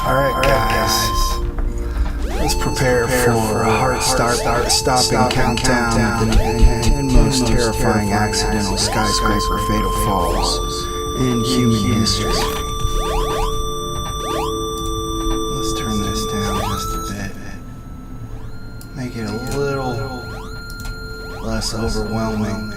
Alright guys, let's prepare for a heart-stopping countdown of the 10 most terrifying accidental skyscraper fatal falls in human history. Let's turn this down just a bit. Make it a little less overwhelming.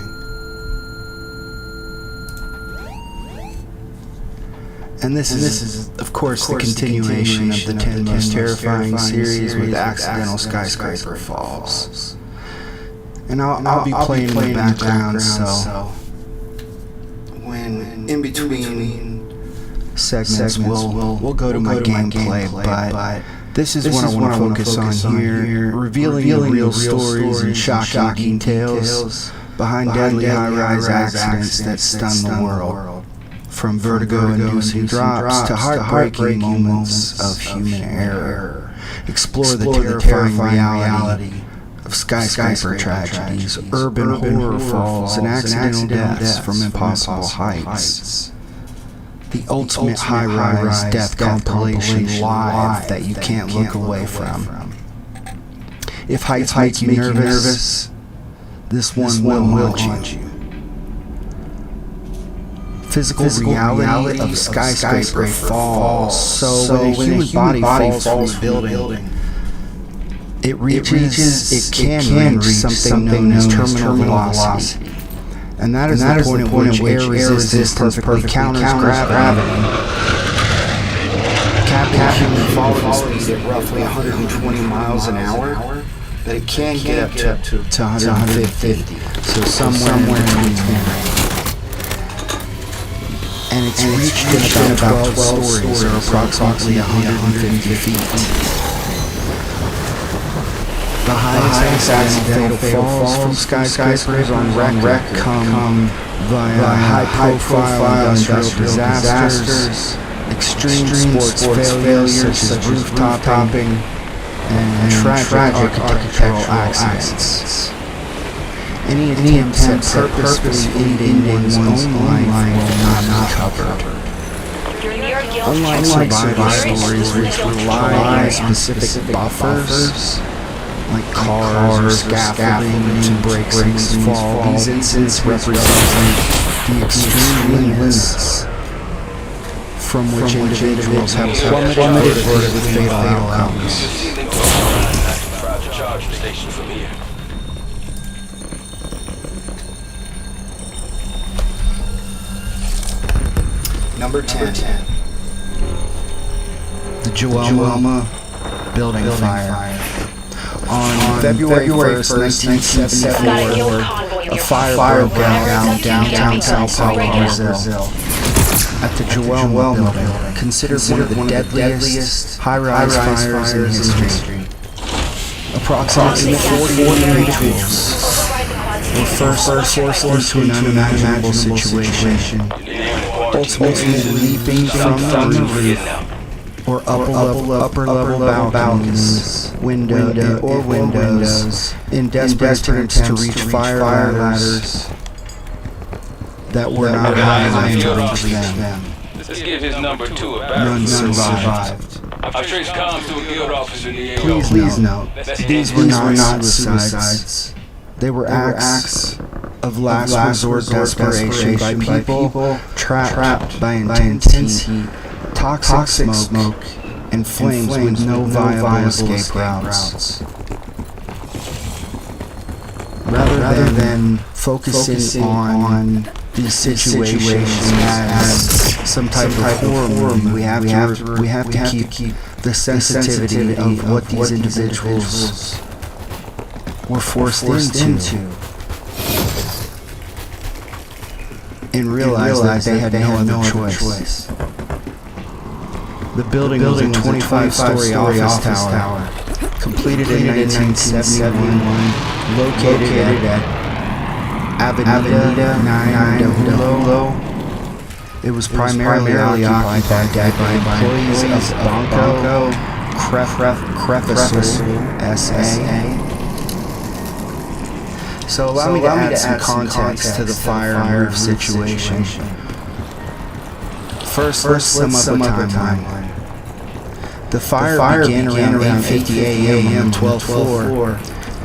And this is, of course, the continuation of the 10 most terrifying series with accidental skyscraper falls. And I'll be playing in the background, so when in between segments we'll go to my gameplay, but this is what I want to focus on here, revealing the real stories and shocking details behind deadly high-rise accidents that stun the world. From vertigo-inducing drops to heartbreaking moments of human error. Explore the terrifying reality of skyscraper tragedies, urban horror falls, and accidental deaths from impossible heights. The ultimate high-rise death compilation live that you can't look away from. If heights make you nervous, this one will haunt you. Physical reality of skyscraper falls. So when a human body falls from a building, it can reach something known as terminal velocity. And that is the point at which air resistance perfectly counters gravity. Capping human falling speed at roughly 120 miles an hour, but it can get up to 150. So somewhere in between. And it's reached in about 12 stories, or approximately 150 feet. The highest accidental falls from skyscrapers on record come via high-profile industrial disasters, extreme sports failures such as roof-topping, and tragic architectural accidents. Any attempts at purposefully ending one's own life will not be covered. Unlike survival stories which rely on specific buffers, like cars, scaffolding, to break and fall, these incidents represent the extreme limits from which individuals have plummeted with fatal outcomes. Number 10. The Joelma building fire. On February 1st, 1974, a fire broke out in downtown Sao Paulo, Brazil. At the Joelma building, considered one of the deadliest high-rise fires in history. Approximately 40 individuals were first forced into an unimaginable situation, ultimately leaping from the roof or upper level balconies, windows in desperate attempts to reach fire ladders that were not high enough to reach them. Let's give his number 2 a barrel. None survived. I've traced comms to a guild officer in the area. Please note, these were not suicides. They were acts of last resort desperation by people trapped by intense heat, toxic smoke, and flames with no viable escape routes. Rather than focusing on these situations as some type of horror movie, we have to keep the sensitivity of what these individuals were forced into, and realized that they had no other choice. The building was a 25-story office tower, completed in 1971, located at Avenida 9 It was primarily occupied by employees of Banco Crefisul S.A. So allow me to add some context to the fire and roof situation. First, let's sum up the timeline. The fire began around 8:50 a.m. on 12/4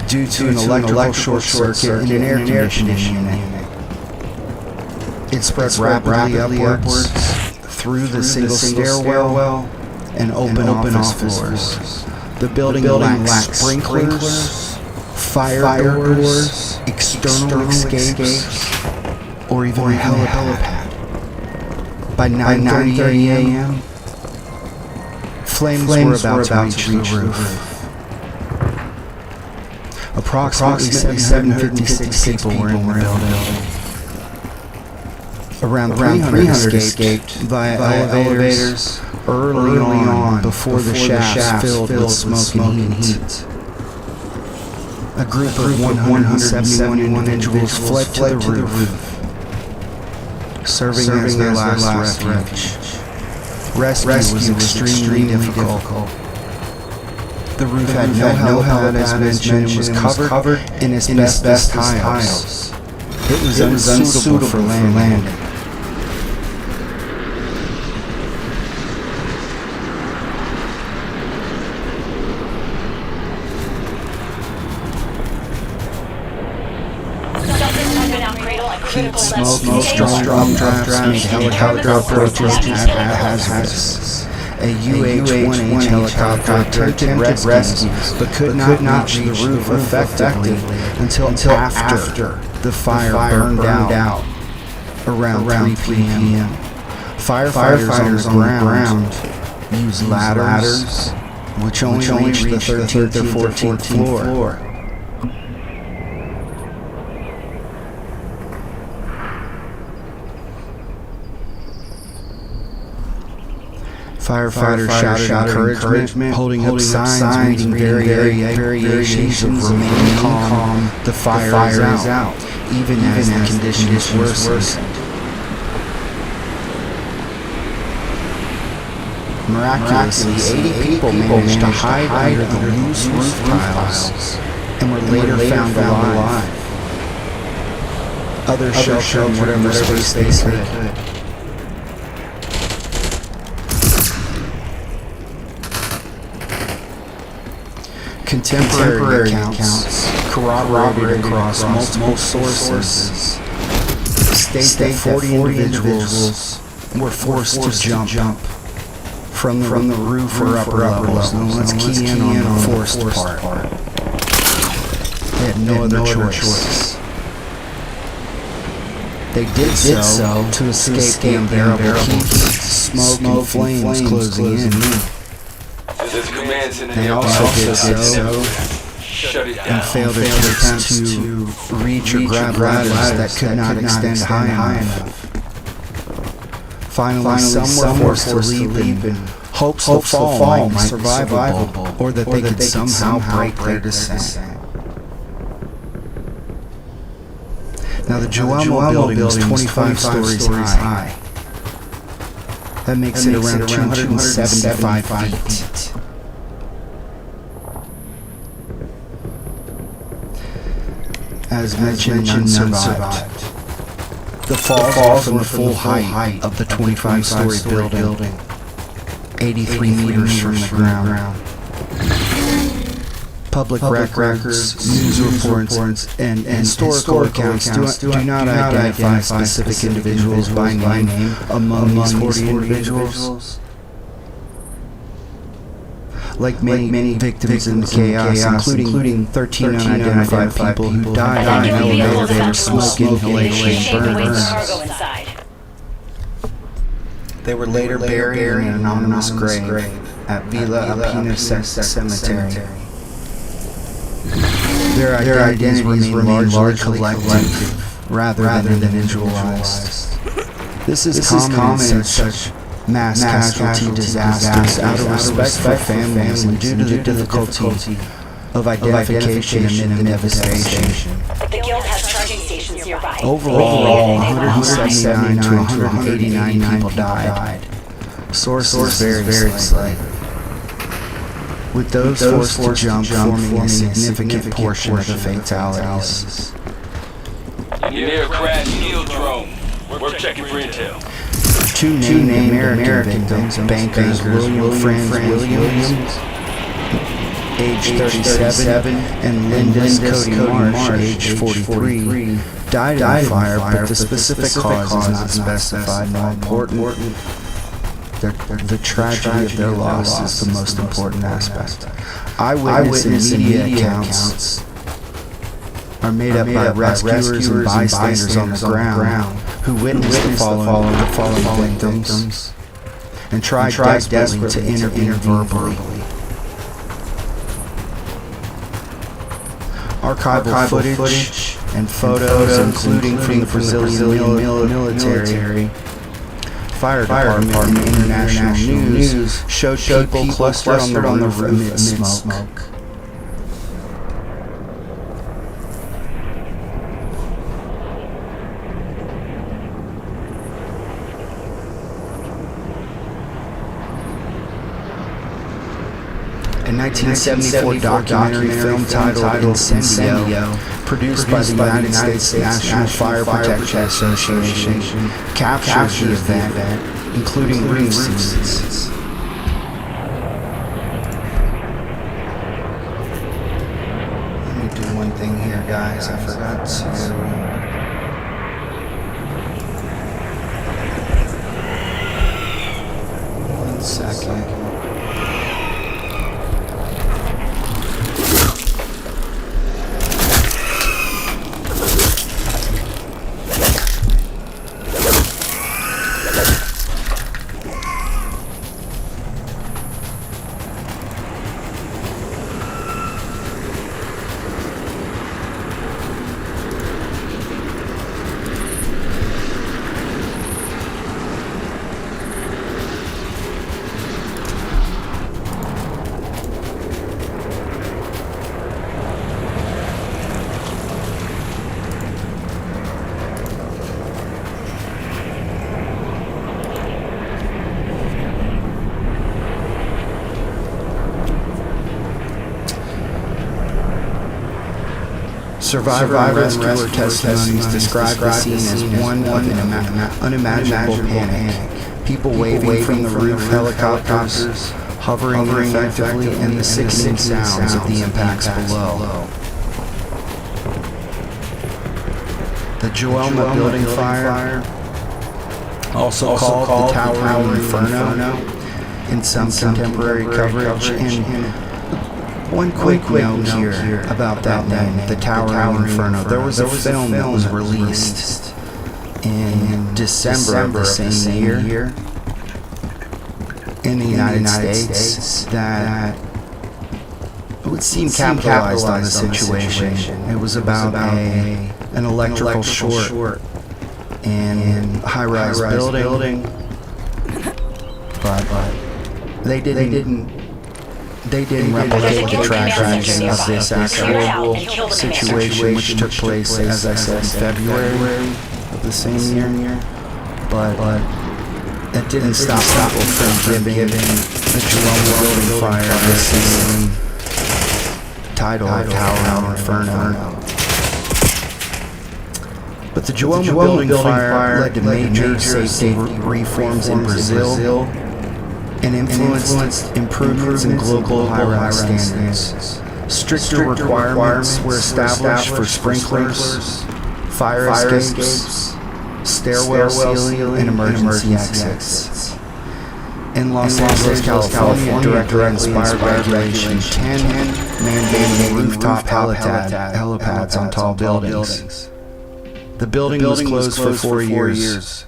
due to an electrical short circuit in an air conditioning unit. It spread rapidly upwards through the single stairwell and open office floors. The building lacked sprinklers, fire doors, external escapes, or even a helipad. By 9:30 a.m., flames were about to reach the roof. Approximately 756 people were in the building. Around 300 escaped via elevators early on before the shafts filled with smoke and heat. A group of 171 individuals fled to the roof, serving as their last refuge. Rescue was extremely difficult. The roof had no helipad, as mentioned, and was covered in asbestos tiles. It was unsuitable for landing. Heat, smoke, and strong drafts made helicopter approaches hazardous. A UH-1H helicopter attempted rescues, but could not reach the roof effectively until after the fire burned out around 3 p.m. Firefighters on the ground used ladders, which only reached the 13th or 14th floor. Firefighters shouted encouragement, holding up signs reading variations of remaining calm, the fire is out, even as the conditions worsened. Miraculously, 80 people managed to hide under the loose roof tiles and were later found alive. Others sheltered in whatever space they could. Contemporary accounts, corroborated across multiple sources, state that 40 individuals were forced to jump from the roof or upper levels. And let's key in on the forced part. They had no other choice. They did so to escape the unbearable heat, smoke, and flames closing in. They also did so and failed attempts to reach or grab ladders that could not extend high enough. Finally, some were forced to leave in hopes the fall might be survivable, or that they could somehow break their descent. Now the Joelmo building was 25 stories high. That makes it around 275 feet. As mentioned, none survived. The fall falls from the full height of the 25-story building, 83 meters from the ground. Public records, news reports, and historical accounts do not identify specific individuals by name among these 40 individuals. Like many victims in the chaos, including 13 unidentified people who died in an elevator from smoke inhalation and burns. They were later buried in an anonymous grave. at Villa Alpina Cemetery. Their identities remain largely collective rather than individualized. This is common in such mass casualty disasters out of respect for families and due to the difficulty of identification amid devastation. The Guild has charging stations nearby. Overall, 179 to 189 people died. Sources vary slightly, with those forced to jump forming a significant portion of the fatalities. You're near a crashed Guild drone. We're checking for intel. Two named American victims, bankers William Franz Williams, age 37, and Linda's Cody Marsh, age 43, died in the fire, but the specific cause is not specified. More important, the tragedy of their loss is the most important aspect. Eyewitness and media accounts are made up by rescuers and bystanders on the ground who witnessed the fallen victims and tried desperately to intervene verbally. Archival footage and photos, including from the Brazilian military, fire department, and international news, showed people clustered on the roof amid smoke. A 1974 documentary film titled Incendio, produced by the United States National Fire Protection Association, captures the event, including roof scenes. Let me do one thing here, guys. I forgot to... One second. Survivor and rescuer testimonies describe the scene as one of an unimaginable panic. People waving from the roof, helicopters hovering ineffectively, and the sickening sounds of the impacts below. The Joelma building fire, also called the Towering Inferno in some contemporary coverage, and one quick note here about that name, the Towering Inferno. There was a film that was released in December of the same year in the United States that would seem capitalized on the situation. It was about an electrical short in a high-rise building, but they didn't replicate the tragedy of this actual situation, which took place, as I said, in February of the same year. But that didn't stop people from giving the Joelma building fire the same title, Towering Inferno. But the Joelma building fire led to major safety reforms in Brazil and influenced improvements in global high-rise standards. Stricter requirements were established for sprinklers, fire escapes, stairwell sealing, and emergency exits. In Los Angeles, California, directly inspired by Regulation 10, mandating rooftop helipads on tall buildings. The building was closed for 4 years.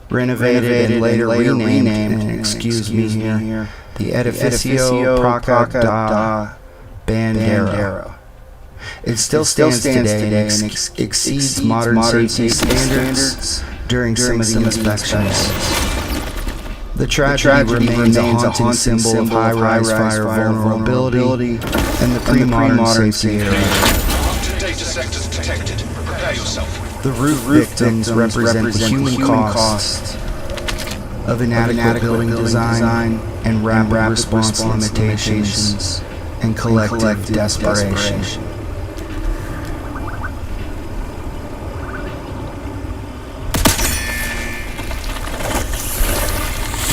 Renovated and later renamed, excuse me here, the Edificio Praca da Bandera. It still stands today and exceeds modern safety standards during some of the inspections. The tragedy remains a haunting symbol of high-rise fire vulnerability and the pre-modern safety era. Data sectors detected. Prepare yourself. The roof victims represent the human cost of inadequate building design and rapid response limitations and collective desperation.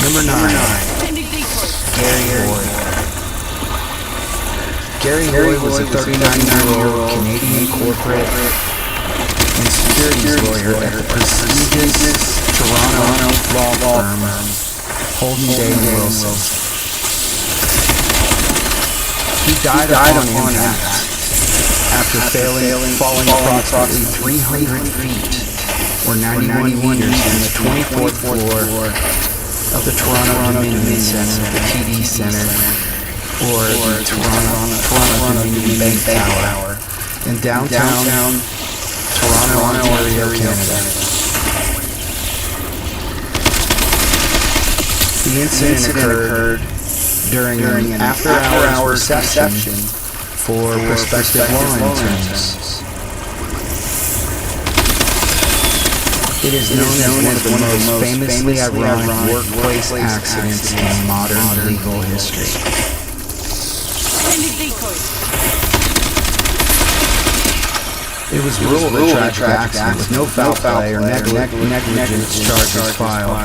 Number 9. Gary Boyd was a 39-year-old Canadian corporate and securities lawyer at the prestigious Toronto law firm Holden Day & Wilson. He died upon impact after falling approximately 300 feet or 91 meters from the 24th floor of the Toronto Dominion Center, the TD Center, or the Toronto Dominion Bank Tower in downtown Toronto, Ontario, Canada. The incident occurred during an after-hours reception for prospective law interns. It is known as one of the most famously ironic workplace accidents in modern legal history. It was ruled a tragic accident with no foul play or negligence charges filed.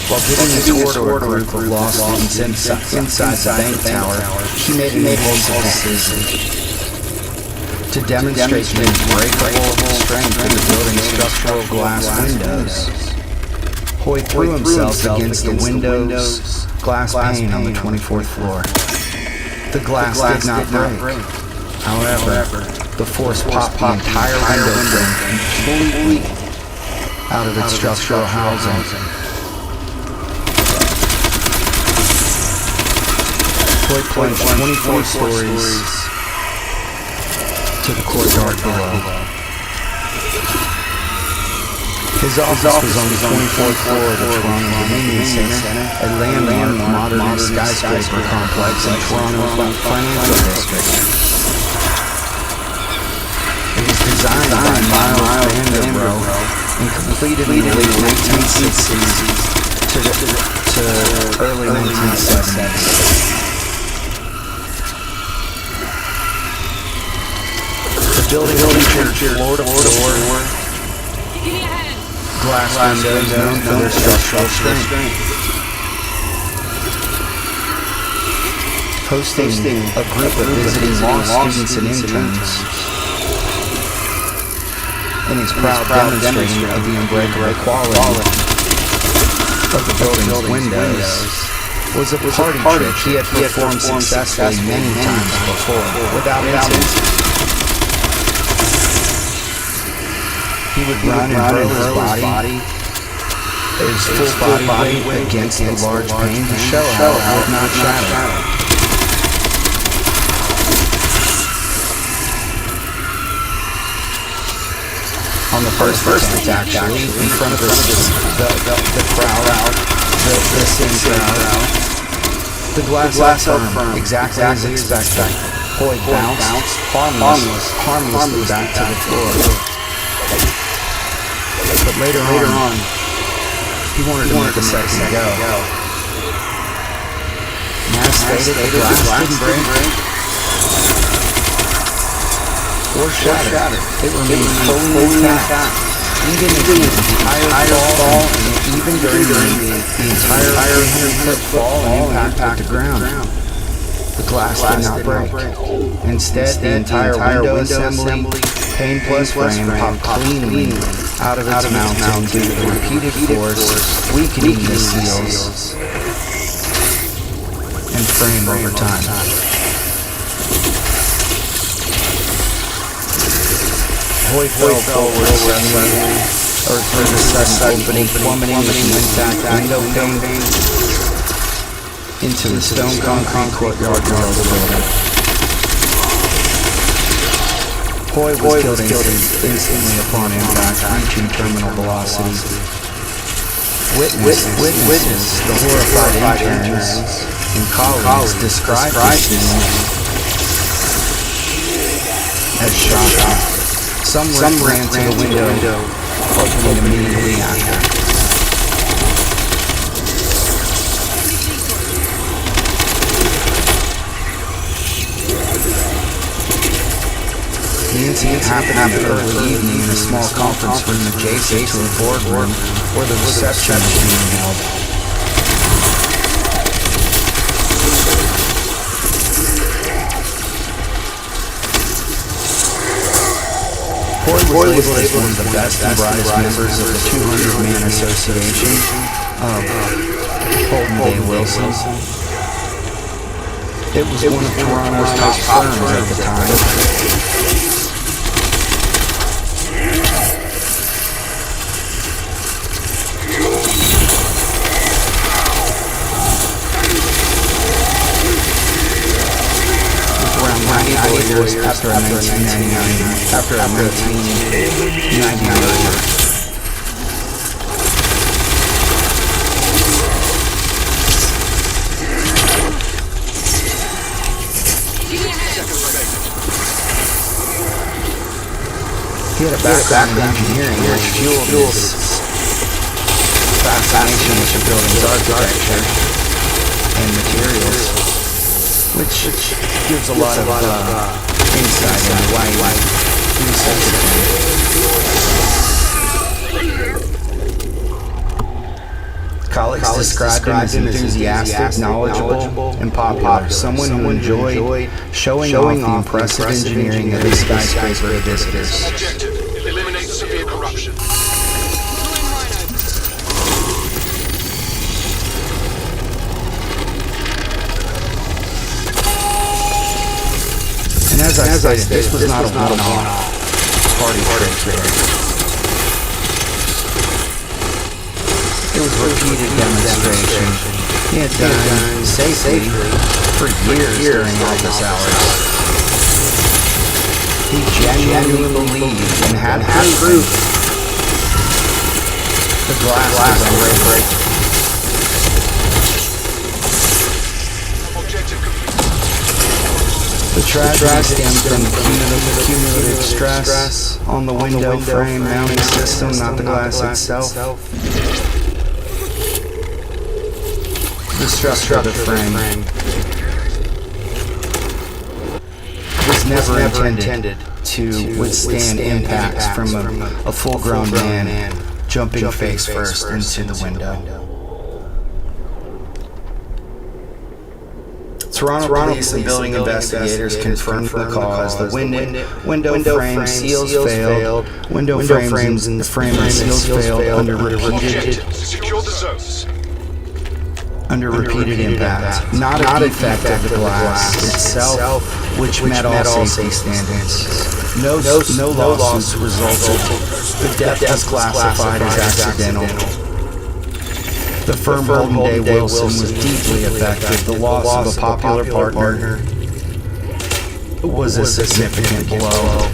While giving a tour to a group of law students inside the bank tower, he made an impulsive decision to demonstrate the unbreakable strength of the building's structural glass windows. Hoy threw himself against the window's glass pane on the 24th floor. The glass did not break. However, the force popped the entire window frame completely out of its structural housing. Hoy plunged 24 stories to the courtyard below. His office was on the 24th floor of the Toronto Dominion Center, a landmark modern skyscraper complex in Toronto's financial district. It was designed by Miles Vanderbroek and completed in the late 1960s to early 1970s. The building featured floor-to-floor glass windows known for their structural strength. Hosting a group of visiting law students and interns, and his proud demonstration of the unbreakable quality of the building's windows was a party trick he had performed successfully many times before without incident. He would run and hurl his full body weight against the large pane to show how it would not shatter. On the first attempt, actually, in front of the crowd, the same crowd, the glass firm, exactly as expected. Hoy bounced harmlessly back to the floor. But later on, he wanted to make a second go. As stated, the glass didn't break or shatter. It remained fully intact, even in the entire fall, and even during the entire 300-foot fall and impact to the ground. The glass did not break. Instead, the entire window assembly, pane plus frame, popped cleanly out of its mounting due to the repeated force, weakening the seals and frame over time. Hoy fell forward suddenly, or through the sudden opening, plummeting with an intact window pane into the stone concrete courtyard below the building. Hoy was killed instantly upon impact, reaching terminal velocity. Witnesses, the horrified interns and colleagues described the scene as shocking. Some ran to the window, opening immediately after. The incident happened early evening in a small conference room adjacent to a boardroom where the reception was being held. Hoy was labeled as one of the best and brightest members of the 200-man association of Holden Day Wilson. It was one of Toronto's top firms at the time. Years after a 1999 merger. He had a background in engineering which fueled his fascination with the building's architecture and materials, which gives a lot of insight into why he was such a fan. Colleagues described him as enthusiastic, knowledgeable, and popular, someone who enjoyed showing off the impressive engineering of his skyscraper visitors. Objective: eliminate severe corruption. And as I stated, this was not a one-off party trick there. It was repeated demonstration he had done safely for years during office hours. He genuinely believed and had proof the glass was unbreakable. The tragedy stemmed from the cumulative stress on the window frame mounting system, not the glass itself. The structure of the frame was never intended to withstand impacts from a full-grown man jumping face first into the window. Toronto police and building investigators confirmed the cause. The window frame seals failed. Window frames and the frame and seals failed under repeated impact. Not a defect of the glass itself, which met all safety standards. No lawsuits resulted. The death was classified as accidental. The firm Holden Day Wilson was deeply affected. The loss of a popular partner was a significant blow.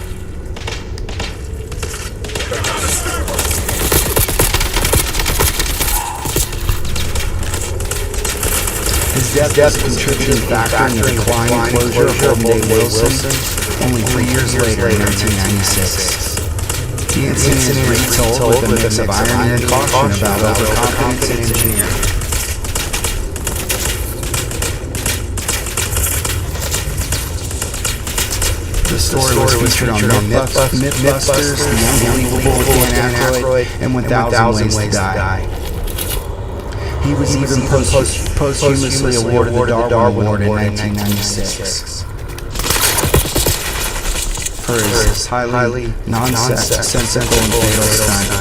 His death was a contributing factor in the decline and closure of Holden Day Wilson only 3 years later in 1996. The incident is retold with a mix of irony and caution about overconfidence in engineering. The story was featured on Mythbusters, The Unbelievable with Dan Aykroyd, and 1000 Ways to Die. He was even posthumously awarded the Darwin Award in 1996. For his highly nonsensical and fatal stunt.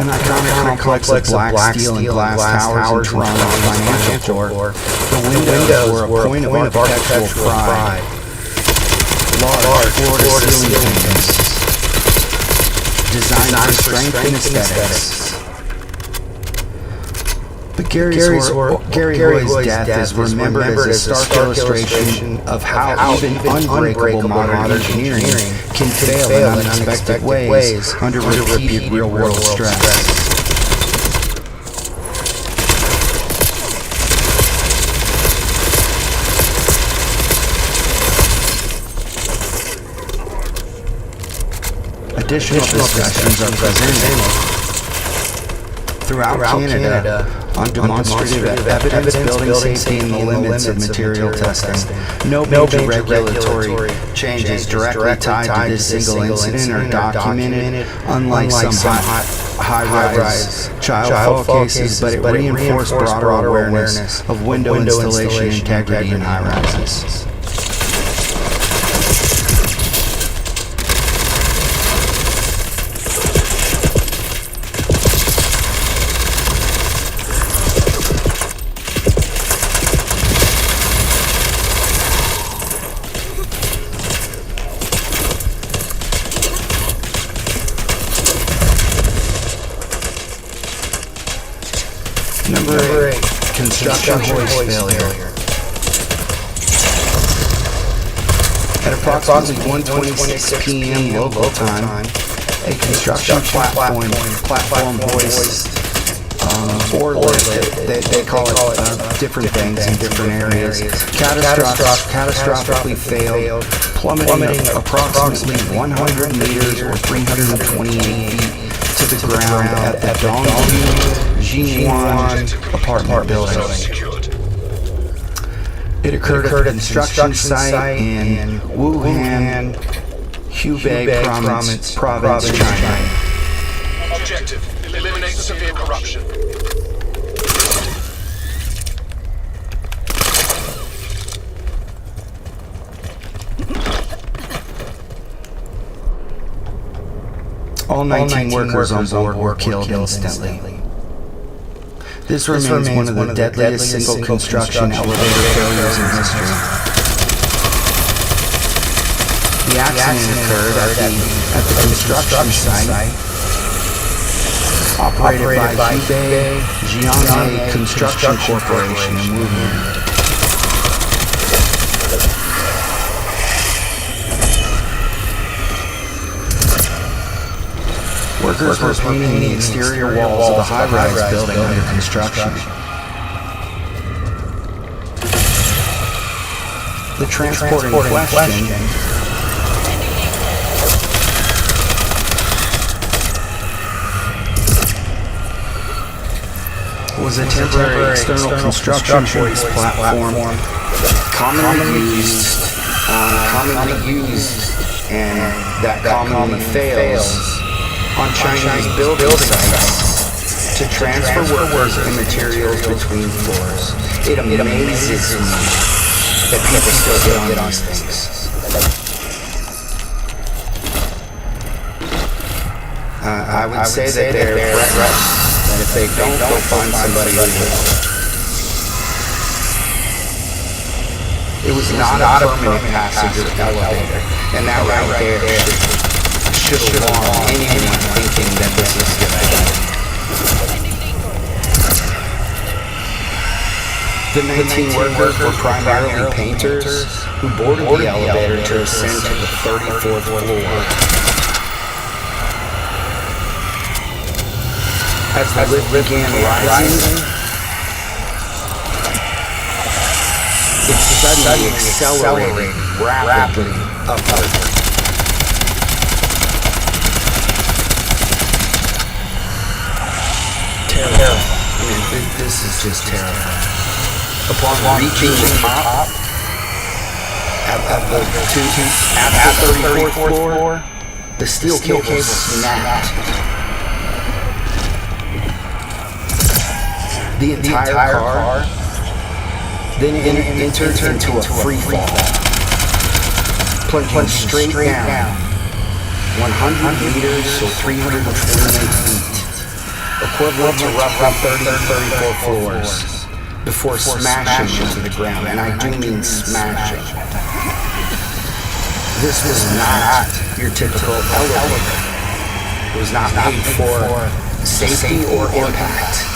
An iconic complex of black steel and glass towers in Toronto's financial core. The windows were a point of architectural pride. Large floor-to-ceiling windows, designed for strength and aesthetics. But Gary Hoy's death is remembered as a stark illustration of how even unbreakable modern engineering can fail in unexpected ways under repeated real-world stress. Additional discussions are presented throughout Canada on demonstrative evidence building safety and the limits of material testing. No major regulatory changes directly tied to this single incident are documented, unlike some high-rise child fall cases, but it reinforced broader awareness of window installation integrity in high-rises. Number 8. Construction hoist failure. At approximately 1:26 p.m. local time, a construction platform hoist, or lift, they call it different things in different areas, catastrophically failed, plummeting approximately 100 meters or 328 feet to the ground at the Dongview Jinwan apartment building. It occurred at the construction site in Wuhan, Hubei province, China. Objective: eliminate severe corruption. All 19 workers on board were killed instantly. This remains one of the deadliest single construction elevator failures in history. The accident occurred at the construction site, operated by Hubei Jianghe Construction Corporation in Wuhan. Workers were painting the exterior walls of the high-rise building under construction. The transport in question was a temporary external construction hoist platform commonly used and that commonly fails on Chinese building sites to transfer workers and materials between floors. It amazes me that people still get on these things. I would say that they're threats, and if they don't, go find somebody who will. It was not a permanent passenger elevator, and that right there should alarm anyone thinking that this is a good idea. The 19 workers were primarily painters who boarded the elevator to ascend to the 34th floor. As the lift began rising, it suddenly accelerated rapidly upward. Terrifying. This is just terrifying. Upon reaching the top at the 34th floor, the steel cable snapped. The entire car then entered into a free fall, plunging straight down 100 meters or 328 feet equivalent to roughly 30 to 34 floors, before smashing into the ground, and I do mean smashing. This was not your typical elevator. It was not made for safety or impact.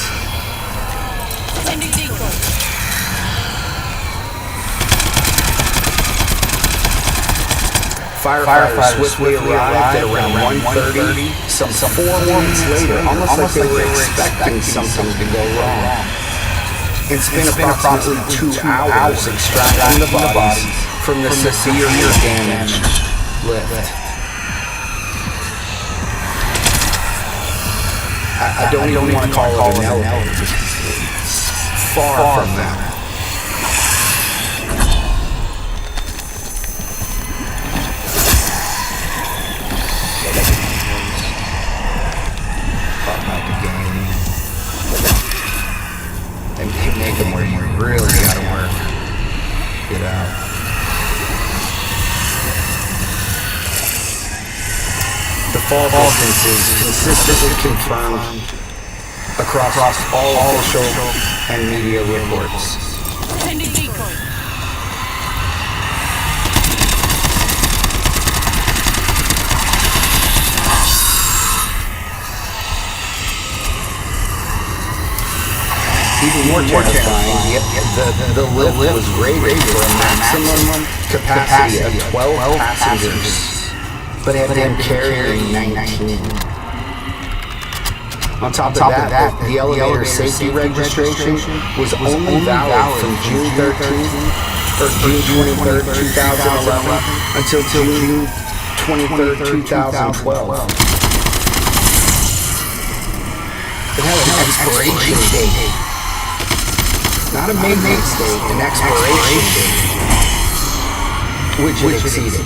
Firefighters swiftly arrived at around 1:30, some 4 minutes later, almost like they were expecting something to go wrong, and spent approximately 2 hours extracting the bodies from the severely damaged lift. I don't even want to call it an elevator. It's far from that. Make them where you really gotta work. Get out. The fall distance is consistently confirmed across all official and media reports. Sending decoy. Even more terrifying, the lift was rated for a maximum capacity of 12 passengers, but had been carrying 19. On top of that, the elevator safety registration was only valid from June 13th or June 23rd, 2011 until June 23rd, 2012. It had an expiration date. Not a maintenance date, an expiration date, which it exceeded.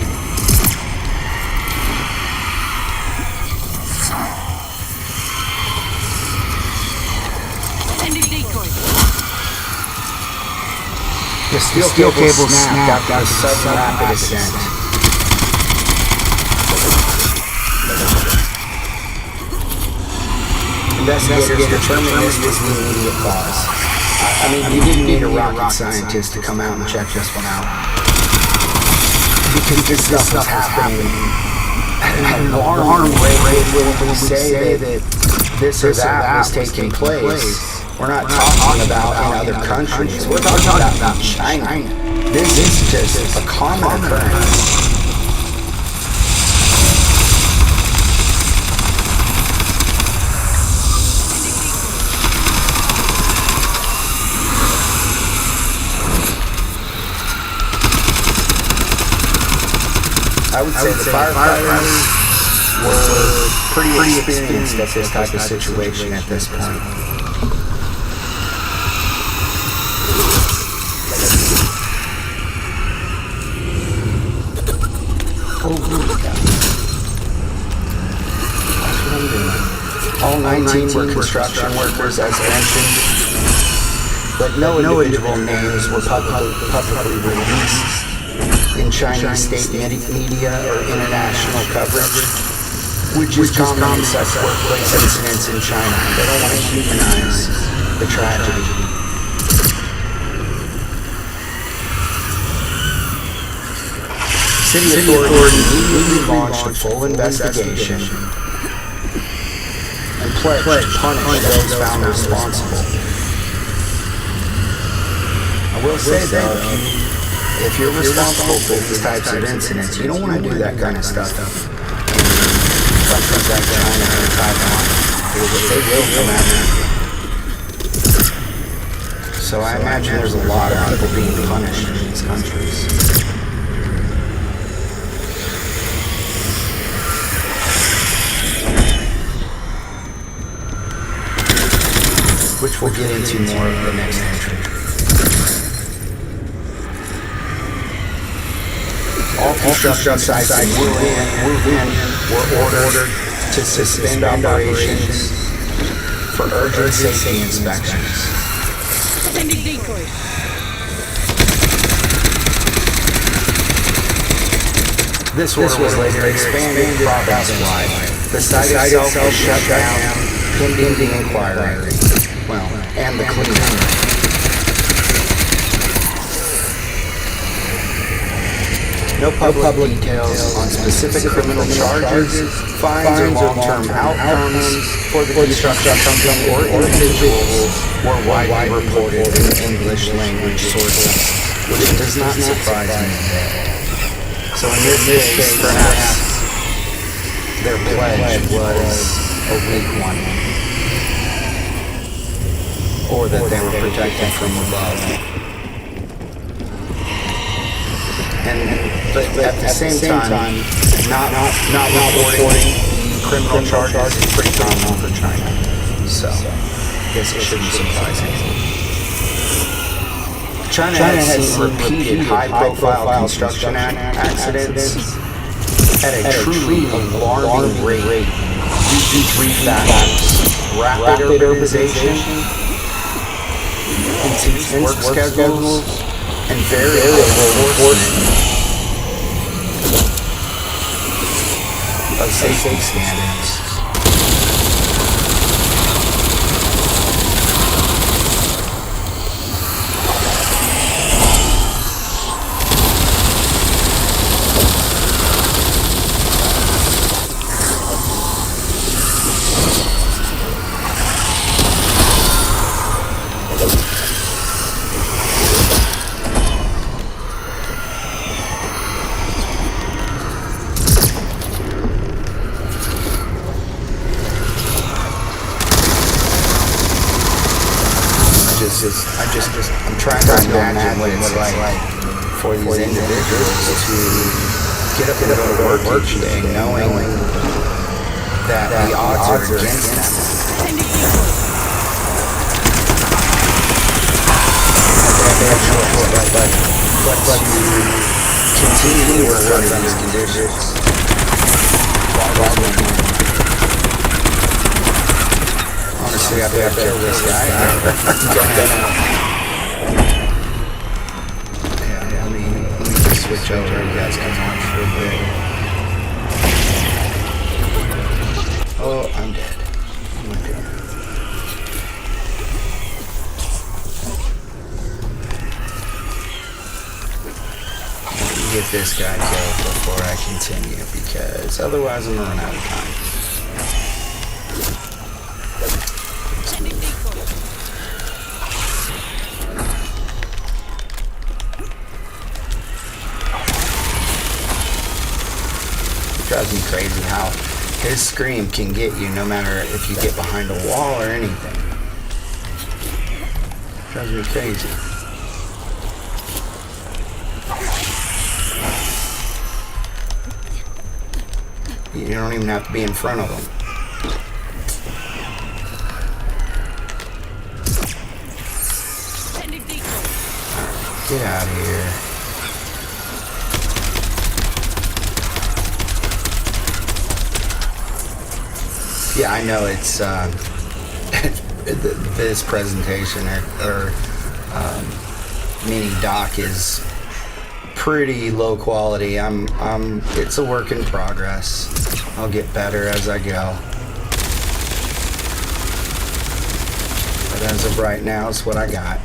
The steel cable snapped after a sudden rapid ascent. Investigators determined this was the immediate cause. I mean, you didn't need a rocket scientist to come out and check this one out. Because this stuff was happening at an alarm rate when we say that this or that was taking place. We're not talking about in other countries. We're talking about China. This is just a common occurrence. I would say the firefighters were pretty experienced at this type of situation at this point. All 19 were construction workers, as mentioned, but no individual names were publicly released in Chinese state media or international coverage, which is common in such workplace incidents in China. They don't want to humanize the tragedy. City authorities immediately launched a full investigation and pledged to punish those found responsible. I will say though, if you're responsible for these types of incidents, you don't want to do that kind of stuff in countries like China and Taiwan, because they will come after you. So I imagine there's a lot of people being punished in these countries. Which we'll get into more of the next entry. All construction sites in Wuhan were ordered to suspend operations for urgent safety inspections. Sending decoy. This order was later expanded province-wide. The site itself was shut down pending the inquiry. Well, and the cleanup. No public details on specific criminal charges, fines, or long-term outcomes for the construction company or individuals were widely reported in English language sources, which does not surprise me a bit. So in this case, perhaps their pledge was a weak one, or that they were protected from above. But at the same time, not reporting criminal charges is pretty common for China. So, I guess it shouldn't surprise me. China has seen repeated high-profile construction accidents at a truly alarming rate due to three factors: rapid urbanization, intense work schedules, and variable enforcement of safety standards. I'm trying to imagine what it's like for these individuals to get up and go to work each day knowing that the odds are against them. But to continue to work under these conditions. Honestly, I better kill this guy. Let me just switch over. You guys can watch for a bit. Oh, I'm dead. Oh my God. Let me get this guy killed before I continue, because otherwise I'm gonna run out of time. Drives me crazy how his scream can get you no matter if you get behind a wall or anything. Drives me crazy. You don't even have to be in front of him. Get out of here. Yeah, I know it's this presentation or mini doc is pretty low quality. It's a work in progress. I'll get better as I go. But as of right now, it's what I got.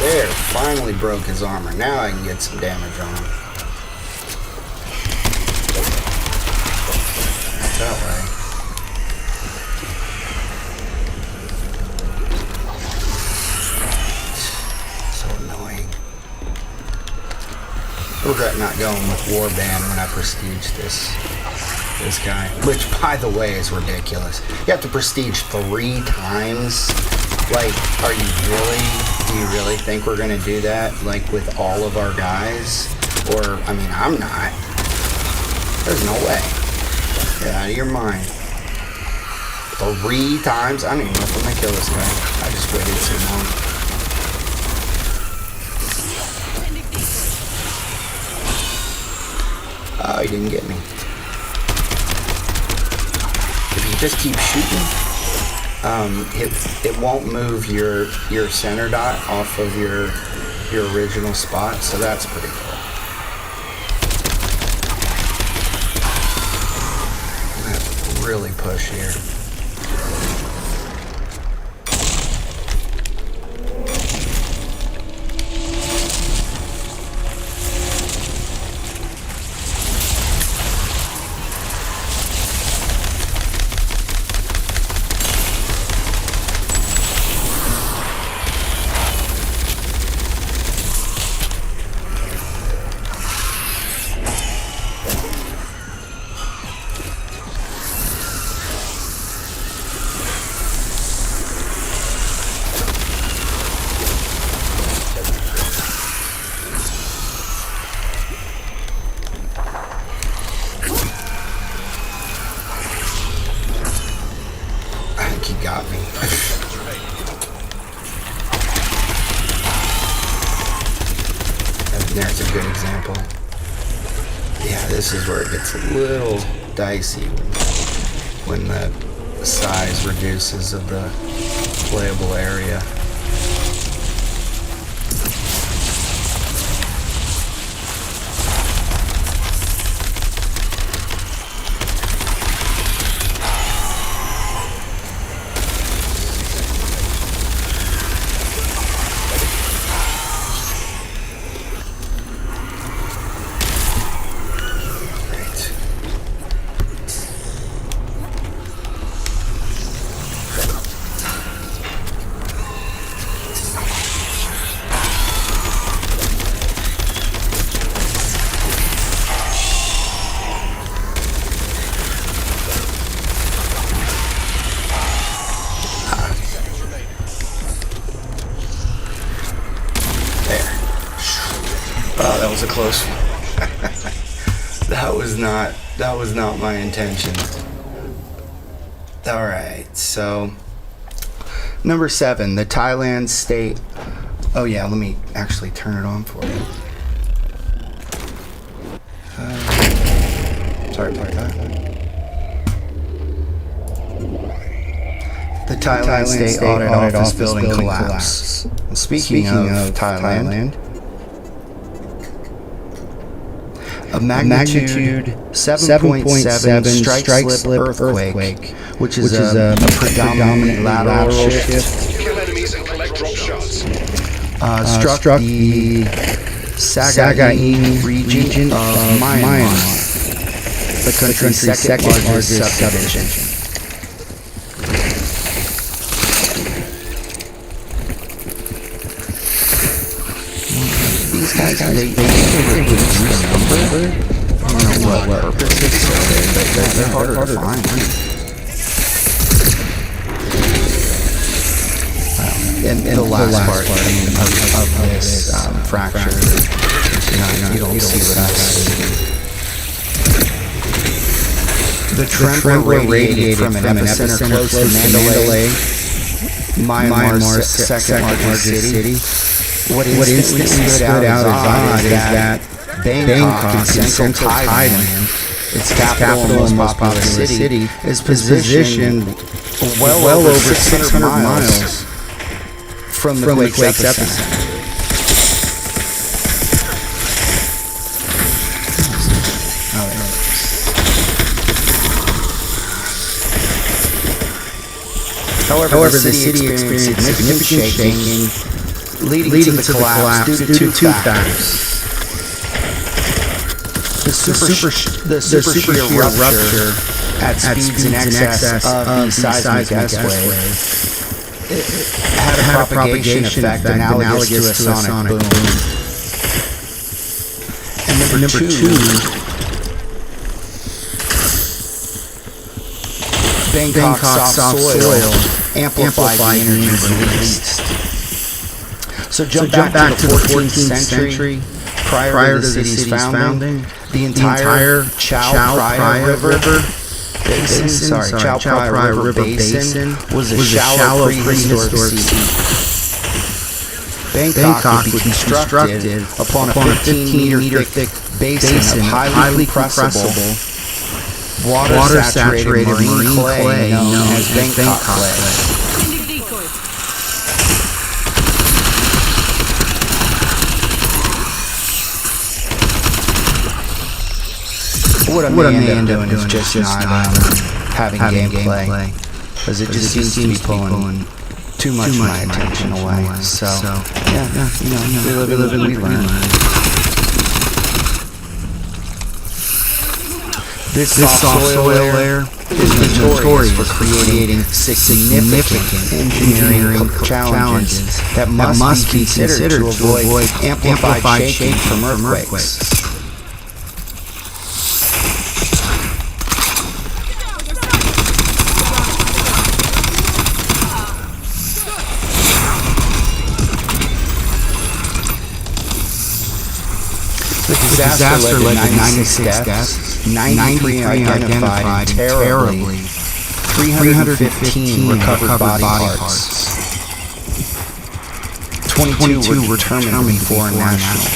There, finally broke his armor. Now I can get some damage on him. That way. So annoying. I regret not going with Warband when I prestiged this guy. Which, by the way, is ridiculous. You have to prestige 3 times? Like, are you really... Do you really think we're going to do that, like, with all of our guys? Or, I mean, I'm not. There's no way. Get out of your mind. 3 times? I don't even know if I'm going to kill this guy. I just waited too long. Oh, he didn't get me. If you just keep shooting, it won't move your center dot off of your original spot, so that's pretty cool. I'm gonna have to really push here. He got me. And there's a good example. Yeah, this is where it gets a little dicey when the size reduces of the playable area. Oh, that was a close one. That was not my intention. All right, so number 7, the Thailand state. Oh yeah, let me actually turn it on for you. Sorry about that. The Thailand State Audit Office building collapse. Speaking of Thailand, a magnitude 7.7 strike slip earthquake, which is a predominant lateral shift, Kill enemies and collect drop shots. struck the Sagaing region of Myanmar, the country's second largest subdivision. These guys, they reduce the number. I don't know what purpose it's serving, but they're harder to find. And the last part of this fracture, you don't see what I see. The tremor radiated from an epicenter close to Mandalay, Myanmar's second largest city. What instantly stood out as odd is that Bangkok in central Thailand, its capital and most popular city, is positioned well over 600 miles from the quake's epicenter. However, the city experienced significant shaking, leading to the collapse due to two factors. The super rupture at speeds in excess of the seismic S-wave. It had a propagation effect analogous to a sonic boom. And number two, Bangkok's soft soil amplified the energy released. So jump back to the 14th century, prior to the city's founding. The entire Chao Phraya River Basin was a shallow prehistoric sea. Bangkok would be constructed upon a 15-meter thick basin of highly compressible, water-saturated marine clay known as Bangkok clay. Sending decoys. What I may end up doing is just not having gameplay, because it just seems to be pulling too much of my attention away. So yeah, we live and we learn. This soft soil layer is notorious for creating significant engineering challenges that must be considered to avoid amplified shaking from earthquakes. The disaster led to 96 deaths, 93 identified terribly, 315 recovered body parts. 22 were terminally foreign nationals.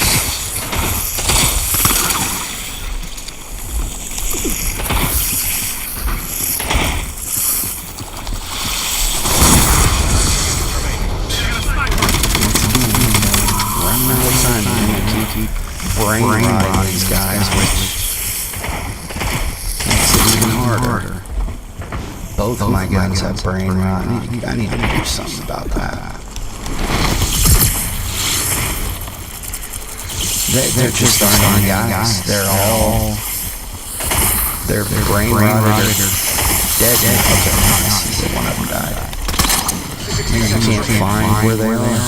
Running out of time, I'm gonna keep brain rotting these guys, which makes it even harder. Both of my guns have brain rot. I need to do something about that. They're just aren't any guys. They're brain rotted or dead. Okay, nice. One of them died. Maybe you can't find where they are.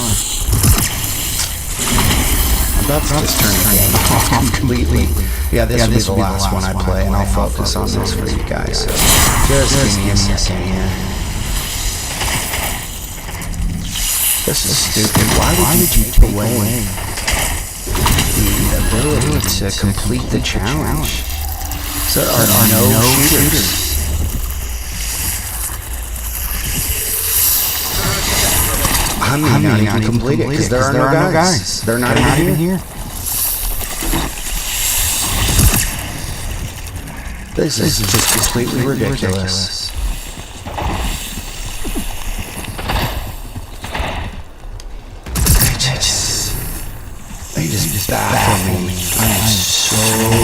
That's just turn the game off completely. Yeah, this will be the last one I play, and I'll focus on this for you guys. So just give me a second here. This is stupid. Why did you take away the ability to complete the challenge? So there are no shooters. I may not even complete it because there are no guys. They're not even here. This is just completely ridiculous. They just baffle me. I am so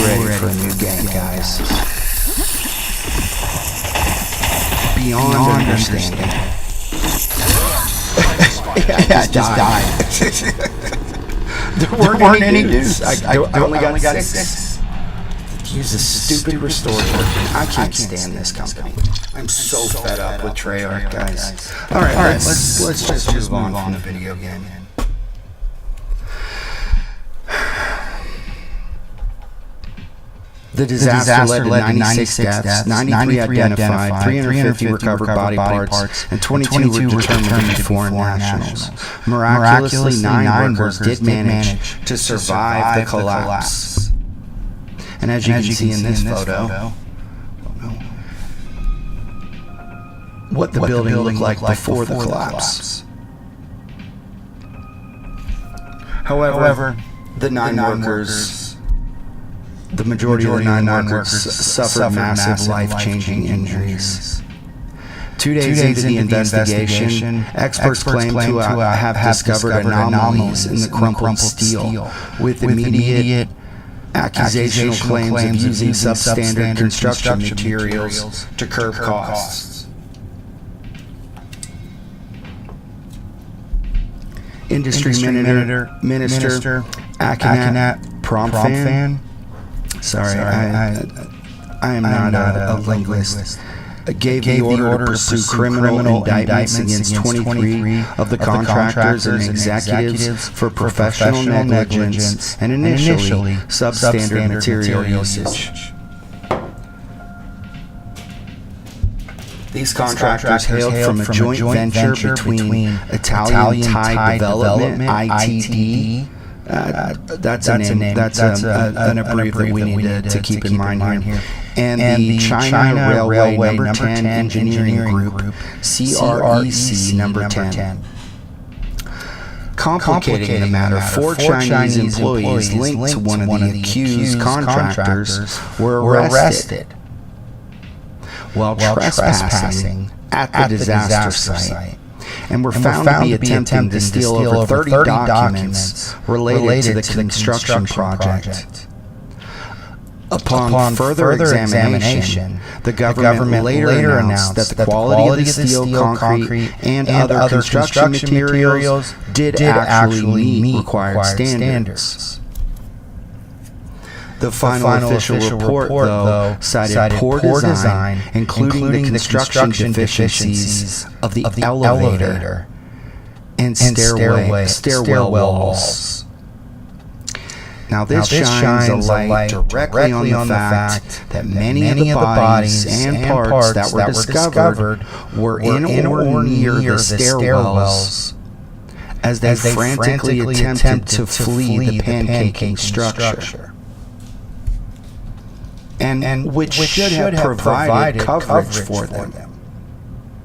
ready for a new game, guys. Beyond understanding. Yeah, I just died. There weren't any dudes. I only got 6. Use this stupid restore token. I can't stand this company. I'm so fed up with Treyarch, guys. All right, let's just move on from the video game. The disaster led to 96 deaths, 93 identified, 350 recovered body parts, and 22 were determined to be foreign nationals. Miraculously, 9 workers did manage to survive the collapse. And as you can see in this photo, what the building looked like before the collapse. However, the 9 workers, the majority of the 9 workers suffered massive life-changing injuries. 2 days into the investigation, experts claim to have discovered anomalies in the crumpled steel, with immediate accusational claims of using substandard construction materials to curb costs. Industry Minister Akinat Promfan. Sorry, I am not a linguist. Gave the order to pursue criminal indictments against 23 of the contractors and executives for professional negligence and initially substandard material usage. These contractors hailed from a joint venture between Italian Thai Development (ITD). That's an abbreviation that we need to keep in mind here. And the China Railway Number 10 Engineering Group, CREC Number 10. Complicating the matter, four Chinese employees linked to one of the accused contractors were arrested while trespassing at the disaster site, and were found to be attempting to steal over 30 documents related to the construction project. Upon further examination, the government later announced that the quality of the steel, concrete, and other construction materials did actually meet required standards. The final official report, though, cited poor design, including the construction deficiencies of the elevator and stairwell walls. Now this shines a light directly on the fact that many of the bodies and parts that were discovered were in or near the stairwells as they frantically attempted to flee the pancaking structure, and which should have provided coverage for them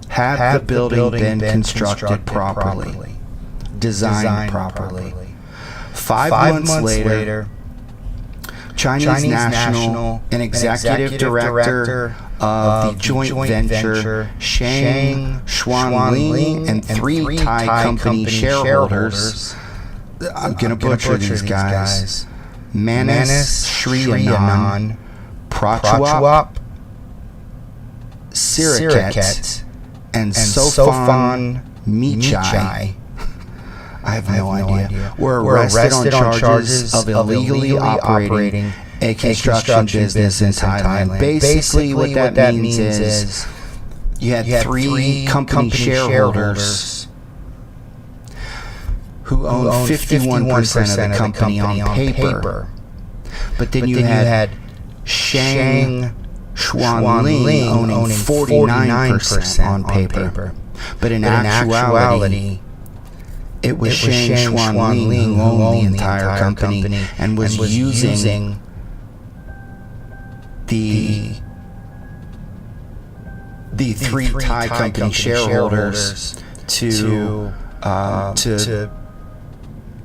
had the building been constructed properly, designed properly. 5 months later, Chinese national and executive director of the joint venture, Shang Xuanling, and 3 Thai company shareholders, I'm going to butcher these guys, Manas Shriyanan, Prachuap Siriket, and Sofan Michai, I have no idea, were arrested on charges of illegally operating a construction business in Thailand. Basically, what that means is you had 3 company shareholders who owned 51% of the company on paper. But then you had Shang Xuanling owning 49% on paper. But in actuality, it was Shang Xuanling who owned the entire company and was using the 3 Thai company shareholders to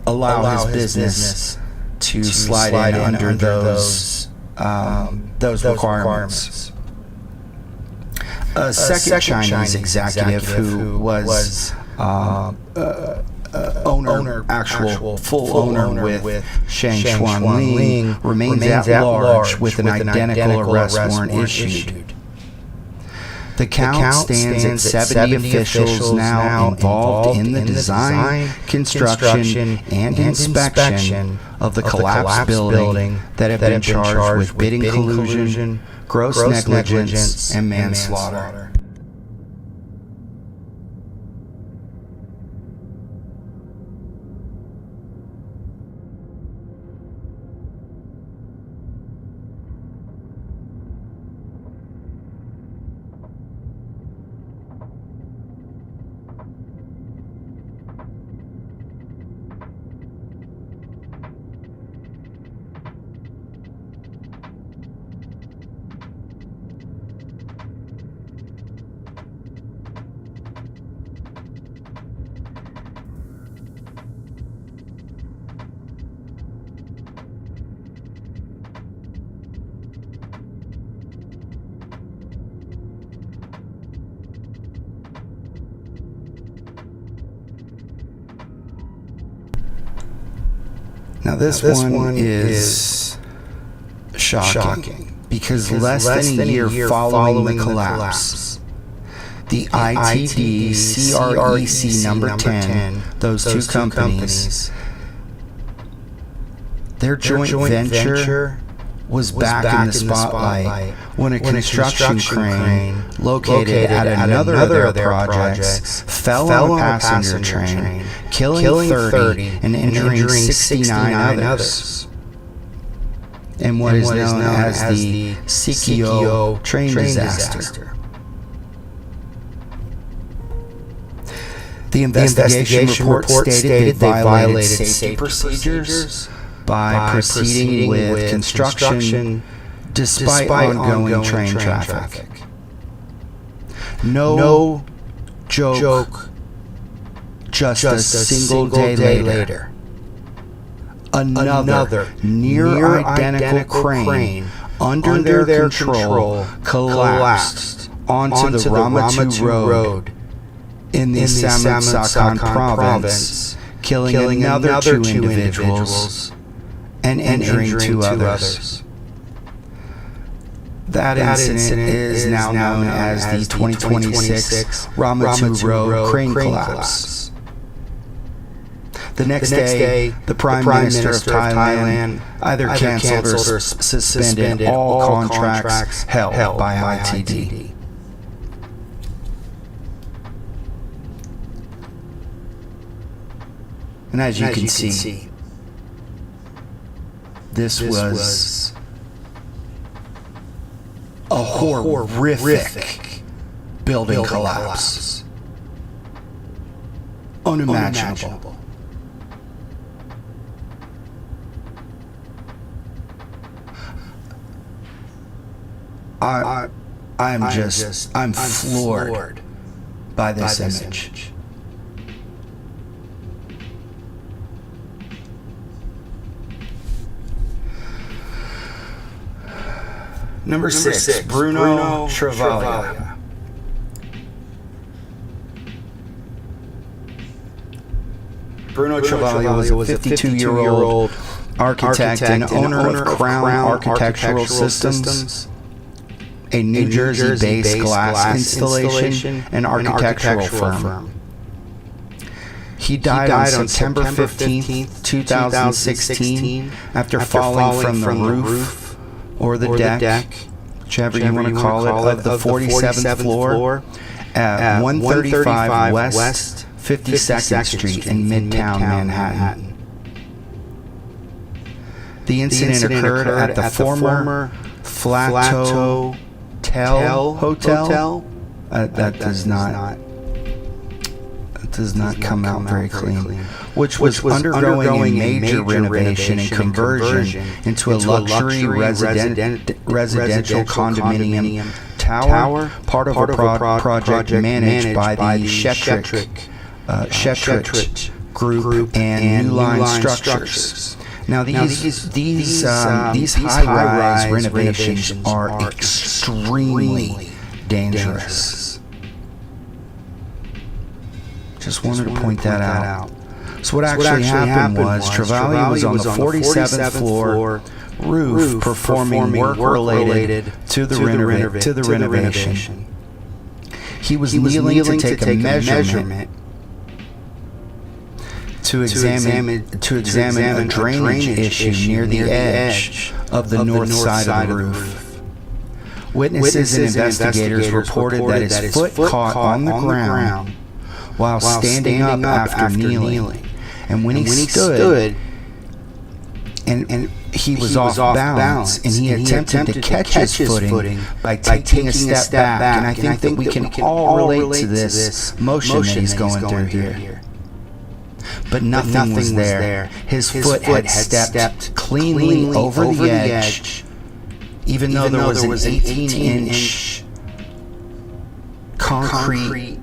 allow his business to slide in under those requirements. A second Chinese executive who was full owner with Shang Xuanling remains at large with an identical arrest warrant issued. The count stands at 70 officials now involved in the design, construction, and inspection of the collapsed building that have been charged with bidding collusion, gross negligence, and manslaughter. Now this one is shocking because less than a year following the collapse, the ITD CREC number 10, those 2 companies, their joint venture was back in the spotlight when a construction crane located at another of their projects fell on a passenger train, killing 30 and injuring 69 others in what is known as the Sikyo train disaster. The investigation report stated they violated safety procedures by proceeding with construction despite ongoing train traffic. No joke Just a single day later, another near-identical crane under their control collapsed onto the Ramatu Road in the Samut-Sakhon province, killing another two individuals and injuring two others. That incident is now known as the 2026 Ramatu Road crane collapse. The next day, the Prime Minister of Thailand either canceled or suspended all contracts held by ITD. And as you can see, this was a horrific building collapse. Unimaginable. I'm floored by this image. Number six, Bruno Travaglia. Bruno Travaglia was a 52-year-old architect and owner of Crown Architectural Systems, a New Jersey-based glass installation and architectural firm. He died on September 15, 2016, after falling from the roof or the deck, whichever you want to call it, of the 47th floor at 135 West 52nd Street in Midtown Manhattan. The incident occurred at the former Flateau Hotel. That does not come out very clean. Which was undergoing a major renovation and conversion into a luxury residential condominium tower, part of a project managed by the Shetrick Group and New Line Structures. Now these high-rise renovations are extremely dangerous. Just wanted to point that out. So what actually happened was Travaglia was on the 47th floor roof performing work related to the renovation. He was kneeling to take a measurement to examine a drainage issue near the edge of the north side of the roof. Witnesses and investigators reported that his foot caught on the ground while standing up after kneeling. And when he stood, and he was off balance, and he attempted to catch his footing by taking a step back. And I think that we can all relate to this motion that he's going through here. But nothing was there. His foot had stepped cleanly over the edge, even though there was an 18-inch concrete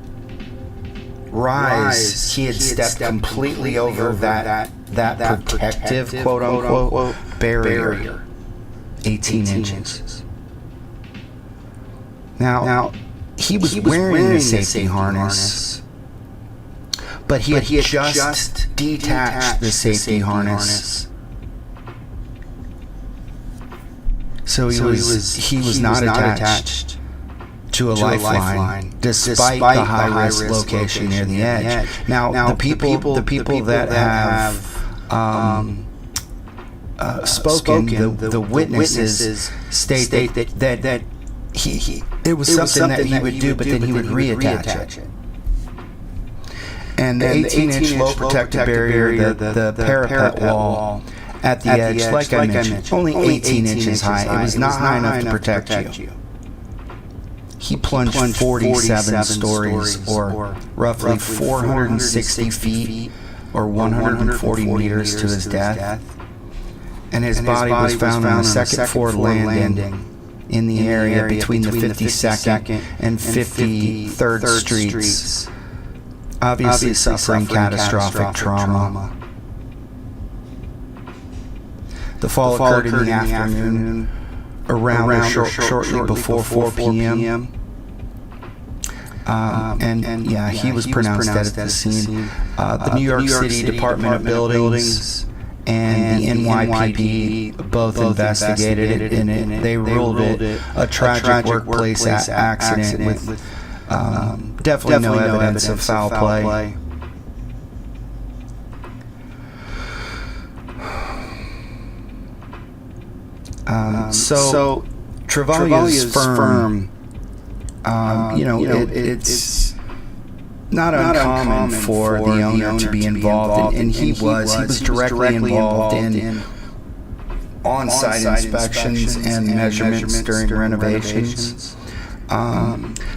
rise. He had stepped completely over that protective, quote-unquote, barrier, 18 inches. Now, he was wearing a safety harness, but he had just detached the safety harness. So he was not attached to a lifeline, despite the high-risk location near the edge. Now, the people that have spoken, the witnesses state that it was something that he would do, but then he would reattach it. And the 18-inch low protective barrier, the parapet wall at the edge, like I mentioned, only 18 inches high. It was not high enough to protect you. He plunged 47 stories, or roughly 460 feet, or 140 meters to his death. And his body was found on a second-floor landing in the area between the 52nd and 53rd Streets obviously suffering catastrophic trauma. The fall occurred in the afternoon, around or shortly before 4 p.m. And he was pronounced dead at the scene. The New York City Department of Buildings and the NYPD both investigated it, and they ruled it a tragic workplace accident with definitely no evidence of foul play. So Travaglia's firm, it's not uncommon for the owner to be involved, and he was directly involved in on-site inspections and measurements during renovations.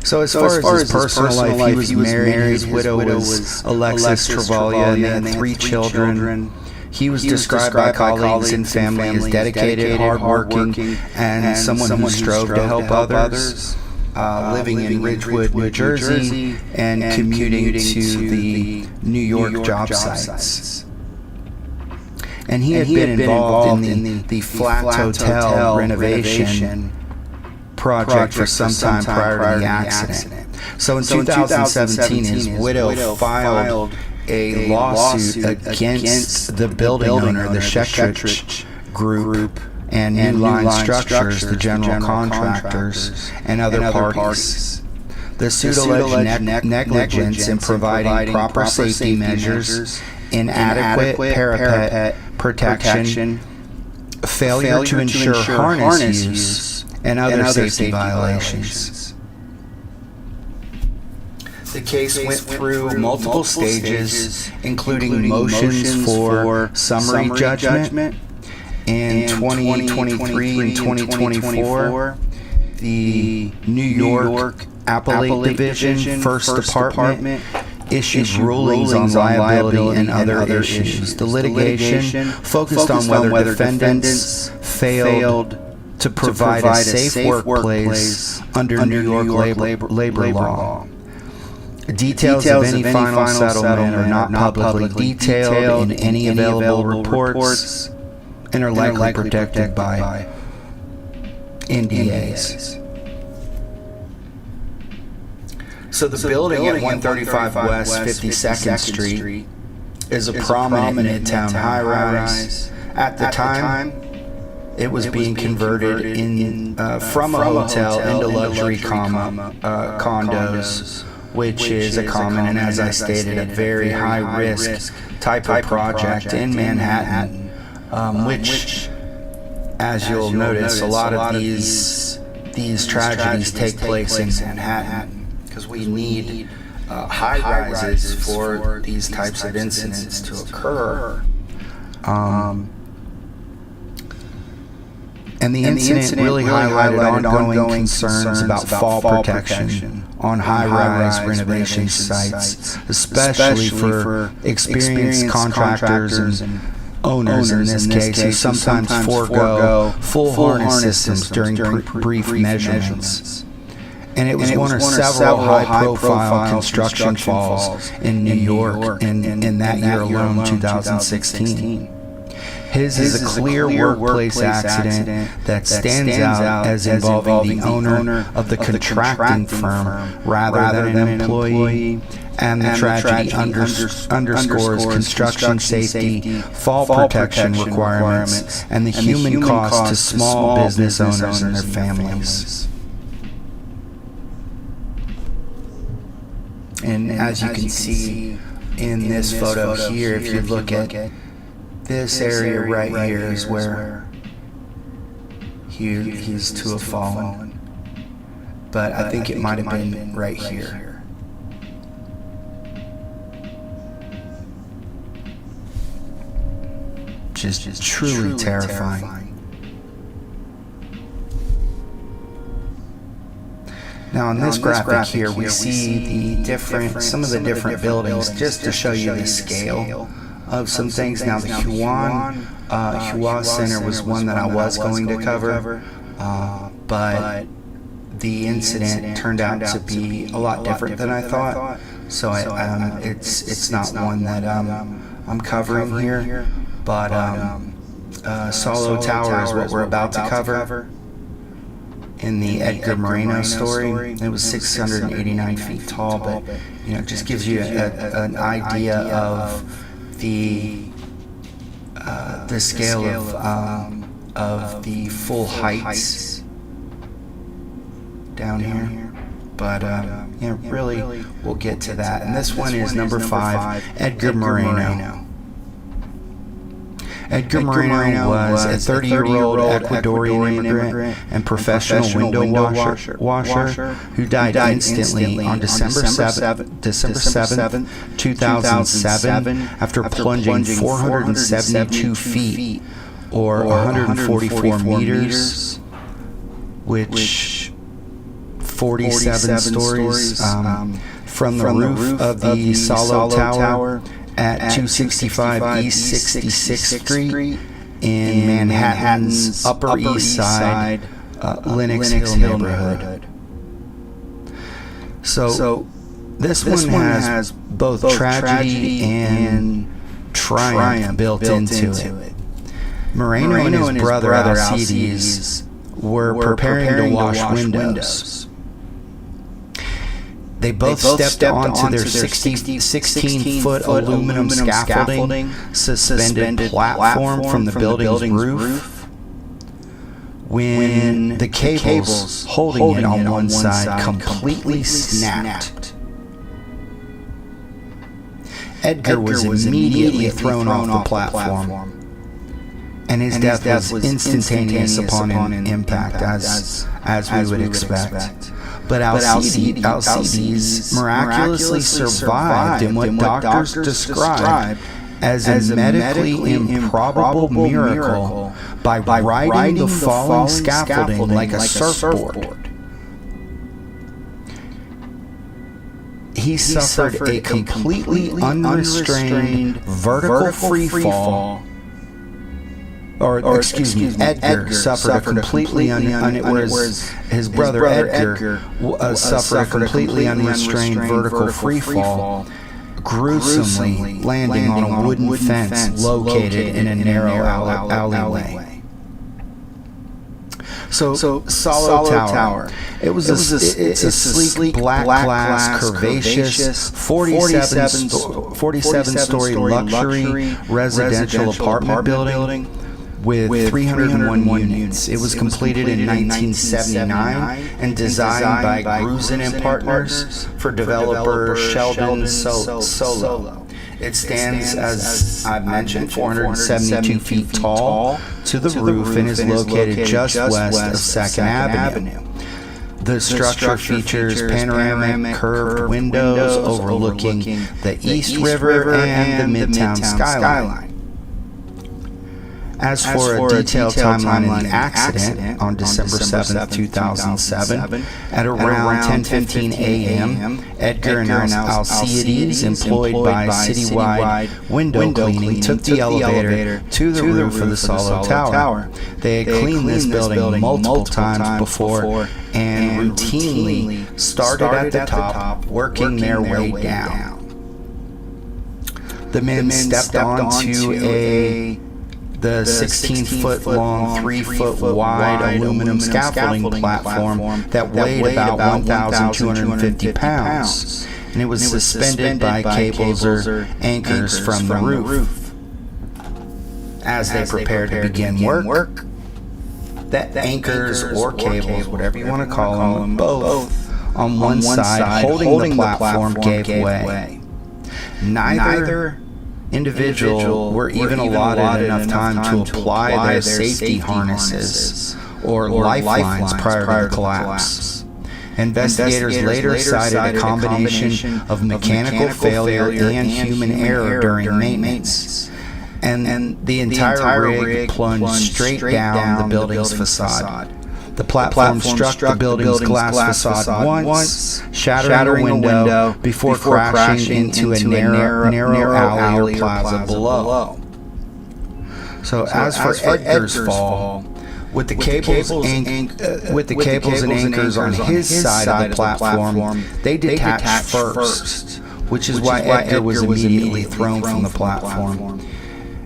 So as far as his personal life, he was married. His widow was Alexis Travaglia, and they had 3 children. He was described by colleagues and family as dedicated, hardworking, and someone who strove to help others. Living in Ridgewood, New Jersey, and commuting to the New York job sites. And he had been involved in the Flats Hotel renovation project for some time prior to the accident. So in 2017, his widow filed a lawsuit against the building owner, the Shetrich Group, and New Line Structures, the general contractors, and other parties. The suit alleged negligence in providing proper safety measures, inadequate parapet protection, failure to ensure harness use, and other safety violations. The case went through multiple stages, including motions for summary judgment. In 2023 and 2024, the New York Appellate Division, First Department, issued rulings on liability and other issues. The litigation focused on whether defendants failed to provide a safe workplace under New York labor law. Details of any final settlement are not publicly detailed in any available reports and are likely protected by NDAs. So the building at 135 West 52nd Street is a prominent Midtown high-rise. At the time, it was being converted from a hotel into luxury condos, which is a common and, as I stated, a very high-risk type of project in Manhattan. Which, as you'll notice, a lot of these tragedies take place in Manhattan, because we need high rises for these types of incidents to occur. And the incident really highlighted ongoing concerns about fall protection on high-rise renovation sites, especially for experienced contractors and owners in this case, who sometimes forego full harness systems during brief measurements. And it was one of several high-profile construction falls in New York in that year alone, 2016. His is a clear workplace accident that stands out as involving the owner of the contracting firm rather than an employee. And the tragedy underscores construction safety, fall protection requirements, and the human cost to small business owners and their families. And as you can see in this photo here, if you look at this area right here is where he's to have fallen. But I think it might have been right here. Just truly terrifying. Now on this graphic here, we see some of the different buildings, just to show you the scale of some things. Now the Hua Center was one that I was going to cover, but the incident turned out to be a lot different than I thought. So it's not one that I'm covering here, but Solo Tower is what we're about to cover. In the Edgar Moreno story, it was 689 feet tall, but it just gives you an idea of the scale of the full heights down here. But really, we'll get to that. And this one is number 5, Edgar Moreno. Edgar Moreno was a 30-year-old Ecuadorian immigrant and professional window washer who died instantly on December 7, 2007 after plunging 472 feet or 144 meters, which 47 stories from the roof of the Solo Tower at 265 East 66th Street in Manhattan's Upper East Side, Lenox Hill neighborhood. So this one has both tragedy and triumph built into it. Moreno and his brother Alcides were preparing to wash windows. They both stepped onto their 16-foot aluminum scaffolding suspended platform from the building's roof when the cables holding it on one side completely snapped. Edgar was immediately thrown off the platform, and his death was instantaneous upon impact, as we would expect. But Alcides miraculously survived in what doctors described as a medically improbable miracle by riding the falling scaffolding like a surfboard. He suffered a completely unrestrained vertical free fall. Edgar suffered a completely whereas his brother Edgar suffered a completely unrestrained vertical free fall, gruesomely landing on a wooden fence located in a narrow alleyway. So Solo Tower. It's a sleek black glass curvaceous 47-story luxury residential apartment building with 301 units. It was completed in 1979 and designed by Grusin and Partners for developer Sheldon Solo. It stands, as I've mentioned, 472 feet tall to the roof and is located just west of 2nd Avenue. The structure features panoramic curved windows overlooking the East River and the Midtown skyline. As for a detailed timeline of the accident, on December 7, 2007, at around 10:15 a.m., Edgar and Alcides, employed by Citywide Window Cleaning, took the elevator to the roof of the Solo Tower. They had cleaned this building multiple times before and routinely started at the top, working their way down. The men stepped onto the 16-foot-long, 3-foot-wide aluminum scaffolding platform that weighed about 1,250 pounds, and it was suspended by cables or anchors from the roof. As they prepared to begin work, the anchors or cables, whatever you want to call them, both on one side holding the platform gave way. Neither individual were even allotted enough time to apply their safety harnesses or lifelines prior to the collapse. Investigators later cited a combination of mechanical failure and human error during maintenance, and the entire rig plunged straight down the building's facade. The platform struck the building's glass facade once, shattering a window before crashing into a narrow alley or plaza below. So as for Edgar's fall, with the cables and anchors on his side of the platform, they detached first, which is why Edgar was immediately thrown from the platform.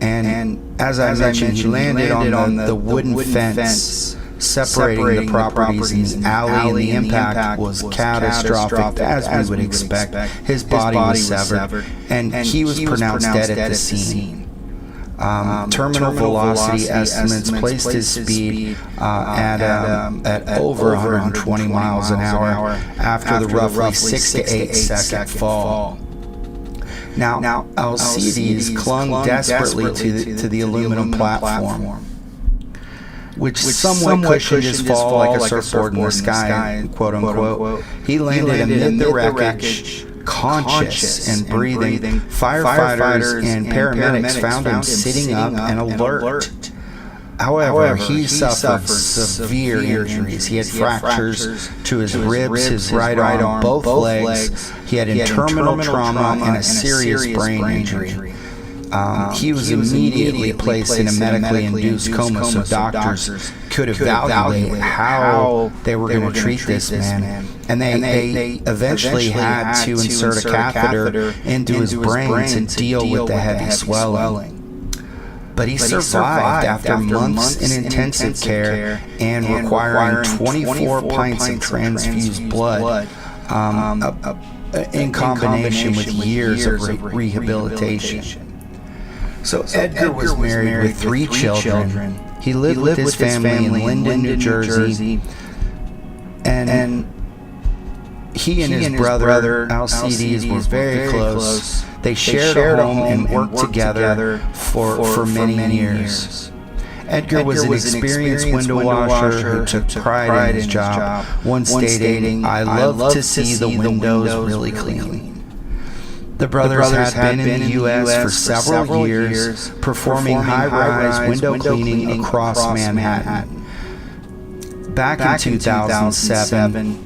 And as I mentioned, he landed on the wooden fence separating the properties in the alley, and the impact was catastrophic, as we would expect. His body was severed, and he was pronounced dead at the scene. Terminal velocity estimates placed his speed at over 120 miles an hour after the roughly 6 to 8 second fall. Now Alcides clung desperately to the aluminum platform, which somewhat cushioned his fall like a surfboard in the sky, quote unquote. He landed amid the wreckage, conscious and breathing. Firefighters and paramedics found him sitting up and alert. However, he suffered severe injuries. He had fractures to his ribs, his right arm, both legs. He had terminal trauma and a serious brain injury. He was immediately placed in a medically induced coma, so doctors could evaluate how they were going to treat this man. And they eventually had to insert a catheter into his brain to deal with the heavy swelling. But he survived after months in intensive care and requiring 24 pints of transfused blood in combination with years of rehabilitation. So Edgar was married with 3 children. He lived with his family in Linden, New Jersey, and he and his brother Alcides were very close. They shared a home and worked together for many years. Edgar was an experienced window washer who took pride in his job, once stating, "I love to see the windows really clean." The brothers had been in the U.S. for several years, performing high-rise window cleaning across Manhattan. Back in 2007,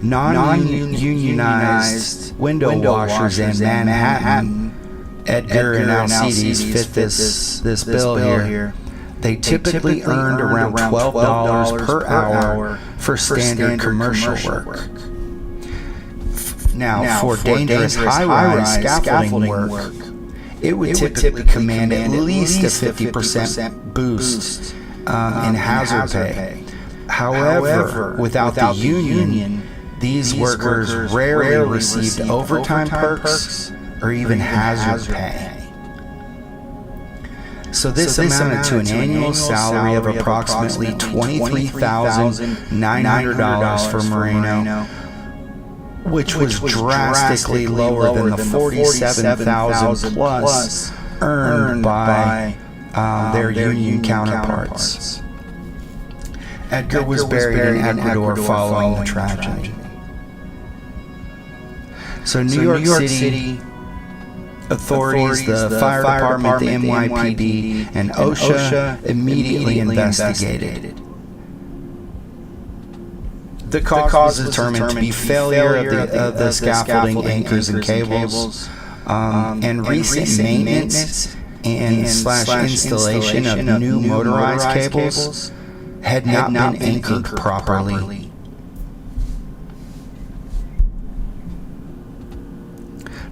non-unionized window washers in Manhattan, Edgar and Alcides fit this bill here. They typically earned around $12 per hour for standard commercial work. Now, for dangerous high-rise scaffolding work, it would typically command at least a 50% boost in hazard pay. However, without the union, these workers rarely received overtime perks or even hazard pay. So this amounted to an annual salary of approximately $23,900 for Moreno, which was drastically lower than the $47,000 plus earned by their union counterparts. Edgar was buried in Ecuador following the tragedy. So New York City authorities, the fire department, the NYPD, and OSHA immediately investigated. The cause was determined to be failure of the scaffolding anchors and cables, and recent maintenance and installation of new motorized cables had not been anchored properly.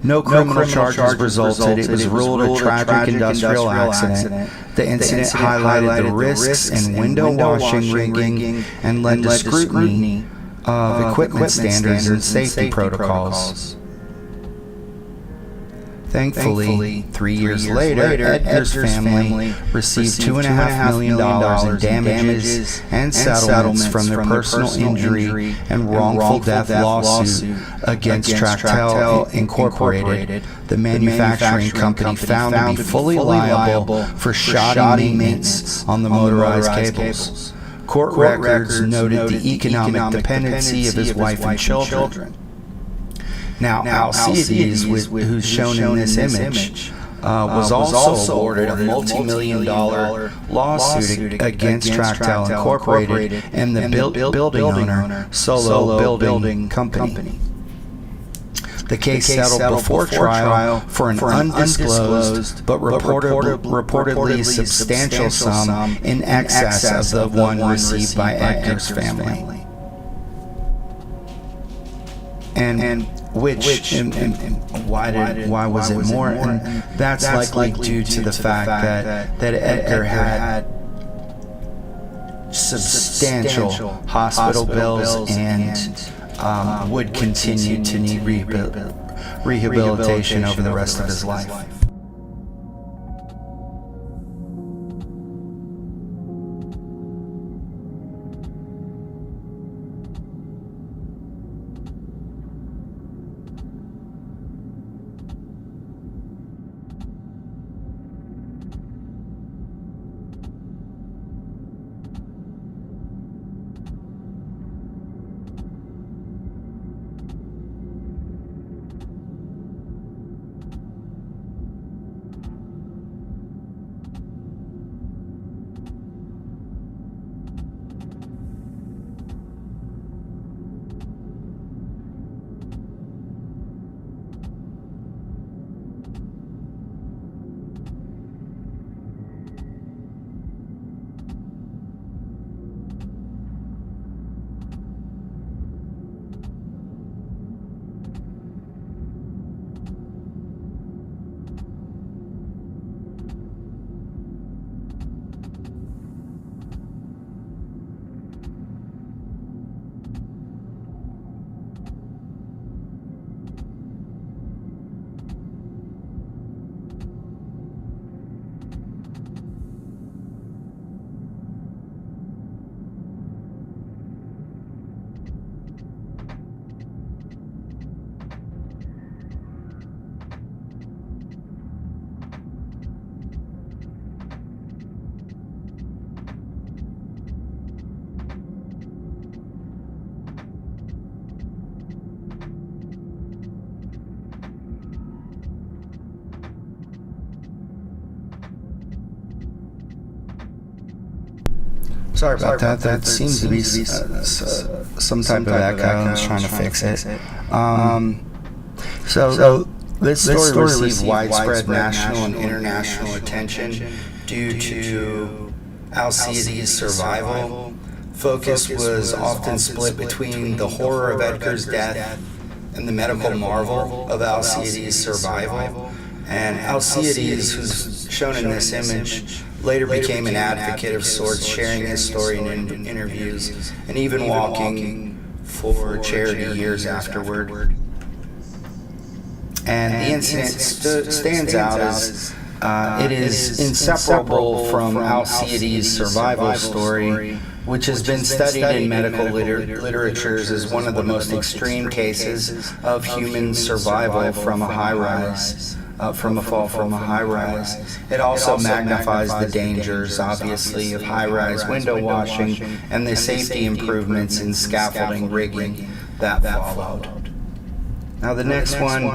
No criminal charges resulted. It was ruled a tragic industrial accident. The incident highlighted the risks in window washing rigging and led to scrutiny of equipment standards and safety protocols. Thankfully, 3 years later, Edgar's family received $2.5 million in damages and settlements from their personal injury and wrongful death lawsuit against Tractel Incorporated, the manufacturing company found to be fully liable for shoddy maintenance on the motorized cables. Court records noted the economic dependency of his wife and children. Now, Alcides, who's shown in this image, was also awarded a multi-million-dollar lawsuit against Tractel Incorporated and the building owner, Solo Building Company. The case settled before trial for an undisclosed but reportedly substantial sum in excess of the one received by Edgar's family. And and why was it more? And that's likely due to the fact that Edgar had substantial hospital bills and would continue to need rehabilitation over the rest of his life. Sorry about that. That seems to be some type of echo. I was trying to fix it. So this story received widespread national and international attention due to Alcides' survival. Focus was often split between the horror of Edgar's death and the medical marvel of Alcides' survival. And Alcides, who's shown in this image, later became an advocate of sorts, sharing his story in interviews and even walking for charity years afterward. And the incident stands out as it is inseparable from Alcides' survival story, which has been studied in medical literatures as one of the most extreme cases of human survival from a high-rise. From a fall from a high-rise. It also magnifies the dangers, obviously, of high-rise window washing and the safety improvements in scaffolding rigging that followed. Now the next one,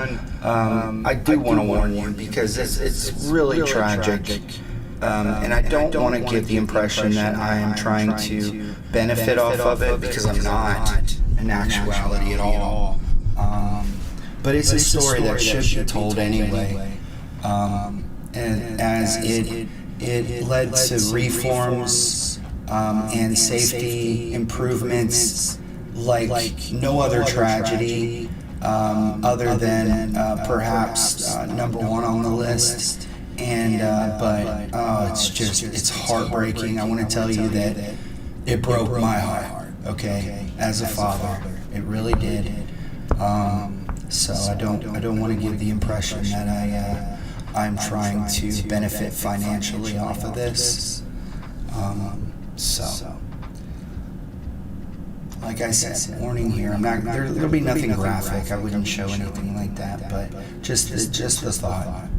I do want to warn you because it's really tragic, and I don't want to give the impression that I am trying to benefit off of it, because I'm not in actuality at all. But it's a story that should be told anyway, and as it led to reforms and safety improvements like no other tragedy, other than perhaps number one on the list. And it's heartbreaking. I want to tell you that it broke my heart. Okay, as a father, it really did. So I don't want to give the impression that I'm trying to benefit financially off of this. So like I said, warning here. I'm not. There'll be nothing graphic. I wouldn't show anything like that. But just the thought.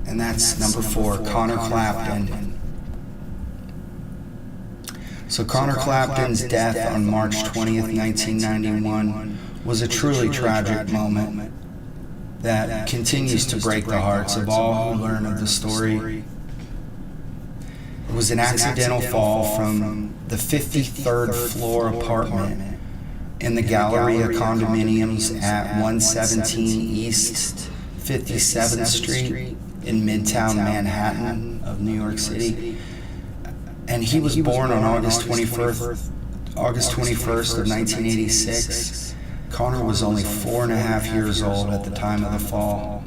And that's number 4, Connor Clapton. So Connor Clapton's death on March 20th, 1991. Was a truly tragic moment that continues to break the hearts of all who learn of the story. It was an accidental fall from the 53rd floor apartment in the Galleria condominiums at 117 East 57th Street in Midtown Manhattan of New York City. And he was born on August 21st of 1986. Connor was only 4.5 years old at the time of the fall,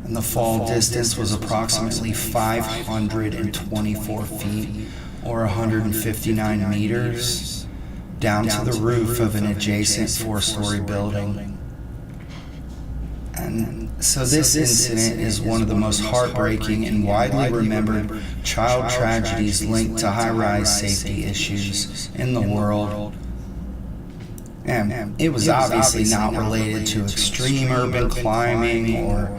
and the fall distance was approximately 524 feet, or 159 meters, down to the roof of an adjacent 4-story building. And so this incident is one of the most heartbreaking and widely remembered child tragedies linked to high-rise safety issues in the world. And it was obviously not related to extreme urban climbing or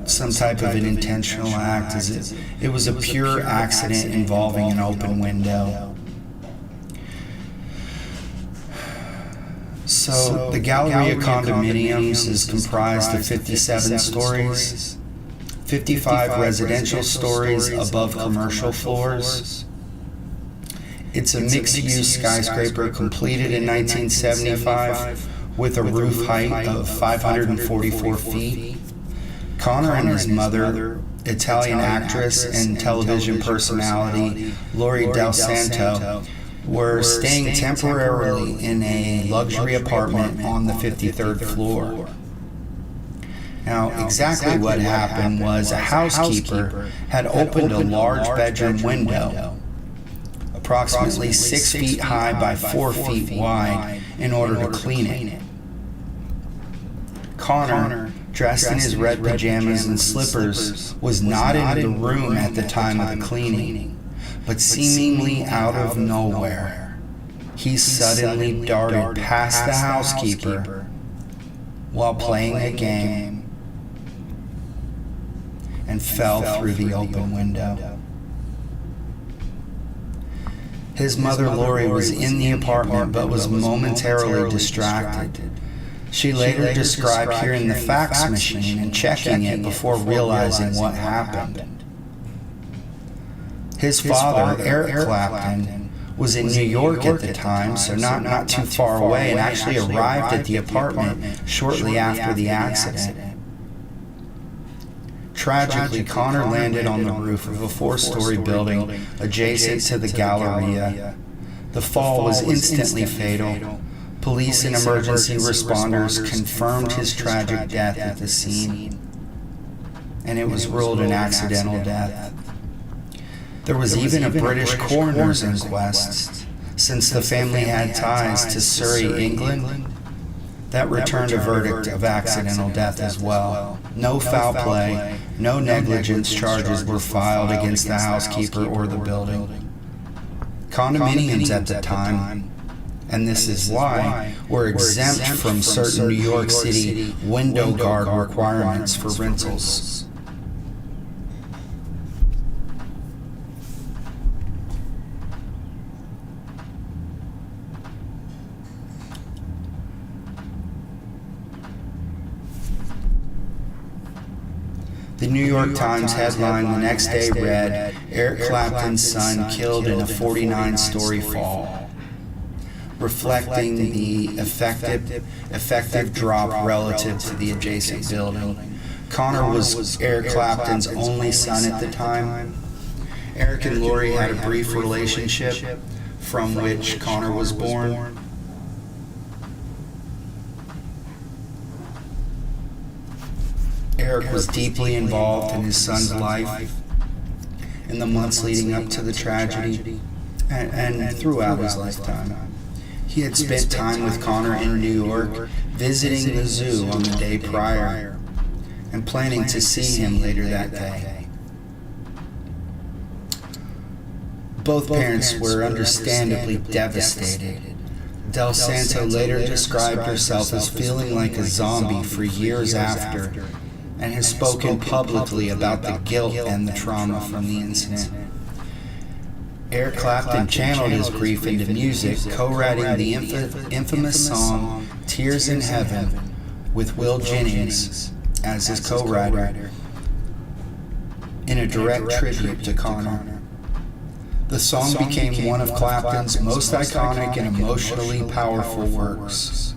some type of an intentional act, as it was a pure accident involving an open window. So the Galleria condominiums is comprised of 57 stories, 55 residential stories above commercial floors. It's a mixed-use skyscraper completed in 1975 with a roof height of 544 feet. Connor and his mother, Italian actress and television personality Lori Del Santo, were staying temporarily in a luxury apartment on the 53rd floor. Now, exactly what happened was a housekeeper had opened a large bedroom window, approximately 6 feet high by 4 feet wide, in order to clean it. Connor, dressed in his red pajamas and slippers, was not in the room at the time of the cleaning. But seemingly out of nowhere, he suddenly darted past the housekeeper while playing a game and fell through the open window. His mother, Lori, was in the apartment but was momentarily distracted. She later described hearing the fax machine and checking it before realizing what happened. His father, Eric Clapton, was in New York at the time, so not too far away, and actually arrived at the apartment shortly after the accident. Tragically, Connor landed on the roof of a 4-story building adjacent to the Galleria. The fall was instantly fatal. Police and emergency responders confirmed his tragic death at the scene, and it was ruled an accidental death. There was even a British coroner's inquest, since the family had ties to Surrey, England, that returned a verdict of accidental death as well. No foul play, no negligence charges were filed against the housekeeper or the building. Condominiums at the time, and this is why, were exempt from certain New York City window guard requirements for rentals. The New York Times headline the next day read, "Eric Clapton's son killed in a 49-story fall," reflecting the effective drop relative to the adjacent building. Connor was Eric Clapton's only son at the time. Eric and Lori had a brief relationship from which Connor was born. Eric was deeply involved in his son's life in the months leading up to the tragedy and throughout his lifetime. He had spent time with Connor in New York, visiting the zoo on the day prior, and planning to see him later that day. Both parents were understandably devastated. Del Santo later described herself as feeling like a zombie for years after, and has spoken publicly about the guilt and the trauma from the incident. Eric Clapton channeled his grief into music, co-writing the infamous song "Tears in Heaven" with Will Jennings as his co-writer, in a direct tribute to Connor. The song became one of Clapton's most iconic and emotionally powerful works,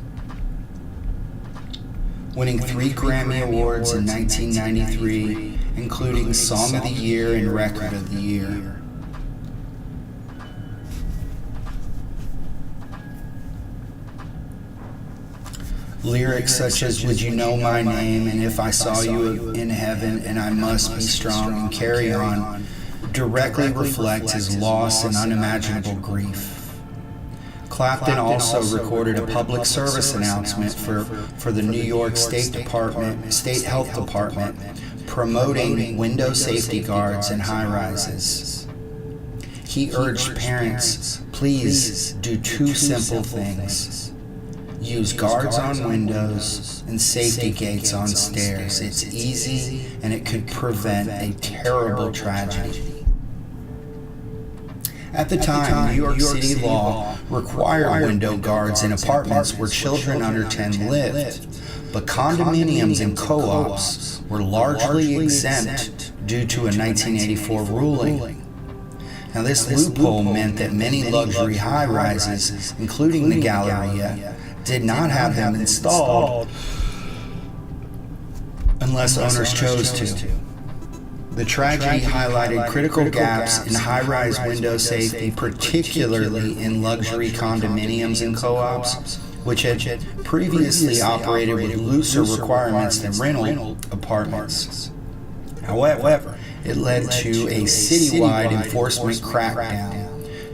winning 3 Grammy Awards in 1993, including Song of the Year and Record of the Year. Lyrics such as "Would you know my name?" and "If I saw you in heaven," and "I must be strong and carry on," directly reflect his loss and unimaginable grief. Clapton also recorded a public service announcement for the New York State Health Department promoting window safety guards in high-rises. He urged parents, please do two simple things. Use guards on windows and safety gates on stairs. It's easy and it could prevent a terrible tragedy. At the time, New York City law required window guards in apartments where children under 10 lived, but condominiums and co-ops were largely exempt due to a 1984 ruling. Now, this loophole meant that many luxury high-rises, including the Galleria, did not have them installed unless owners chose to. The tragedy highlighted critical gaps in high-rise window safety, particularly in luxury condominiums and co-ops, which had previously operated with looser requirements than rental apartments. However, it led to a citywide enforcement crackdown.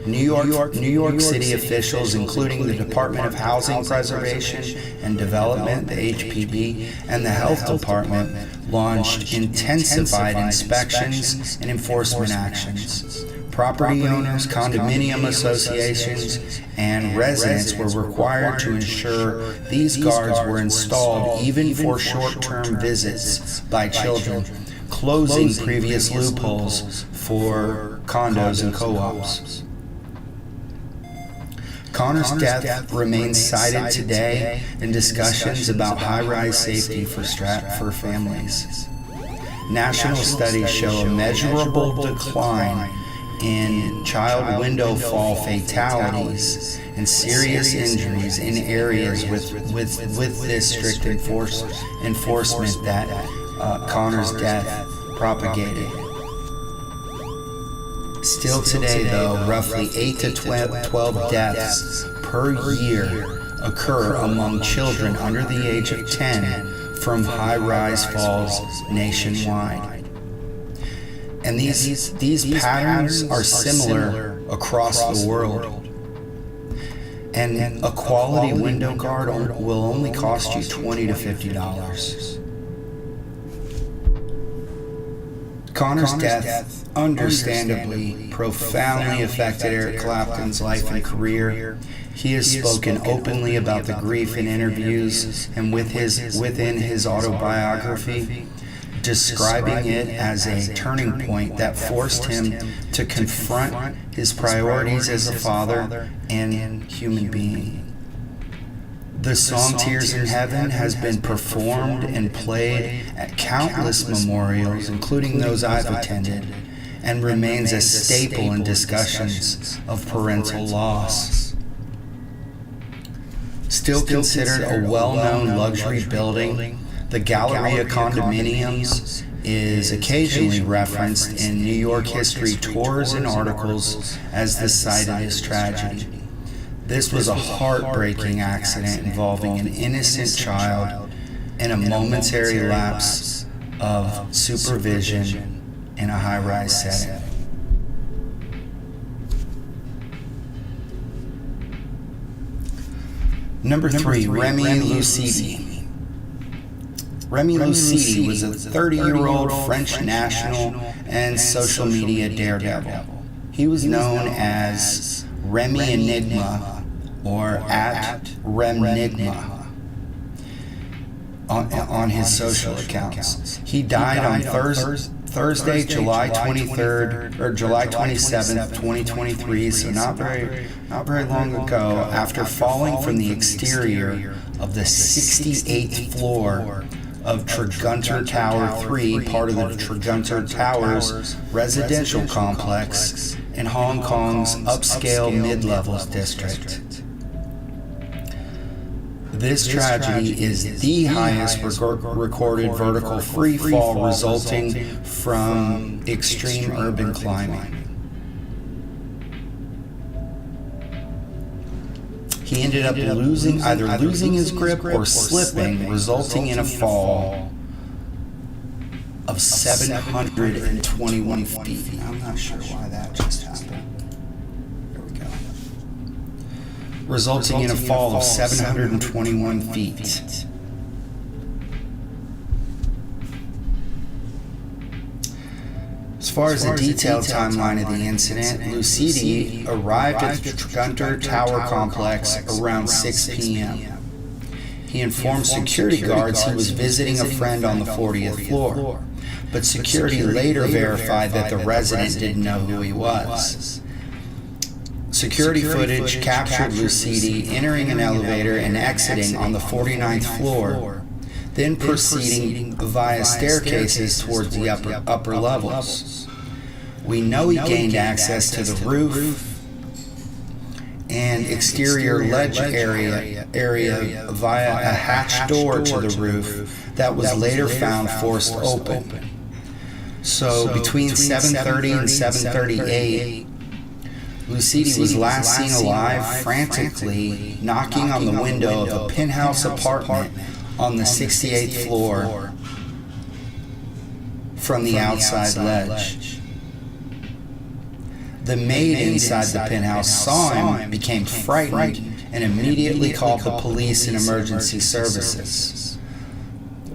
New York City officials, including the Department of Housing Preservation and Development, the HPD, and the Health Department, launched intensified inspections and enforcement actions. Property owners, condominium associations, and residents were required to ensure these guards were installed even for short-term visits by children, closing previous loopholes for condos and co-ops. Connor's death remains cited today in discussions about high-rise safety for families. National studies show a measurable decline in child window fall fatalities and serious injuries in areas with this strict enforcement that Connor's death propagated. Still today, though, roughly 8 to 12 deaths per year occur among children under the age of 10 from high-rise falls nationwide. And these patterns are similar across the world. And a quality window guard will only cost you $20 to $50. Connor's death understandably profoundly affected Eric Clapton's life and career. He has spoken openly about the grief in interviews and within his autobiography, describing it as a turning point that forced him to confront his priorities as a father and human being. The song Tears in Heaven has been performed and played at countless memorials, including those I've attended, and remains a staple in discussions of parental loss. Still considered a well-known luxury building, the Galleria condominiums is occasionally referenced in New York history tours and articles as the site of this tragedy. This was a heartbreaking accident involving an innocent child and a momentary lapse of supervision in a high-rise setting. Number 3, Remy Lucidi. Remy Lucidi was a 30-year-old French national and social media daredevil. He was known as Remy Enigma or at Remnigma on his social accounts. He died on Thursday, July 23rd or July 27th, 2023, so not very long ago, after falling from the exterior of the 68th floor of Tregunter Tower 3, part of the Tregunter Towers residential complex in Hong Kong's upscale mid-levels district. This tragedy is the highest recorded vertical free fall resulting from extreme urban climbing. He ended up either losing his grip or slipping, resulting in a fall of 721 feet. I'm not sure why that just happened. There we go. Resulting in a fall of 721 feet. As far as the detailed timeline of the incident, Lucidi arrived at the Tragedies Tower complex around 6 p.m. He informed security guards he was visiting a friend on the 40th floor, but security later verified that the resident didn't know who he was. Security footage captured Lucidi entering an elevator and exiting on the 49th floor, then proceeding via staircases towards the upper levels. We know he gained access to the roof and exterior ledge area via a hatch door to the roof that was later found forced open. So between 7:30 and 7:38, Lucidi was last seen alive, frantically knocking on the window of a penthouse apartment on the 68th floor from the outside ledge. The maid inside the penthouse saw him, became frightened, and immediately called the police and emergency services.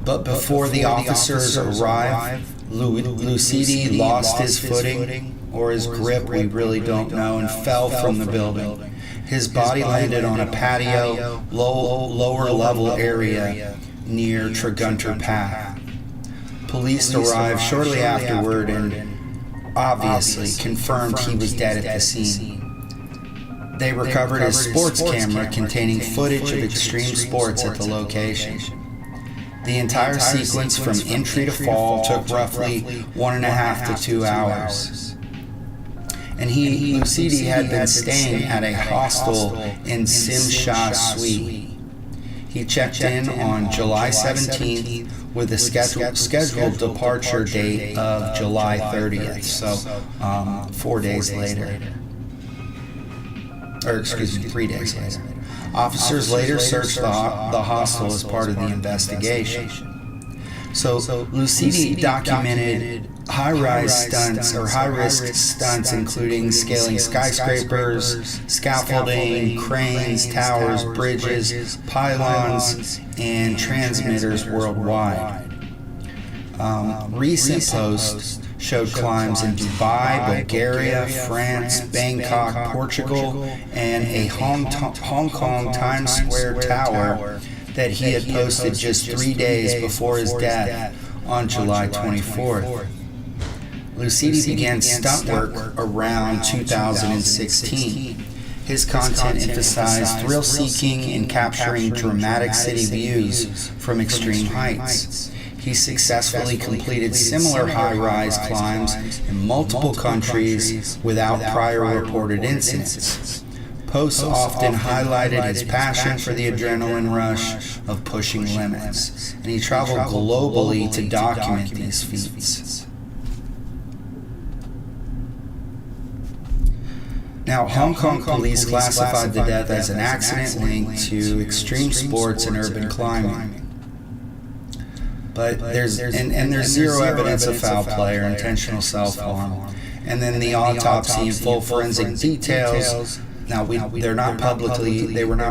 But before the officers arrived, Lucidi lost his footing, or his grip, we really don't know, and fell from the building. His body landed on a patio, lower level area near Tragedies Path. Police arrived shortly afterward and obviously confirmed he was dead at the scene. They recovered his sports camera containing footage of extreme sports at the location. The entire sequence from entry to fall took roughly 1.5 to 2 hours. And Lucidi had been staying at a hostel in Simsha Suite. He checked in on July 17th with a scheduled departure date of July 30th, so 4 days later. Or excuse me, 3 days later. Officers later searched the hostel as part of the investigation. So Lucidi documented high-rise stunts or high-risk stunts, including scaling skyscrapers, scaffolding, cranes, towers, bridges, pylons, and transmitters worldwide. Recent posts showed climbs in Dubai, Bulgaria, France, Bangkok, Portugal, and a Hong Kong Times Square tower that he had posted just 3 days before his death on July 24th. Lucidi began stunt work around 2016. His content emphasized thrill-seeking and capturing dramatic city views from extreme heights. He successfully completed similar high-rise climbs in multiple countries without prior reported incidents. Posts often highlighted his passion for the adrenaline rush of pushing limits, and he traveled globally to document these feats. Now, Hong Kong police classified the death as an accident linked to extreme sports and urban climbing. But there's zero evidence of foul play or intentional self-harm. And then the autopsy and full forensic details. Now they were not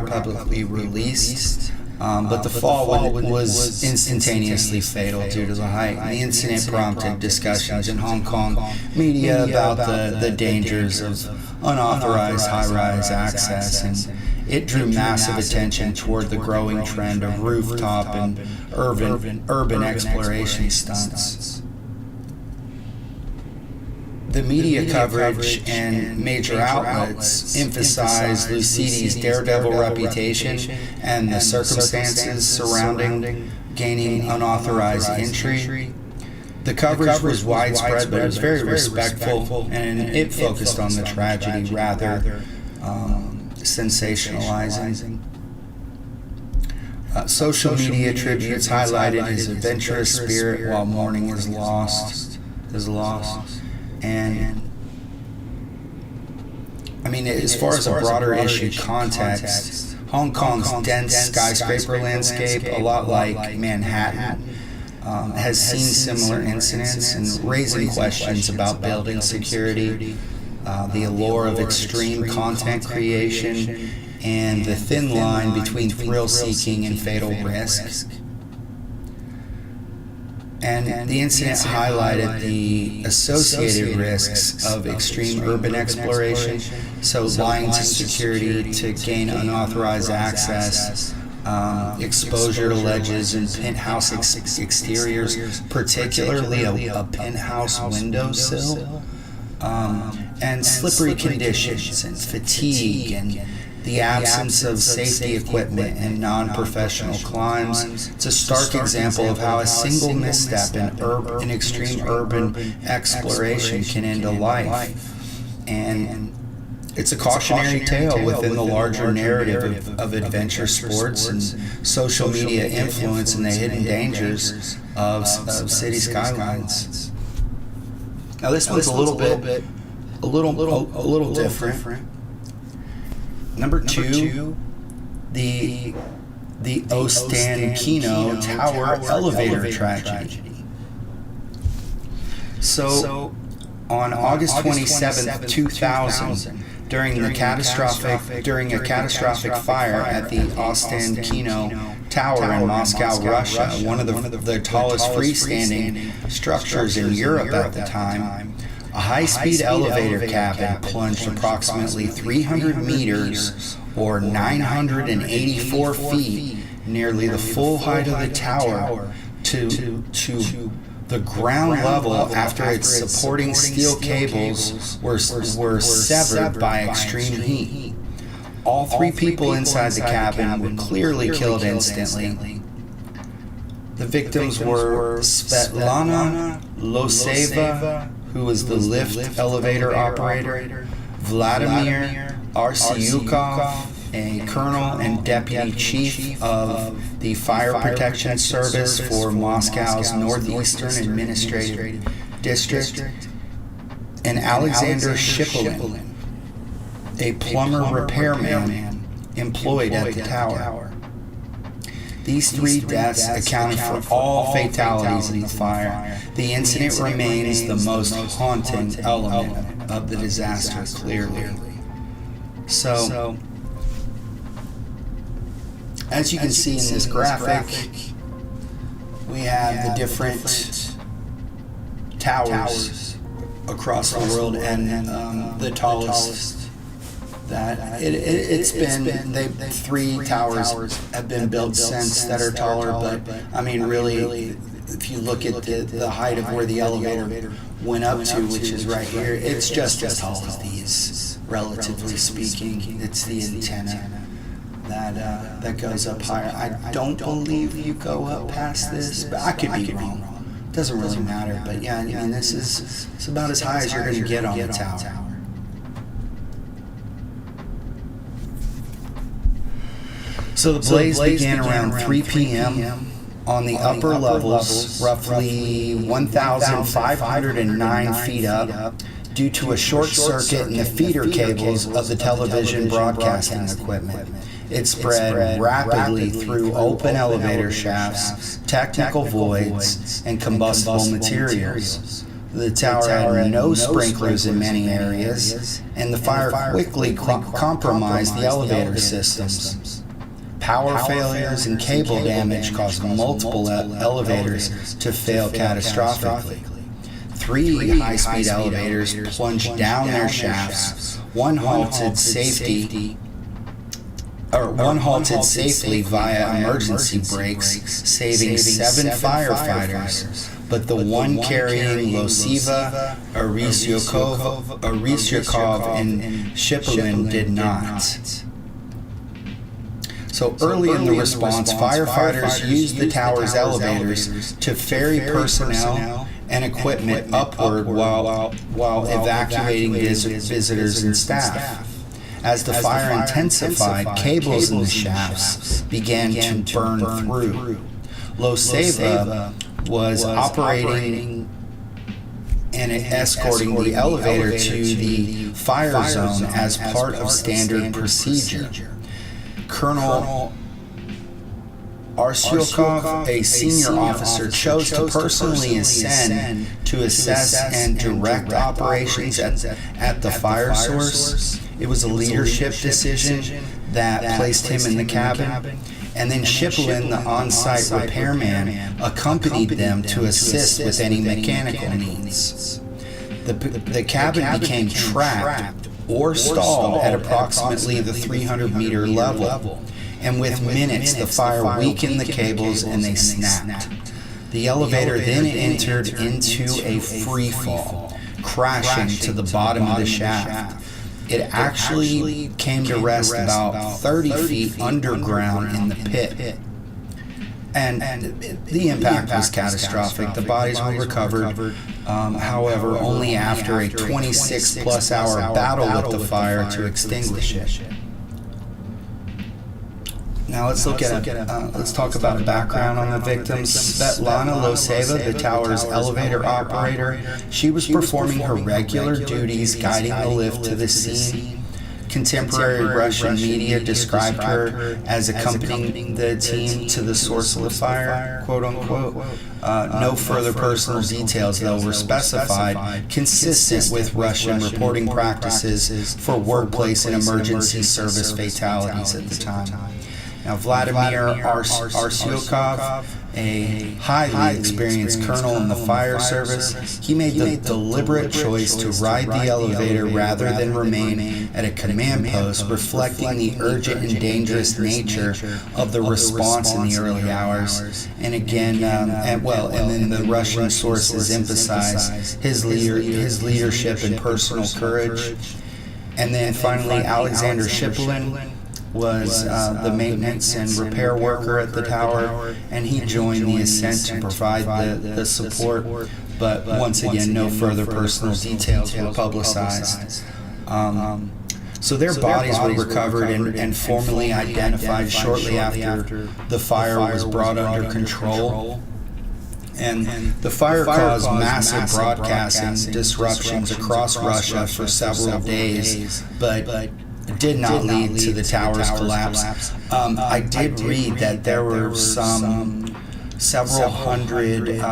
publicly released, but the fall was instantaneously fatal due to the height. And the incident prompted discussions in Hong Kong media about the dangers of unauthorized high-rise access, and it drew massive attention toward the growing trend of rooftop and urban exploration stunts. The media coverage and major outlets emphasized Lucidi's daredevil reputation and the circumstances surrounding gaining unauthorized entry. The coverage was widespread, but it was very respectful, and it focused on the tragedy rather sensationalizing. Social media tributes highlighted his adventurous spirit while mourning his loss. And I mean, as far as a broader issue context, Hong Kong's dense skyscraper landscape, a lot like Manhattan, has seen similar incidents and raising questions about building security, the allure of extreme content creation, and the thin line between thrill-seeking and fatal risk. And the incident highlighted the associated risks of extreme urban exploration, so lying to security to gain unauthorized access, exposure to ledges and penthouse exteriors, particularly a penthouse windowsill, and slippery conditions and fatigue and the absence of safety equipment and non-professional climbs. It's a stark example of how a single misstep in extreme urban exploration can end a life. And it's a cautionary tale within the larger narrative of adventure sports and social media influence and the hidden dangers of city skylines. Now this one's a little different. Number two, the Ostankino Tower elevator tragedy. So, on August 27th, 2000, during a catastrophic fire at the Ostankino Tower in Moscow, Russia, one of the tallest freestanding structures in Europe at the time, a high-speed elevator cabin plunged approximately 300 meters or 984 feet, nearly the full height of the tower, to the ground level after its supporting steel cables were severed by extreme heat. All three people inside the cabin were clearly killed instantly. The victims were Svetlana Loseva, who was the lift elevator operator, Vladimir Arsyukov, a colonel and deputy chief of the Fire Protection Service for Moscow's Northeastern Administrative District, and Alexander Shipolin, a plumber repairman employed at the tower. These three deaths accounted for all fatalities in the fire. The incident remains the most haunting element of the disaster, clearly. So, as you can see in this graphic, we have the different towers across the world, and the tallest that it's been. Three towers have been built since that are taller, but I mean, really, if you look at the height of where the elevator went up to, which is right here, it's just as tall as these, relatively speaking. It's the antenna that goes up higher. I don't believe you go up past this, but I could be wrong. It doesn't really matter, but yeah, I mean, it's about as high as you're going to get on the tower. So the blaze began around 3 p.m. on the upper levels, roughly 1,509 feet up, due to a short circuit in the feeder cables of the television broadcasting equipment. It spread rapidly through open elevator shafts, technical voids, and combustible materials. The tower had no sprinklers in many areas, and the fire quickly compromised the elevator systems. Power failures and cable damage caused multiple elevators to fail catastrophically. 3 high-speed elevators plunged down their shafts. One halted safely via emergency brakes, saving 7 firefighters. But the one carrying Loseva, Arysyukov, and Shipolin did not. So early in the response, firefighters used the tower's elevators to ferry personnel and equipment upward while evacuating visitors and staff. As the fire intensified, cables in the shafts began to burn through. Loseva was operating and escorting the elevator to the fire zone as part of standard procedure. Colonel Arsyokov, a senior officer, chose to personally ascend to assess and direct operations at the fire source. It was a leadership decision that placed him in the cabin. And then Shiplin, the on-site repairman, accompanied them to assist with any mechanical needs. The cabin became trapped or stalled at approximately the 300-meter level. And with minutes, the fire weakened the cables and they snapped. The elevator then entered into a free fall, crashing to the bottom of the shaft. It actually came to rest about 30 feet underground in the pit. And the impact was catastrophic. The bodies were recovered, however, only after a 26-plus hour battle with the fire to extinguish it. Now let's talk about a background on the victims. Svetlana Loseva, the tower's elevator operator, she was performing her regular duties guiding the lift to the scene. Contemporary Russian media described her as accompanying the team to the source of the fire, quote unquote. No further personal details, though, were specified, consistent with Russian reporting practices for workplace and emergency service fatalities at the time. Now, Vladimir Arsyokov, a highly experienced colonel in the fire service, he made the deliberate choice to ride the elevator rather than remain at a command post, reflecting the urgent and dangerous nature of the response in the early hours. And again, and then the Russian sources emphasize his leadership and personal courage. And then finally, Alexander Shiplin was the maintenance and repair worker at the tower, and he joined the ascent to provide the support, but once again, no further personal details were publicized. So their bodies were recovered and formally identified shortly after the fire was brought under control. And the fire caused massive broadcasting disruptions across Russia for several days, but did not lead to the tower's collapse. I did read that there were several hundred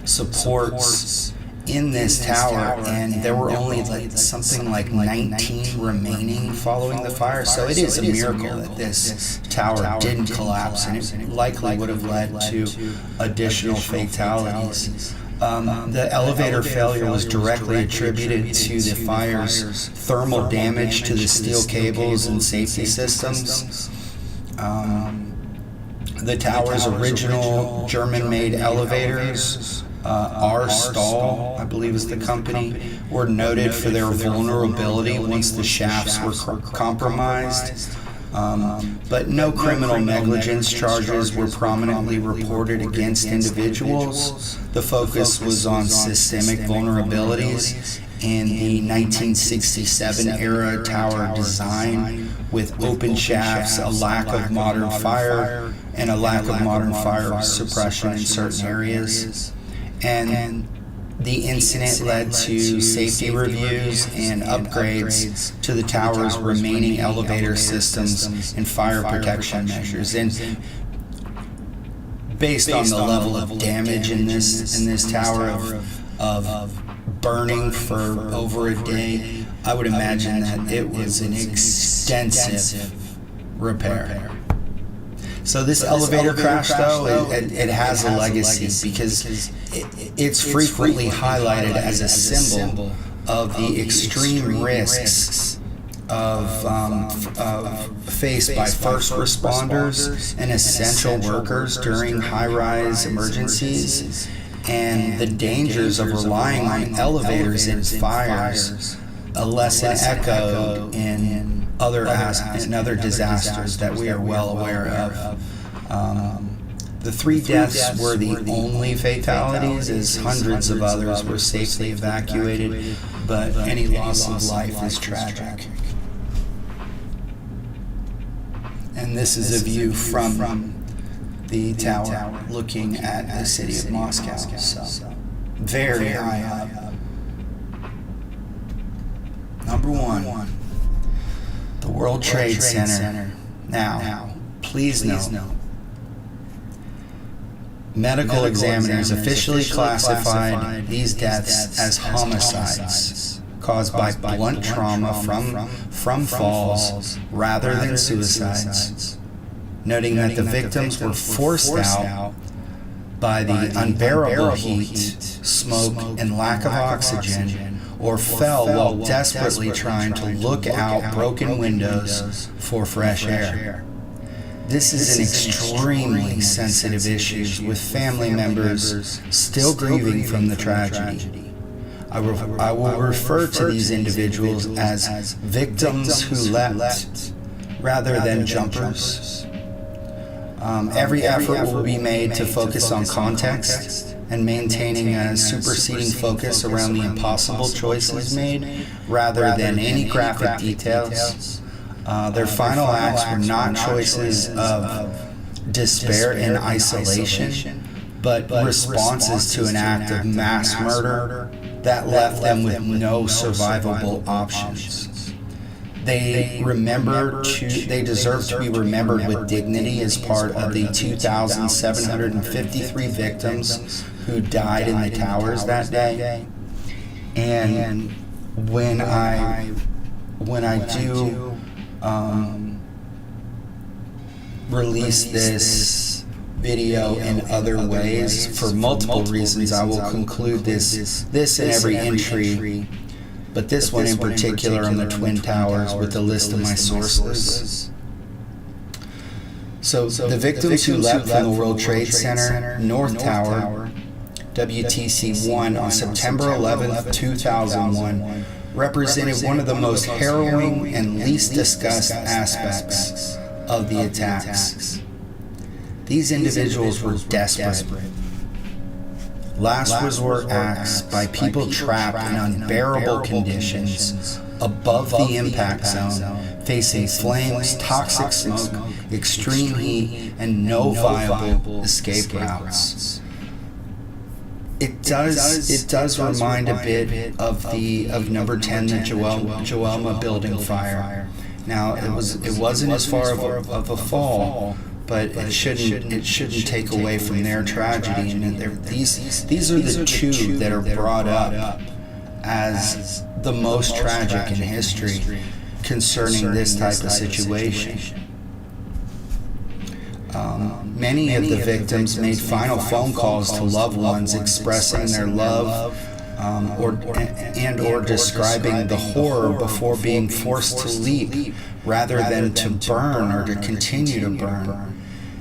supports in this tower, and there were only something like 19 remaining following the fire. So it is a miracle that this tower didn't collapse, and it likely would have led to additional fatalities. The elevator failure was directly attributed to the fire's thermal damage to the steel cables and safety systems. The tower's original German-made elevators, R-Stahl, I believe is the company, were noted for their vulnerability once the shafts were compromised. But no criminal negligence charges were prominently reported against individuals. The focus was on systemic vulnerabilities in the 1967 era tower design, with open shafts, a lack of modern fire, and a lack of modern fire suppression in certain areas. And the incident led to safety reviews and upgrades to the tower's remaining elevator systems and fire protection measures. And based on the level of damage in this tower of burning for over a day, I would imagine that it was an extensive repair. So this elevator crash, though, it has a legacy because it's frequently highlighted as a symbol of the extreme risks faced by first responders and essential workers during high-rise emergencies, and the dangers of relying on elevators in fires, a lesson echoed in other disasters that we are well aware of. The 3 deaths were the only fatalities, as hundreds of others were safely evacuated, but any loss of life is tragic. And this is a view from the tower looking at the city of Moscow. So, very high up. Number 1. The World Trade Center Now, please note, medical examiners officially classified these deaths as homicides caused by blunt trauma from falls rather than suicides, noting that the victims were forced out by the unbearable heat, smoke, and lack of oxygen, or fell while desperately trying to look out broken windows for fresh air. This is an extremely sensitive issue, with family members still grieving from the tragedy. I will refer to these individuals as victims who leapt rather than jumpers. Every effort will be made to focus on context and maintaining a superseding focus around the impossible choices made rather than any graphic details. Their final acts were not choices of despair and isolation, but responses to an act of mass murder that left them with no survivable options. They deserve to be remembered with dignity as part of the 2,753 victims who died in the towers that day. And when I do release this video in other ways, for multiple reasons, I will conclude this and every entry, but this one in particular on the Twin Towers, with a list of my sources. So the victims who leapt from the World Trade Center North Tower, WTC-1, on September 11th, 2001, represented one of the most harrowing and least discussed aspects of the attacks. These individuals were desperate. Last resort acts by people trapped in unbearable conditions above the impact zone, facing flames, toxic smoke, extreme heat, and no viable escape routes. It does remind a bit of number 10, the Joelma building fire. Now it wasn't as far of a fall, but it shouldn't take away from their tragedy. And these are the two that are brought up as the most tragic in history concerning this type of situation. Many of the victims made final phone calls to loved ones expressing their love or describing the horror before being forced to leap rather than to burn or to continue to burn.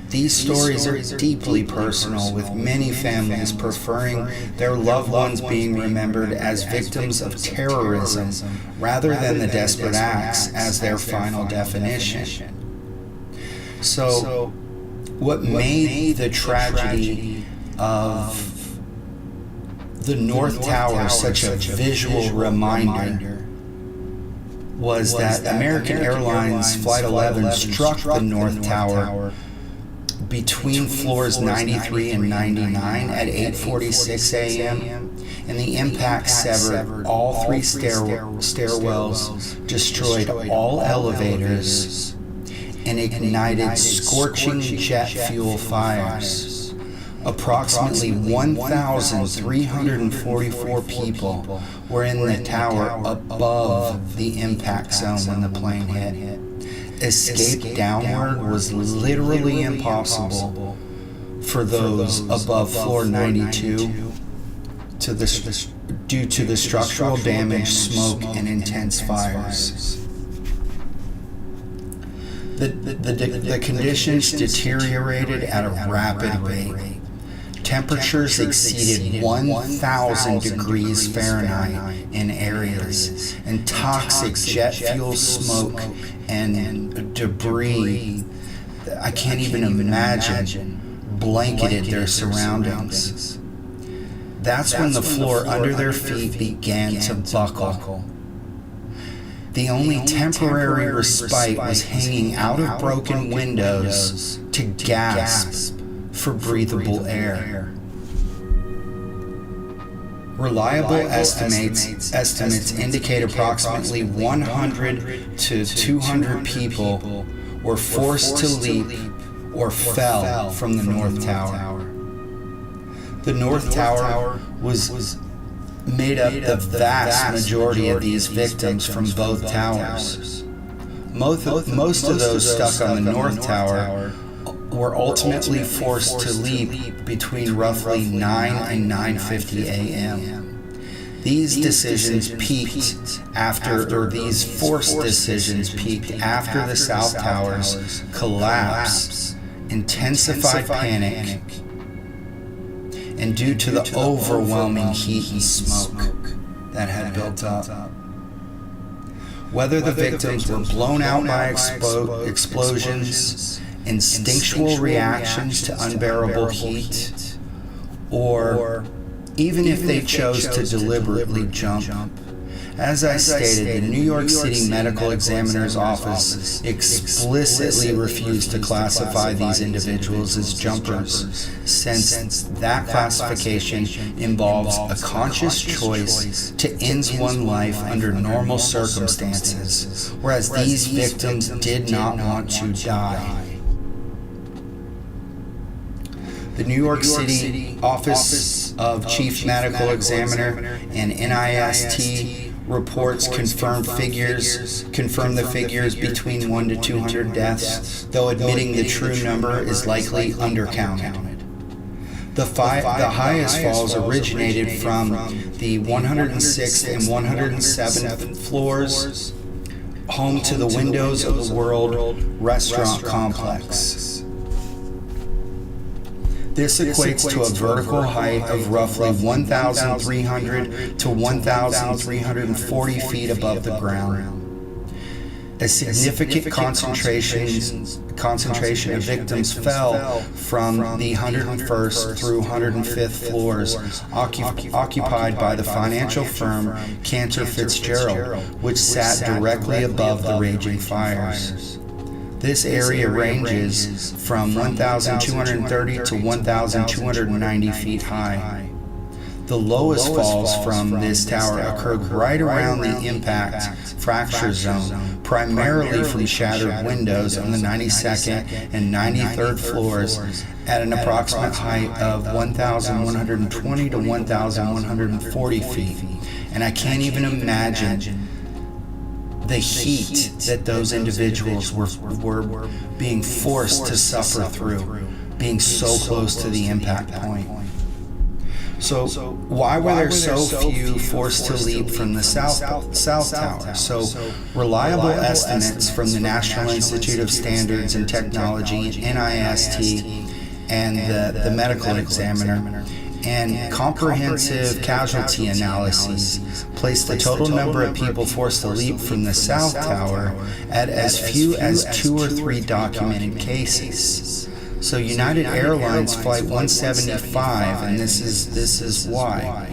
These stories are deeply personal, with many families preferring their loved ones being remembered as victims of terrorism rather than the desperate acts as their final definition. So, what made the tragedy of the North Tower such a visual reminder was that American Airlines Flight 11 struck the North Tower between floors 93 and 99 at 8:46 a.m. and the impact severed all three stairwells, destroyed all elevators, and ignited scorching jet fuel fires. Approximately 1,344 people were in the tower above the impact zone when the plane hit. Escape downward was literally impossible for those above floor 92 due to the structural damage, smoke, and intense fires. The conditions deteriorated at a rapid rate. Temperatures exceeded 1,000 degrees Fahrenheit in areas, and toxic jet fuel smoke and debris, I can't even imagine, blanketed their surroundings. That's when the floor under their feet began to buckle. The only temporary respite was hanging out of broken windows to gasp for breathable air. Reliable estimates indicate approximately 100 to 200 people were forced to leap or fell from the North Tower. The North Tower was made up the vast majority of these victims from both towers. Most of those stuck on the North Tower were ultimately forced to leap between roughly 9 and 9:50 a.m. These decisions peaked after these forced decisions peaked after the South Tower's collapse, intensified panic, and due to the overwhelming heat and smoke that had built up. Whether the victims were blown out by explosions, instinctual reactions to unbearable heat, or even if they chose to deliberately jump. As I stated, the New York City Medical Examiner's Office explicitly refused to classify these individuals as jumpers, since that classification involves a conscious choice to end one's life under normal circumstances, whereas these victims did not want to die. The New York City Office of Chief Medical Examiner and NIST reports confirm the figures between 1 to 200 deaths, though admitting the true number is likely undercounted. The highest falls originated from the 106th and 107th floors, home to the Windows of the World restaurant complex. This equates to a vertical height of roughly 1,300 to 1,340 feet above the ground. A significant concentration of victims fell from the 101st through 105th floors, occupied by the financial firm Cantor Fitzgerald, which sat directly above the raging fires. This area ranges from 1,230 to 1,290 feet high. The lowest falls from this tower occurred right around the impact fracture zone, primarily from shattered windows on the 92nd and 93rd floors at an approximate height of 1,120 to 1,140 feet. And I can't even imagine the heat that those individuals were being forced to suffer through, being so close to the impact point. So why were there so few forced to leap from the South Tower? So reliable estimates from the National Institute of Standards and Technology, NIST, and the Medical Examiner, and comprehensive casualty analyses placed the total number of people forced to leap from the South Tower at as few as 2 or 3 documented cases. So United Airlines Flight 175, and this is why.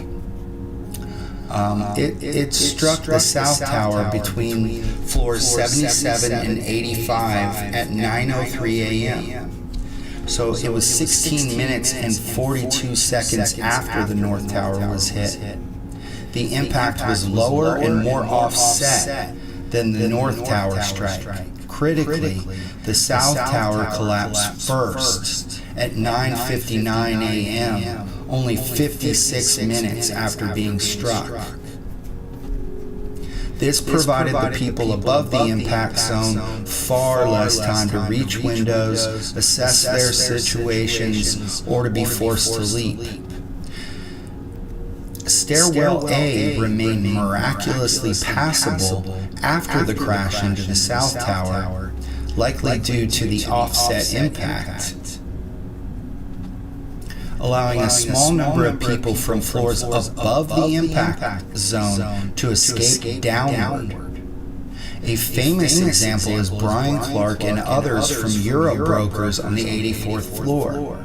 It struck the South Tower between floors 77 and 85 at 9:03 a.m. So it was 16 minutes and 42 seconds after the North Tower was hit. The impact was lower and more offset than the North Tower strike. Critically, the South Tower collapsed first at 9:59 a.m., only 56 minutes after being struck. This provided the people above the impact zone far less time to reach windows, assess their situations, or to be forced to leap. Stairwell A remained miraculously passable after the crash into the South Tower, likely due to the offset impact, allowing a small number of people from floors above the impact zone to escape downward. A famous example is Brian Clark and others from Euro brokers on the 84th floor.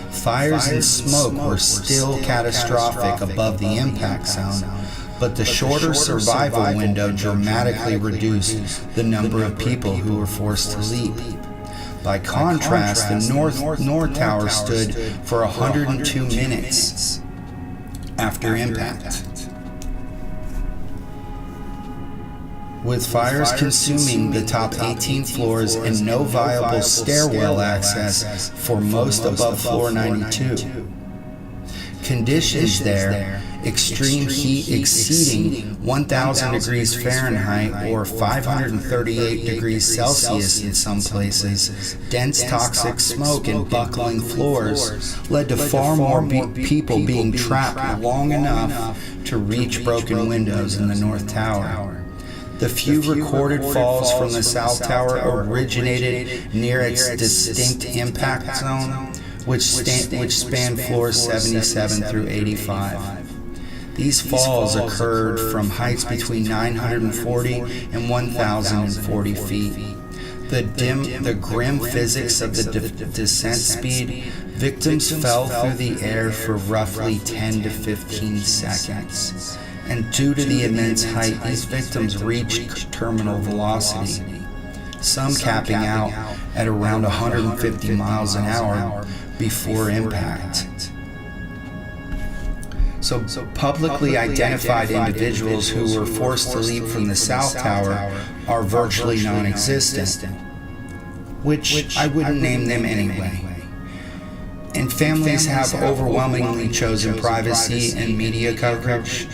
Fires and smoke were still catastrophic above the impact zone, but the shorter survival window dramatically reduced the number of people who were forced to leap. By contrast, the North Tower stood for 102 minutes after impact. with fires consuming the top 18 floors and no viable stairwell access for most above floor 92. Conditions there: extreme heat exceeding 1,000 degrees Fahrenheit or 538 degrees Celsius in some places, dense toxic smoke and buckling floors led to far more people being trapped long enough to reach broken windows in the North Tower. The few recorded falls from the South Tower originated near its distinct impact zone, which spanned floors 77 through 85. These falls occurred from heights between 940 and 1,040 feet. The grim physics of the descent speed, victims fell through the air for roughly 10 to 15 seconds. And due to the immense height, these victims reached terminal velocity, some capping out at around 150 miles an hour before impact. So publicly identified individuals who were forced to leap from the South Tower are virtually non-existent, which I wouldn't name them anyway. And families have overwhelmingly chosen privacy and media coverage,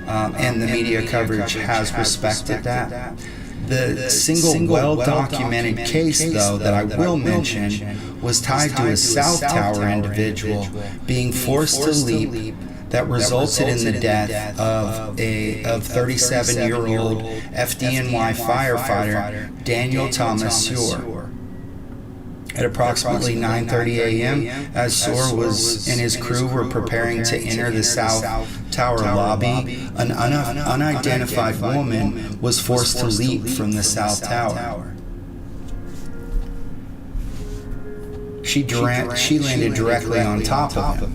and the media coverage has respected that. The single well-documented case, though, that I will mention was tied to a South Tower individual being forced to leap that resulted in the death of 37-year-old FDNY firefighter Daniel Thomas Sewer. At approximately 9:30 a.m., as Sewer and his crew were preparing to enter the South Tower lobby, an unidentified woman was forced to leap from the South Tower. She landed directly on top of him,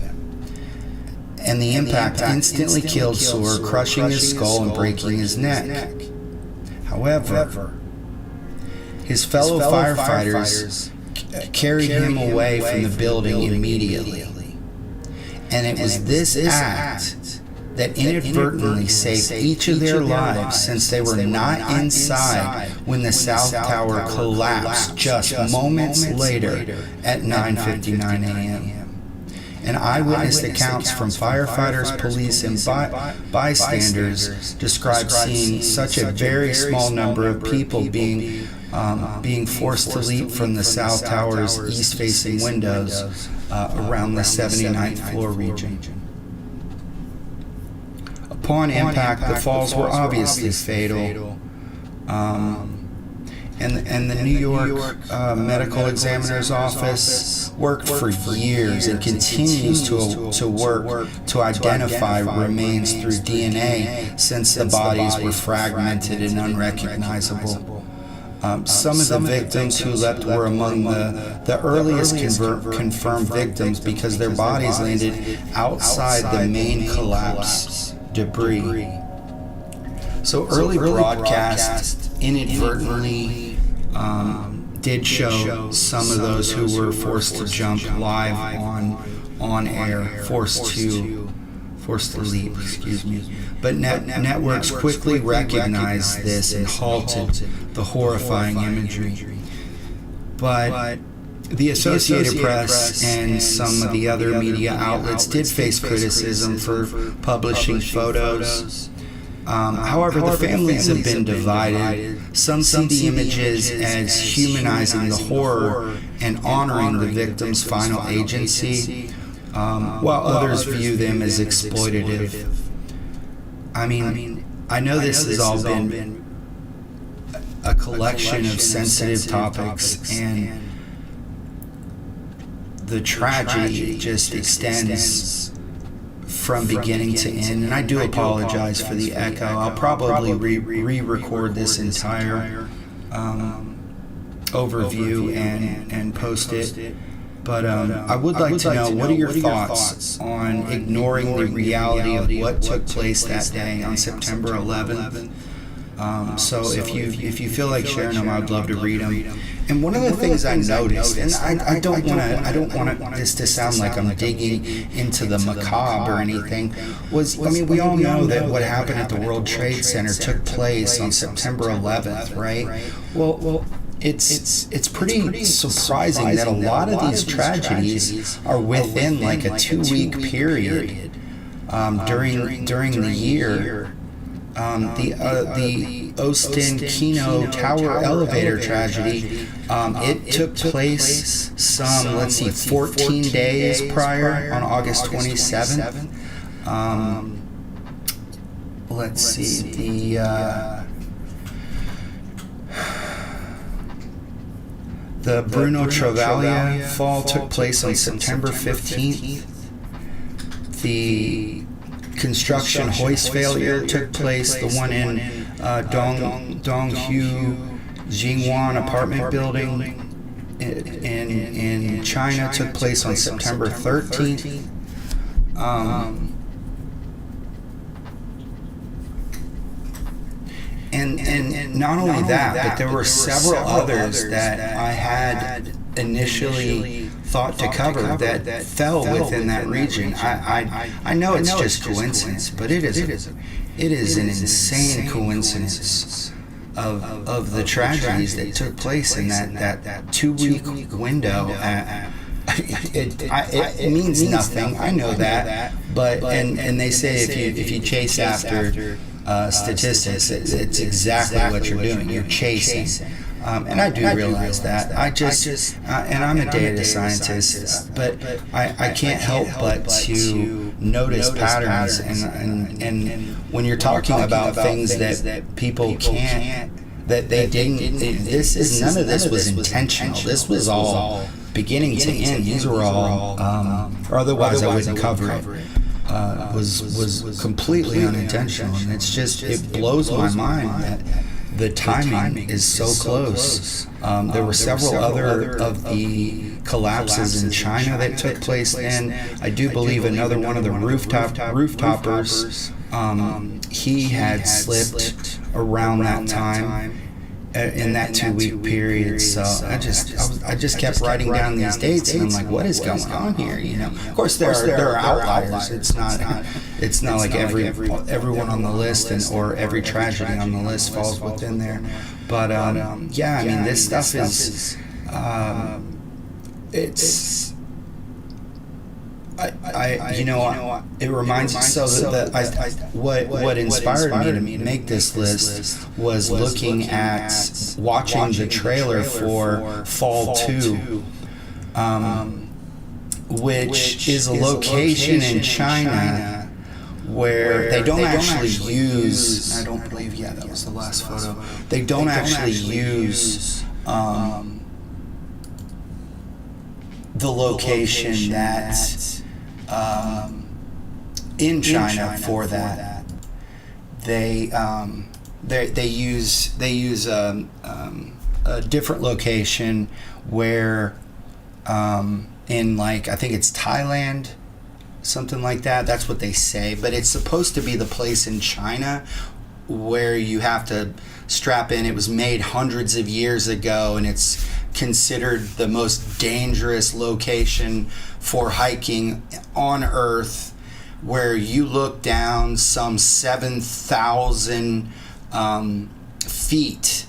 and the impact instantly killed Sewer, crushing his skull and breaking his neck. However, his fellow firefighters carried him away from the building immediately. And it was this act that inadvertently saved each of their lives, since they were not inside when the South Tower collapsed just moments later at 9:59 a.m. And eyewitness accounts from firefighters, police, and bystanders described seeing such a very small number of people being forced to leap from the South Tower's east-facing windows around the 79th floor region. Upon impact, the falls were obviously fatal. And the New York Medical Examiner's Office worked for years and continues to work to identify remains through DNA, since the bodies were fragmented and unrecognizable. Some of the victims who leapt were among the earliest confirmed victims because their bodies landed outside the main collapse debris. So early broadcasts inadvertently did show some of those who were forced to jump live on air, forced to leap, But networks quickly recognized this and halted the horrifying imagery. But the Associated Press and some of the other media outlets did face criticism for publishing photos. However, the families have been divided. Some see the images as humanizing the horror and honoring the victim's final agency, while others view them as exploitative. I mean, I know this has all been a collection of sensitive topics, and the tragedy just extends from beginning to end, and I do apologize for the echo. I'll probably re-record this entire overview and post it. But I would like to know, what are your thoughts on ignoring the reality of what took place that day on September 11th? So if you feel like sharing them, I'd love to read them. And one of the things I noticed, and I don't want this to sound like I'm digging into the macabre or anything, was, I mean, we all know that what happened at the World Trade Center took place on September 11th, right? Well, it's pretty surprising that a lot of these tragedies are within like a 2-week period during the year. The Austin Kino Tower elevator tragedy, it took place 14 days prior on August 27th. Let's see, the Bruno Travaglia fall took place on September 15th. The construction hoist failure took place, the one in Donghu Jingwan apartment building in China took place on September 13th. And not only that, but there were several others that I had initially thought to cover that fell within that region. I know it's just coincidence, but it is an insane coincidence of the tragedies that took place in that 2-week window. It means nothing. I know that, but and they say if you chase after statistics, it's exactly what you're doing. You're chasing. And I do realize that. And I'm a data scientist, but I can't help but to notice patterns. And when you're talking about things that people can't, that they didn't, none of this was intentional. This was all beginning to end. These were all, or otherwise I wouldn't cover it. Was completely unintentional, and it blows my mind that the timing is so close. There were several other of the collapses in China that took place then. I do believe another one of the rooftoppers, he had slipped around that time in that 2-week period. So I just kept writing down these dates, and I'm like, what is going on here? You know, of course there are outliers. It's not like everyone on the list or every tragedy on the list falls within there. But yeah, I mean, this stuff is it's. It reminds me. So what inspired me to make this list was looking at watching the trailer for Fall 2, which is a location in China where they don't actually use. I don't believe. Yeah, that was the last photo. They don't actually use the location that. In China for that, they use a different location where in, like, I think it's Thailand, something like that. That's what they say, but it's supposed to be the place in China where you have to strap in. It was made hundreds of years ago, and it's considered the most dangerous location for hiking on Earth, where you look down some 7,000 feet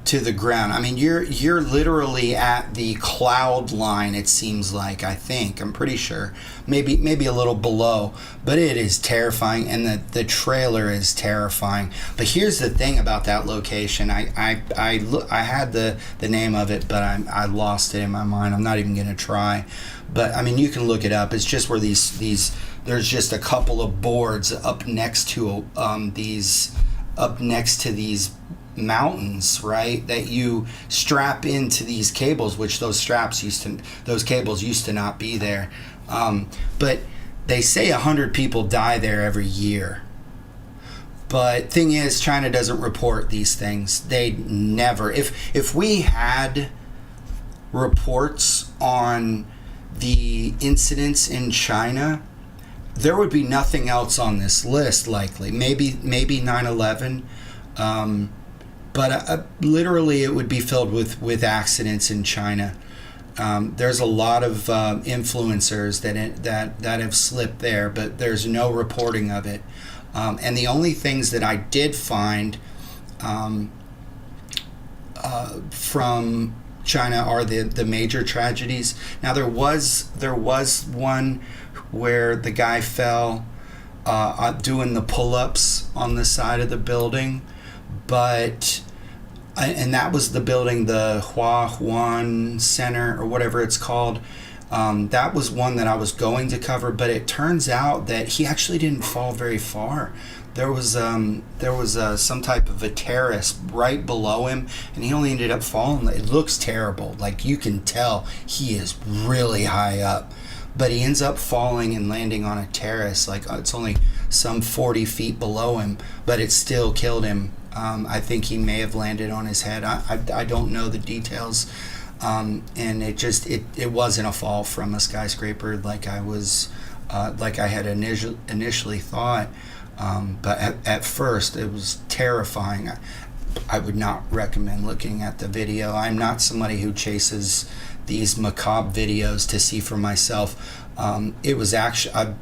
to the ground. I mean, you're literally at the cloud line, it seems like. I'm pretty sure, maybe a little below, but it is terrifying, and the trailer is terrifying. But here's the thing about that location. I had the name of it, but I lost it in my mind. I'm not even gonna try. But I mean, you can look it up. It's just where these there's just a couple of boards up next to these mountains, right, that you strap into these cables, which those cables used to not be there. But they say 100 people die there every year. But thing is, China doesn't report these things. They never. If we had reports on the incidents in China, there would be nothing else on this list, likely. Maybe 9/11. but literally it would be filled with accidents in China. There's a lot of influencers that have slipped there, but there's no reporting of it. And the only things that I did find from China are the major tragedies. Now there was one where the guy fell doing the pull-ups on the side of the building, and that was the building, the Huan Center or whatever it's called. That was one that I was going to cover, but it turns out that he actually didn't fall very far. There was some type of a terrace right below him, and he only ended up falling. It looks terrible. Like, you can tell he is really high up, but he ends up falling and landing on a terrace. Like, it's only some 40 feet below him, but it still killed him. I think he may have landed on his head. I don't know the details. And it wasn't a fall from a skyscraper like I had initially thought. But at first it was terrifying. I would not recommend looking at the video. I'm not somebody who chases these macabre videos to see for myself. It was actually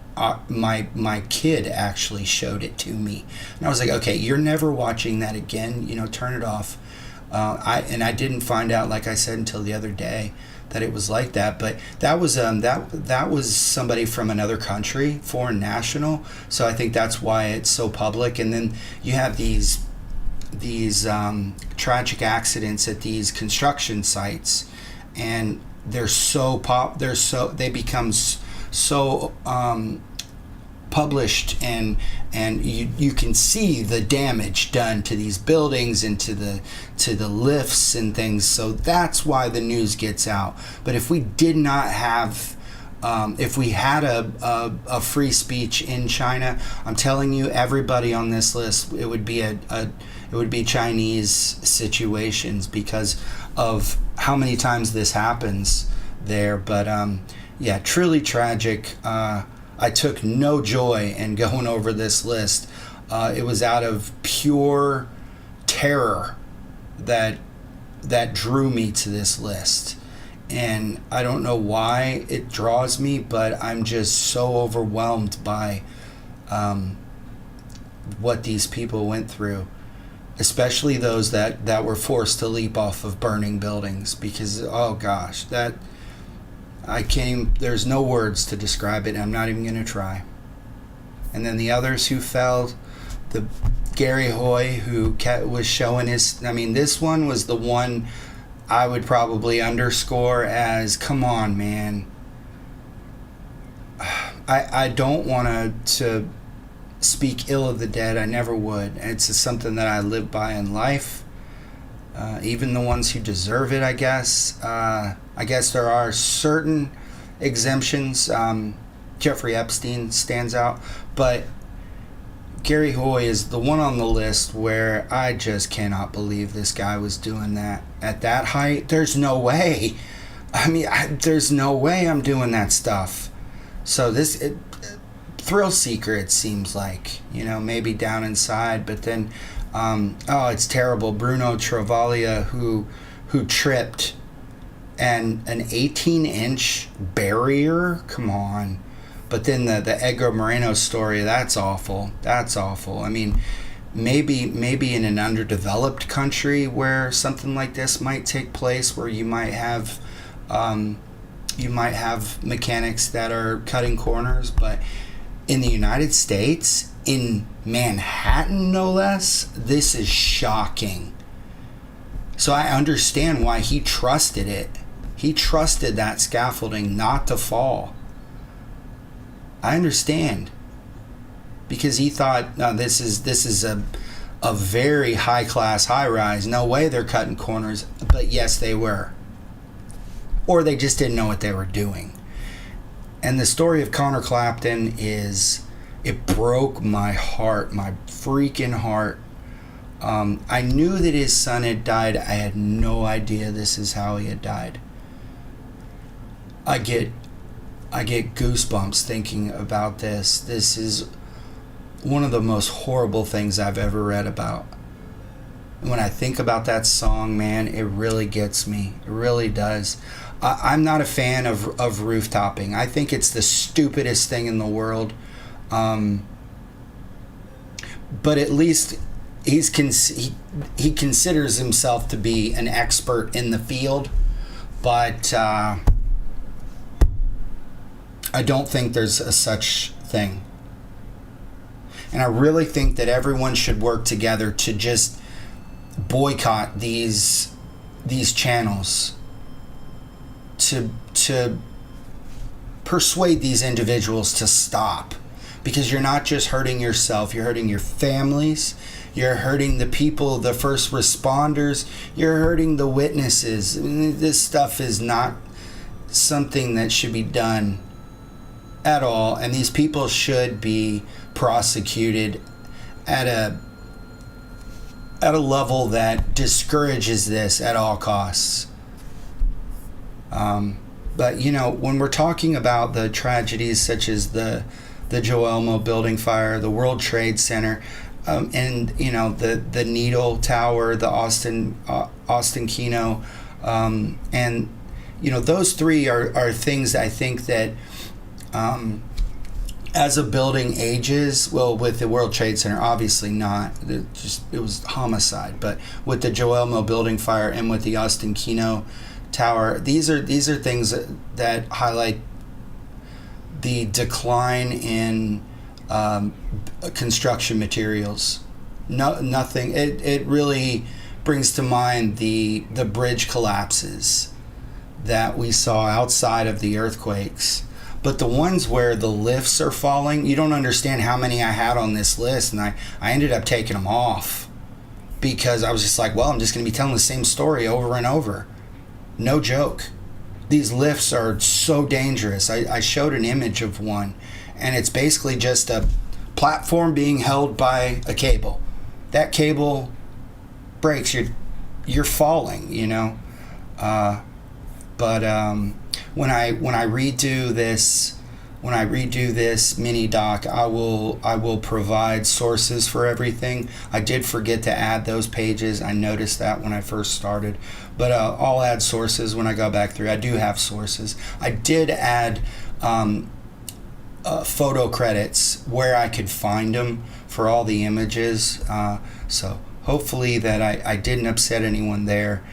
my kid actually showed it to me, and I was like, okay, you're never watching that again. Turn it off. I didn't find out, like I said, until the other day that it was like that. But that was somebody from another country, foreign national. So I think that's why it's so public. And then you have these tragic accidents at these construction sites, and they become so published, and you can see the damage done to these buildings and to the lifts and things. So that's why the news gets out. But if we did not have if we had a free speech in China, I'm telling you, everybody on this list, it would be Chinese situations because of how many times this happens there. But yeah, truly tragic. I took no joy in going over this list. It was out of pure terror that drew me to this list. And I don't know why it draws me, but I'm just so overwhelmed by what these people went through, especially those that were forced to leap off of burning buildings, because, oh gosh, there's no words to describe it. I'm not even going to try. And then the others who fell, the Gary Hoy, who was showing this one was the one I would probably underscore as, come on, man. I don't want to speak ill of the dead. I never would. It's just something that I live by in life. Even the ones who deserve it, I guess. I guess there are certain exemptions. Jeffrey Epstein stands out, but Gary Hoy is the one on the list where I just cannot believe this guy was doing that at that height. There's no way. There's no way I'm doing that stuff. So thrill seeker, it seems like, maybe down inside, but then it's terrible. Bruno Travaglia, who tripped, and an 18-inch barrier. Come on. But then the Edgar Moreno story, that's awful. That's awful. Maybe in an underdeveloped country where something like this might take place, where you might have mechanics that are cutting corners, but in the United States, in Manhattan no less, this is shocking. So I understand why he trusted it. He trusted that scaffolding not to fall. I understand, because he thought, no, this is a very high class high rise. No way they're cutting corners. But yes, they were, or they just didn't know what they were doing. And the story of Connor Clapton it broke my heart, my freaking heart. I knew that his son had died. I had no idea this is how he had died. I get goosebumps thinking about this. This is one of the most horrible things I've ever read about. And when I think about that song, man, it really gets me. It really does. I'm not a fan of rooftoping. I think it's the stupidest thing in the world. But at least he considers himself to be an expert in the field. But I don't think there's a such thing. And I really think that everyone should work together to just boycott these channels, to persuade these individuals to stop, because you're not just hurting yourself, you're hurting your families, you're hurting the people, the first responders, you're hurting the witnesses. I mean, this stuff is not something that should be done at all, and these people should be prosecuted at a level that discourages this at all costs. But you know, when we're talking about the tragedies such as the Joelmo building fire, the World Trade Center, and you know, the Needle Tower, the Austin Kino, and you know, those three are things I think that as a building ages, well, with the World Trade Center, obviously not. It was homicide. But with the Joelmo building fire and with the Austin Kino Tower, these are things that highlight the decline in construction materials. Nothing. It really brings to mind the bridge collapses that we saw outside of the earthquakes. But the ones where the lifts are falling, you don't understand how many I had on this list, and I ended up taking them off because I was just like, well, I'm just going to be telling the same story over and over. No joke. These lifts are so dangerous. I showed an image of one, and it's basically just a platform being held by a cable. That cable breaks, you're falling, you know. When I redo this mini doc, I will provide sources for everything. I did forget to add those pages. I noticed that when I first started, but I'll add sources when I go back through. I do have sources. I did add photo credits where I could find them for all the images. So hopefully that I didn't upset anyone there.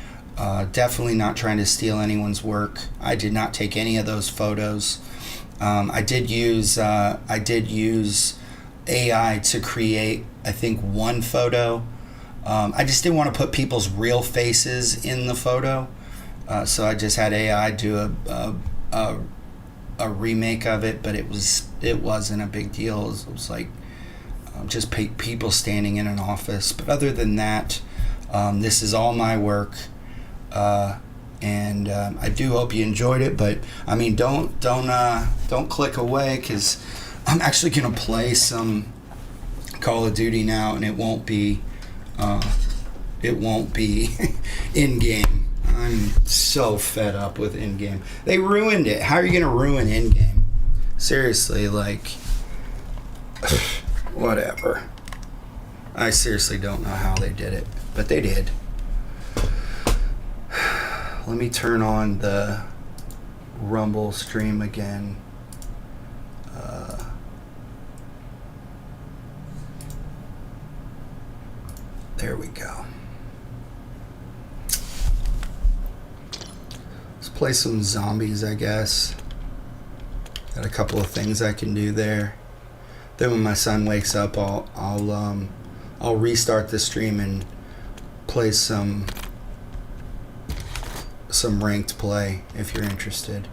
Definitely not trying to steal anyone's work. I did not take any of those photos. I did use AI to create, I think, one photo. I just didn't want to put people's real faces in the photo, so I just had AI do a remake of it. But it wasn't a big deal. It was like just people standing in an office. But other than that, this is all my work. And I do hope you enjoyed it, but I mean, don't click away, because I'm actually gonna play some Call of Duty now, and it won't be in game. I'm so fed up with in game. They ruined it. How are you gonna ruin in game? Seriously, like, whatever. I seriously don't know how they did it, but they did. Let me turn on the Rumble stream again. There we go. Let's play some zombies, I guess. Got a couple of things I can do there. Then when my son wakes up, I'll restart the stream and play some ranked play if you're interested.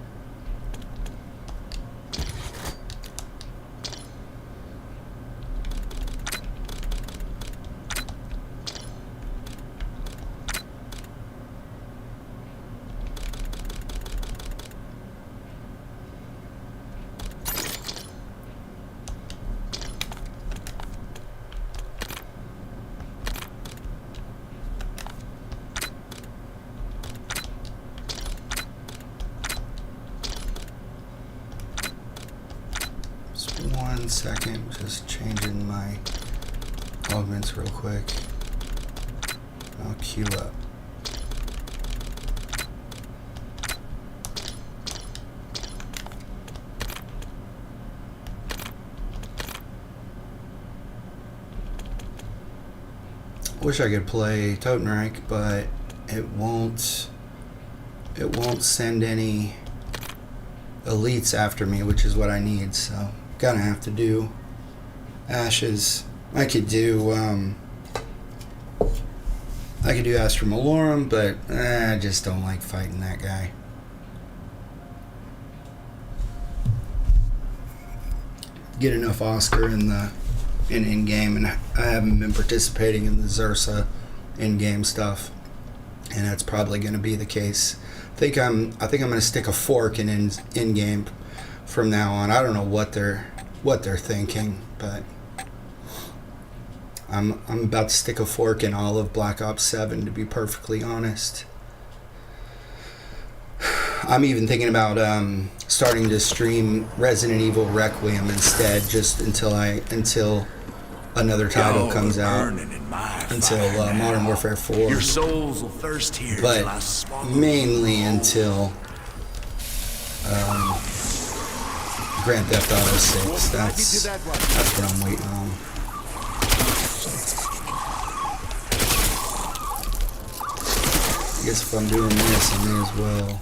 One second, just changing my augments real quick. I'll queue up. Wish I could play Totenreich, but it won't send any elites after me, which is what I need, so gonna have to do Ashes. I could do Astra Malorum, but I just don't like fighting that guy. Get enough Oscar in in-game, and I haven't been participating in the Xursa in-game stuff, and that's probably going to be the case. I think I'm going to stick a fork in in-game from now on. I don't know what they're thinking, but I'm about to stick a fork in all of Black Ops 7, to be perfectly honest. I'm even thinking about starting to stream Resident Evil Requiem instead, just until another title comes out, until Modern Warfare 4. Your souls will thirst here, but mainly until Grand Theft Auto 6. That's what I'm waiting on. I guess if I'm doing this, I may as well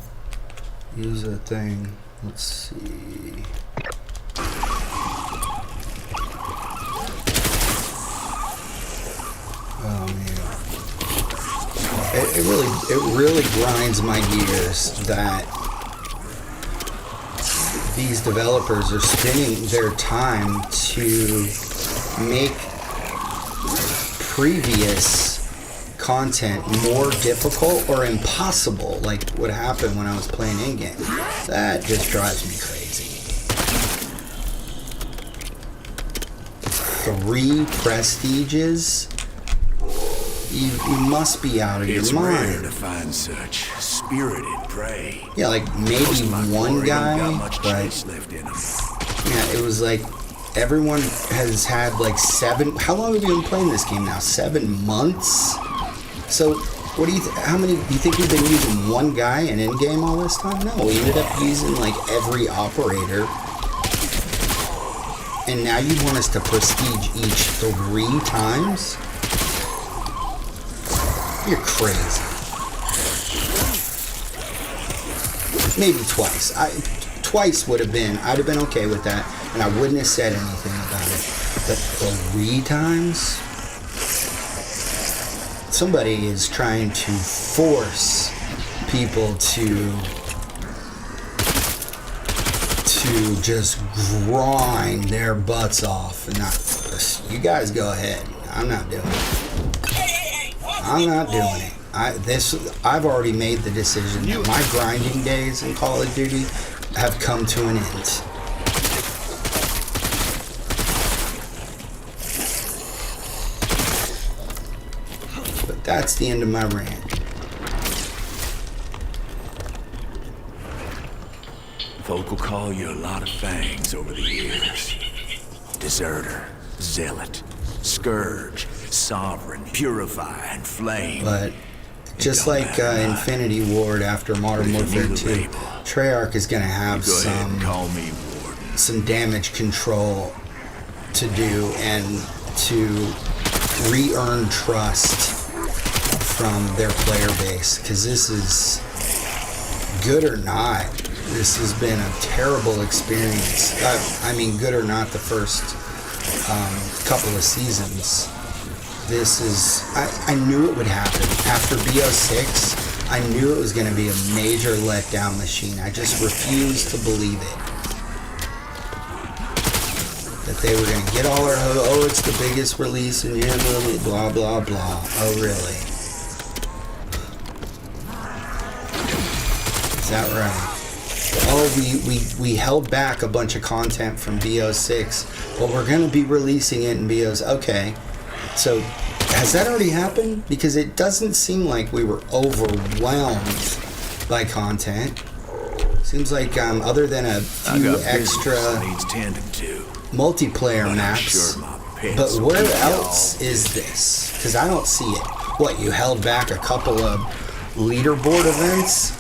use a thing. Let's see. Oh man, it really grinds my gears that these developers are spending their time to make previous content more difficult or impossible, like what happened when I was playing in-game. That just drives me crazy. 3 prestiges? You must be out of your mind. It's rare to find such spirited prey. Yeah, like maybe one guy, but yeah, it was like everyone has had like 7. How long have you been playing this game now? 7 months. So, what do you? How many? Do you think we've been using one guy in in-game all this time? No, we ended up using like every operator. And now you want us to prestige each 3 times? You're crazy. Maybe twice. Twice would have been. I'd have been okay with that, and I wouldn't have said anything about it. But 3 times. Somebody is trying to force people to just grind their butts off, and not. You guys go ahead. I'm not doing it. I'm not doing it. I've already made the decision that my grinding days in Call of Duty have come to an end. That's the end of my rant. Folk will call you a lot of things over the years. Deserter, zealot, scourge, sovereign, purify, and flame. But just like Infinity Ward after Modern Warfare 2, Treyarch is going to have some damage control to do and to re-earn trust from their player base, because this is, good or not, this has been a terrible experience. I mean, good or not, the first couple of seasons. This is, I knew it would happen. After BO6, I knew it was going to be a major letdown machine. I just refused to believe it. That they were going to get all our, oh, it's the biggest release in here, blah, blah, blah. Oh, really? Is that right? Oh, we held back a bunch of content from BO6, but we're going to be releasing it in BOs. Okay, so has that already happened? Because it doesn't seem like we were overwhelmed by content. Seems like other than a few extra multiplayer maps, but where else is this? Because I don't see it. What, you held back a couple of leaderboard events?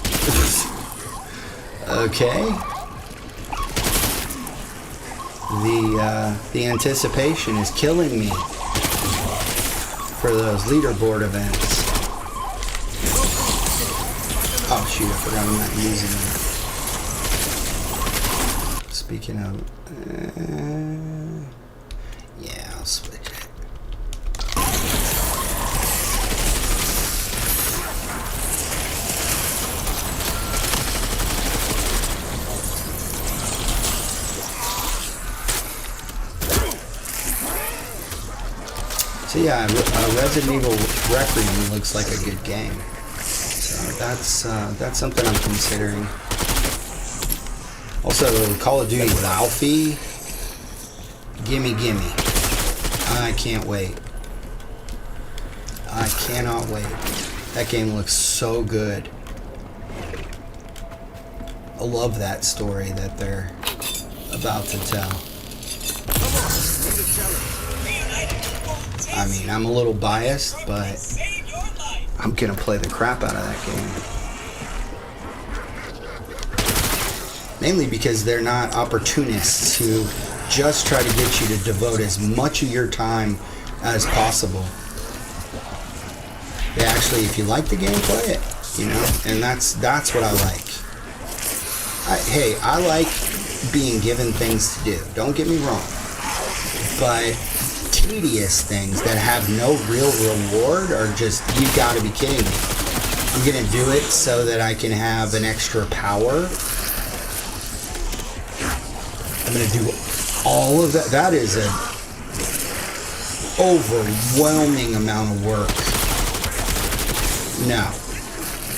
Okay. The anticipation is killing me for those leaderboard events. Oh shoot, I forgot I'm not using that. Speaking of... yeah, I'll switch it. So yeah, Resident Evil Requiem looks like a good game. So that's something I'm considering. Also, Call of Duty Valve, gimme. I can't wait. I cannot wait. That game looks so good. I love that story that they're about to tell. I mean, I'm a little biased, but I'm gonna play the crap out of that game. Mainly because they're not opportunists who just try to get you to devote as much of your time as possible. They actually, if you like the game, play it, you know? And that's what I like. Hey, I like being given things to do. Don't get me wrong. But tedious things that have no real reward are just, you gotta be kidding me. I'm gonna do it so that I can have an extra power. I'm gonna do all of that. That is an overwhelming amount of work. No.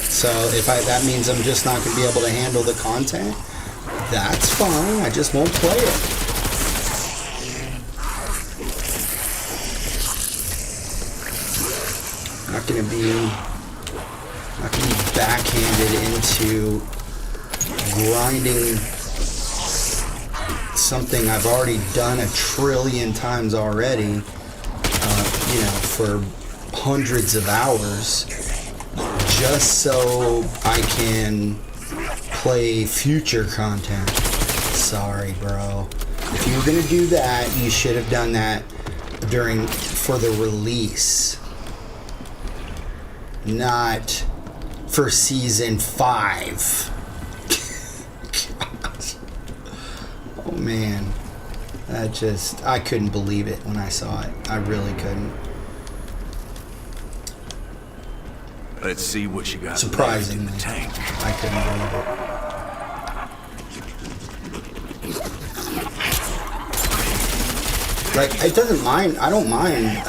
So if that means I'm just not gonna be able to handle the content, that's fine. I just won't play it. Not gonna be backhanded into grinding something I've already done 1,000,000,000,000 times already, you know, for hundreds of hours, just so I can play future content. Sorry, bro. If you were gonna do that, you should have done that for the release. Not for season 5. Oh man. I couldn't believe it when I saw it. I really couldn't. Let's see what you got. Surprisingly, left in the tank. I couldn't believe it. Like, it doesn't mind. I don't mind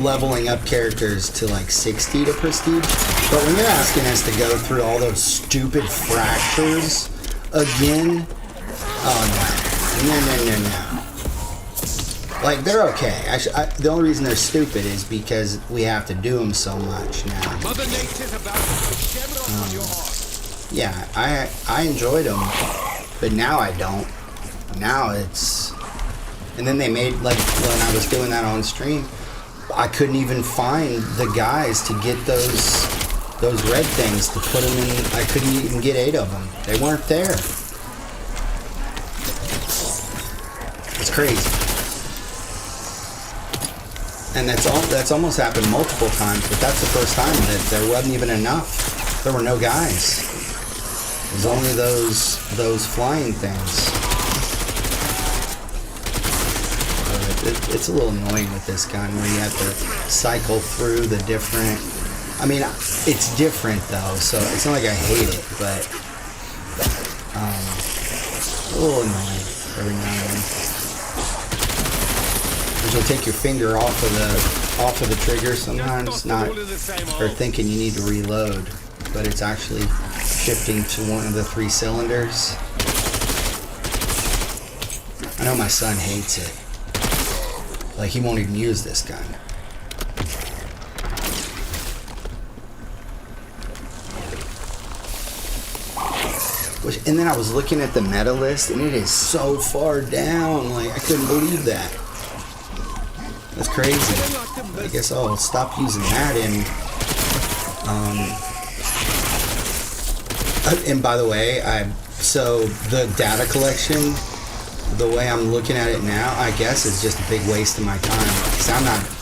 leveling up characters to like 60 to prestige, but when you're asking us to go through all those stupid fractures again, oh no. Like, they're okay. The only reason they're stupid is because we have to do them so much now. Mother Nature's about to shamrock on your heart. Yeah, I enjoyed them, but now I don't. Now it's... And then they made, like, when I was doing that on stream, I couldn't even find the guys to get those red things to put them in. I couldn't even get 8 of them. They weren't there. It's crazy. And that's almost happened multiple times, but that's the first time that there wasn't even enough. There were no guys. It was only those flying things. It's a little annoying with this gun where you have to cycle through the different... I mean, it's different though, so it's not like I hate it, but a little annoying every now and then. Because you'll take your finger off of the trigger sometimes, or thinking you need to reload, but it's actually shifting to one of the 3 cylinders. I know my son hates it. Like, he won't even use this gun. And then I was looking at the meta list, and it is so far down. Like, I couldn't believe that. That's crazy. crazy. I guess I'll stop using that. And by the way, so the data collection, the way I'm looking at it now, I guess is just a big waste of my time, because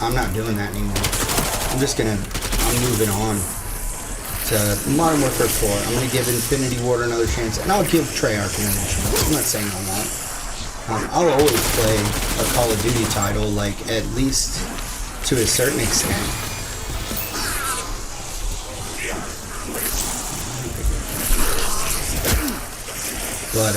I'm not doing that anymore. I'm moving on to Modern Warfare 4. I'm gonna give Infinity Ward another chance, and I'll give Treyarch another chance. I'm not saying I won't. I'll always play a Call of Duty title, like, at least to a certain extent. But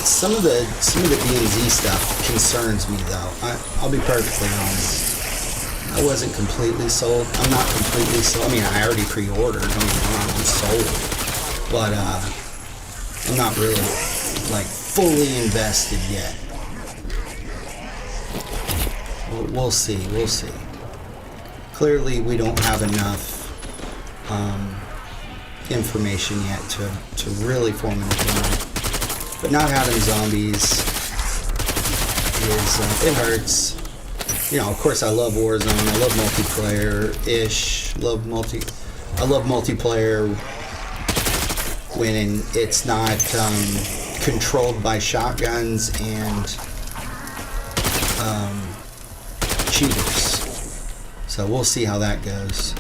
some of the D&Z stuff concerns me, though. I'll be perfectly honest. I wasn't completely sold. I'm not completely sold. I mean, I already pre-ordered. Don't get me wrong, I'm sold. But I'm not really, like, fully invested yet. We'll see. We'll see. Clearly, we don't have enough information yet to really form an opinion. But not having zombies it hurts. You know, of course, I love Warzone. I love multiplayer-ish. I love multiplayer when it's not controlled by shotguns and cheaters. So we'll see how that goes.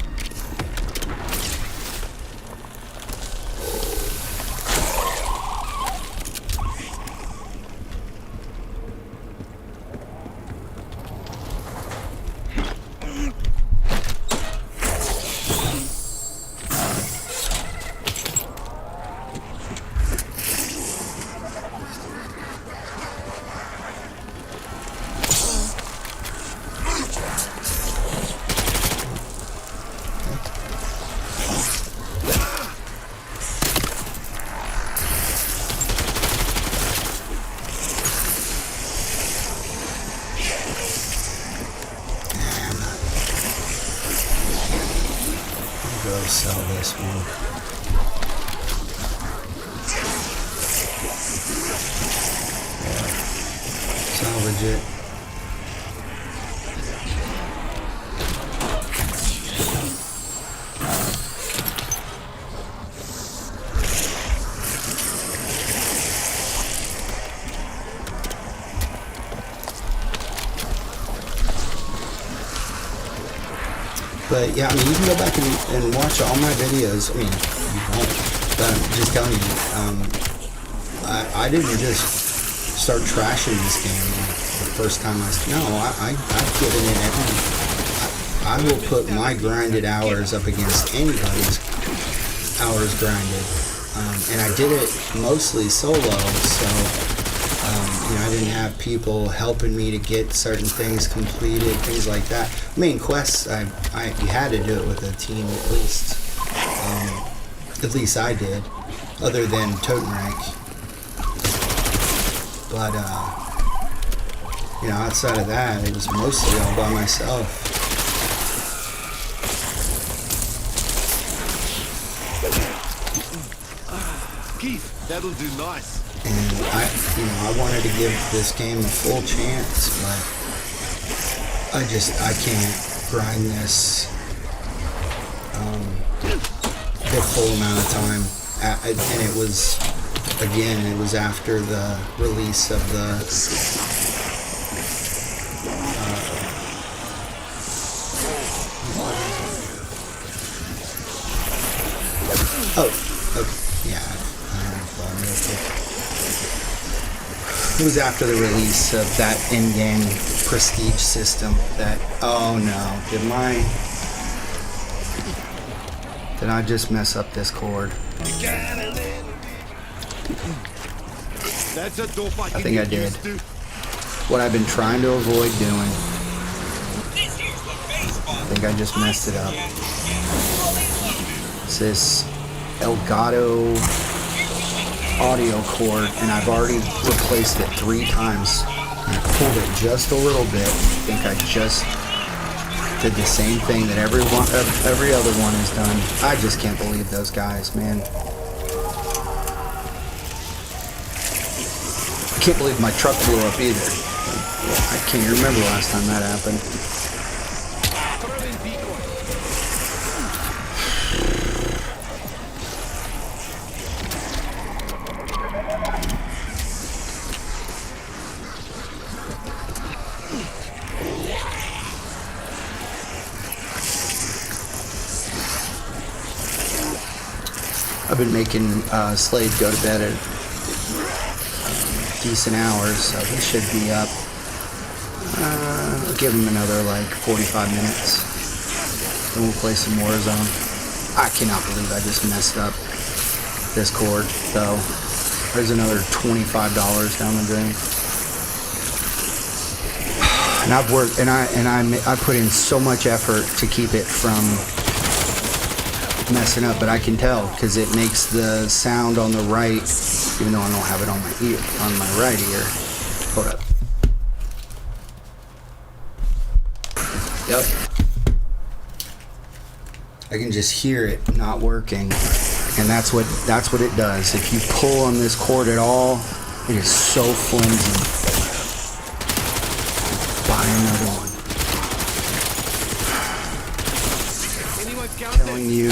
Sell this one. Yeah. Salvage it. But yeah, I mean, you can go back and watch all my videos. I mean, you won't, but I'm just telling you, I didn't just start trashing this game the first time I've given it every. I will put my grinded hours up against anybody's hours grinded, and I did it mostly solo, so. You know, I didn't have people helping me to get certain things completed, things like that. Main quests, you had to do it with a team at least. At least I did, other than Totem Rank. But, you know, outside of that, it was mostly all by myself. Keith, that'll do nice. And I wanted to give this game a full chance, but I can't grind this the full amount of time. And it was after the release of the It was after the release of that in-game prestige system that, oh no, did I just mess up this cord? I think I did. What I've been trying to avoid doing. I think I just messed it up. It's this Elgato audio cord, and I've already replaced it 3 times. And I pulled it just a little bit. I think I just did the same thing that every other one has done. I just can't believe those guys, man. Can't believe my truck blew up either. I can't remember last time that happened. I've been making Slade go to bed at decent hours, so he should be up. I'll give him another like 45 minutes. Then we'll play some Warzone. I cannot believe I just messed up this cord, though. There's another $25 down the drain. And I've worked, and I put in so much effort to keep it from messing up, but I can tell because it makes the sound on the right, even though I don't have it on my ear, on my right ear. Hold up. Yep. I can just hear it not working, and that's what it does. If you pull on this cord at all, it is so flimsy. Buy another one. Telling you,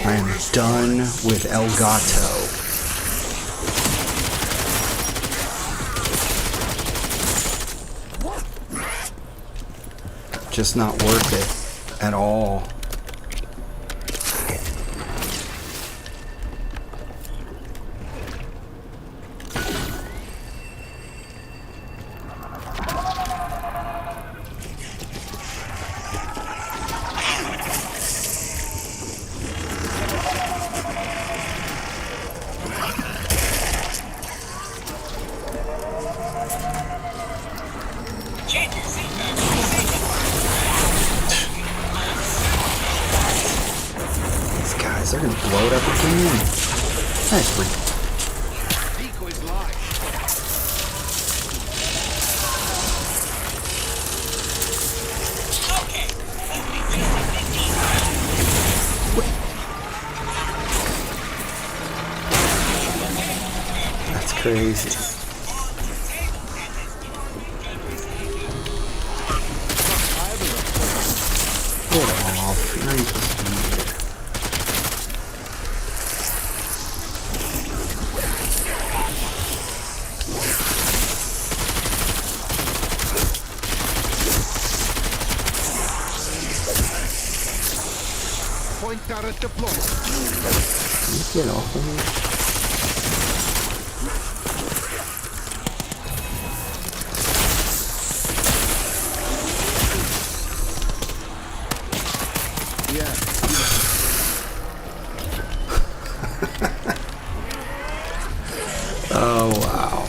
I am done with El Gato. Just not worth it at all. They're gonna blow it up again. That's weird. That's crazy. Get off. You're not supposed to be here. Turret deployed. Get off of me. Yeah. Oh wow.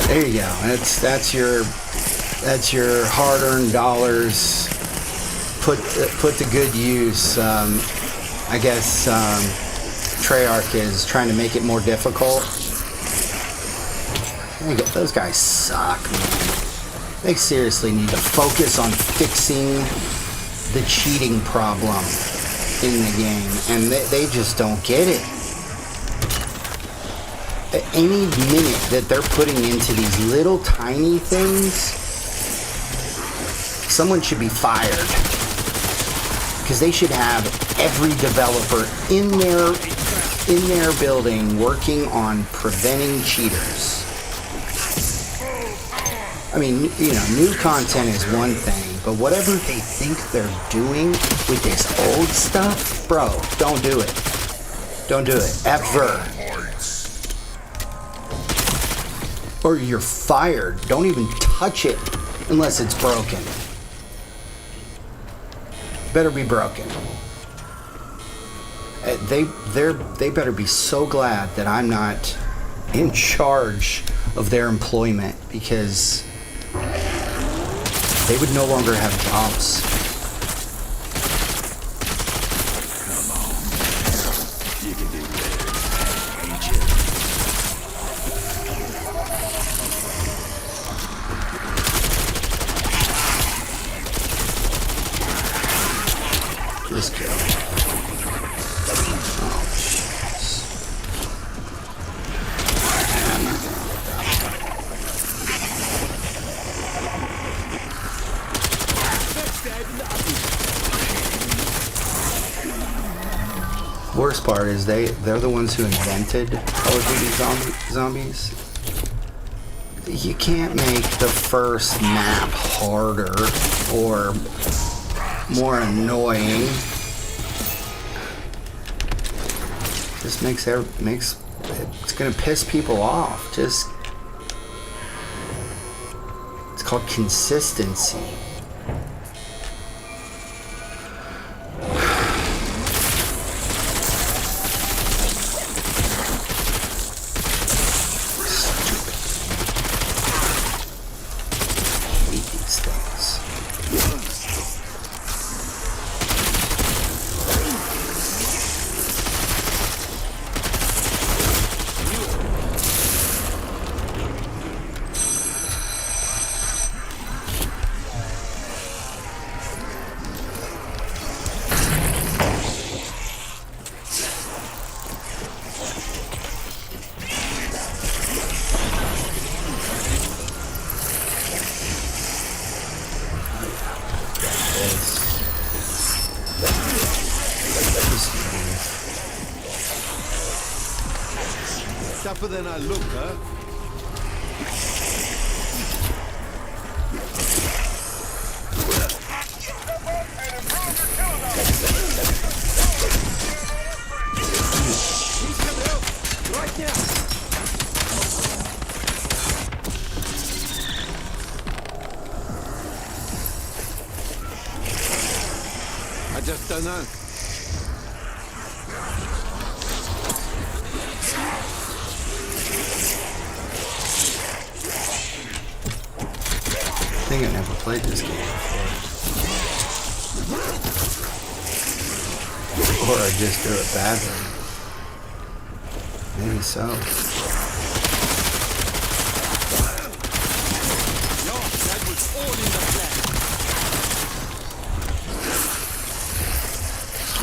There you go. That's your hard-earned dollars. Put to good use. I guess Treyarch is trying to make it more difficult. Those guys suck, man. They seriously need to focus on fixing the cheating problem in the game, and they just don't get it. At any minute that they're putting into these little tiny things, someone should be fired. Because they should have every developer in their building working on preventing cheaters. I mean, you know, new content is one thing, but whatever they think they're doing with this old stuff, bro, don't do it. Don't do it. Ever. Or you're fired. Don't even touch it unless it's broken. Better be broken. They better be so glad that I'm not in charge of their employment, because they would no longer have jobs. Come on. You can do better, ain't you? Just kill. Oh, jeez. worst part is they're the ones who invented Call of Duty zombies. You can't make the first map harder or more annoying. Just makes it's gonna piss people off. It's called consistency. Tougher than I look, huh? He's coming out right now. I just don't know. I think I never played this game before. Or I just do it badly. Maybe so.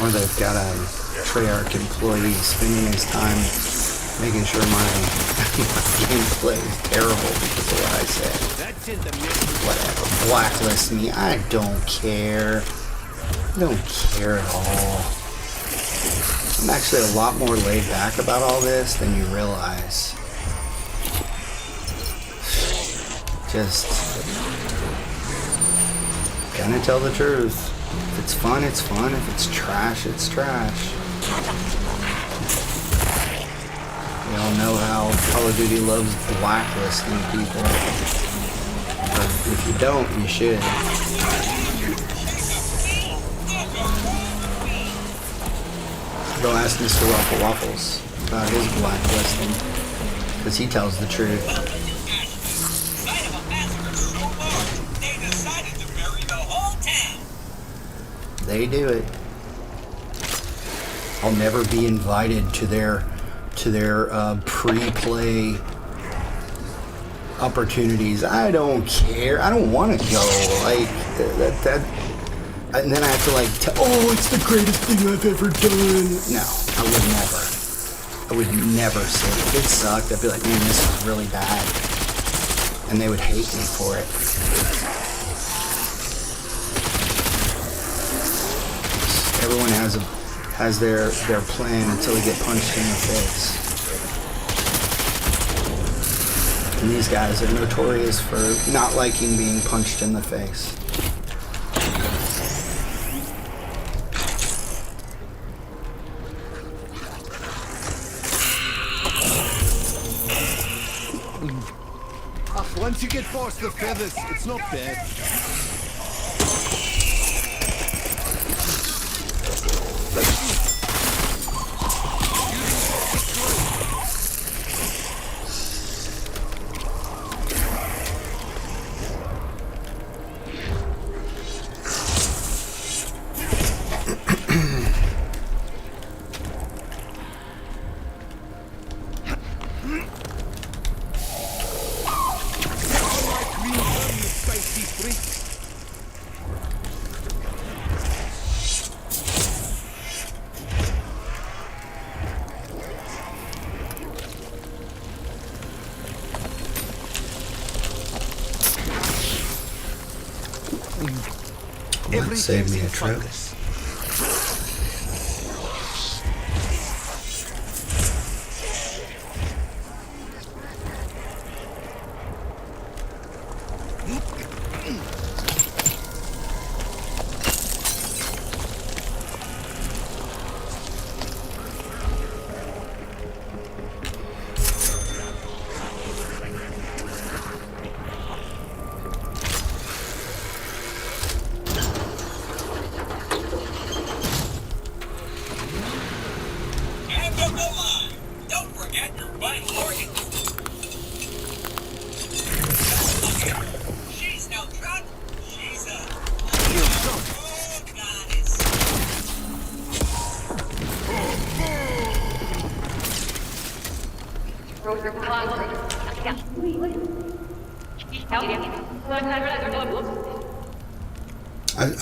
Or they've got a Treyarch employee spending his time making sure my gameplay is terrible because of what I said. Whatever. Blacklist me. I don't care. I don't care at all. I'm actually a lot more laid back about all this than you realize. Just gonna tell the truth. If it's fun, it's fun. If it's trash, it's trash. We all know how Call of Duty loves blacklisting people. Or if you don't, you should. Go ask Mr. Waffle Waffles about his blacklisting, because he tells the truth. They do it. I'll never be invited to their pre-play opportunities. I don't care. I don't want to go. Like that. And then I have to oh, it's the greatest thing I've ever done. No, I would never say it. If it sucked, I'd be like, man, this is really bad. And they would hate me for it. Everyone has their plan until they get punched in the face. And these guys are notorious for not liking being punched in the face. Once you get past the feathers, it's not bad. Save me a trip.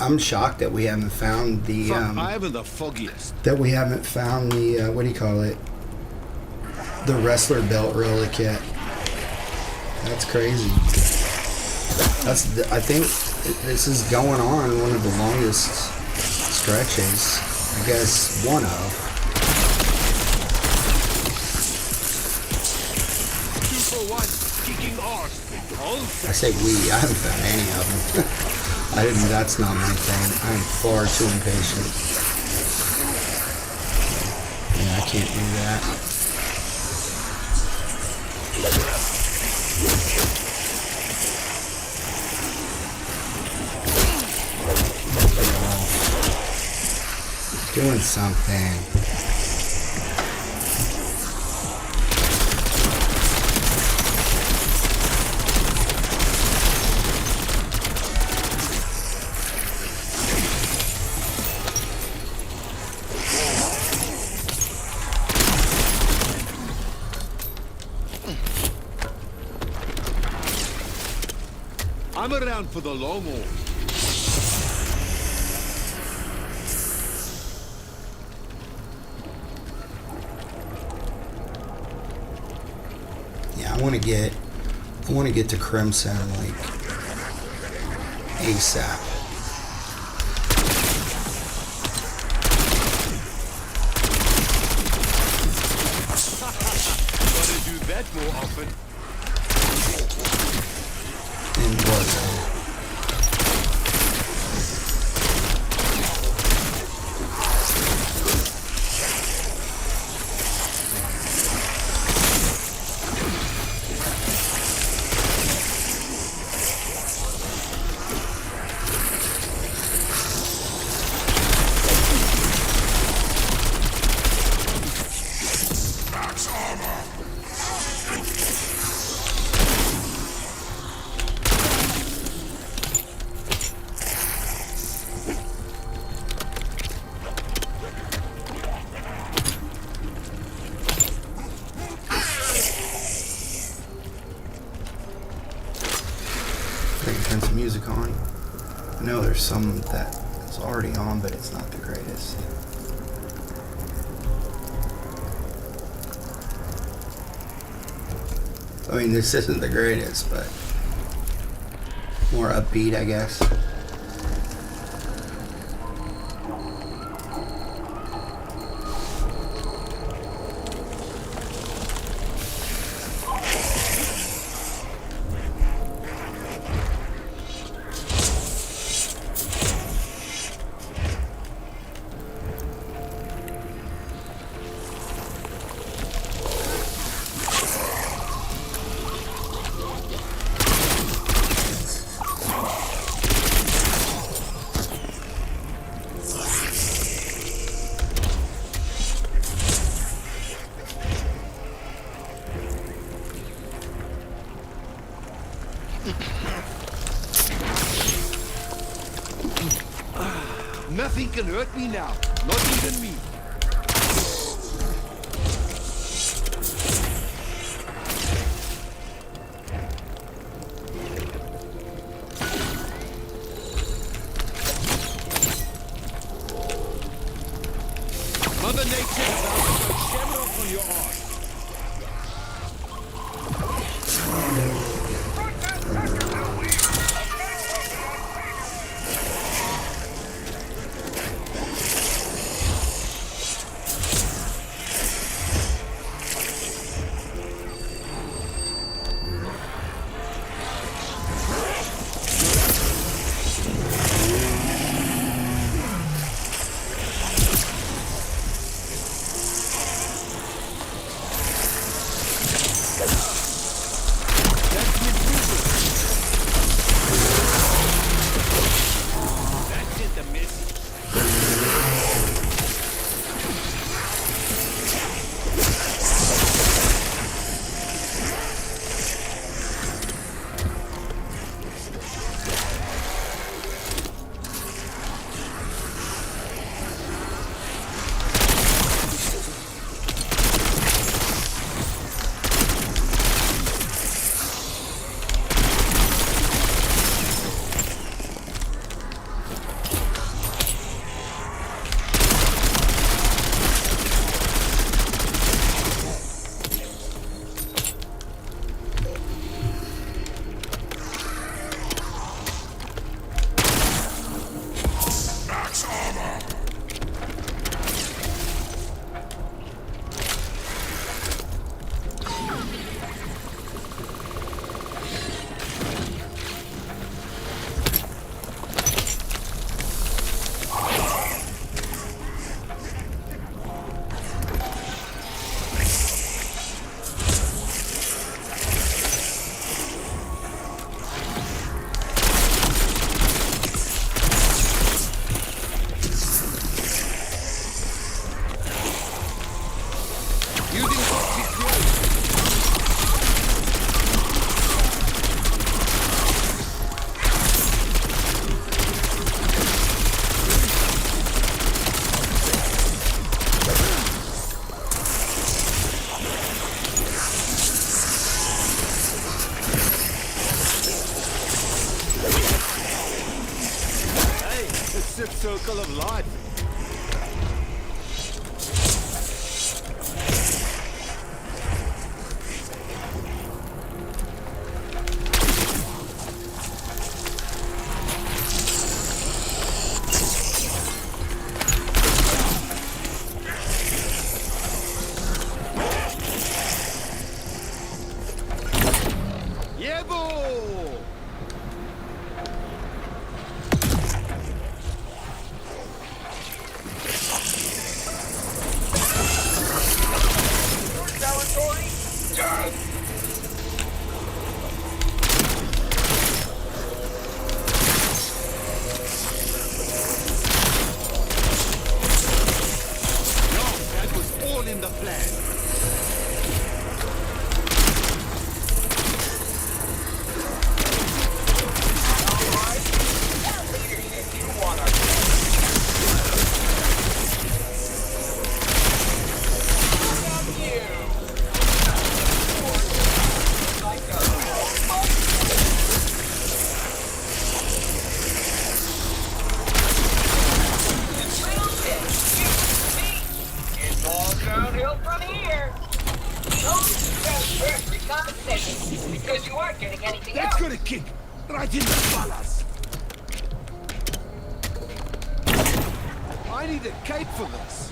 I'm shocked that we haven't found the I haven't the foggiest. what do you call it? The wrestler belt relic yet. That's crazy. I think this is going on one of the longest stretches. I guess one of. I say we. I haven't found any of them. That's not my thing. I'm far too impatient. Yeah, I can't do that. Doing something. I'm around for the long haul. Yeah, I want to get to Crimson like ASAP. Gotta do that more often. And Warzone. Turn some music on. I know there's some that's already on, but it's not the greatest. I mean, this isn't the greatest, but more upbeat, I guess. Nothing can hurt me now. Not even me. Mother Nature is out to go shamrock on your arse. circle of life. Because you aren't getting anything That's else. gonna kick right in the ballas. I need a cape for this.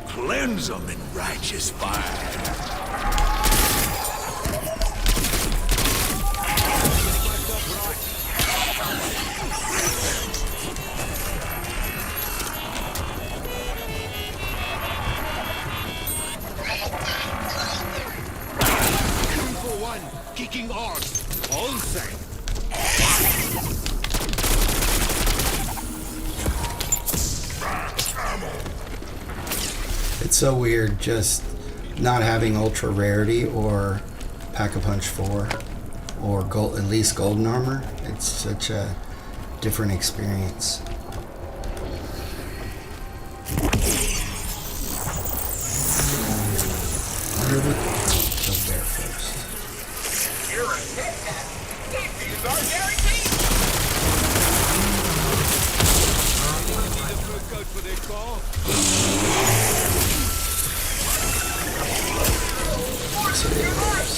Cleanse them in righteous fire. Kicking arse. All same. It's so weird just not having ultra rarity or Pack-a-Punch 4 or gold, at least golden armor. It's such a different experience. Wonder what goes there first. You're a dead man. Safety is our guarantee. Need a fur coat for their car. So there it is.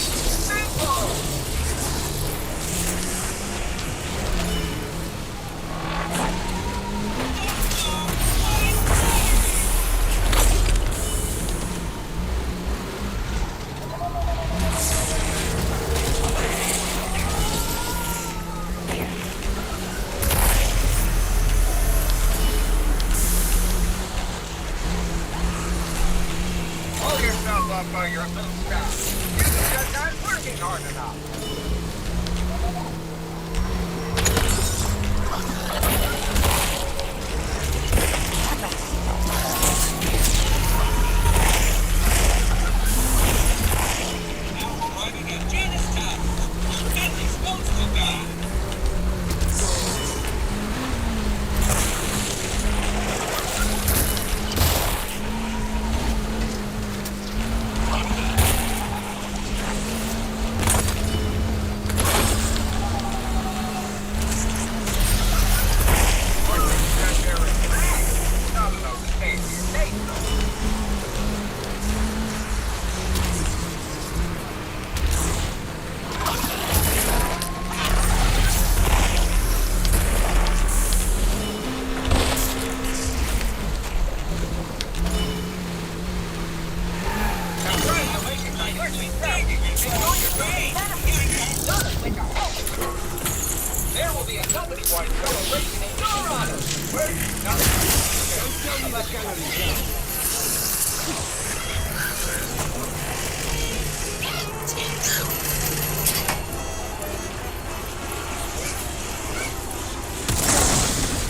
Pull yourself up by your bootstraps. You're just not working hard enough. There will be a company-wide celebration in your honor. Don't tell me the gallery's down.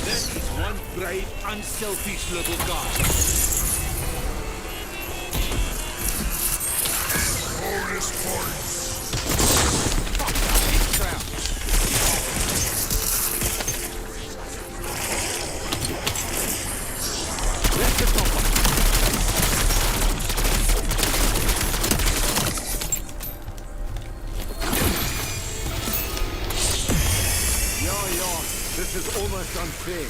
That is one brave, unselfish little guy. Bonus points. almost unfair.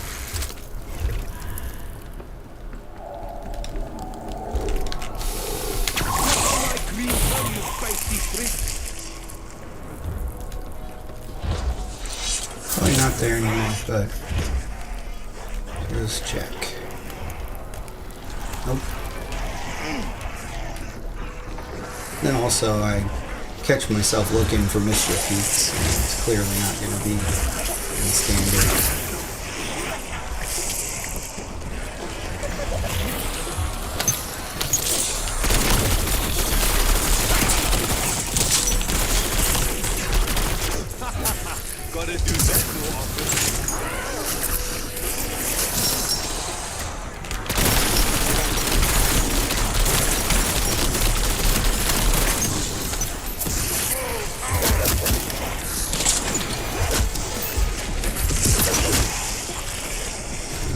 My green thumb, you feisty freak. Probably not there anymore, but let's check. Nope. Then also I catch myself looking for Mr. Feats. It's clearly not going to be in standard. Gotta do that more often.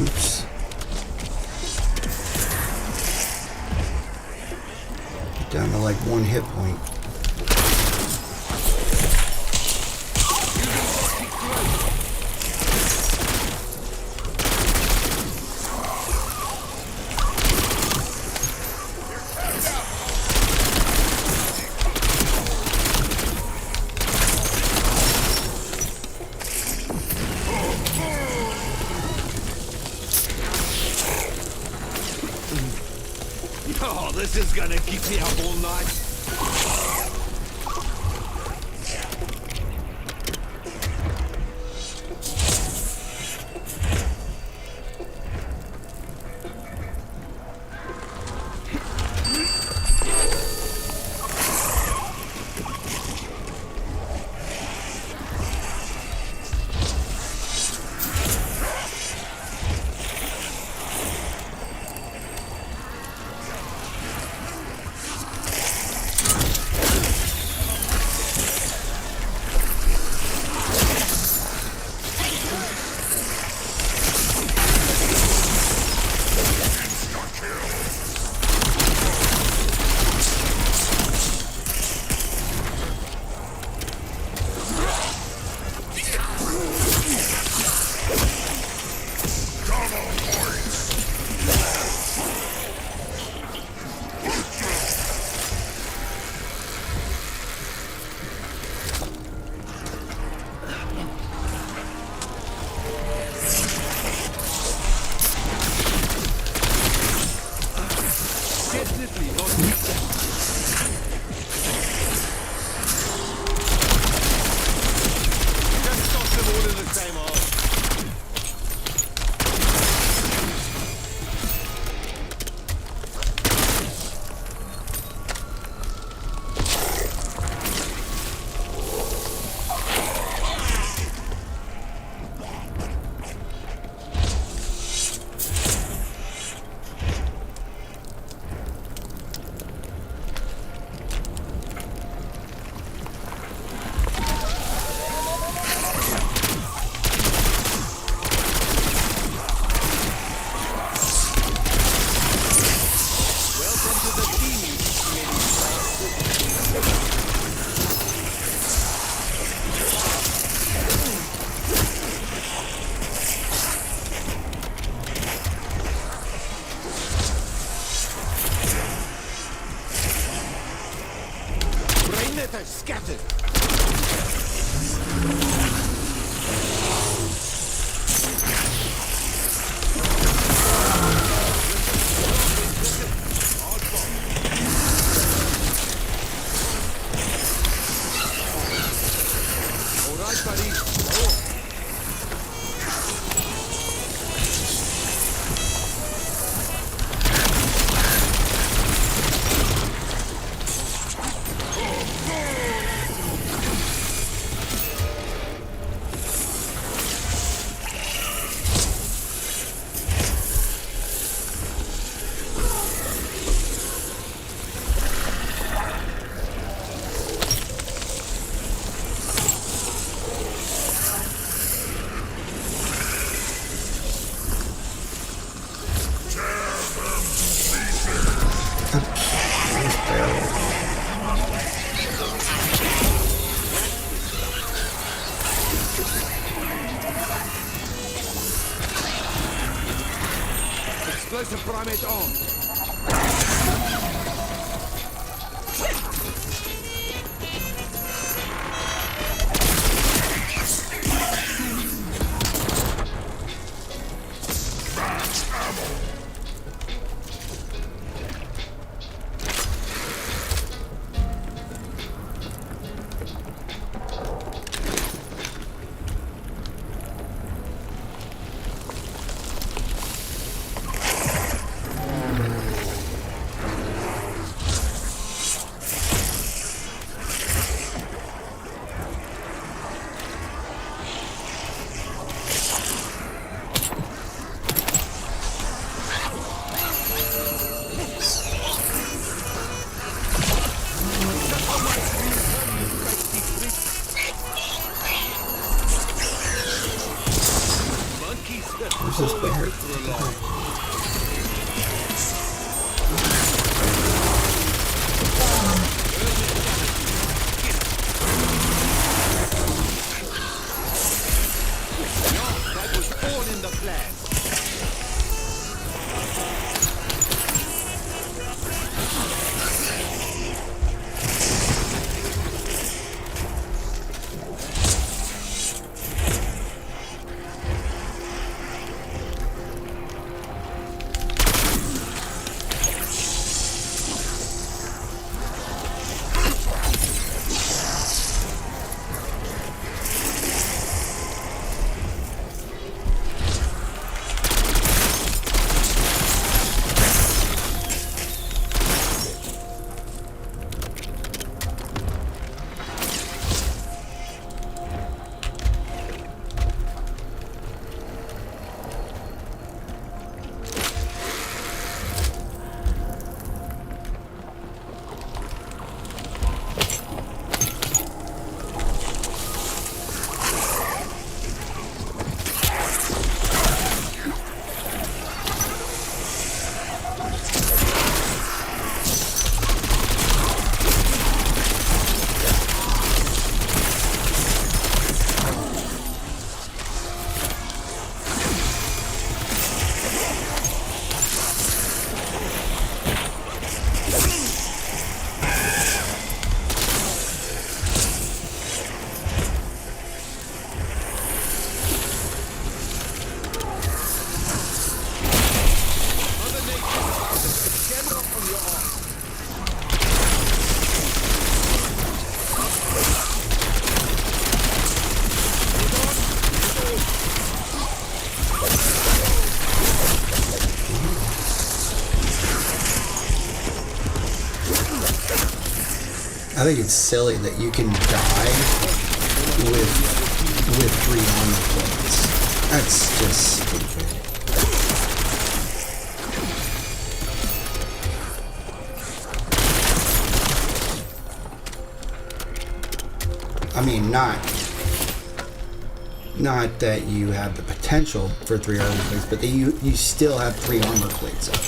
Oops. Down to like 1 hit point. Oh, this is gonna keep me up all night. Scattered. All right, buddy. I think it's silly that you can die with 3 armor plates. That's just stupid. I mean, not that you have the potential for 3 armor plates, but that you still have 3 armor plates up,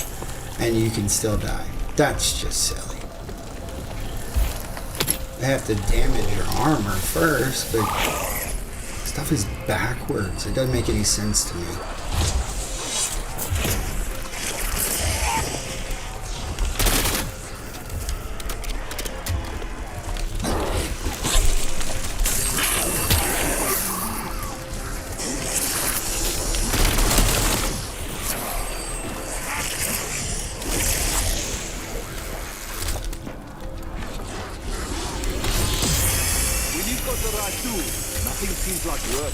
and you can still die. That's just silly. They have to damage your armor first, but stuff is backwards. It doesn't make any sense to me. Nothing seems like work.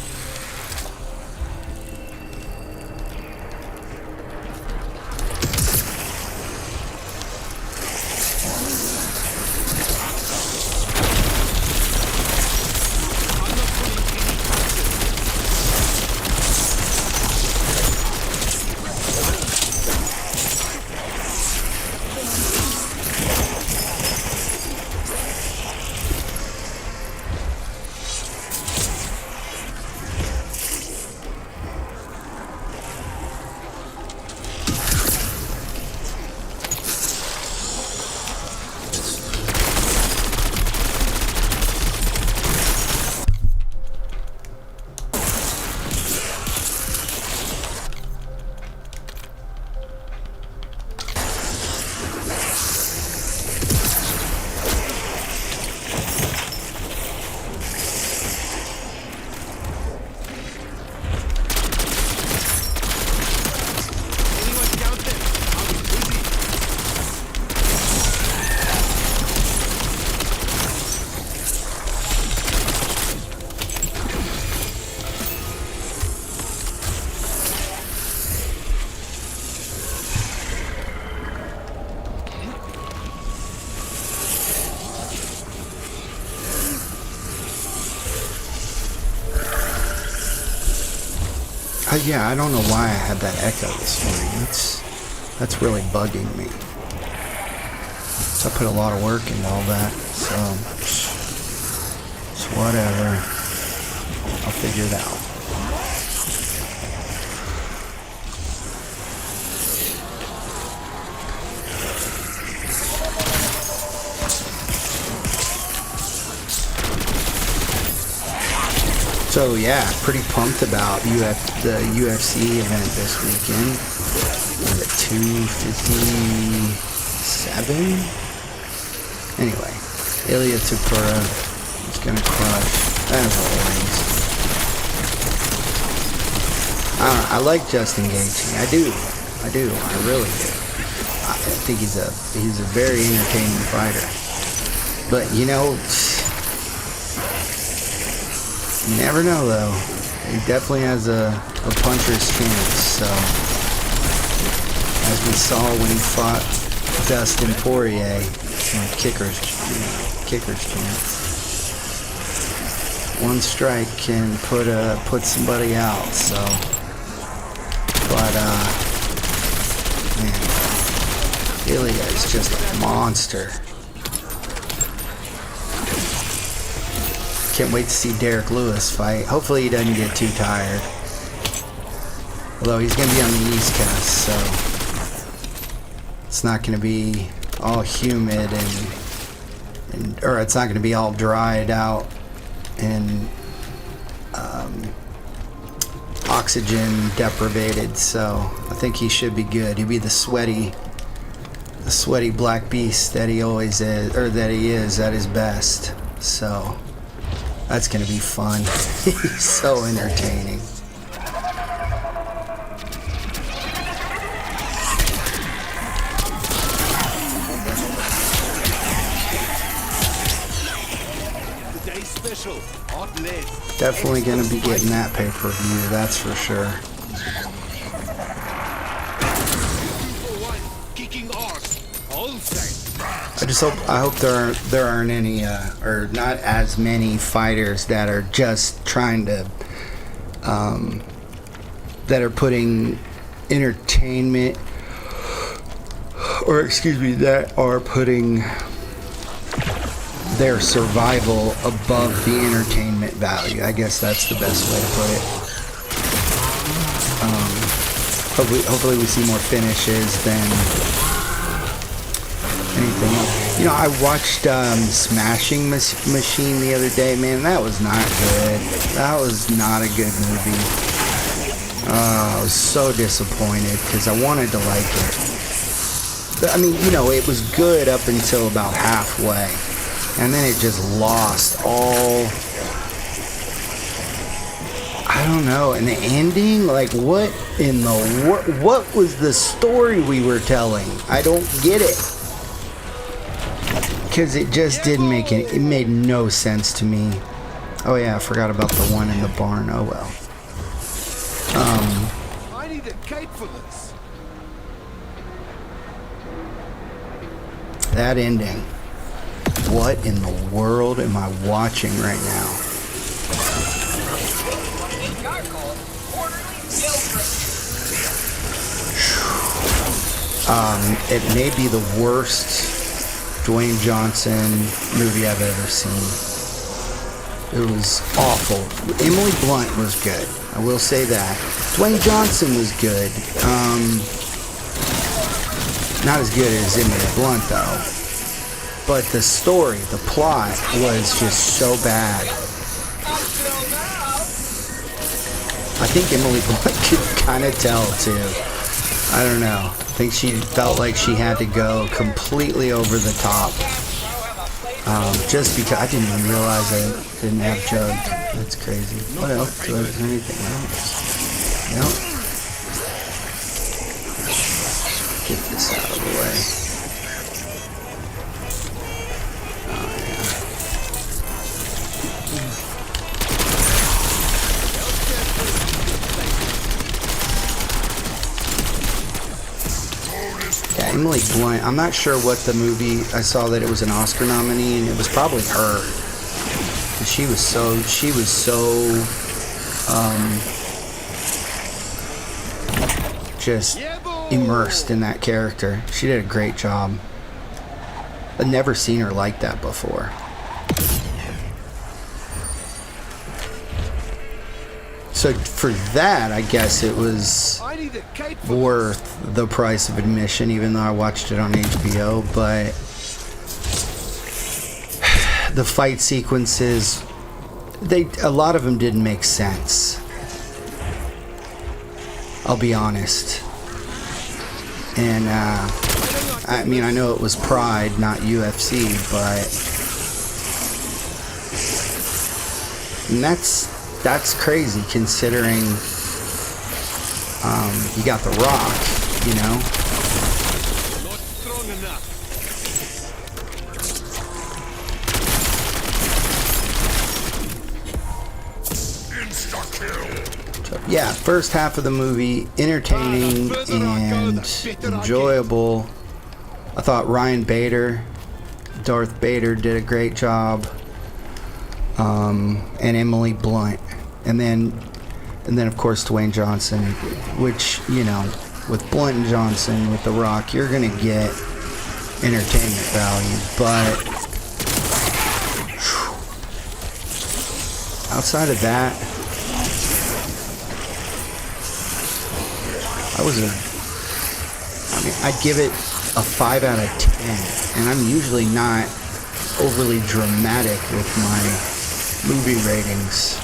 Yeah, I don't know why I had that echo this morning. That's really bugging me. So I put a lot of work into all that, so it's whatever. I'll figure it out. So yeah, pretty pumped about the UFC event this weekend. Was it 257? Anyway, Ilya Tupura is gonna crush, as always. I like Justin Gaethje. I do. I really do. I think he's a very entertaining fighter. But you know, you never know, though. He definitely has a puncher's chance. So, as we saw when he fought Dustin Poirier, kicker's chance. One strike can put somebody out. So, but man, Ilya is just a monster. Can't wait to see Derek Lewis fight. Hopefully he doesn't get too tired. Although he's going to be on the East Coast, so it's not going to be all humid or it's not going to be all dried out and oxygen deprivated. So I think he should be good. He'll be the sweaty black beast that he always is, or that he is at his best. So that's going to be fun. He's so entertaining. Today's special, hot lead. Definitely going to be getting that pay-per-view, that's for sure. 2-for-1, kicking arse. All set. I hope there aren't any or not as many fighters that are just trying to that are putting entertainment, or excuse me, that are putting their survival above the entertainment value. I guess that's the best way to put it. Hopefully we see more finishes than anything else. You know, I watched Smashing Machine the other day. Man, that was not good. That was not a good movie. I was so disappointed because I wanted to like it. But, I mean, you know, it was good up until about halfway. And then it just lost all... I don't know. And the ending? Like, what in the world? What was the story we were telling? I don't get it. Because it just didn't make it. It made no sense to me. Oh yeah, I forgot about the one in the barn. Oh well. I need a cape for this. That ending. What in the world am I watching right now? It may be the worst Dwayne Johnson movie I've ever seen. It was awful. Emily Blunt was good. I will say that. Dwayne Johnson was good. Not as good as Emily Blunt though. But the story, the plot was just so bad. I think Emily Blunt could kind of tell too. I don't know. I think she felt like she had to go completely over the top. Just because I didn't even realize I didn't have jugged. That's crazy. What else? Do I have anything else? Nope. Get this out of the way. Emily Blunt, I'm not sure what the movie, I saw that it was an Oscar nominee, and it was probably her. She was so just immersed in that character. She did a great job. I've never seen her like that before. So for that, I guess it was worth the price of admission, even though I watched it on HBO. But the fight sequences, a lot of them didn't make sense. I'll be honest. And I mean, I know it was Pride, not UFC, but and that's crazy considering you got The Rock, you know. Not strong enough. So, yeah, first half of the movie, entertaining and enjoyable. I thought Ryan Bader, Darth Bader, did a great job. And Emily Blunt. And then of course Dwayne Johnson, which, you know, with Blunt and Johnson, with The Rock, you're gonna get entertainment value, but outside of that, I'd give it a 5 out of 10, and I'm usually not overly dramatic with my movie ratings.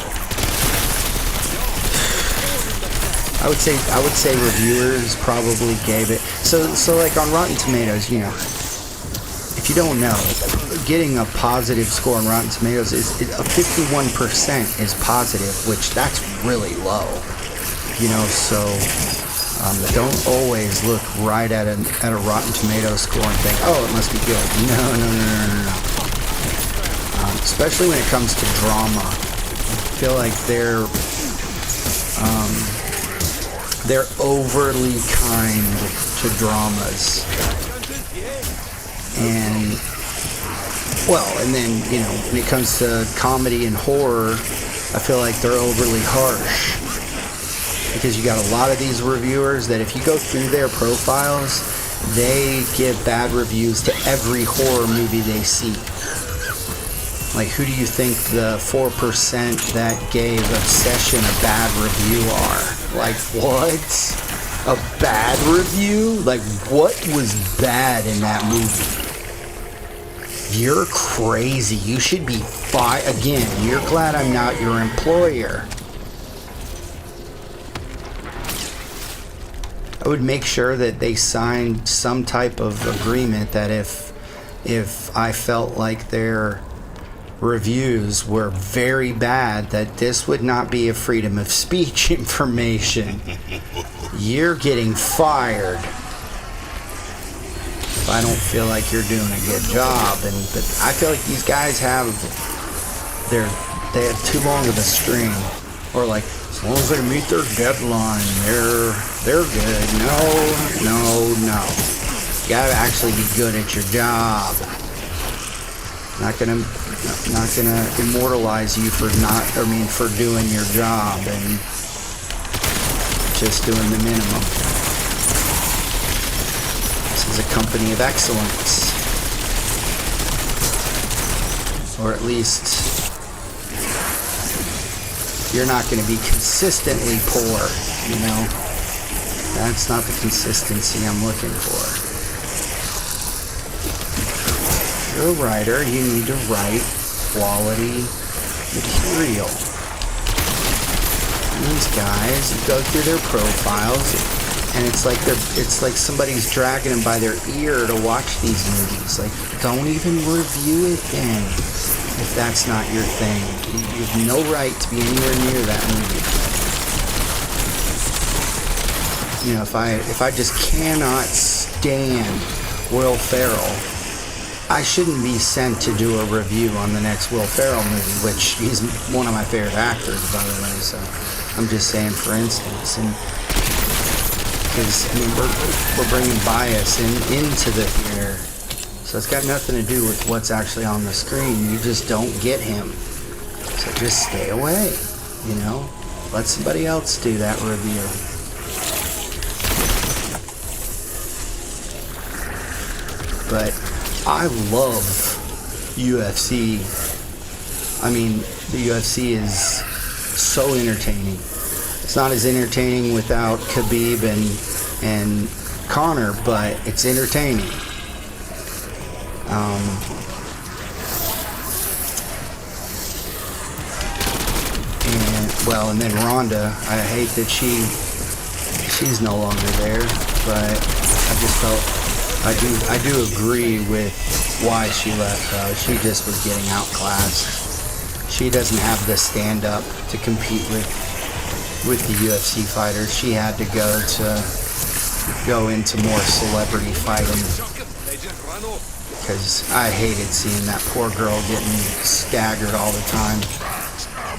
I would say reviewers probably gave it so like on Rotten Tomatoes, you know, if you don't know, getting a positive score on Rotten Tomatoes is 51% is positive, which that's really low, you know. So don't always look right at a Rotten Tomatoes score and think, oh, it must be good. No. Especially when it comes to drama, I feel like they're overly kind to dramas. And and then, when it comes to comedy and horror, I feel like they're overly harsh. Because you got a lot of these reviewers that if you go through their profiles, they give bad reviews to every horror movie they see. Like, who do you think the 4% that gave Obsession a bad review are? Like, what? A bad review? Like, what was bad in that movie? You're crazy. You should be fired. Again, you're glad I'm not your employer. I would make sure that they signed some type of agreement that if I felt like their reviews were very bad, that this would not be a freedom of speech information. You're getting fired if I don't feel like you're doing a good job. But I feel like these guys they have too long of a string. Or like, as long as they meet their deadline, they're good. No. You gotta actually be good at your job. Not gonna immortalize you for doing your job and just doing the minimum. This is a company of excellence. Or at least you're not going to be consistently poor, That's not the consistency I'm looking for. You're a writer. You need to write quality material. These guys, you go through their profiles, and it's like somebody's dragging them by their ear to watch these movies. Like, don't even review it then, if that's not your thing. You have no right to be anywhere near that movie. If I just cannot stand Will Ferrell, I shouldn't be sent to do a review on the next Will Ferrell movie, which he's one of my favorite actors, by the way, so I'm just saying for instance. And because, we're bringing bias into the theater, so it's got nothing to do with what's actually on the screen. You just don't get him, so just stay away, let somebody else do that review. But I love UFC. The UFC is so entertaining. It's not as entertaining without Khabib and Conor, but it's entertaining. And then Ronda, I hate that she's no longer there, but I just felt I do agree with why she left, though. She just was getting outclassed. She doesn't have the stand-up to compete with the UFC fighters. She had to go into more celebrity fighting. Because I hated seeing that poor girl getting staggered all the time.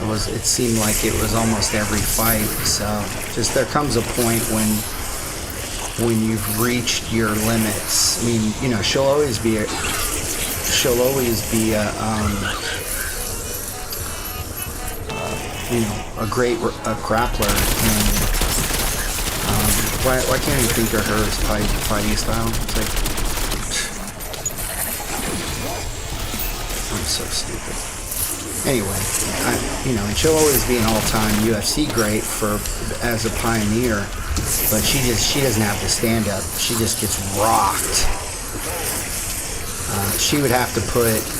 It seemed like it was almost every fight. So just there comes a point when you've reached your limits. She'll always be a great grappler. And why can't I think of her fighting style? It's like, I'm so stupid. Anyway, and she'll always be an all-time UFC great as a pioneer. But she doesn't have to stand up. She just gets rocked. She would have to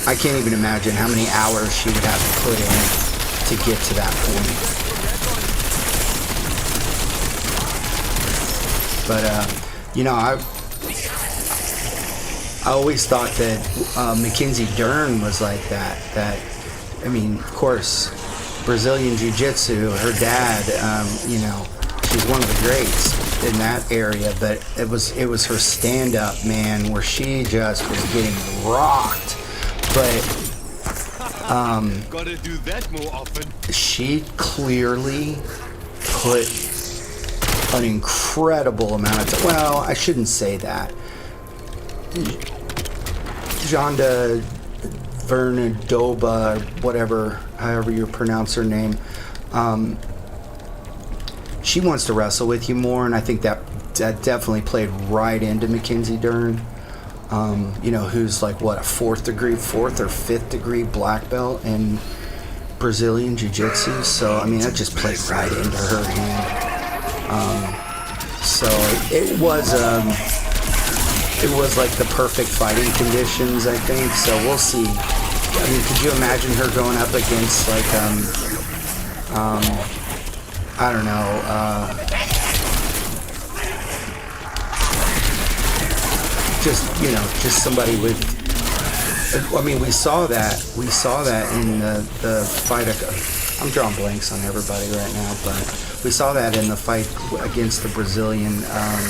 I can't even imagine how many hours she would have to put in to get to that point. But, I always thought that Mackenzie Dern was like that. Of course, Brazilian Jiu-Jitsu, her dad, she's one of the greats in that area, but it was her stand-up, man, where she just was getting rocked. But gotta do that more often. She clearly put an incredible amount of time. Well, I shouldn't say that. Jonda Vernadoba, or whatever, however you pronounce her name, she wants to wrestle with you more, and I think that definitely played right into Mackenzie Dern. You know, who's like what, a fourth or fifth degree black belt in Brazilian Jiu-Jitsu. So I mean, that just played right into her hand. So it was like the perfect fighting conditions, I think. So we'll see. I mean, could you imagine her going up against like I don't know, just somebody with. I mean, we saw that in the fight. I'm drawing blanks on everybody right now, but we saw that in the fight against the Brazilian. I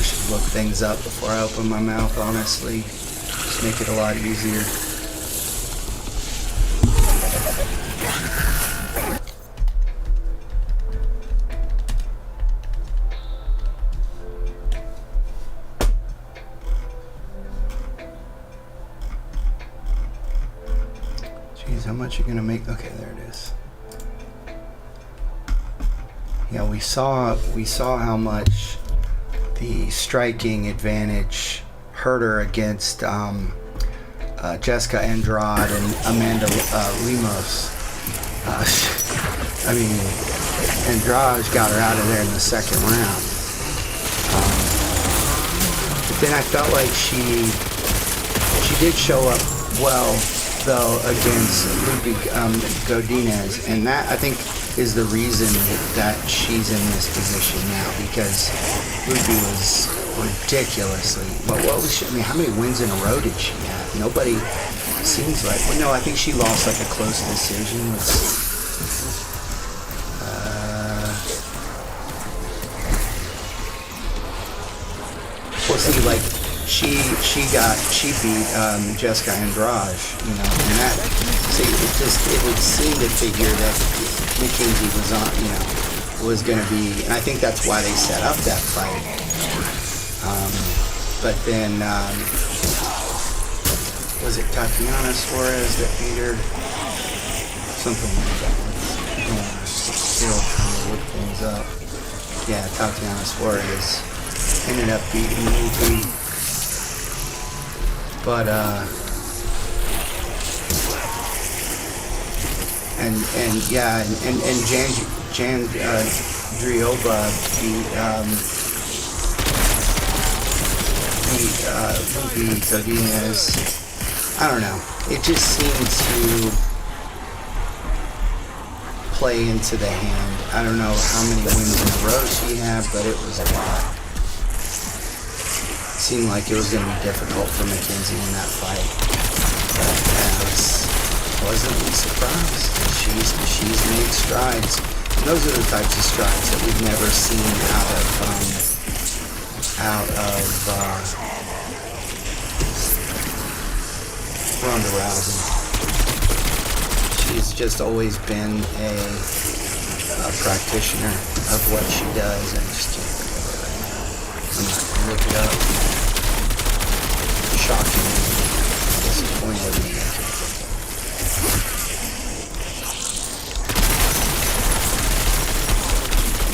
should look things up before I open my mouth, honestly. Just make it a lot easier. How much you're gonna make? Okay, there it is. Yeah, we saw how much the striking advantage hurt her against Jessica Andrade and Amanda Lemos. I mean, Andrade got her out of there in the second round. But then I felt like she did show up well, though, against Lupe Godinez, and that, I think, is the reason that she's in this position now, because Lupe was ridiculously, well, what was she, I mean, how many wins in a row did she have? Nobody seems like, well, no, I think she lost like a close decision. Well, see, like, she beat Jessica Andrade, you know, and that, see, it would seem to figure that Mackenzie was on, you know, was going to be, and I think that's why they set up that fight. But then, was it Tatiana Suarez that beat her? Something like that. Still trying to look things up. Yeah, Tatiana Suarez ended up beating Lupe. But and Jandrioba beat Lupe Godinez. I don't know. It just seemed to play into the hand. I don't know how many wins in a row she had, but it was a lot. Seemed like it was going to be difficult for Mackenzie in that fight. But I was pleasantly surprised. She's made strides. And those are the types of strides that we've never seen out of Ronda Rousey. She's just always been a practitioner of what she does. I just can't think of it right now. I'm not going to look it up. Shocking, disappointed me.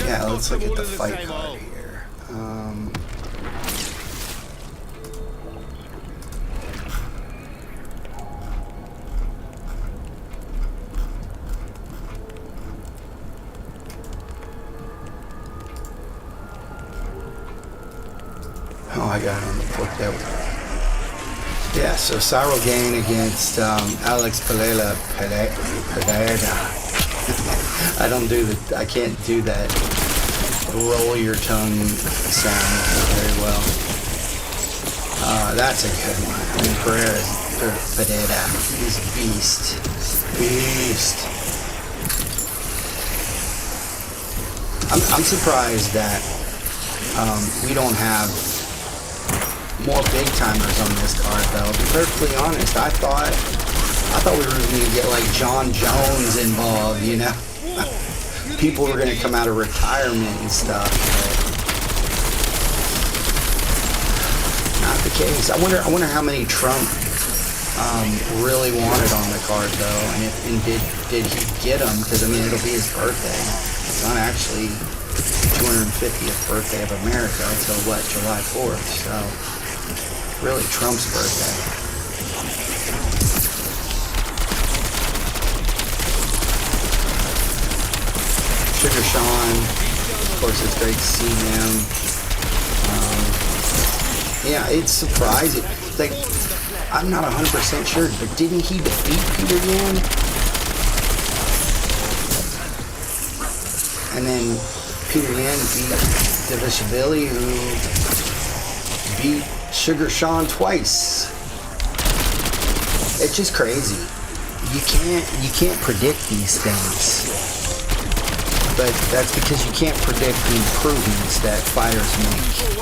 Yeah, let's look at the fight card here. Oh, I got it on the book there. Yeah, so Cyril Gain against Alex Pereira. I can't do that roll your tongue sound very well. That's a good one. I mean, Pereira, he's a beast. I'm surprised that we don't have more big timers on this card, though. To be perfectly honest, I thought we were going to get like John Jones involved, you know. People were going to come out of retirement and stuff. case. I wonder how many Trump really wanted on the card though, and did he get them? Because I mean, it'll be his birthday. It's not actually 250th birthday of America until what, July 4th. So really Trump's birthday. Sugar Sean, of course, it's great to see him. Yeah, it's surprising. Like, I'm not 100% sure, but didn't he defeat Peter Yan? And then Peter Yan beat Divishvili, who beat Sugar Sean twice. It's just crazy. You can't predict these things. But that's because you can't predict the improvements that fighters make.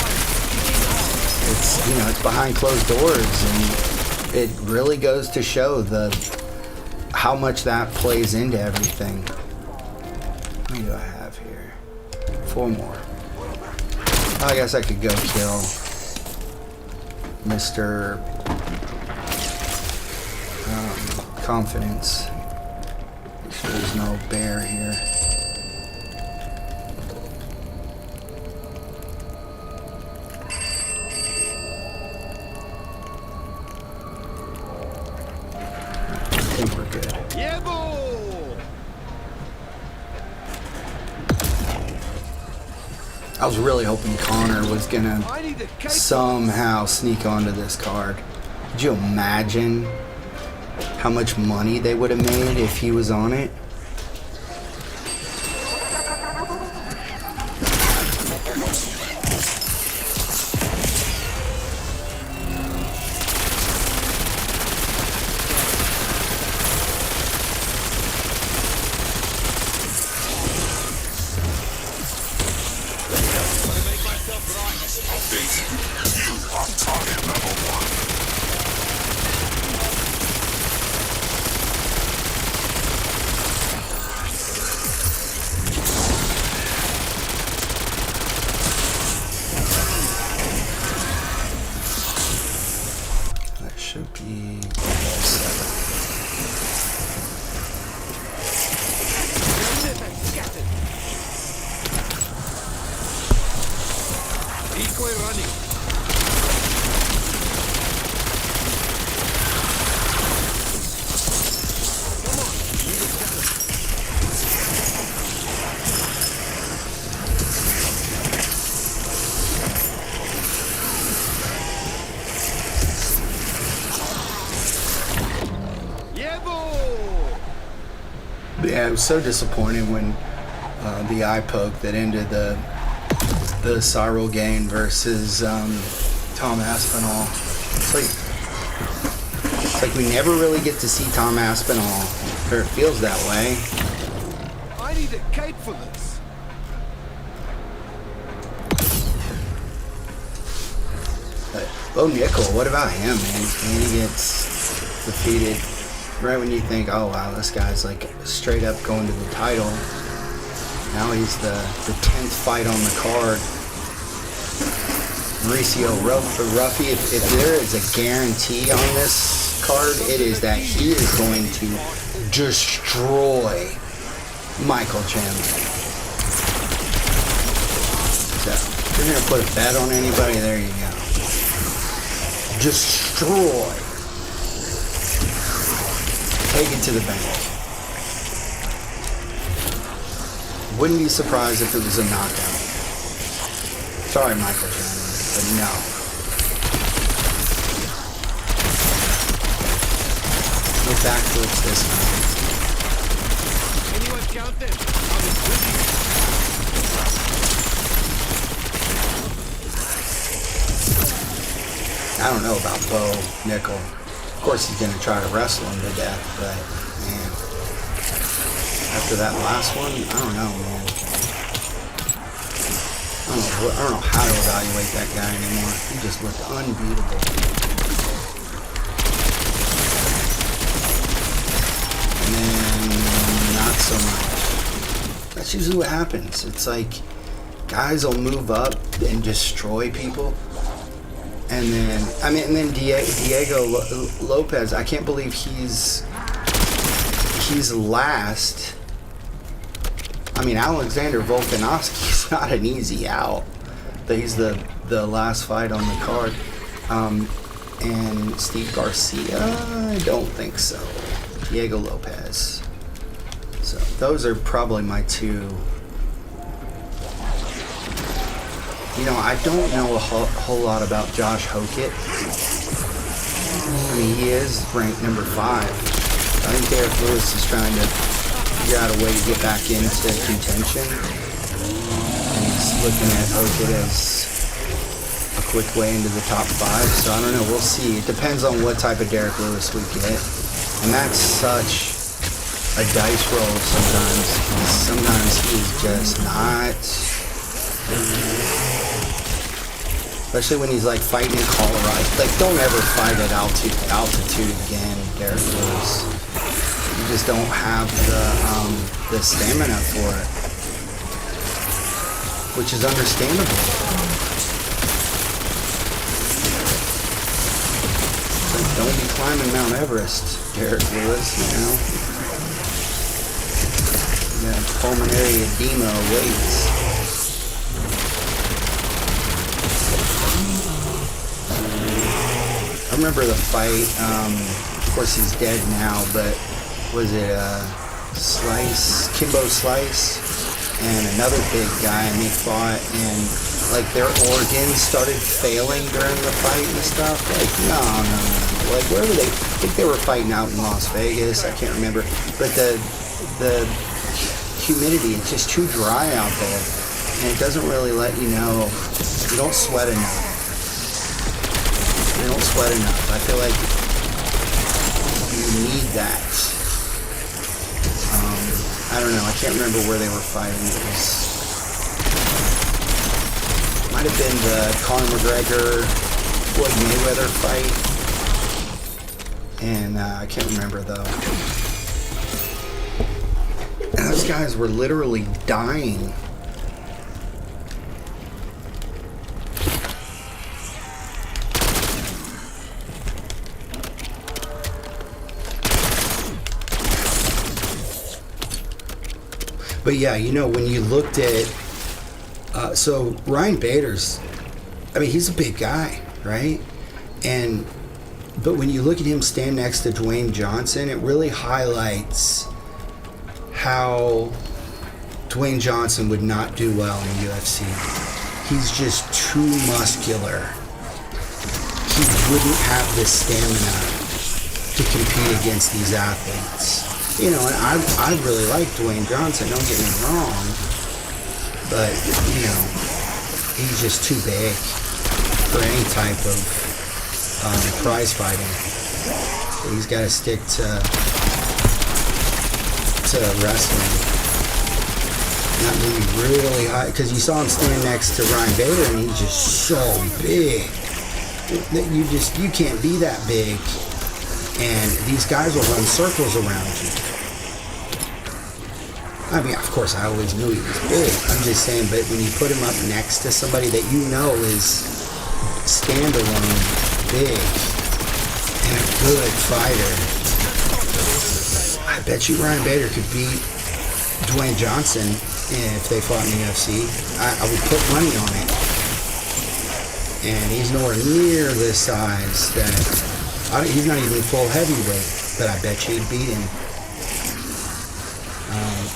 It's, you know, it's behind closed doors, and it really goes to show how much that plays into everything. How many do I have here? 4 more. I guess I could go kill Mr. Confidence. Make sure there's no bear here. I think we're good. Yeah, boy. I was really hoping Connor was gonna somehow sneak onto this card. Could you imagine how much money they would have made if he was on it? Should be level 7. Decoy running. Yeah, it was so disappointing when the eye poke that ended the Cyril Gain versus Tom Aspinall. It's like we never really get to see Tom Aspinall, or it feels that way. I need a cape for this. Bo Nickel, what about him, man? And he gets defeated right when you think, oh wow, this guy's like straight up going to the title. Now he's the 10th fight on the card. Mauricio Ruffy, if there is a guarantee on this card, it is that he is going to destroy Michael Chandler. So, if you're going to put a bet on anybody, there you go. Destroy. Take it to the bank. Wouldn't be surprised if it was a knockout. Sorry, Michael Chandler, but no. No backflips this time. Anyone count them? I don't know about Bo Nickel. Of course, he's going to try to wrestle him to death, but man, after that last one, I don't know, man. I don't know how to evaluate that guy anymore. He just looked unbeatable. And then not so much. That's usually what happens. It's like guys will move up and destroy people, And then Diego Lopez. I can't believe he's last. I mean, Alexander Volkanovski's not an easy out. But he's the last fight on the card. And Steve Garcia, I don't think so. Diego Lopez. So those are probably my two. You know, I don't know a whole lot about Josh Hokett. I mean, he is ranked number 5. I think Derek Lewis is trying to figure out a way to get back into contention. And he's looking at Hokett as a quick way into the top 5. So I don't know, we'll see. It depends on what type of Derek Lewis we get. And that's such a dice roll sometimes. Sometimes he's just not. Especially when he's like fighting in Colorado. Like, don't ever fight at altitude again, Derek Lewis. You just don't have the stamina for it, which is understandable. Like, don't be climbing Mount Everest, Derek Lewis. You know, yeah, pulmonary edema awaits. I remember the fight, of course he's dead now, but was it Kimbo Slice and another big guy, and they fought, and like their organs started failing during the fight and stuff. Like, no. Like, where were they? I think they were fighting out in Las Vegas, I can't remember. But the humidity, it's just too dry out there, and it doesn't really let you know, you don't sweat enough. They don't sweat enough. I feel like you need that. I don't know. I can't remember where they were fighting. It might have been the Conor McGregor Floyd Mayweather fight, and I can't remember though. And those guys were literally dying. But yeah, you know, when you looked at, so Ryan Bader's, I mean, he's a big guy, right? But when you look at him stand next to Dwayne Johnson, it really highlights how Dwayne Johnson would not do well in UFC. He's just too muscular. He wouldn't have the stamina to compete against these athletes. You know, and I really like Dwayne Johnson, don't get me wrong, but, you know, he's just too big for any type of prize fighting. He's got to stick to wrestling. Not maybe really high, because you saw him stand next to Ryan Bader, and he's just so big. You can't be that big. And these guys will run circles around you. I mean, of course, I always knew he was big. I'm just saying, but when you put him up next to somebody that you know is standalone, big, and a good fighter, I bet you Ryan Bader could beat Dwayne Johnson if they fought in the UFC. I would put money on it. And he's nowhere near the size that... he's not even full heavyweight, but I bet you he'd beat him.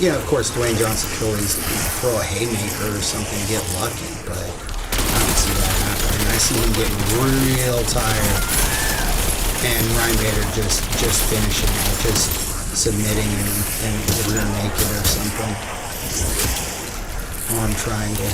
Yeah, of course, Dwayne Johnson could always throw a haymaker or something and get lucky, but I don't see that happening. I see him getting real tired, and Ryan Bader just finishing it, just submitting and rear naked or something. Arm triangle.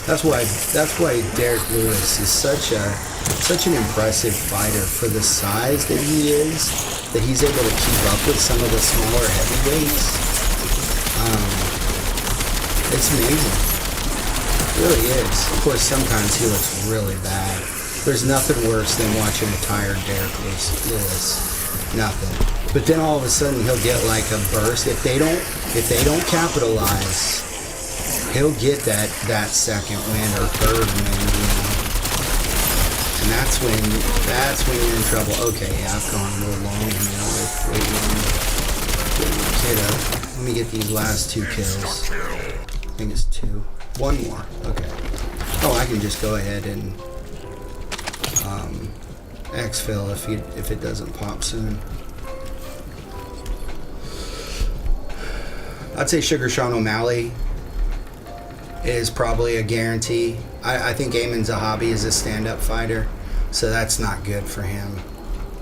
That's why Derek Lewis is such an impressive fighter for the size that he is, that he's able to keep up with some of the smaller heavyweights. It's amazing. It really is. Of course, sometimes he looks really bad. There's nothing worse than watching a tired Derek Lewis. Nothing. But then all of a sudden he'll get like a burst. If they don't capitalize, he'll get that second win or third win, you know. And that's when you're in trouble. Okay, yeah, I've gone a little long here with waiting on the kid up. Let me get these last 2 kills. I think it's 2. 1 more. Okay. Oh, I can just go ahead and exfil if it doesn't pop soon. I'd say Sugar Sean O'Malley is probably a guarantee. I think Eamon Zahabi is a stand-up fighter, so that's not good for him.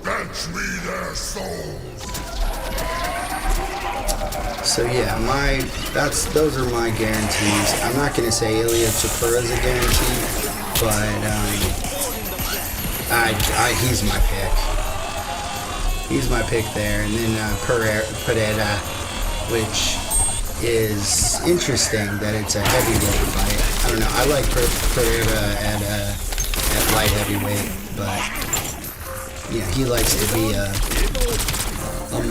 Fetch me their souls. So yeah, those are my guarantees. I'm not gonna say Ilya Chapura is a guarantee, but he's my pick. He's my pick there, and then Pereira, which is interesting that it's a heavyweight fight. I don't know. I like Pereira at light heavyweight, but yeah, he likes to be a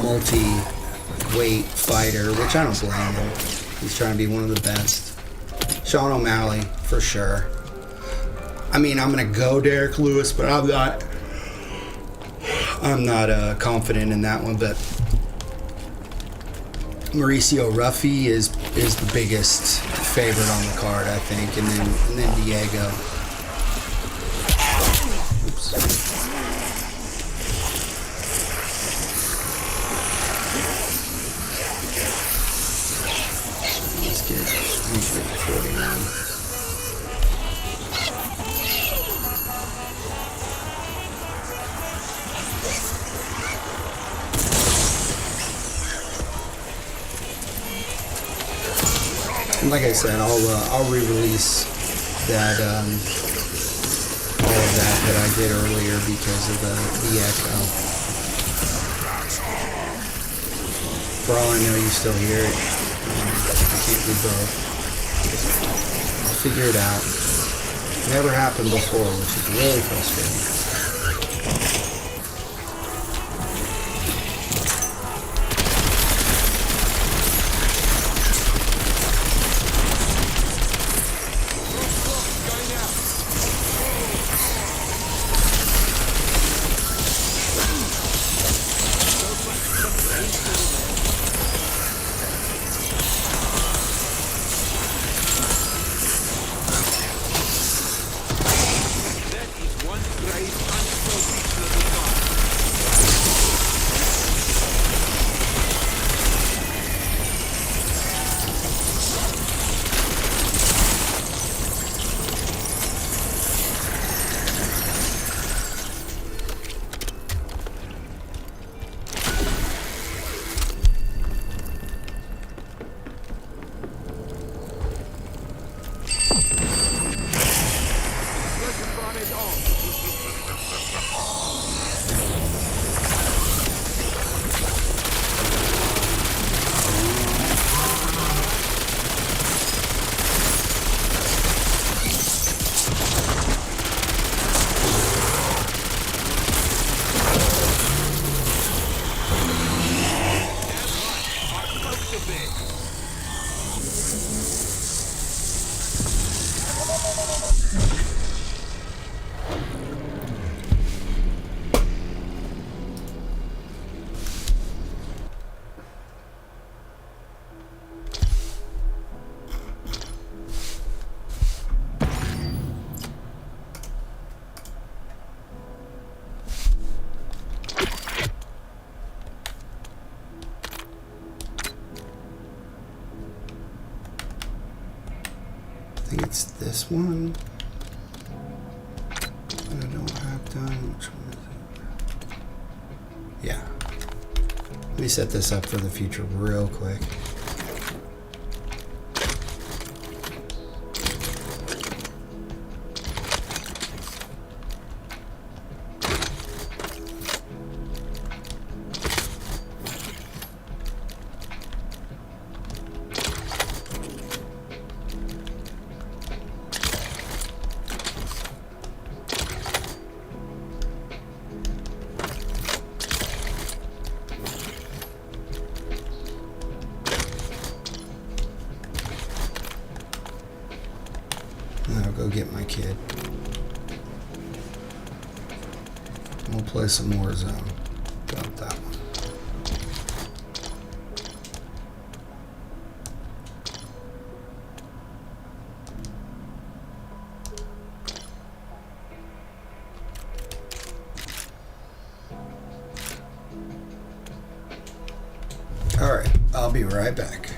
multi-weight fighter, which I don't blame him. He's trying to be one of the best. Sean O'Malley for sure. I mean, I'm gonna go Derek Lewis, but I'm not confident in that one, but Mauricio Ruffy is the biggest favorite on the card, I think, and then Diego. Oops. Let's get 49. Like I said, I'll re-release that all of that I did earlier because of the echo. For all I know, you still hear it. I can't do both. I'll figure it out. Never happened before, which is really frustrating. I think it's this one. I don't have done. Which one is it? Yeah. Let me set this up for the future real quick. go get my kid. We'll play some Warzone. Got that one. Alright, I'll be right back.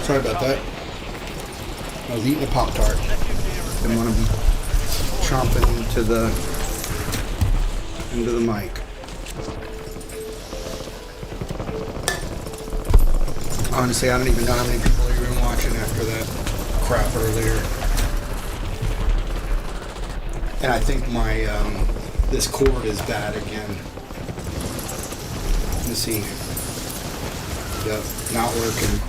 Sorry about that. I was eating a Pop-Tart. Didn't want to be chomping into the mic. Honestly, I don't even know how many people are even watching after that crap earlier. And I think my this cord is bad again. Let's see. Yep, not working.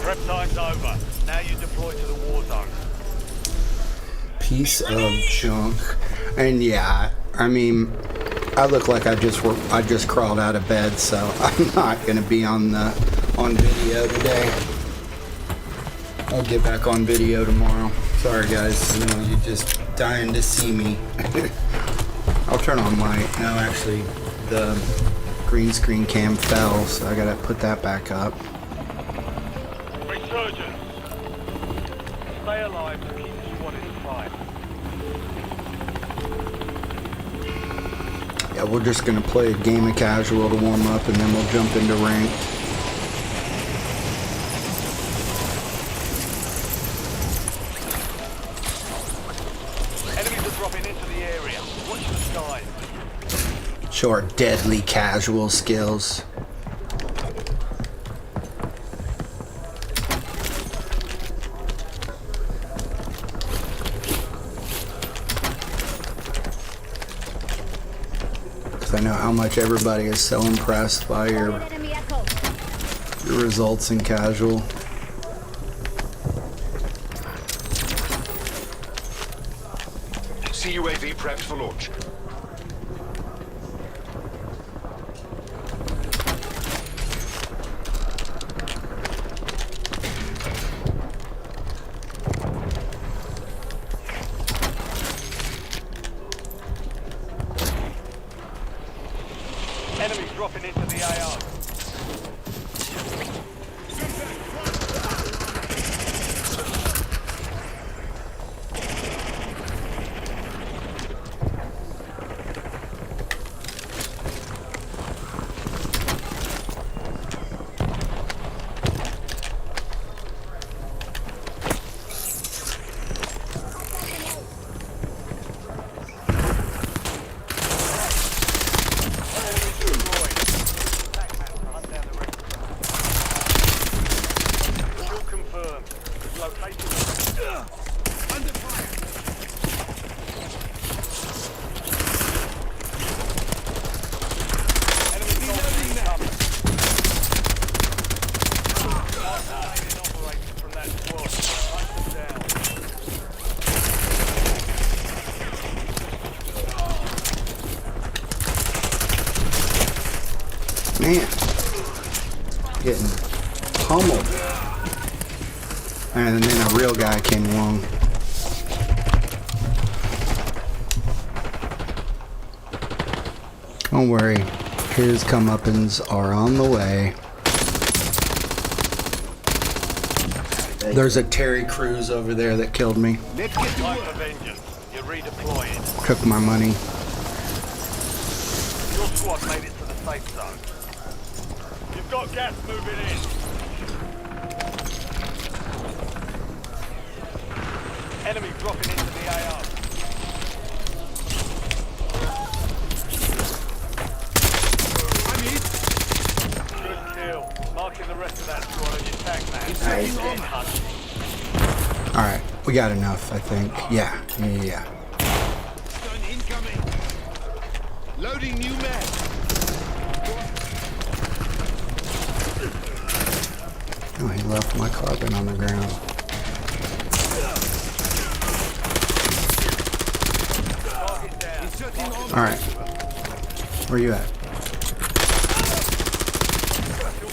Prep time's over. Now you deploy to the war zone. Piece of junk. And yeah, I mean, I look like I just crawled out of bed, so I'm not gonna be on video today. I'll get back on video tomorrow. Sorry guys, I know you're just dying to see me. I'll turn on my, no actually, the green screen cam fell, so I gotta put that back up. Resurgence. Stay alive to keep the squad in the fight. Yeah, we're just gonna play a game of casual to warm up, and then we'll jump into ranked. Enemies are dropping into the area. Watch the skies. Show our deadly casual skills. Because I know how much everybody is so impressed by your results in casual. CUAV prepped for launch. Enemies dropping into the AO. Man, getting pummeled. And then a real guy came along. Don't worry, his comeuppance are on the way. There's a Terry Crews over there that killed me. Let's get time for vengeance. You're redeploying. Took my money. Your squad made it to the safe zone. You've got gas moving in. Enemy dropping into the AO. Good kill. Marking the rest of that squad on your tag map. Alright, we got enough, I think. Yeah. Stun incoming. Loading new mag. Oh, he left my carbon on the ground. Alright. Where you at?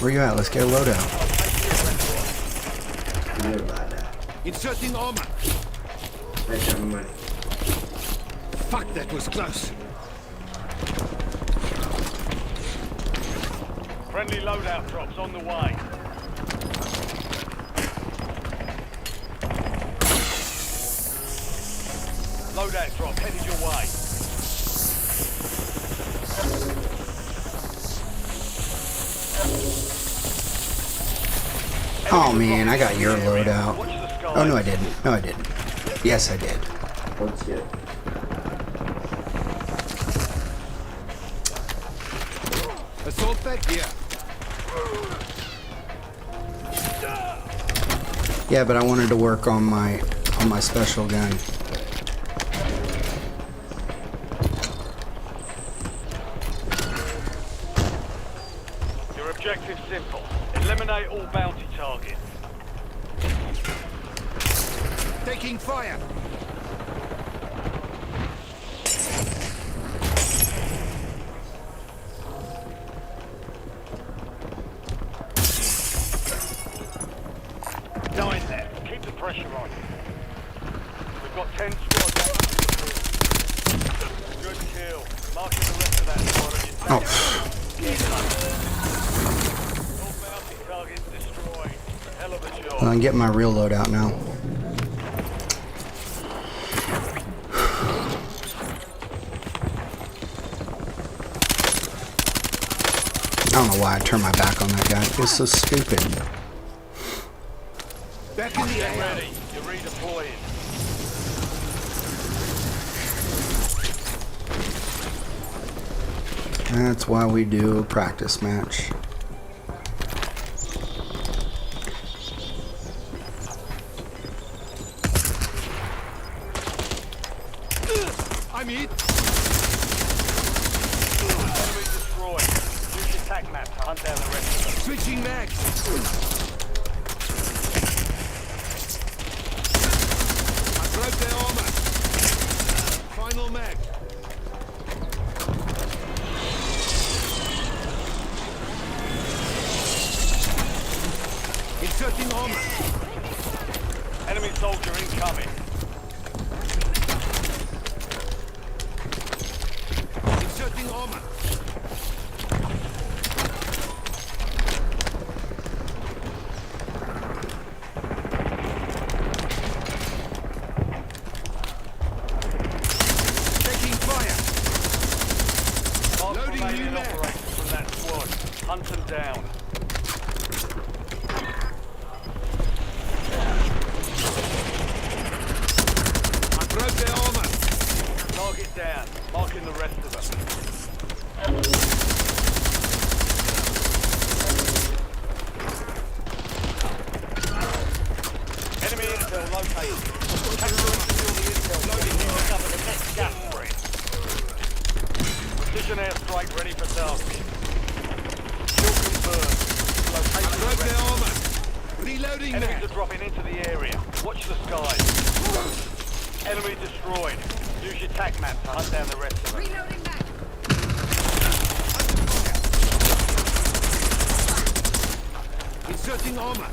Where you at? Let's get a loadout. Inserting armor. Fuck, that was close. Friendly loadout drops on the way. Loadout drop headed your way. Oh man, I got your loadout. Oh no, I didn't. No, I didn't. Yes, I did. Let's get. Assault back here. Yeah, but I wanted to work on my special gun. Your objective's simple. Eliminate all bounty targets. Taking fire. Nine there. Keep the pressure on. We've got 10 squads. Good kill. Marking the rest of that squad on your Oh. All bounty targets destroyed. Hell of a job. Well, I'm getting my real loadout now. I don't know why I turned my back on that guy. It was so stupid. Back in the Get air. ready. You're redeploying. That's why we do a practice match. I'm hit. Enemy destroyed. Use your tac map to hunt down the rest of them. Switching mags. I broke their armor. Final mag. Inserting armor. Enemy soldier incoming. Inserting armor. Taking fire. Mark Loading remaining new mag. operators from that squad. Hunt them down. I broke their armor. Target down. Marking the rest of them. Enemy intel located. Capture and steal the intel. Loading to cover the next gas spread. Precision airstrike ready for target. Kill confirmed. Location I broke the their rest. armor. Reloading Enemies mag. are dropping into the area. Watch the skies. Enemy destroyed. Use your tac map to hunt down the rest of them. Reloading back. Inserting armor.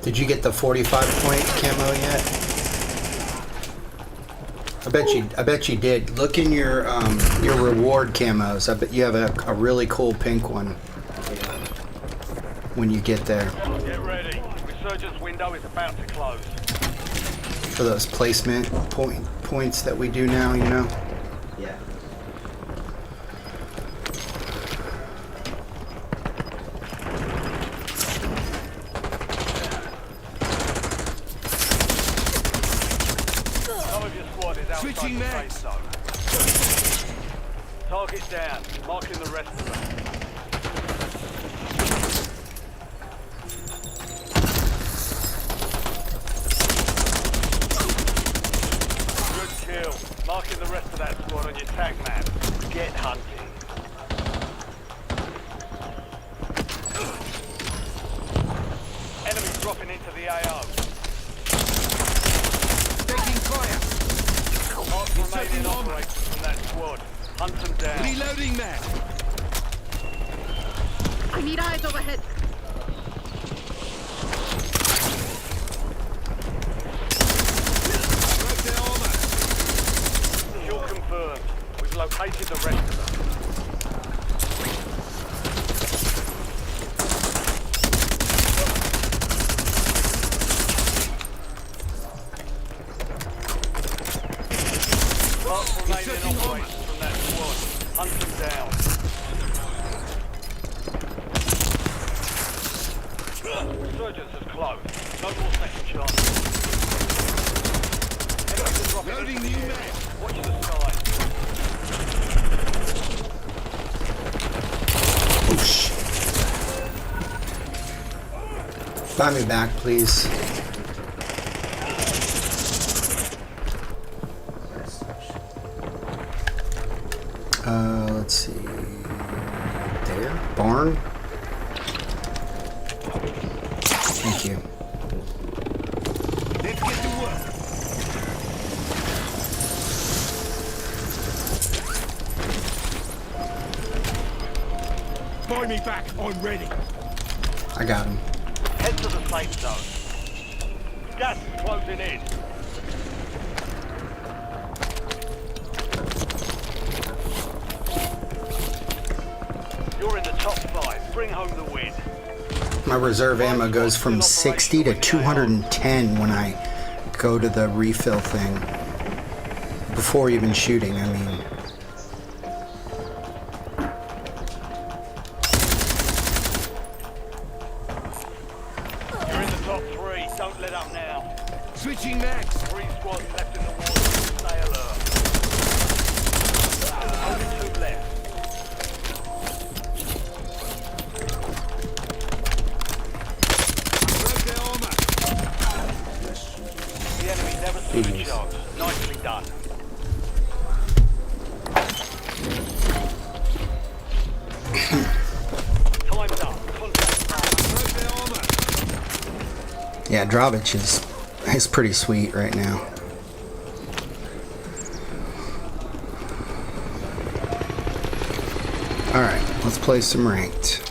Did you get the 45-point camo yet? I bet you did. Look in your reward camos. I bet you have a really cool pink one when you get there Get ready. Resurgence window is about to close. for those placement points that we do now. You know. Yeah. Some of your squad is outside Switching the mags. safe zone. Target down. Marking the rest of them. Good kill. Marking the rest of that squad on your tac map. Get hunting. Enemies dropping into the AO. Taking fire. Mark Inserting remaining armor. operators from that squad. Hunt them down. Reloading mag. I need eyes overhead. Broke their armor. Kill confirmed. We've located the rest of them. Mark remaining Inserting armor. operators from that squad. Hunt them down. Resurgence is close. No more second chances. Enemies are dropping Loading into new the area. man. Watch the sky. Oh, shit. Buy me back, please. Let's see. There? Barn? Thank you. Let's get to work. Buy me back. I'm ready. I got him. Head to the safe zone. Gas is closing in. You're in the top 5. Bring home the win. My reserve ammo goes from 60 to 210 when I go to the refill thing. Before even shooting, I mean. You're in the top 3. Don't let up now. Switching mags. 3 squads left in the water. Stay alert. Only 2 left. Broke their armor. The enemy never stood a chance. Nicely done. Time's up. Contact. Broke their armor. Yeah, Dravich is pretty sweet right now. Alright, let's play some ranked.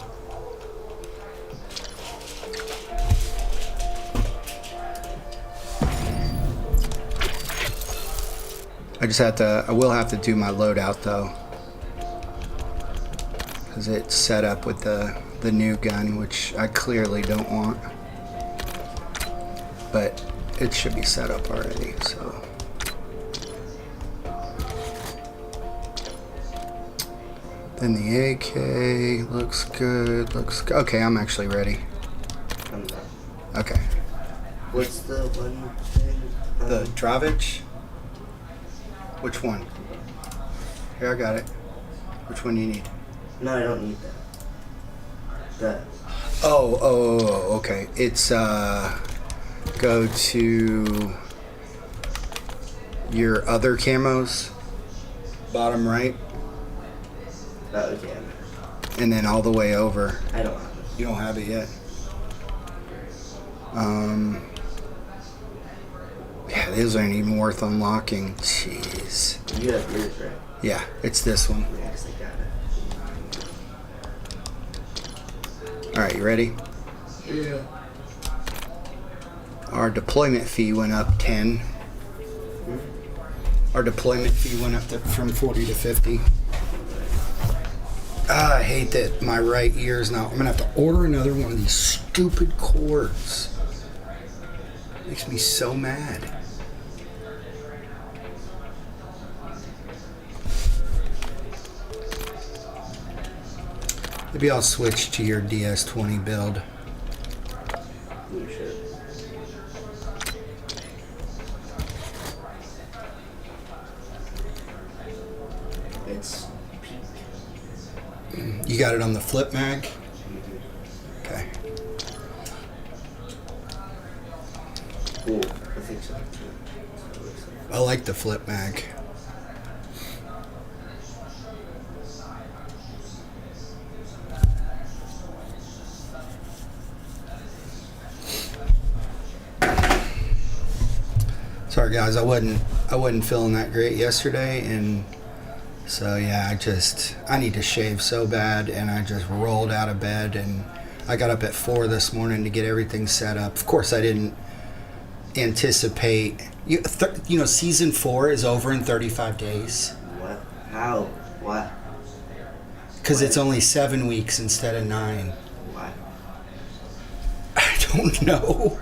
I will have to do my loadout though. Because it's set up with the new gun, which I clearly don't want. But it should be set up already, so. Then the AK looks good, okay, I'm actually ready. Okay. What's the one thing? The Dravich? Which one? Here, I got it. Which one do you need? No, I don't need that. That. Oh, okay. It's, go to your other camos, bottom right, Okay. and then all the way over. I don't have it. You don't have it yet? Yeah, these aren't even worth unlocking. Jeez. You have yours, right? Yeah, it's this one. Yeah, 'cause I got it. Alright, you ready? Yeah. Our deployment fee went up 10. Our deployment fee went up from 40 to 50. I hate that my right ear is now. I'm gonna have to order another one of these stupid cords. Makes me so mad. Maybe I'll switch to your DS20 build. You should. It's peak. You got it on the flip mag? Okay. Cool. I think so. I like the flip mag. Sorry guys, I wasn't feeling that great yesterday, and so yeah, I need to shave so bad, and I just rolled out of bed, and I got up at 4 this morning to get everything set up. Of course, I didn't anticipate. You know, season 4 is over in 35 days. What? How? What? Because it's only 7 weeks instead of 9. What? I don't know.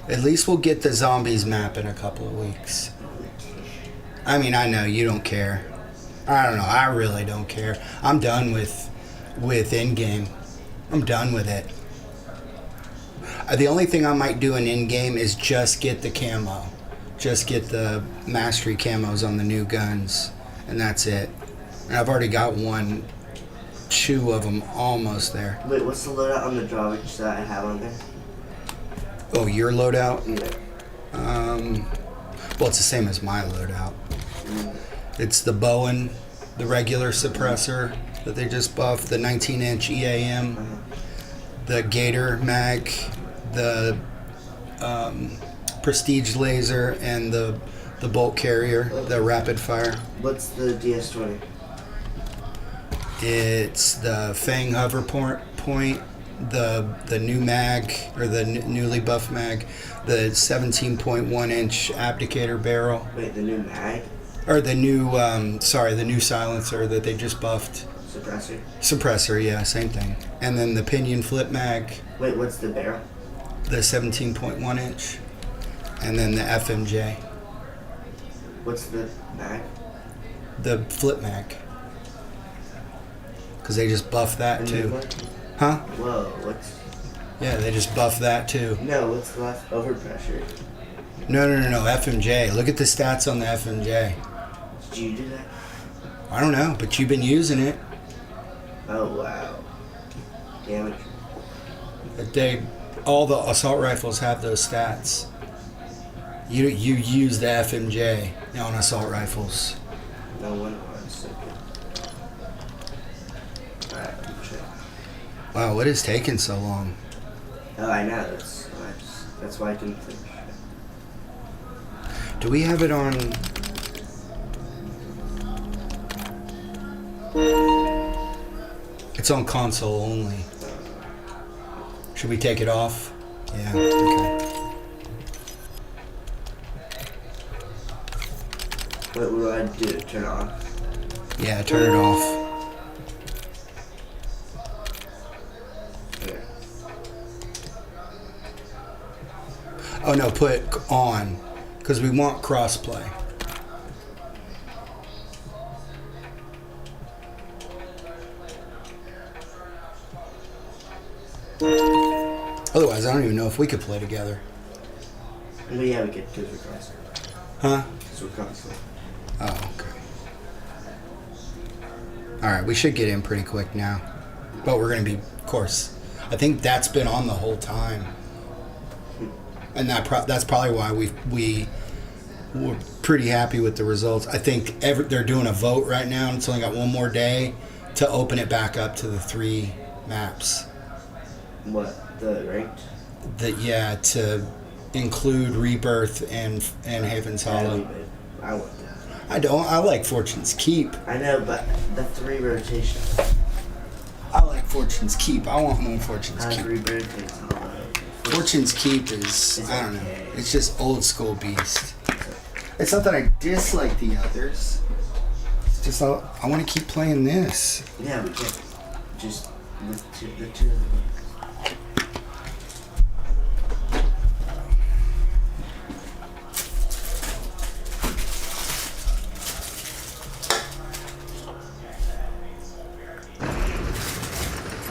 At least we'll get the zombies map in a couple of weeks. I mean, I know you don't care. I don't know. I really don't care. I'm done with Endgame. I'm done with it. The only thing I might do in game is just get the camo. Just get the mastery camos on the new guns. And that's it. And I've already got 2 of them almost there. Wait, what's the loadout on the drawbridge that I have on there? Oh, your loadout? Yeah. Well, it's the same as my loadout. It's the Bowen, the regular suppressor that they just buffed, the 19-inch EAM, the Gator mag, the Prestige laser, and the bolt carrier, the rapid fire. What's the DS20? It's the Fang hover point, the new mag, or the newly buffed mag, the 17.1-inch abdicator barrel. Wait, the new mag? Or the new, the new silencer that they just buffed. Suppressor? Suppressor, yeah, same thing. And then the pinion flip mag. Wait, what's the barrel? The 17.1-inch. And then the FMJ. What's the mag? The flip mag. Because they just buffed that too. Huh? Whoa, what's... Yeah, they just buffed that too. No, what's the last overpressure? No, FMJ. Look at the stats on the FMJ. Did you do that? I don't know, but you've been using it. Oh, wow. Damage. All the assault rifles have those stats. You use the FMJ on assault rifles. No wonder why it's so good. Alright, I'm check. Wow, what is taking so long? Oh, I know. That's why I didn't finish. Do we have it on? It's on console only. Should we take it off? Yeah, okay. What do I do? Turn it off? Yeah, turn it off. Okay. Oh no, put on. Because we want crossplay. Otherwise, I don't even know if we could play together. But yeah, we could, because we're console. Huh? Because we're console. Oh, okay. Alright, we should get in pretty quick now. But we're going to be, of course, I think that's been on the whole time. And that's probably why we're pretty happy with the results. I think they're doing a vote right now, and it's only got one more day to open it back up to the 3 maps. What? The ranked? To include Rebirth and Haven's Hollow. I want that. I don't. I like Fortune's Keep. I know, but the 3 rotation. I like Fortune's Keep. I want more Fortune's Keep. Rebirth Hollow. Fortune's Keep is I don't know. It's just old school beast. It's not that I dislike the others. It's just I want to keep playing this. Yeah, we can. Just the two of them.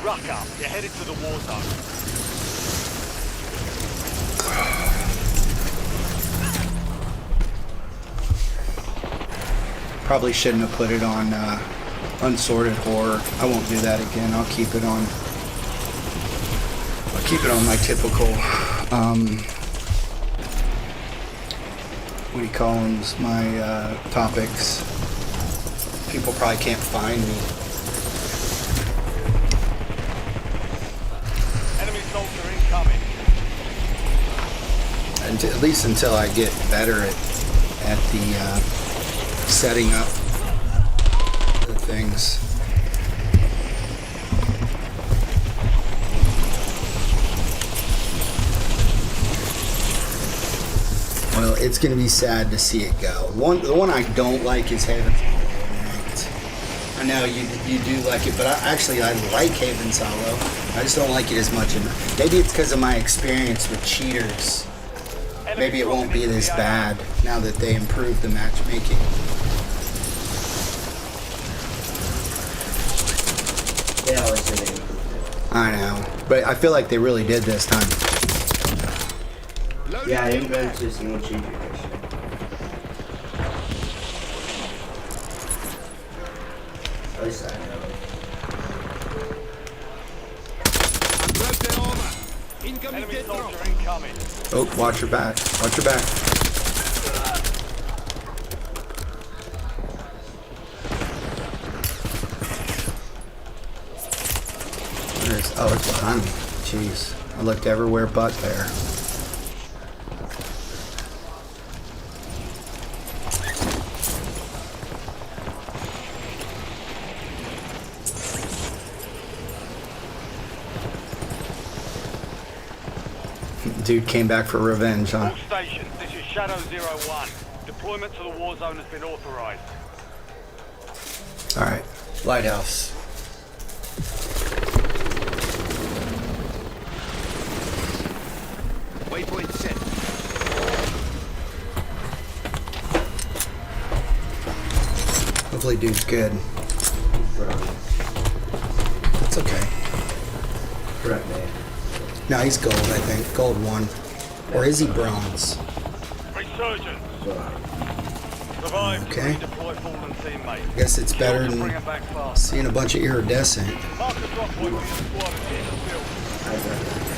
Ruck up. You're headed to the war zone. Probably shouldn't have put it on Unsorted Horror. I won't do that again. I'll keep it on my typical what do you call them? My topics. People probably can't find me. Enemy soldier incoming. And at least until I get better at the setting up the things. Well, it's going to be sad to see it go. The one I don't like is Haven's Hollow. I know you do like it, but I like Haven's Hollow. I just don't like it as much. Maybe it's because of my experience with cheaters. Maybe it won't be this bad now that they improved the matchmaking. They always say they improved it. I know, but I feel like they really did this time. Yeah, I didn't go into a single changer mission. At least I know. Enemy soldier incoming. Oh, watch your back. Watch your back. Oh, it's behind me. Jeez. I looked everywhere but there. Dude came back for revenge, huh? All stations, this is Shadow 01. Deployment to the war zone has been authorized. Alright. Lighthouse. Waypoint set. Hopefully dude's good. It's okay. Correct, man. No, he's gold, I think. Gold 1. Or is he bronze? Resurgence. Survive Okay. to redeploy fallen teammates. Guess it's better Bring than them back fast. seeing a bunch of iridescent. Mark the drop point with your squad and get in the field. I got that.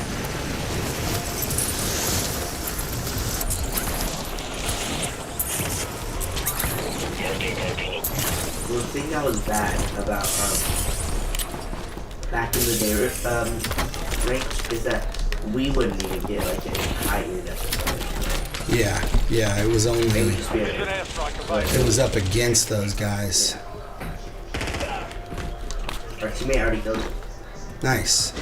The thing that was bad about back in the day ranks is that we wouldn't even get like any higher necessarily. Yeah, it was only... It would just be There's an airstrike available. It was up against those guys. our teammate already killed it. Nice.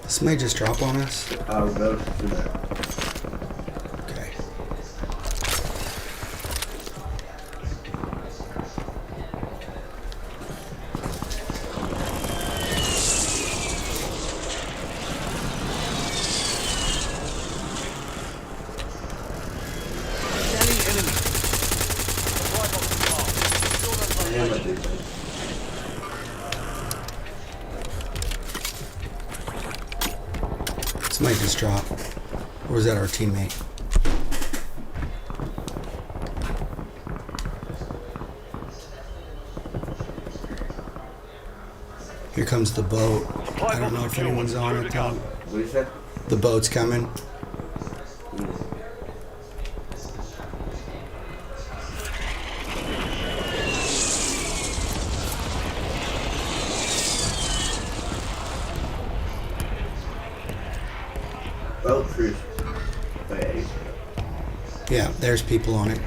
This may just drop on us. Road to the Okay. This might just drop. Or was that our teammate? Here comes the boat. I don't know if anyone's on it though. What is that? The boat's coming. Boat cruise. Wait. Yeah, there's people on it.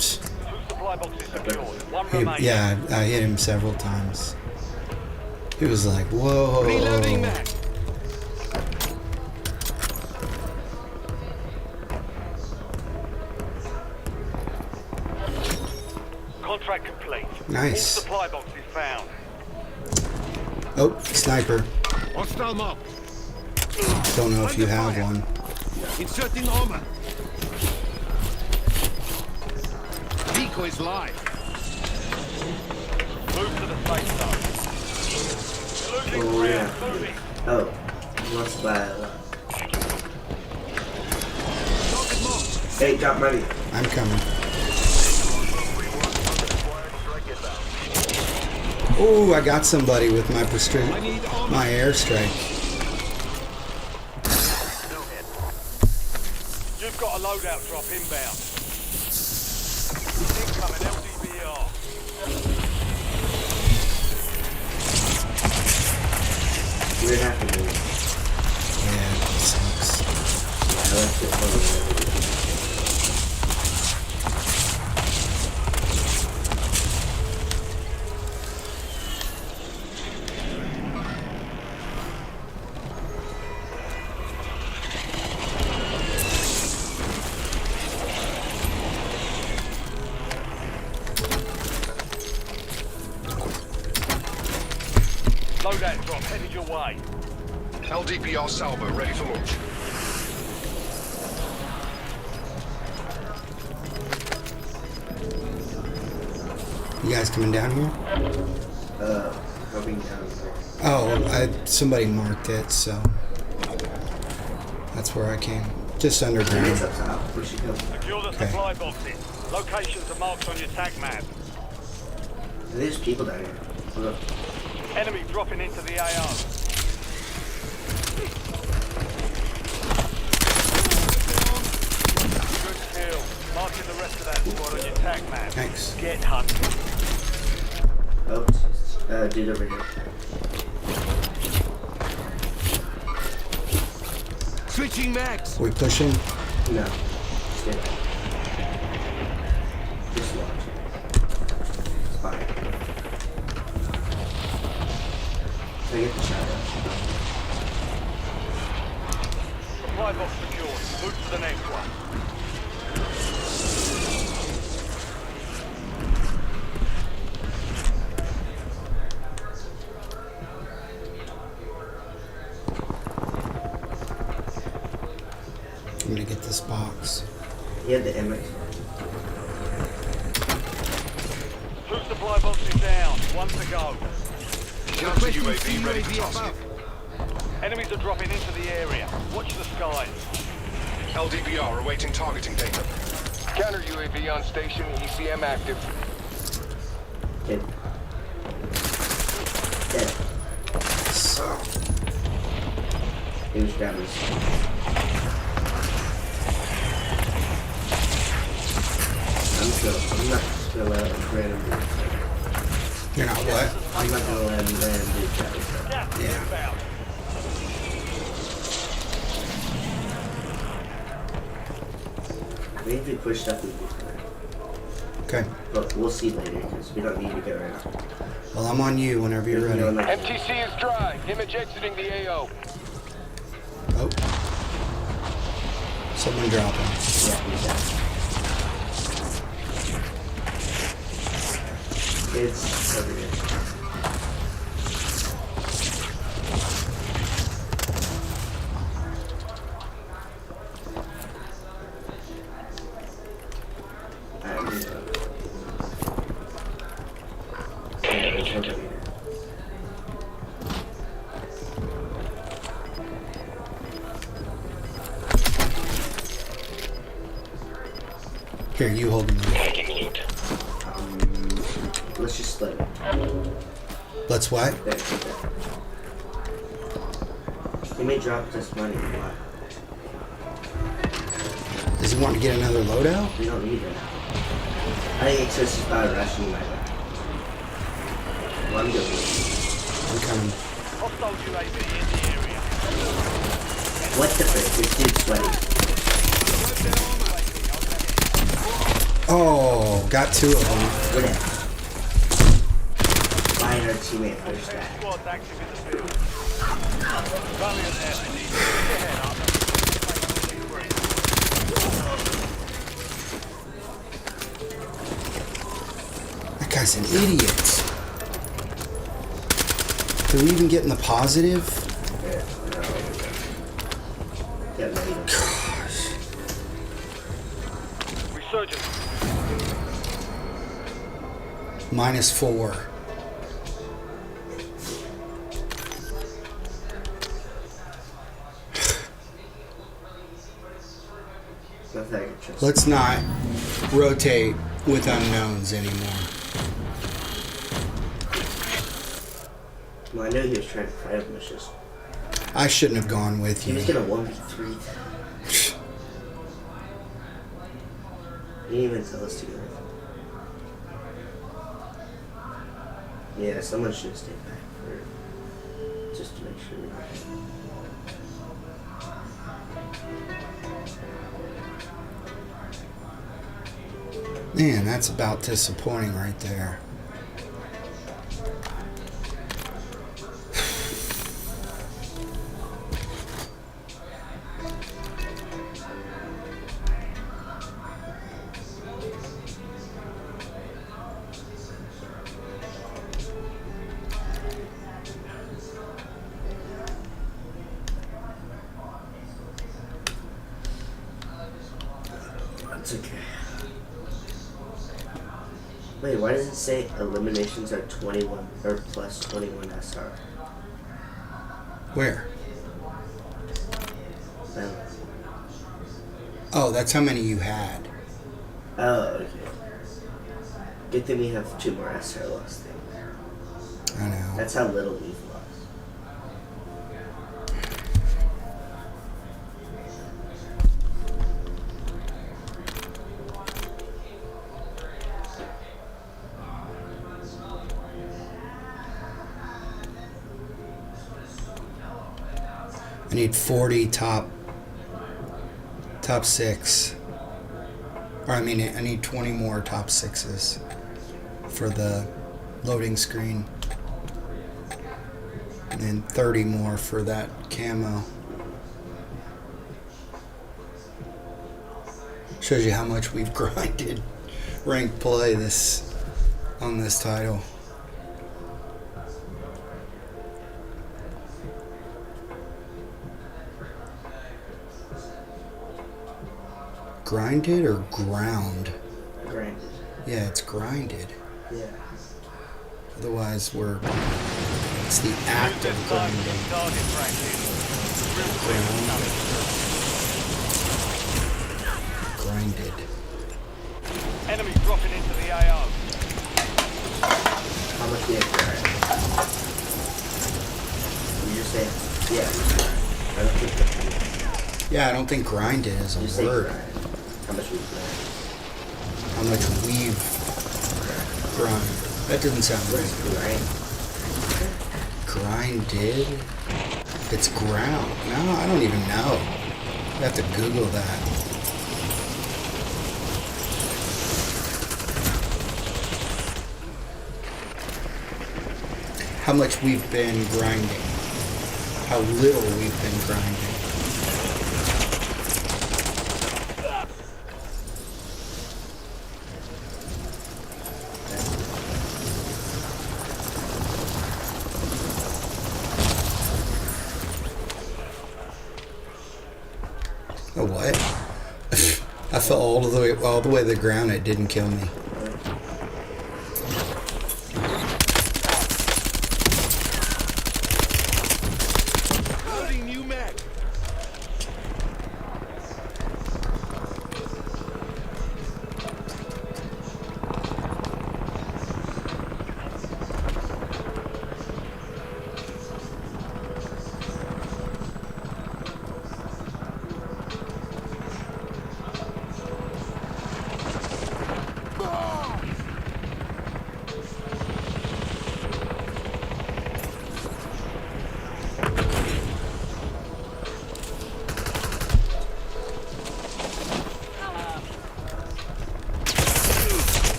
Supply boxes secured. One remaining. Yeah, I hit him several times. He was like, whoa. Reloading mag. Contract complete. Nice. All supply boxes found. Oh, sniper. Hostile mark. Don't know if you have one. Inserting armor. Decoys live. Move to the safe zone. Losing Oh, ground. yeah. Moving. Oh. Must buy Target marked. Hey, drop money. I'm coming. Oh, I got somebody with my my airstrike. You've got a loadout drop inbound. Incoming LDBR. We're gonna have to move. Yeah, it sucks. Yeah, let's get money. Loadout drop headed your way. LDPR salvo ready for launch. You guys coming down here? Coming down. Oh, somebody marked it, so that's where I came. Just underground. It's up top. Where she go? Secure the Okay. supply boxes. Locations are marked on your tag map. There's people down here. Look. Enemy dropping into the AO. Good kill. Marking the rest of that squad on your tag map. Thanks. Get hunting. Oh, dude over here. Switching mags. We pushing? No. Stay back. Just watch. It's fine. Can I get the shot out? Supply box secured. Move to the next one. I'm gonna get this box. He had the image. Two supply boxes down. One to go. Counter UAV ready for tasking. Enemies are dropping into the area. Watch the skies. LDPR awaiting targeting data. Counter UAV on station, ECM active. Dead. Dead. He was grabbing his I'm not gonna let him randomly. You're not what? I'm not gonna let him randomly grab his Yeah. Inbound. We need to push stuff we do. Okay. But we'll see later because we don't need to go right now. Well, I'm on you whenever you're ready. MTC is dry. Image exiting the AO. Oh. Someone dropping. Yeah, he's down. It's over here. Here, you hold them. Let's just split it. Let's what? There, take that. He may drop this money. Why? Does he want to get another loadout? We don't need it. I think it's just about rushing my back. Well, I'm good. I'm coming. Hostile UAV in the area. What the frick? This dude's sweaty. Oh, got two of them. What at? Find our teammate first back. Squad's active in the field. Valiant effort. Get ahead up. That guy's an idiot. Did we even get in the positive? Yeah, no, Gosh. Resurgence. -4. Let's not rotate with unknowns anymore. Well, I know he was trying to fight him, it's just... I shouldn't have gone with He you. was gonna 1v3. He didn't even tell us to go. Yeah, someone should stay back for... just to make sure we're not... Man, that's about disappointing right there. Wait, why does it say eliminations are 21 or plus 21 SR? Where? No. Oh, that's how many you had. Oh, okay. Good thing we have 2 more SR lost then. I know. That's how little we've lost. I need 40 top 6. Or I need 20 more top 6s for the loading screen. And then 30 more for that camo. Shows you how much we've grinded ranked play on this title. Grinded or ground? Grinded. Yeah, it's grinded. Yeah. Otherwise, it's the act of grinding. Grinded. Enemy dropping into the AO. How much we have grind? You just say, yeah. I don't think Yeah, I don't think grinded is a you say word. grind. How much we've grind? How much we've grind. That doesn't sound right. Grinded? It's ground. No, I don't even know. I have to Google that. How much we've been grinding. How little we've been grinding. Oh, what? I fell all the way to the ground. It didn't kill me. Loading new mag.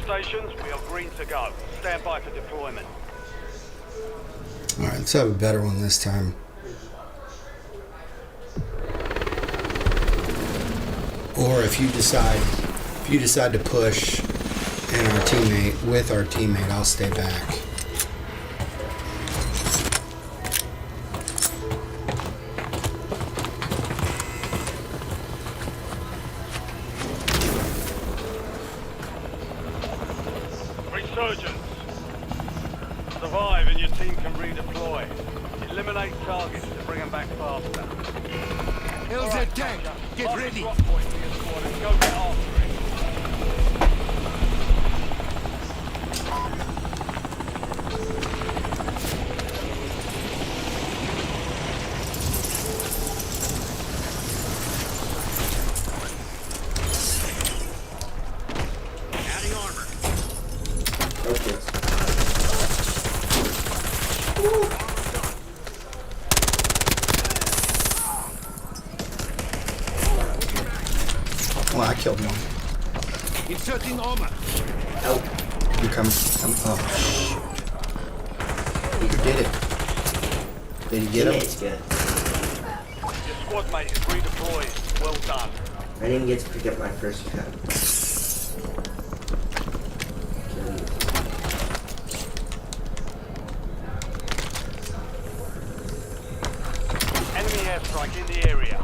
Stations, we are green to go. Stand by for deployment. Alright, let's have a better one this time. Or if you decide to push with our teammate, I'll stay back. Resurgence. Survive and your team can redeploy. Eliminate targets to bring them back faster. Hills at tank. Get ready. Drop point for your squad and go get after it. Adding armor. Okay. Well, I killed one. Inserting armor. Oh, You come. Oh. You did it. Did you get him? teammate's good. Your squad mate is redeployed. Well done. I didn't even get to pick up my first cut. Enemy airstrike in the area.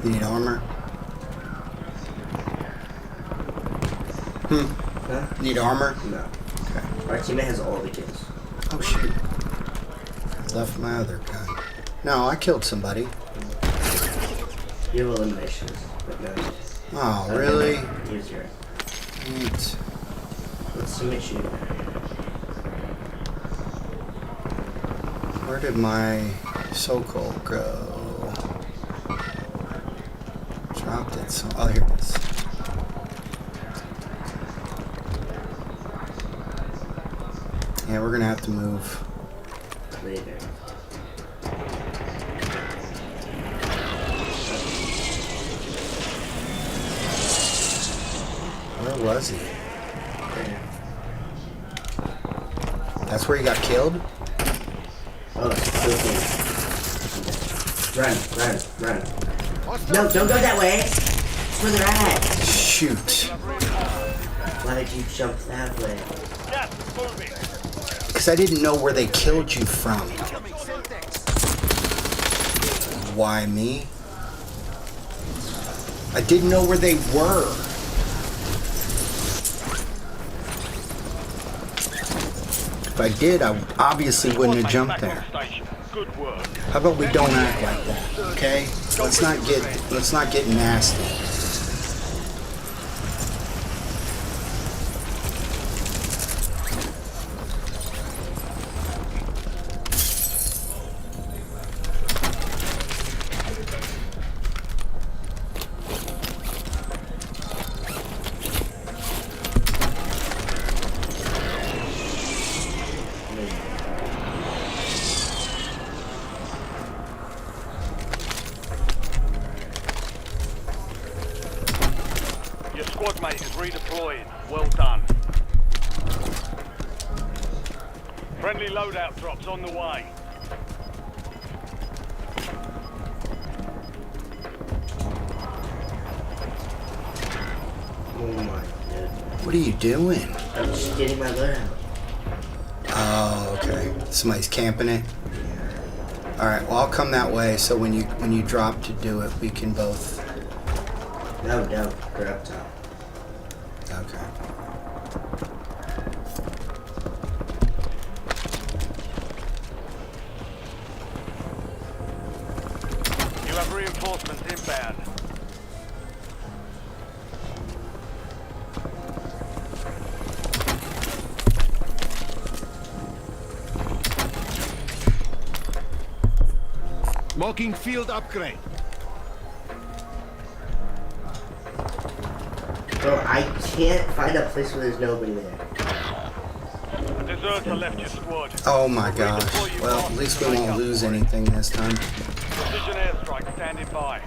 You need armor? Huh? Need armor? No. Okay. Our teammate has all the kills. Oh shoot. Left my other gun. No, I killed somebody. You have eliminations, but no. Oh, really? Use your. Neat. Let's submit you. Where did my so-called go? Dropped it. So, oh, here it is. Yeah, we're gonna have to move. Later. Where was he? That's where he got killed? Oh, so run, run, run. No, don't go that way. That's where they're at. Shoot. Why did you jump that way? Gas moving. Because I didn't know where they killed you from. Why me? I didn't know where they were. If I did, I obviously wouldn't have jumped there. Good work. How about we don't act like that, okay? Let's not get nasty. Your squad mate is redeploying. Well done. Friendly loadout drops on the way. Oh my goodness. What are you doing? I'm just getting my loadout. Oh, okay. Somebody's camping it. Alright, well I'll come that way so when you drop to do it we can both. No, no, we're up top. Okay. You have reinforcements inbound. Marking field upgrade. Bro, I can't find a place where there's nobody there. A deserter left your squad. Oh my gosh. Well, at least we won't lose anything this time. Precision airstrike standing by.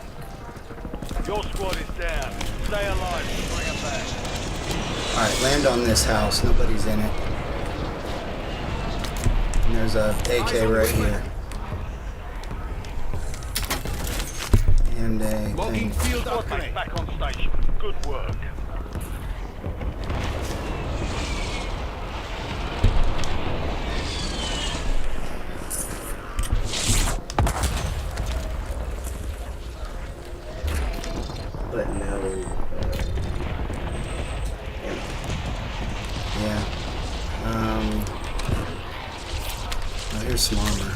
Your squad is down. Stay alive and bring them back. Alright, land on this house. Nobody's in it. And there's a AK right here. And a Marking thing. field Squad upgrade. mate back on station. Good work. But no. Yeah. Oh, here's some armor.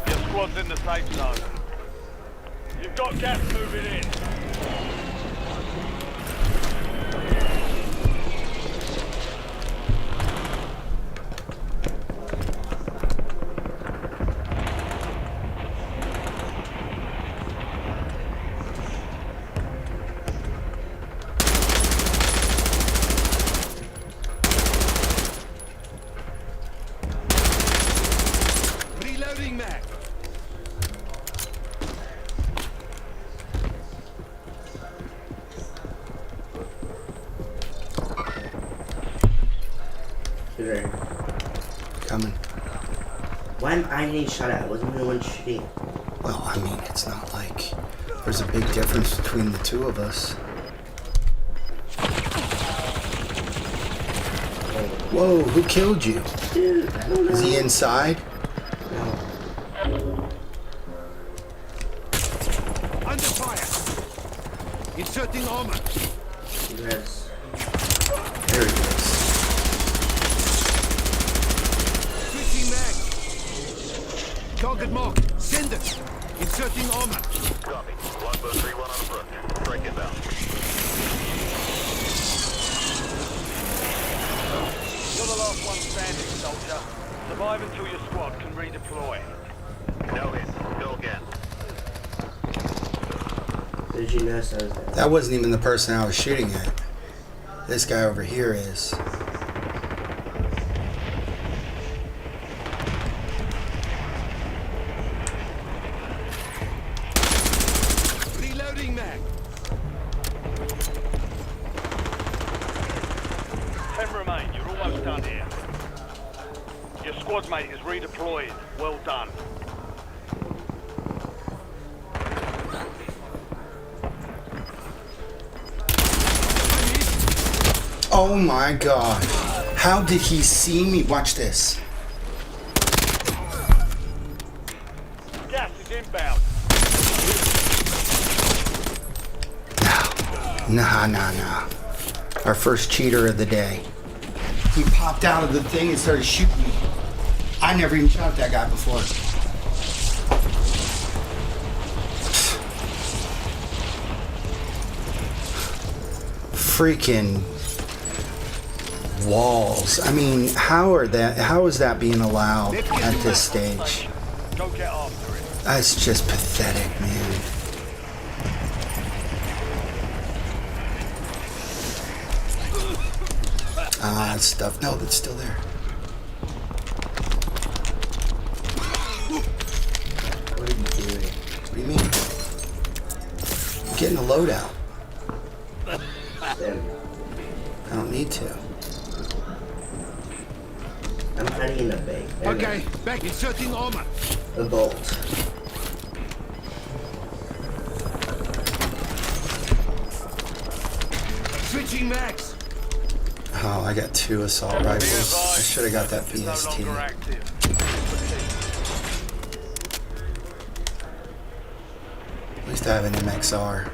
Your squad's in the safe zone. You've got gas moving in. Good. Coming. Why am I getting shot at? I wasn't the one shooting. Well, I mean, it's not like there's a big difference between the two of us. Whoa, who killed you? Dude, I don't know. Is he inside? No. Under fire. Inserting armor. Yes. There he is. Switching mag. Target mark. Send it. Inserting armor. Copy. Longbow 3-1 on approach. Strike inbound. You're the last one standing, soldier. Survive until your squad can redeploy. No hit. Go again. Did you notice I was there? That wasn't even the person I was shooting at. This guy over here is. Reloading mag. 10 remain. You're almost done here. Your squad mate is redeployed. Well done. Oh my god. How did he see me? Watch this. Gas is inbound. Nah. Our first cheater of the day. He popped out of the thing and started shooting me. I never even shot that guy before. Freaking walls. I mean, how is that being allowed at this stage? Go get after it. That's just pathetic, man. Ah, stuff. No, that's still there. What are you doing? What do you mean? I'm getting a loadout. Them. I don't need to. I'm hiding in the bank. There we Okay, back. Inserting armor. go. The bolt. Switching mags. Oh, I got 2 assault rifles. I should have got that It's no BST. longer active. At least I have an MXR.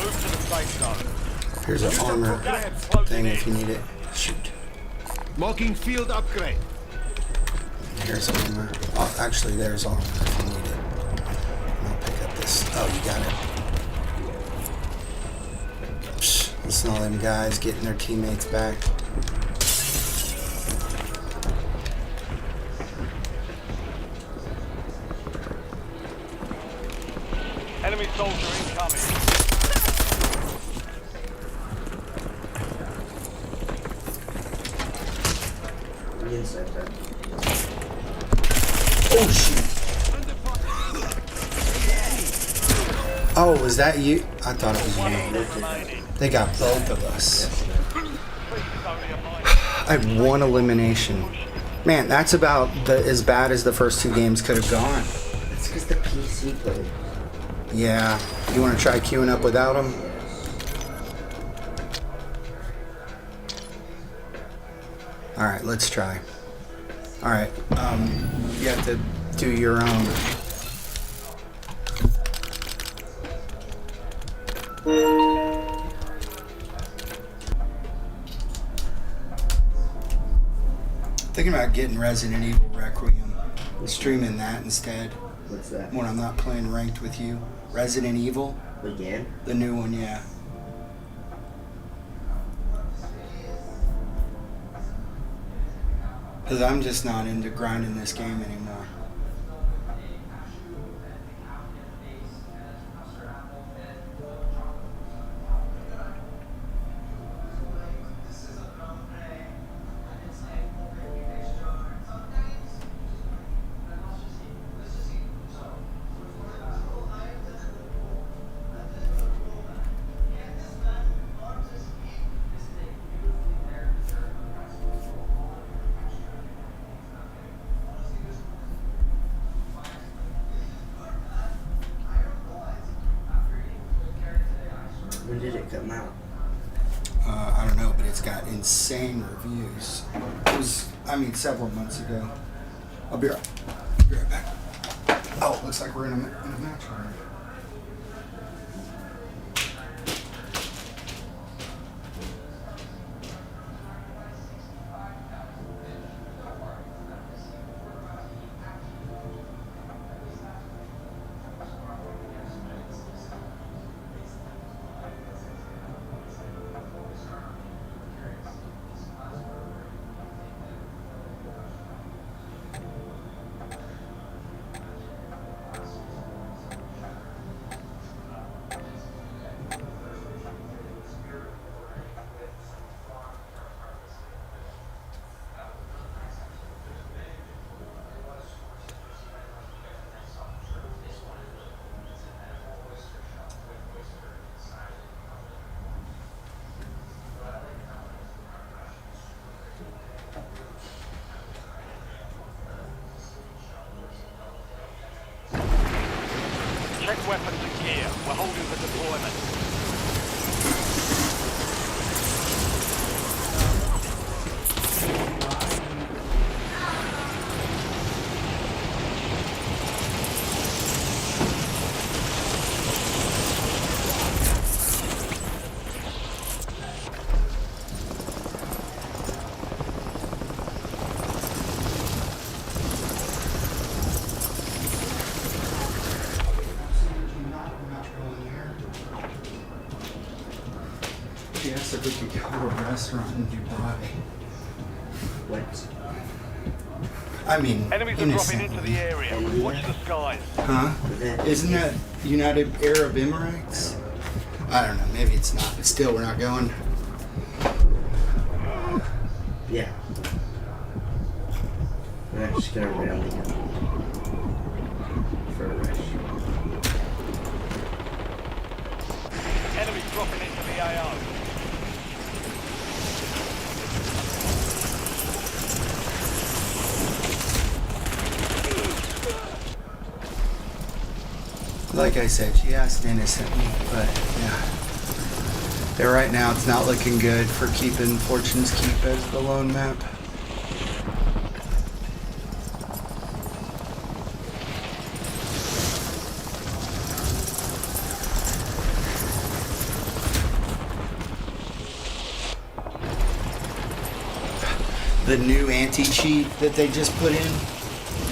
Move to the safe zone. Here's an armor thing if you need it. Shoot. Marking field upgrade. Here's armor. Oh, actually, there's armor if you need it. I'll pick up this. Oh, you got it. Psh, listen to all them guys getting their teammates back. Enemy soldier incoming. The inside there. Oh, shoot. Oh, was that you? I thought it was you. Remaining. They got both of us. Only a minor. I had 1 elimination. Man, that's about as bad as the first 2 games could have gone. That's because the PC played. Yeah. You want to try queuing up without them? Alright, let's try. Alright, you have to do your own. Thinking about getting Resident Evil Requiem and streaming that instead What's that? when I'm not playing ranked with you. Resident Evil, Again? the new one, yeah. Because I'm just not into grinding this game anymore. When did it come out? I don't know, but it's got insane reviews. It was, several months ago. I'll be right back. Oh, looks like we're in a match already. Check weapons and gear. We're holding for deployment. She asked if we could go to a restaurant in Dubai. What? Enemies are dropping into the area. Watch the skies. Huh? Isn't that United Arab Emirates? I don't know. Maybe it's not, but still, we're not going. Yeah. We're just gonna rally him for a rush. Enemies dropping into the AO. Like I said, she asked innocently, but yeah. There right now, it's not looking good for keeping Fortune's Keep as the lone map. The new anti-cheat that they just put in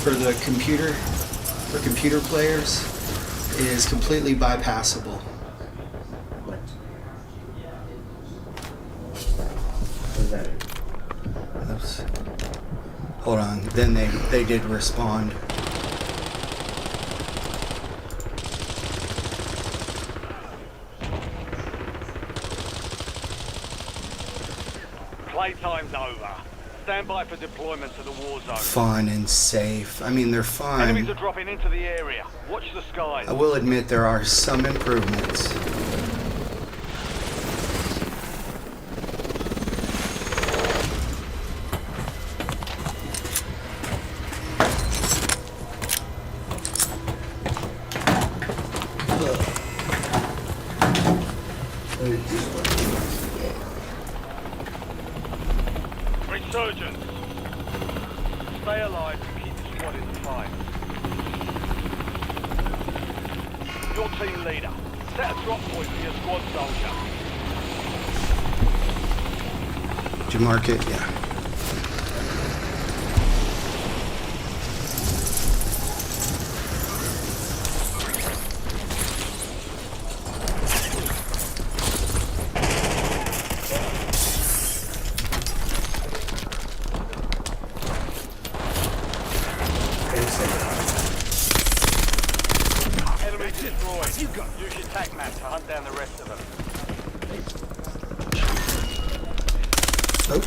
for the computer, for computer players, is completely bypassable. What? What is that? Oops. Hold on. Then they did respond. Playtime's over. Stand by for deployment to the war zone. Fun and safe. They're fun. Enemies are dropping into the area. Watch the skies. I will admit there are some improvements. Resurgence. Stay alive and keep the squad in the fight. Your team leader. Set a drop point for your squad soldier. Did you mark it? Yeah. Use your tac map to hunt down the rest of them. Oh,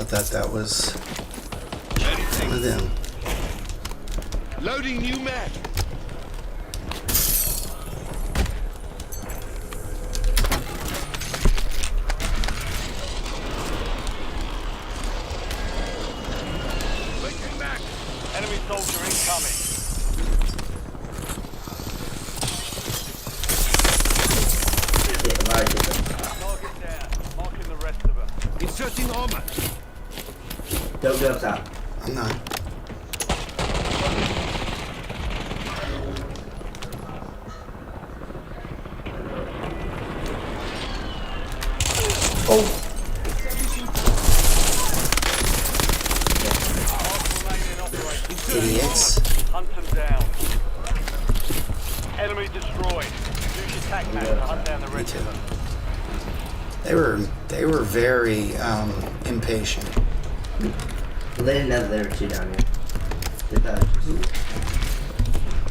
I thought that was one of them. Loading new mag. Linking back. Enemy soldier incoming. Target down. Marking the rest of them. Inserting armor. Don't go up top. I'm not. Oh! Idiots. Hunt them down. Enemy destroyed. Use your tac map to hunt down the rest of them. They were very impatient. Well, they didn't know that there were two down here. They thought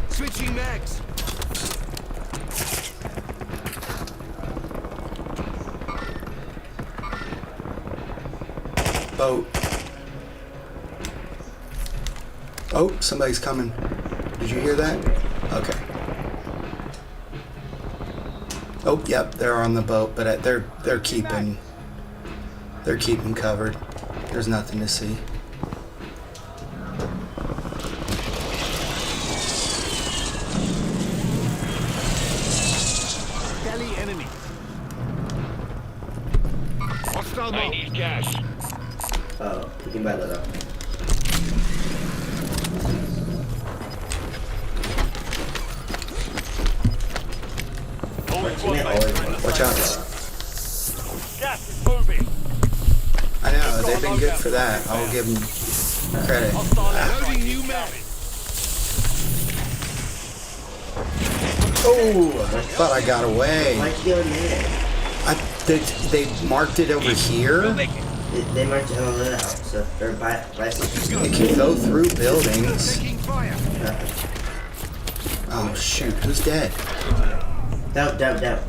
Switching mags. Boat. Oh, somebody's coming. Did you hear that? Okay. Oh, yep, they're on the boat, but they're keeping covered. There's nothing to see. Galley enemy. Hostile I need gas. oh, we can buy that up. Watch out. Gas is moving. I know, they've been good for that. I'll give them credit. Loading new mag. Oh, I thought I got away. Why'd you go in there? They marked it over here. They marked it on the house, so, or by It can go through buildings. Taking fire. Oh shoot, who's dead? Down.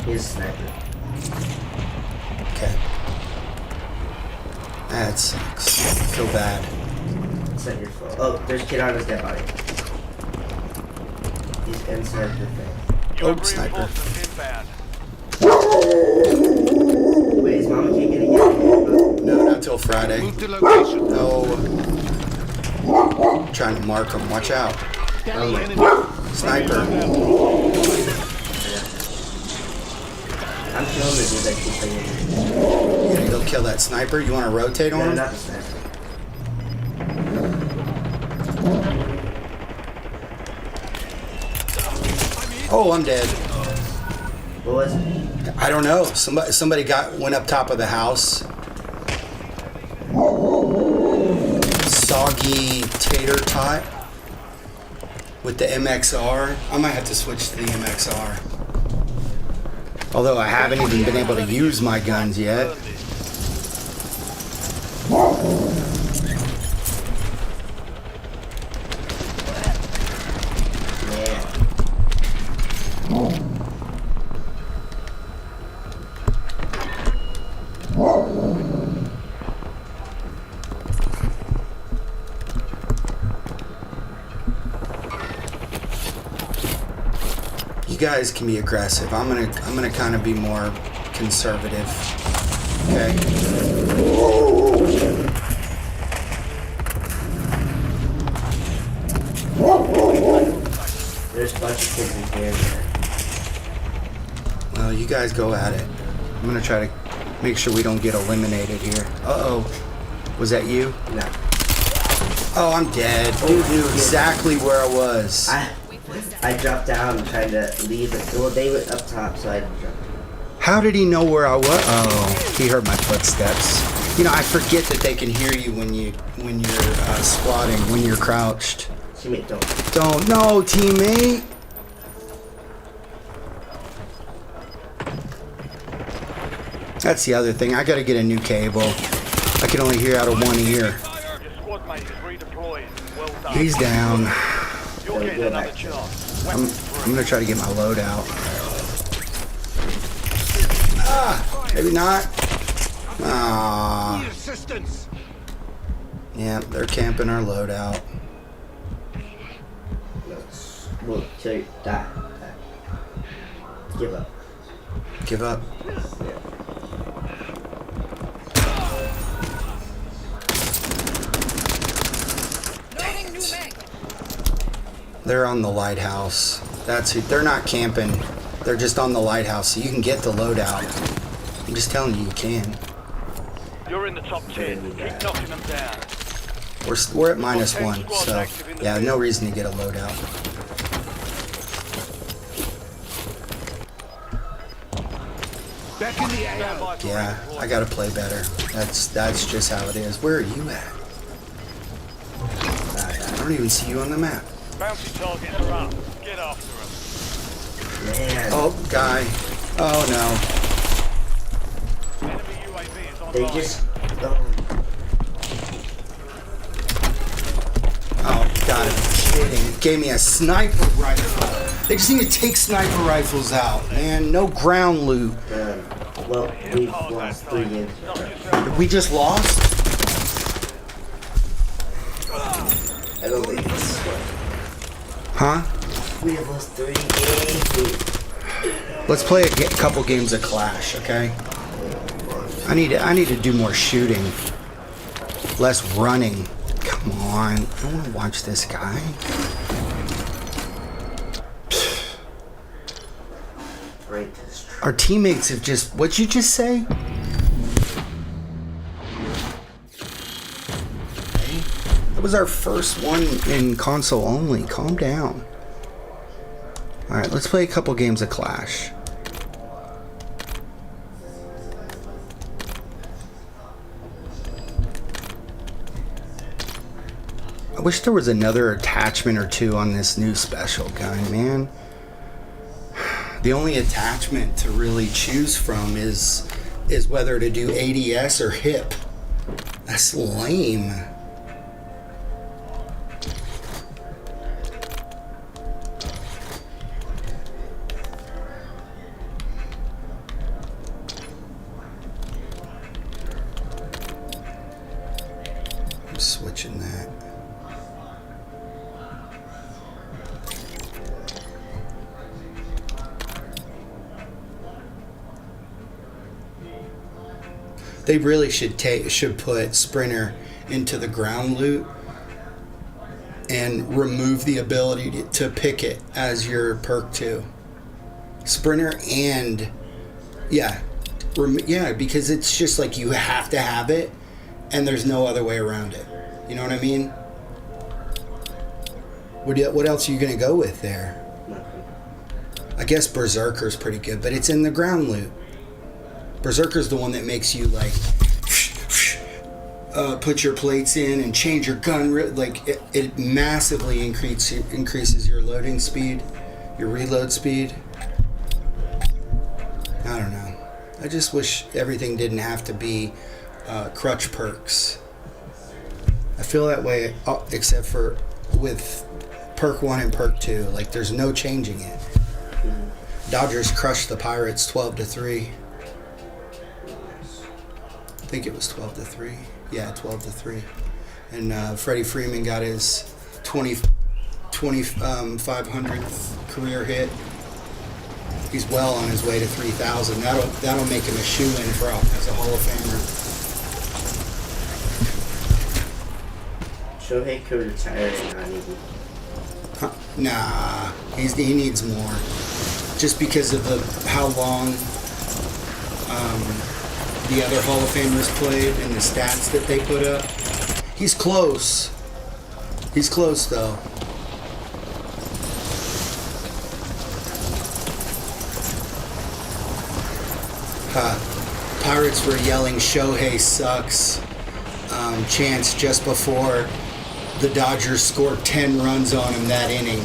He's a sniper. Okay. That sucks. I feel bad. It's not your fault. Oh, there's a kid on his dead body. He's inside the thing. Oh, sniper. Wait, is Mama Kate gonna get it? No, not till Friday. Move to location. No. Trying to mark them. Watch out. Galley enemy. Sniper. I'm killing the dude that keeps bringing it. You gonna go kill that sniper? You want to rotate on No, him? not the sniper. Oh, I'm dead. What was it? I don't know. Somebody went up top of the house. Soggy tater tot with the MXR. I might have to switch to the MXR. Although I haven't even been able to use my guns yet. You guys can be aggressive. I'm gonna kind of be more conservative. Okay. There's a bunch of kids in here. Well, you guys go at it. I'm gonna try to make sure we don't get eliminated here. Uh-oh. Was that you? No. Oh, I'm dead. You knew exactly where I was. I dropped down trying to leave it. Well, they went up top, so I jumped. How did he know where I was? Oh, he heard my footsteps. You know, I forget that they can hear you when you're squatting, when you're crouched. Teammate, don't. Don't. No, teammate. That's the other thing. I gotta get a new cable. I can only hear out of one ear. Your squad mate is redeploying. Well done. He's down. You're getting another chance. I'm gonna try to get my load out. Ah, maybe not. Ah. Assistance. Yeah, they're camping our loadout. We'll take that. Give up. Give up. They're on the lighthouse. That's who. They're not camping. They're just on the lighthouse, so you can get the loadout. I'm just telling you, you can. You're in the top 10. Keep knocking them down. We're at -1, so yeah, no reason to get a loadout. Back in the AO. Yeah, I gotta play better. That's just how it is. Where are you at? I don't even see you on the map. Bounty targets are up. Get after them. Man. Oh, guy. Oh no. Enemy UAV is online. They just. Oh, God, I'm kidding. Gave me a sniper rifle. They just need to take sniper rifles out, man. No ground loot. Well, we've lost 3 games. We just lost? I don't think it's. Huh? We have lost 3 games. Let's play a couple games of Clash, okay? I need to do more shooting. Less running. Come on. I don't want to watch this guy. Our teammates have just... What'd you just say? That was our first one in console only. Calm down. Alright, let's play a couple games of Clash. I wish there was another attachment or two on this new special gun, man. The only attachment to really choose from is whether to do ADS or hip. That's lame. I'm switching that. They really should put Sprinter into the ground loot and remove the ability to pick it as your perk 2. Sprinter and yeah, because it's just like you have to have it and there's no other way around it. You know what I mean? What else are you gonna go with there? I guess Berserker's pretty good, but it's in the ground loot. Berserker's the one that makes you like put your plates in and change your gun. Like it massively increases your loading speed, your reload speed. I don't know. I just wish everything didn't have to be crutch perks. I feel that way, except for with perk 1 and perk 2. Like there's no changing it. Dodgers crushed the Pirates 12-3. I think it was 12-3. Yeah, 12-3. And Freddie Freeman got his 500th career hit. He's well on his way to 3,000. That'll make him a shoe-in for as a Hall of Famer. Shohei could retire and not even. Huh? Nah, he needs more. Just because of how long the other Hall of Famers played and the stats that they put up. He's close. He's close though. Pirates were yelling Shohei sucks chants just before the Dodgers scored 10 runs on him that inning.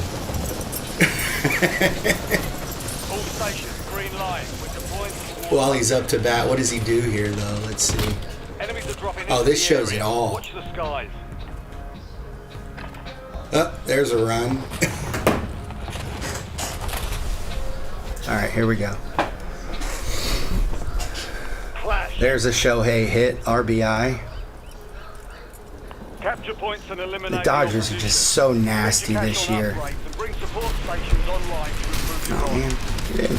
All stations, green light. We're deploying towards. While he's up to bat, what does he do here though? Let's see. Enemies are dropping Oh, into this the shows area. it all. Watch the skies. There's a run. Alright, here we go. There's a Shohei hit, RBI. Capture points and eliminate The Dodgers are just so nasty this year. Oh man, get in.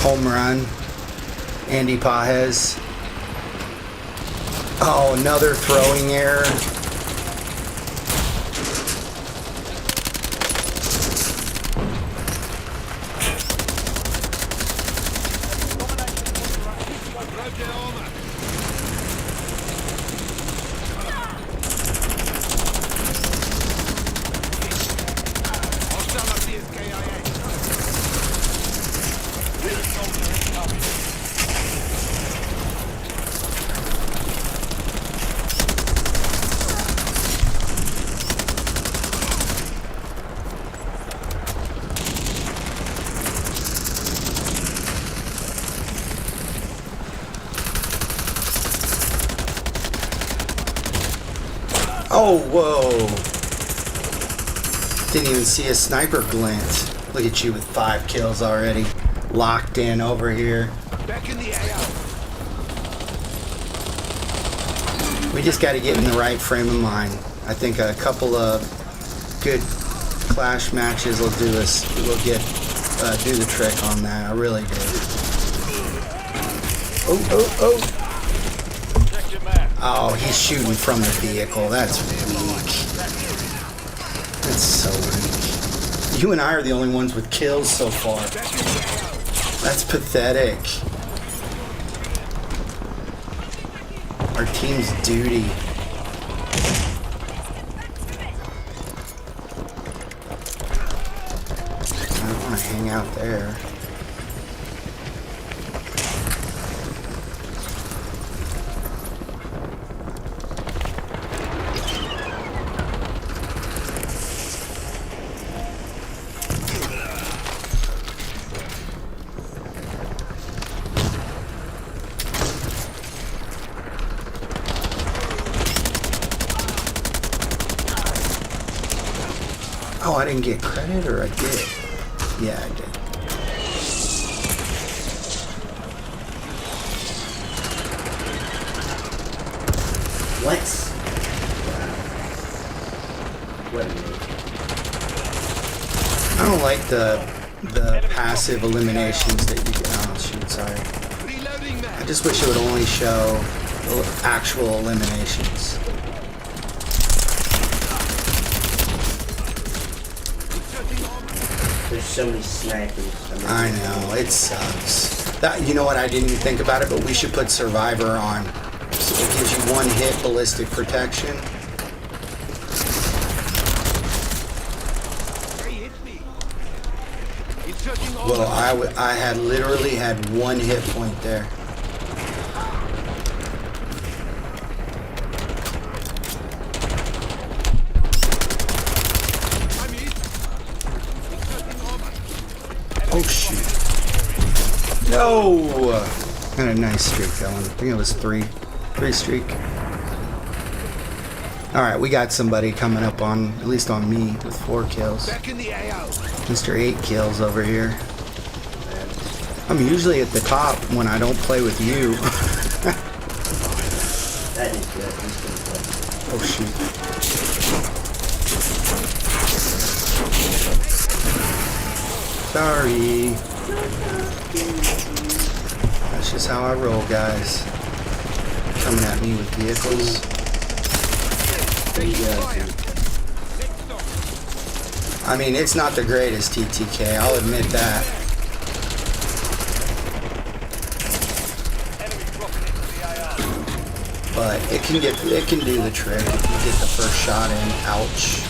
Home run. Andy Pajes. Oh, another throwing error. Oh, whoa. Didn't even see a sniper glint. Look at you with 5 kills already. Locked in over here. Back in the AO. We just got to get in the right frame of mind. I think a couple of good clash matches will do us. We'll get do the trick on that. I really do. Oh. Oh, he's shooting from the vehicle. That's weak. That's so weak. You and I are the only ones with kills so far. That's pathetic. Our team's duty. I don't want to hang out there. Oh, I didn't get credit, or I did? Yeah, I did. What? What? I don't like the passive eliminations that you get. Oh shoot, sorry. I just wish it would only show actual eliminations. There's so many snipers. I know, it sucks. That, you know what, I didn't even think about it, but we should put Survivor on. So it gives you 1 hit ballistic protection. Well, I had literally had 1 hit point there. Oh shoot. No! Got a nice streak going. I think it was 3 streak. Alright, we got somebody coming up on, at least on me, with 4 kills. Mr. 8 kills over here. I'm usually at the top when I don't play with you. That is good. Oh shoot. Sorry. That's just how I roll, guys. Coming at me with vehicles. I mean, it's not the greatest TTK, I'll admit that. But it can do the trick if you get the first shot in. Ouch.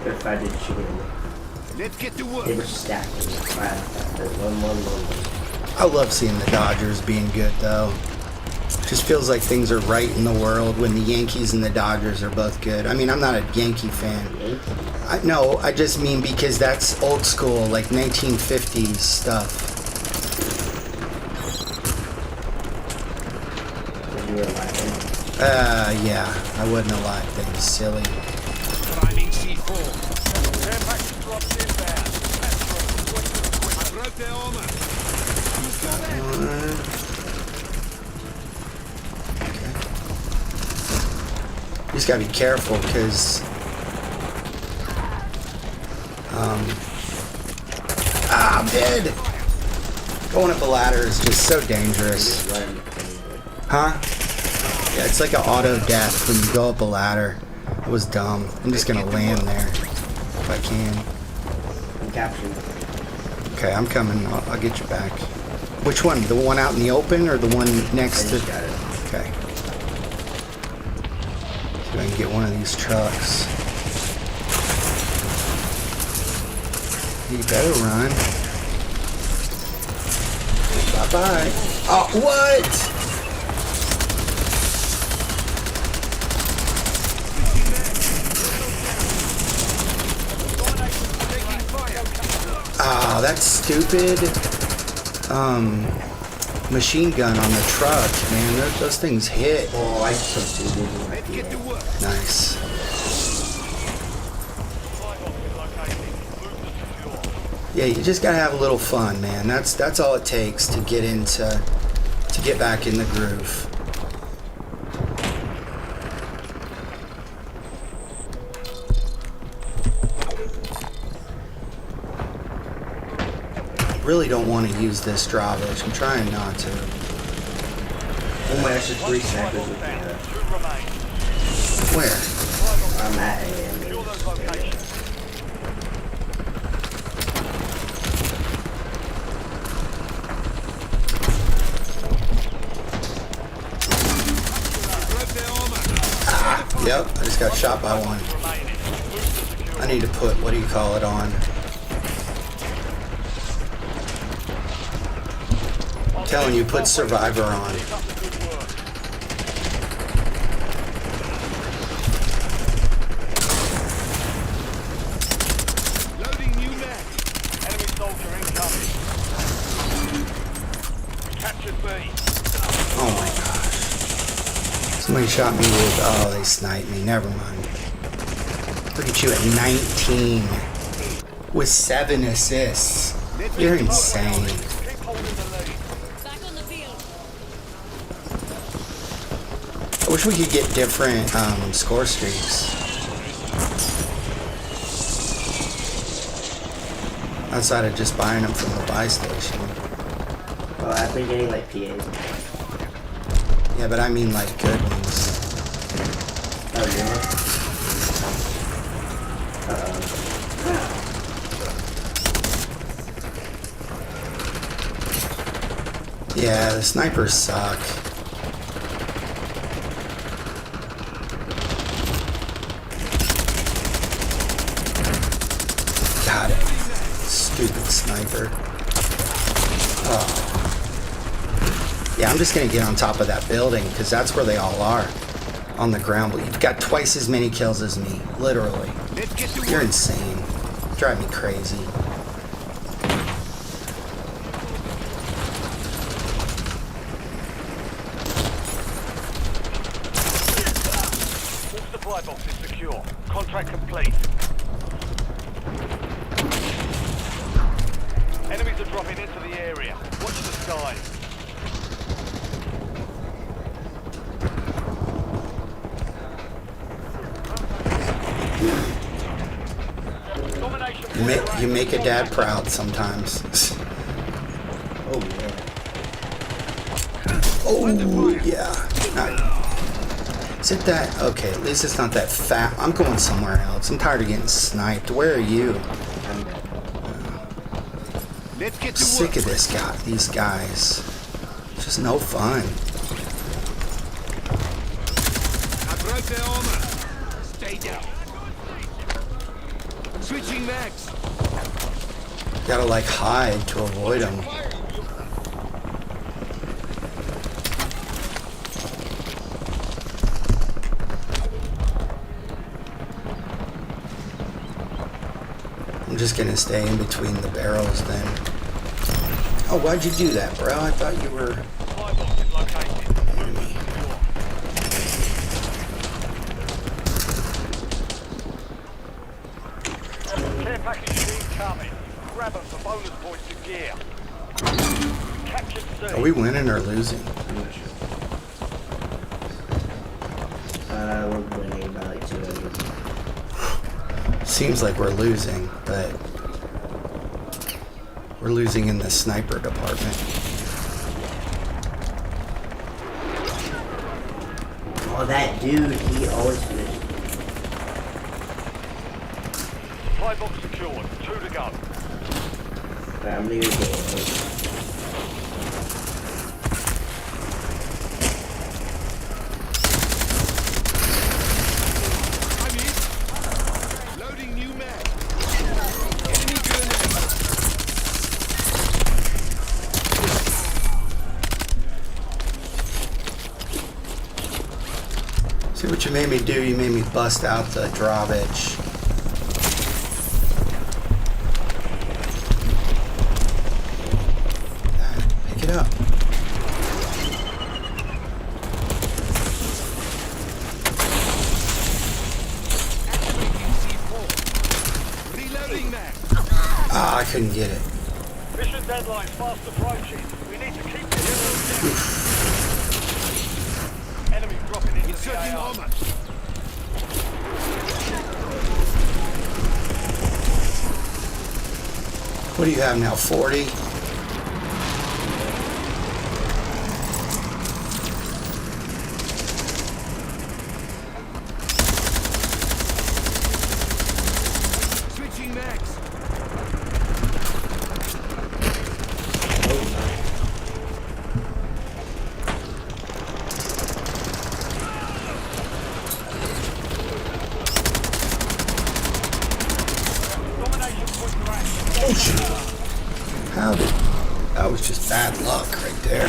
If I did shoot him. Let's get to work. They were stacking. Wow. There's 1. I love seeing the Dodgers being good, though. Just feels like things are right in the world when the Yankees and the Dodgers are both good. I mean, I'm not a Yankee fan. No, I just mean because that's old school, like 1950s stuff. Yeah, I wouldn't have lied. That was silly. Priming C4. Care package drops inbound. I broke their armor. You just gotta be careful, because I'm dead. Going up a ladder is just so dangerous. Huh? Yeah, it's like an auto death when you go up a ladder. It was dumb. I'm just gonna land there if I can. I'm captured. Okay, I'm coming. I'll get you back. Which one? The one out in the open or the one next to? Got it. Okay. See if I can get one of these trucks. You better run. Bye-bye. Oh, what? Ah, that's stupid. Machine gun on the truck, man. Those things hit. Oh, I just took 2 dudes. Let's get to work. Nice. Yeah, you just gotta have a little fun, man. That's all it takes to get back in the groove. Really don't want to use this drawbridge. I'm trying not to. Oh my gosh, there's 3 snipers with me. Where? I'm at A. Yep, I just got shot by one. I need to put, what do you call it, on. I'm telling you, put Survivor on. Loading new mag. Enemy soldier incoming. Captured B. Oh my gosh. Somebody shot me with, oh, they sniped me. Never mind. Look at you at 19 with 7 assists. You're insane. Keep holding the lead. Back on the field. I wish we could get different score streaks. Outside of just buying them from the buy station. Oh, I've been getting like PAs. Yeah, but I mean like good ones. Oh, yeah. Yeah, the snipers suck. Got it. Stupid sniper. Oh. Yeah, I'm just gonna get on top of that building because that's where they all are. On the ground. But you've got twice as many kills as me. Literally. Let's get to You're work. insane. Drive me crazy. All supply boxes secure. Contract complete. Enemies are dropping into the area. Watch the skies. Domination. You make a dad proud sometimes. Oh, yeah. Oh, yeah. Is it that? Okay, at least it's not that fat. I'm going somewhere else. I'm tired of getting sniped. Where are you? I'm dead. Let's get to Sick work. of this guy. These guys. It's just no fun. I broke their armor. Stay down. Switching mags. Gotta like hide to avoid them. just gonna stay in between the barrels then. Oh, why'd you do that, bro? I thought you were enemy. Care package incoming. Grab them for bonus points to gear. Captured C. Are we winning or losing? We're winning by like 200. Seems like we're losing, but we're losing in the sniper department. Oh, that dude, he always finished. Supply box secured. 2 to go. Alright, I'm near the door. Loading new mag. Enemy grenade. See what you made me do? You made me bust out the drawbridge. Pick it up. Reloading mag. Ah, I couldn't get it. Mission deadline fast approaching. We need to keep the heroes down. Enemy dropping into the Inserting AR. armor. What do you have now? 40? Switching mags. Domination point to action. How did... That was just bad luck right there.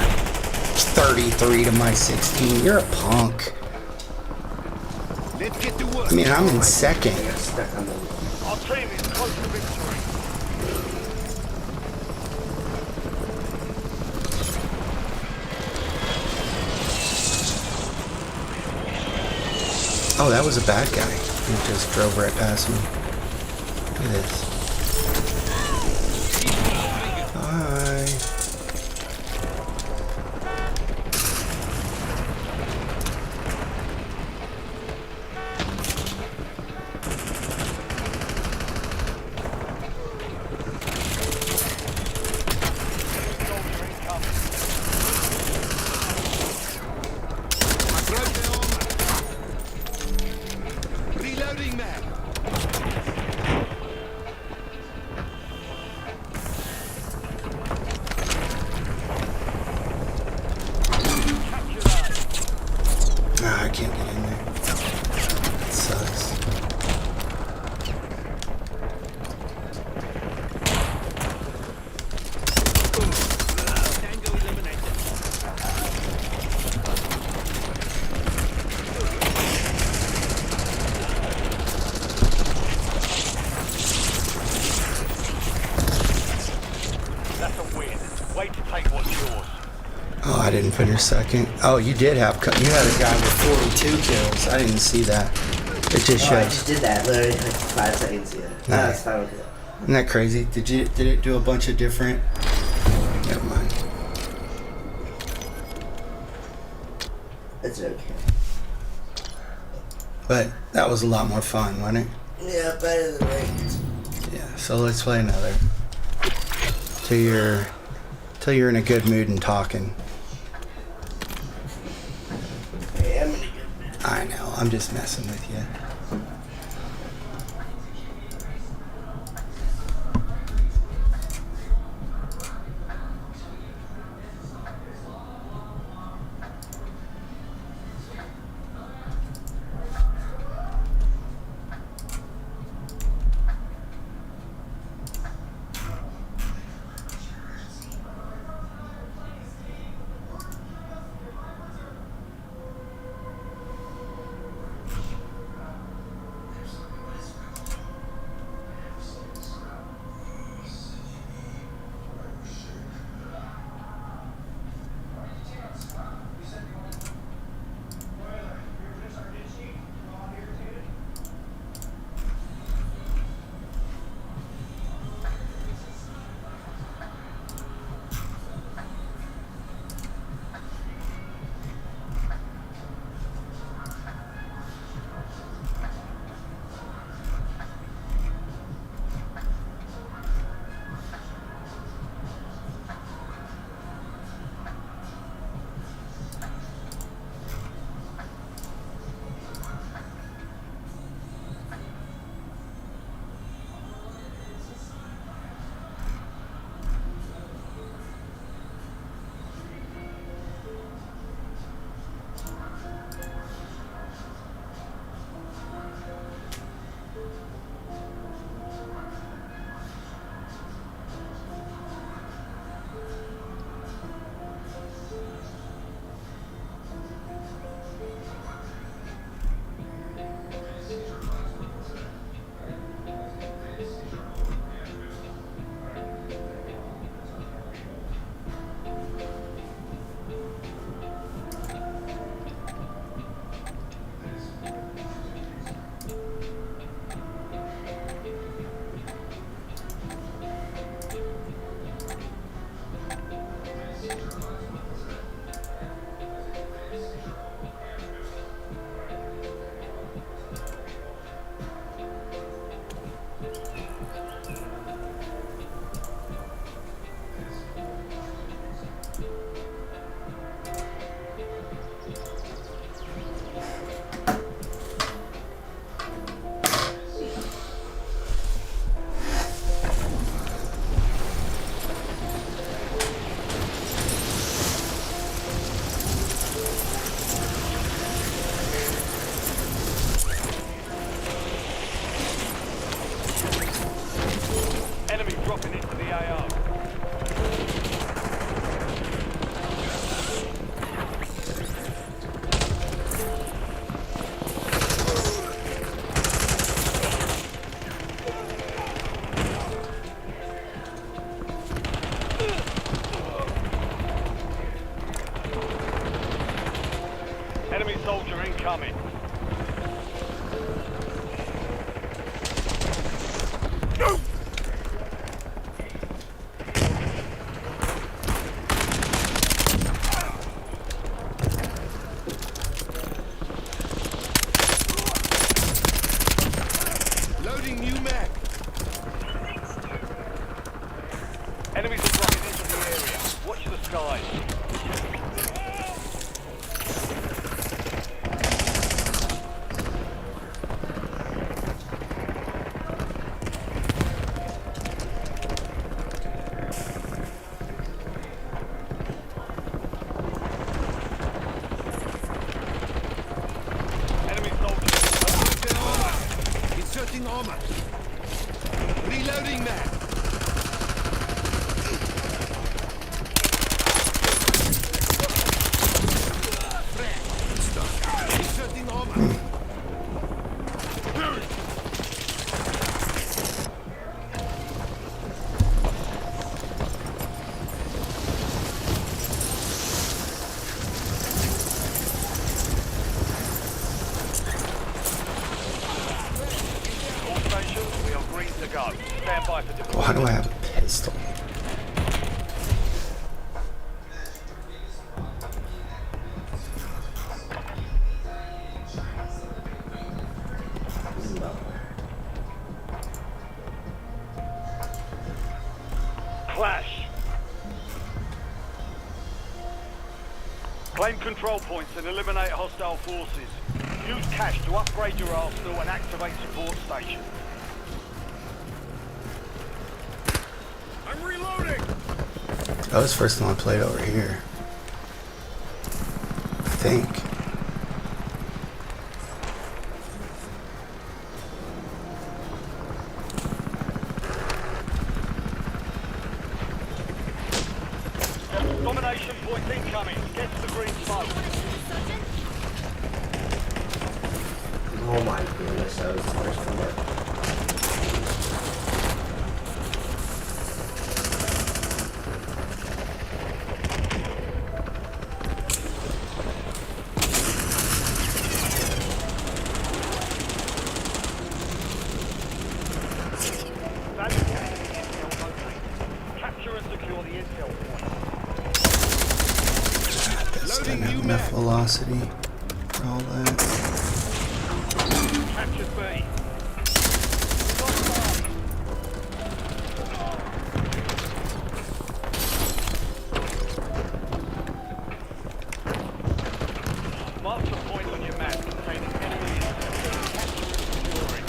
It's 33 to my 16. You're a punk. Let's get to work. I mean, I'm in second. I got stuck on the Our team is close to victory. Oh, that was a bad guy. He just drove right past me. Look at this. Hi. Soldier incoming. I broke the armor. Reloading mag. Ah, I can't get in there. That sucks. Tango eliminated. That's a win. Way to take what's yours. Oh, I didn't finish second. Oh, you did have... You had a guy with 42 kills. I didn't see that. It just I shows. just did that literally like 5 seconds ago. No, Nice. it's fine with it. Isn't that crazy? Did it do a bunch of different... Never mind. It's okay. But that was a lot more fun, wasn't it? Yeah, better than ranked. Yeah, so let's play another. Till you're in a good mood and talking. Hey, I'm in a good mood. I know, I'm just messing with you. Enemy dropping into the AO. Enemy soldier incoming. Loading new mag. Enemies are dropping into the area. Watch the skies. Enemy soldier. Inserting armor. Reloading mag. Inserting armor. All stations, we are green to go. Stand by for deployment. Why do I have a pistol? Clash. Claim control points and eliminate hostile forces. Use cash to upgrade your arsenal and activate support stations. I'm reloading. That was the first time I played over here. I think. Domination points incoming. Get to the green smoke. Oh my goodness, that was the first one. Capture and secure the intel point. That's didn't have enough velocity for all that. Capture B. Mark the point on your map containing enemy intel. Capture and secure it.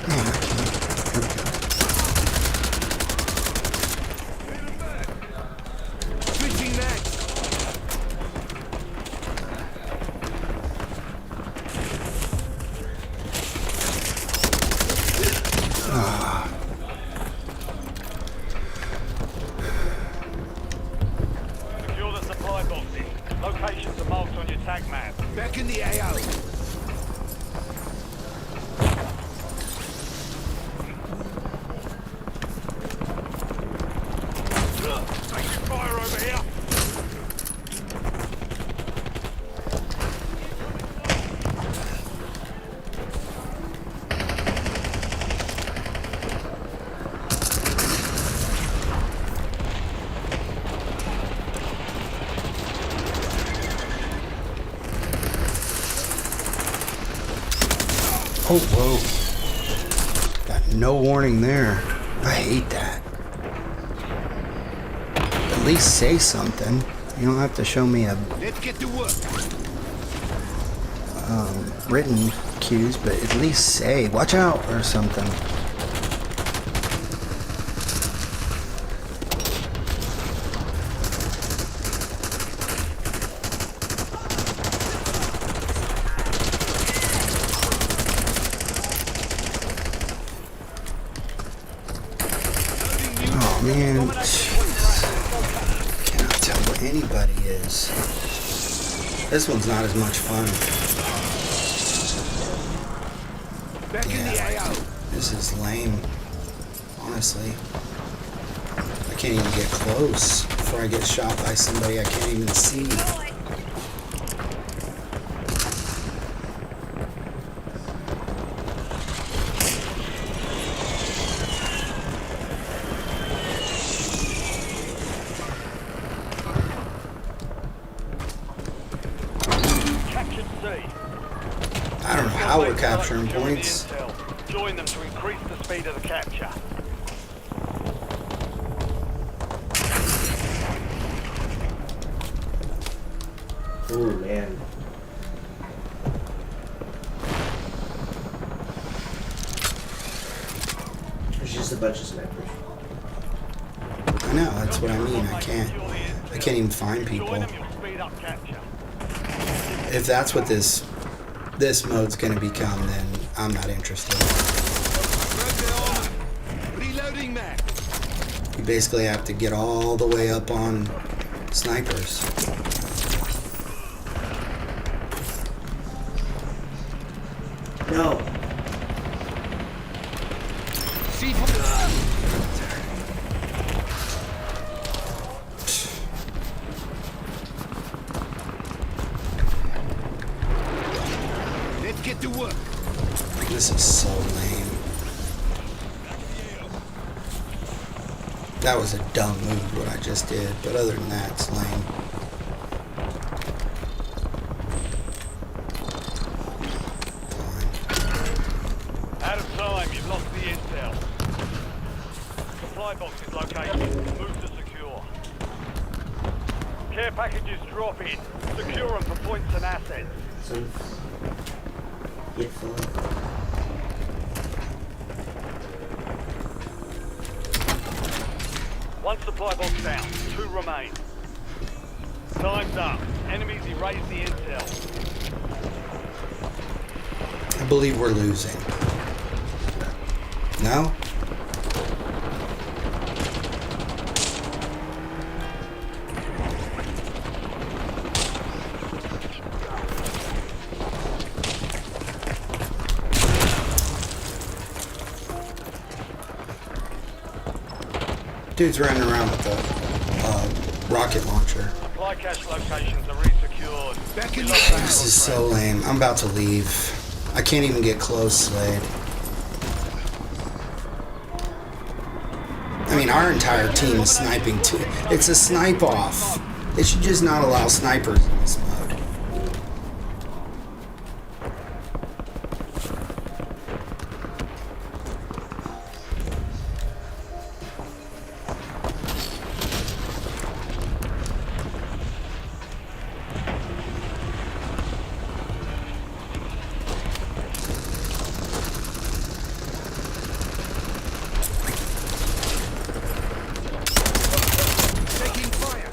Man, I can't. Here we go. Switching mag. Secure the supply boxes. Locations are marked on your tag map. Back in the AO. Taking fire over here. Oh, whoa. Got no warning there. I hate that. At least say something. You don't have to show me a Let's get to work. written cues, but at least say, watch out, or something. Oh man, cannot tell where anybody is. This one's not as much fun. Back in the AO. This is lame, honestly. I can't even get close before I get shot by somebody I can't even see. I don't know how we're capturing points. Join them to increase the speed of the capture. Ooh, man. There's just a bunch of snipers. I know, that's what I mean. I can't even find people. If that's what this mode's gonna become, then I'm not interested. Reloading mag. You basically have to get all the way up on snipers. No. Let's get to work. This is so lame. That was a dumb move, what I just did, but other than that, it's lame. Out of time, you've lost the intel. Supply box is located. Move to secure. Care packages drop in. Secure them for points and assets. Some... Get full. One supply box down. 2 remain. Time's up. Enemies erase the intel. I believe we're losing. No? Dude's running around with a rocket launcher. Supply cache locations are resecured. Back in This is so lame. I'm about to leave. I can't even get close, Slade. I mean, our entire team is sniping too. It's a snipe off. They should just not allow snipers in this mode. taking fire.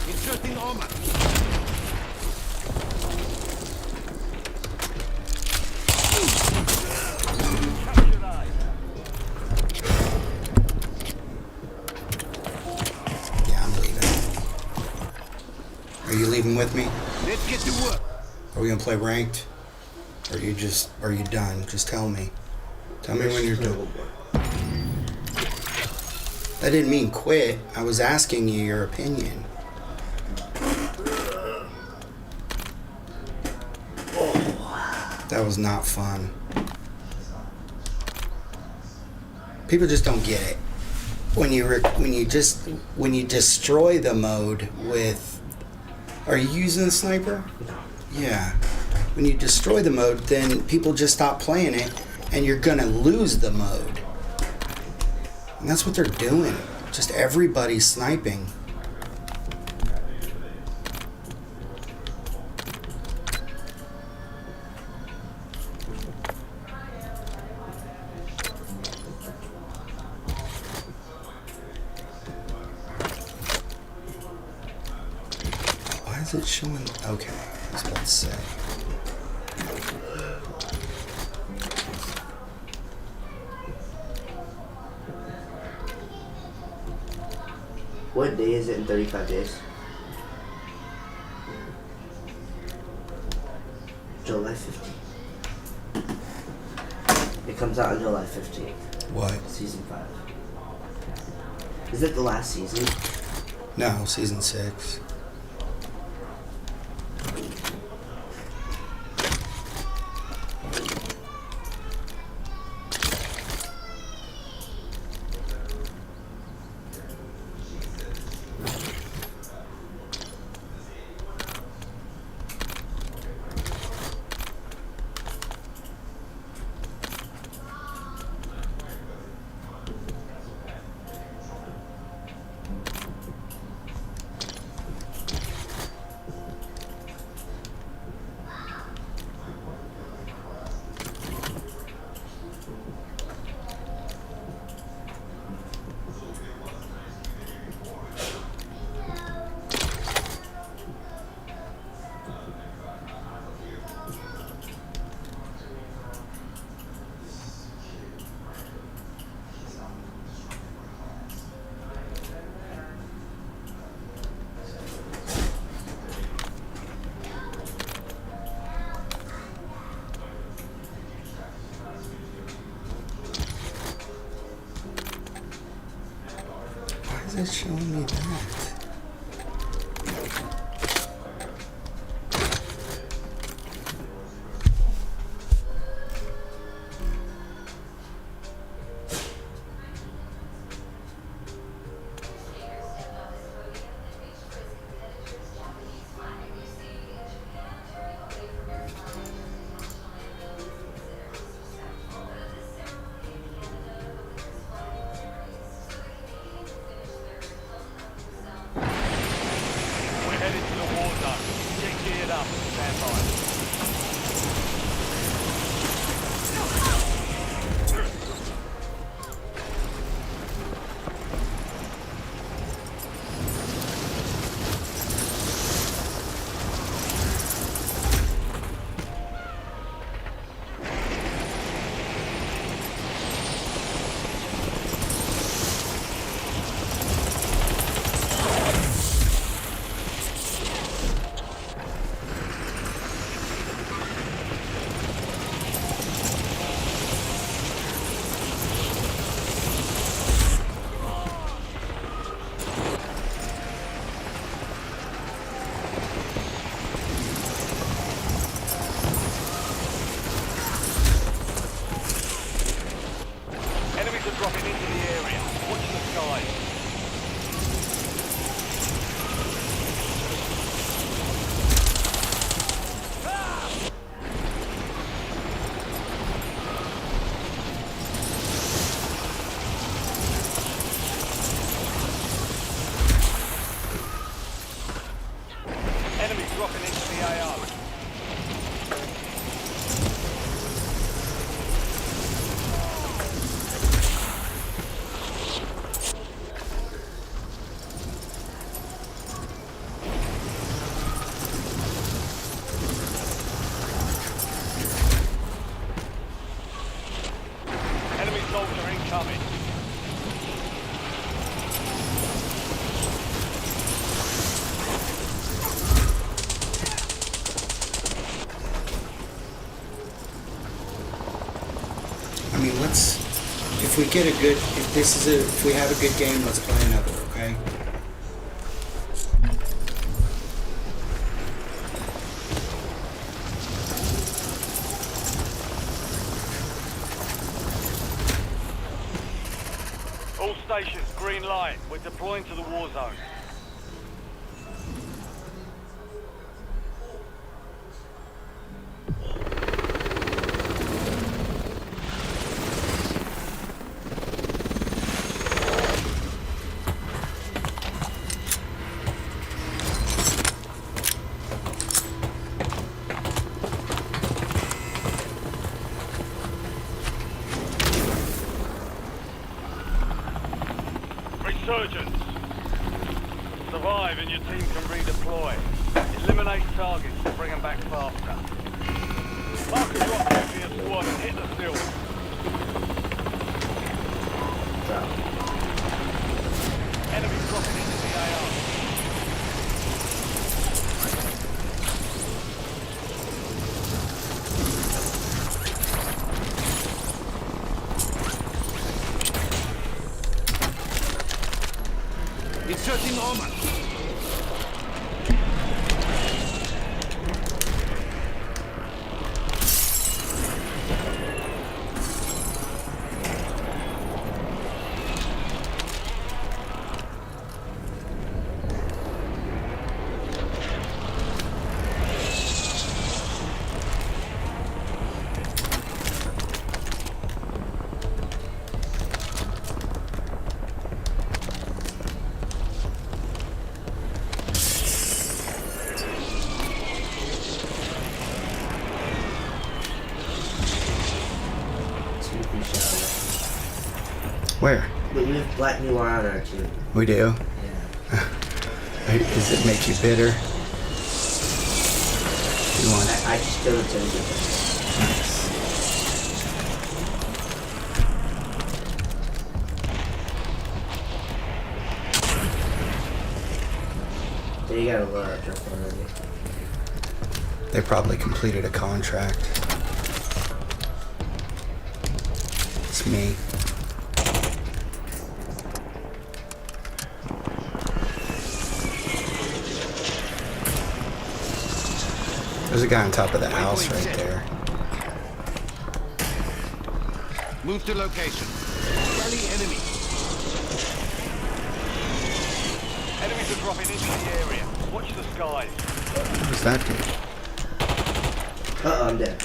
Inserting armor. Yeah, I'm leaving. Are you leaving with me? Let's get to work. Are we gonna play ranked? Or are you done? Just tell me. Tell me when you're done. I didn't mean quit. I was asking you your opinion. That was not fun. People just don't get it. When you destroy the mode with, are you using a sniper? Yeah. When you destroy the mode, then people just stop playing it, and you're gonna lose the mode. And that's what they're doing. Just everybody sniping. Why is it showing? Okay, I was about to say. What day is it in 35 days? July 15th. It comes out on July 15th. What? Season 5. Is it the last season? No, season 6. Why is it showing me that? Headed to the war zone. Get geared up. Stand by. Enemies are dropping into the area. Watch the skies. Enemies dropping into the AO. Enemy soldier incoming. I mean, if we have a good game, let's play another, okay? All stations, green light. We're deploying to the war zone. Insurgents. Survive and your team can redeploy. Eliminate targets to bring them back faster. Mark a rocket for your squad and hit the field. Enemy dropping into the AR. Inserting armor. Where? We have black noir on our team. We do? Yeah. Does it make you bitter? You want I just feel it's in good. Nice. They got a large up already. They probably completed a contract. It's me. There's a guy on top of the house right there. Move to location. Rally enemy. Enemies are dropping into the area. Watch the skies. What's that do? Uh-oh, I'm dead.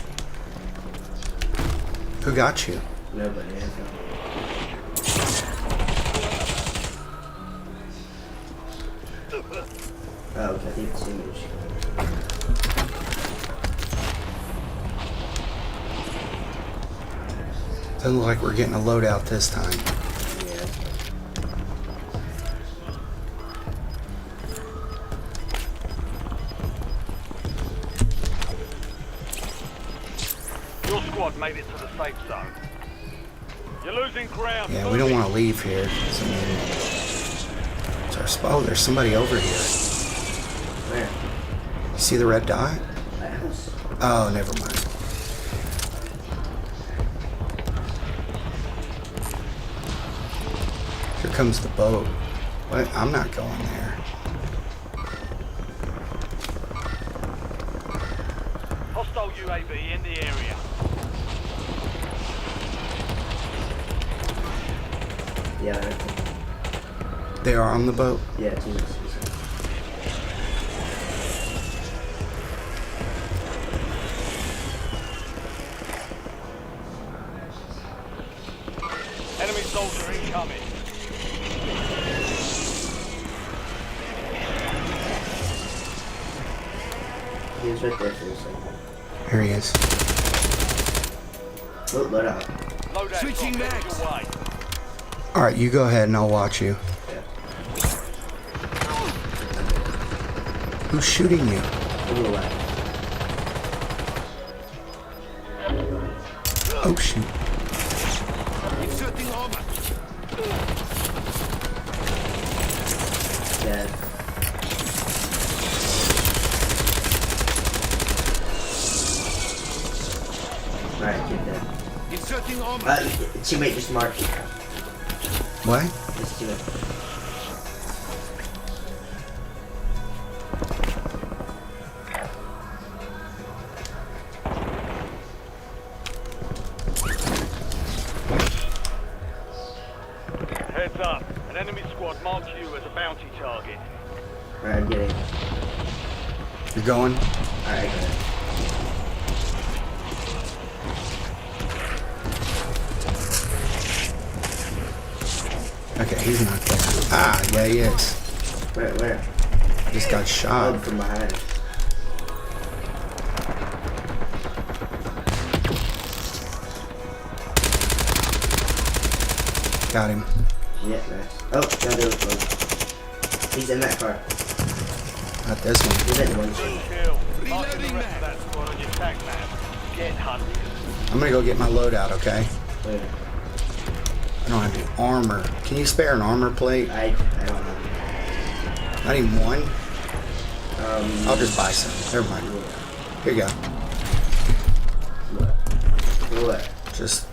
Who got you? Nobody has Oh, okay, I think it's image. Doesn't look like we're getting a loadout this time. Yeah. Your squad made it to the safe zone. You're losing ground. Yeah, we don't want to leave here. It's our spot. Oh, there's somebody over here. Where? You see the red dot? That house? Oh, never mind. Here comes the boat. What? I'm not going there. Hostile UAV in the area. Yeah, They are on the boat? yeah, it's image. Enemy soldier incoming. He was right there for a second. Here he is. Oh, load out. Loadout Switching drop mags. your way. Alright, you go ahead and I'll watch you. Who's shooting you? Move away. Oh, shoot. Inserting armor. Dead. Alright, get dead. Inserting armor. Teammate just marked you. What? Just teammate. Heads up. An enemy squad marked you as a bounty target. Alright, I'm getting. You're going? Alright, I got it. Okay, he's not there. Ah, yeah, he is. Where? Just got Oh, shot. from behind. Got him. Yeah, nice. Oh, no, there was one. He's in that car. Not this one. He's in one. Kill. Marking the rest of that squad on your tag map. Get hunted. I'm gonna go get my loadout, okay? Wait. I don't have any armor. Can you spare an armor plate? I don't know. Not even one? I'll just buy some. Never mind. Here you go. What? Just.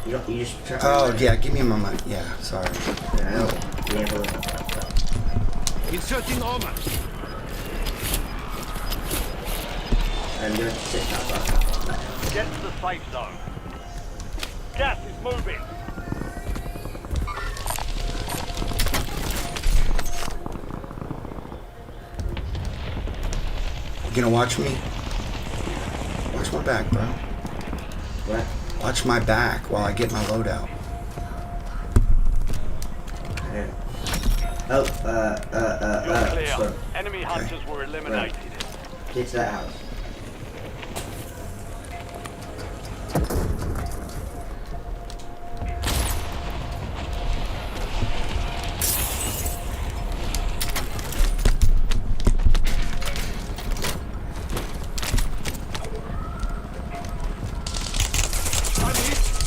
You just try. Oh, yeah, give me my money. Yeah, sorry. No. Yeah, Inserting armor. I'm going to sit top. Get to the safe zone. Gas is moving. You gonna watch me? Watch my back, bro. What? Watch my back while I get my loadout. Okay. Oh, You're clear. sorry. Enemy hunters were eliminated. Get to that house.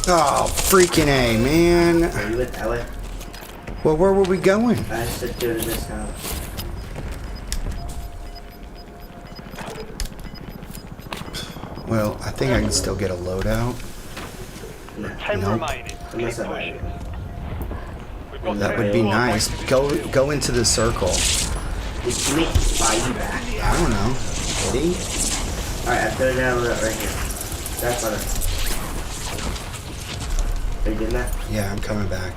Oh, freaking A, man. Are you went that way? Well, where were we going? I said go to this house. Well, I think I can still get a loadout. No. 10 Nope. remaining. Unless Keep I buy pushing. it. We've got That 10 would be squad nice. waiting. Go into the circle. Did you make buy you back? I don't know. Did he? Alright, I threw it down right here. That's on it. Are you doing that? Yeah, I'm coming back.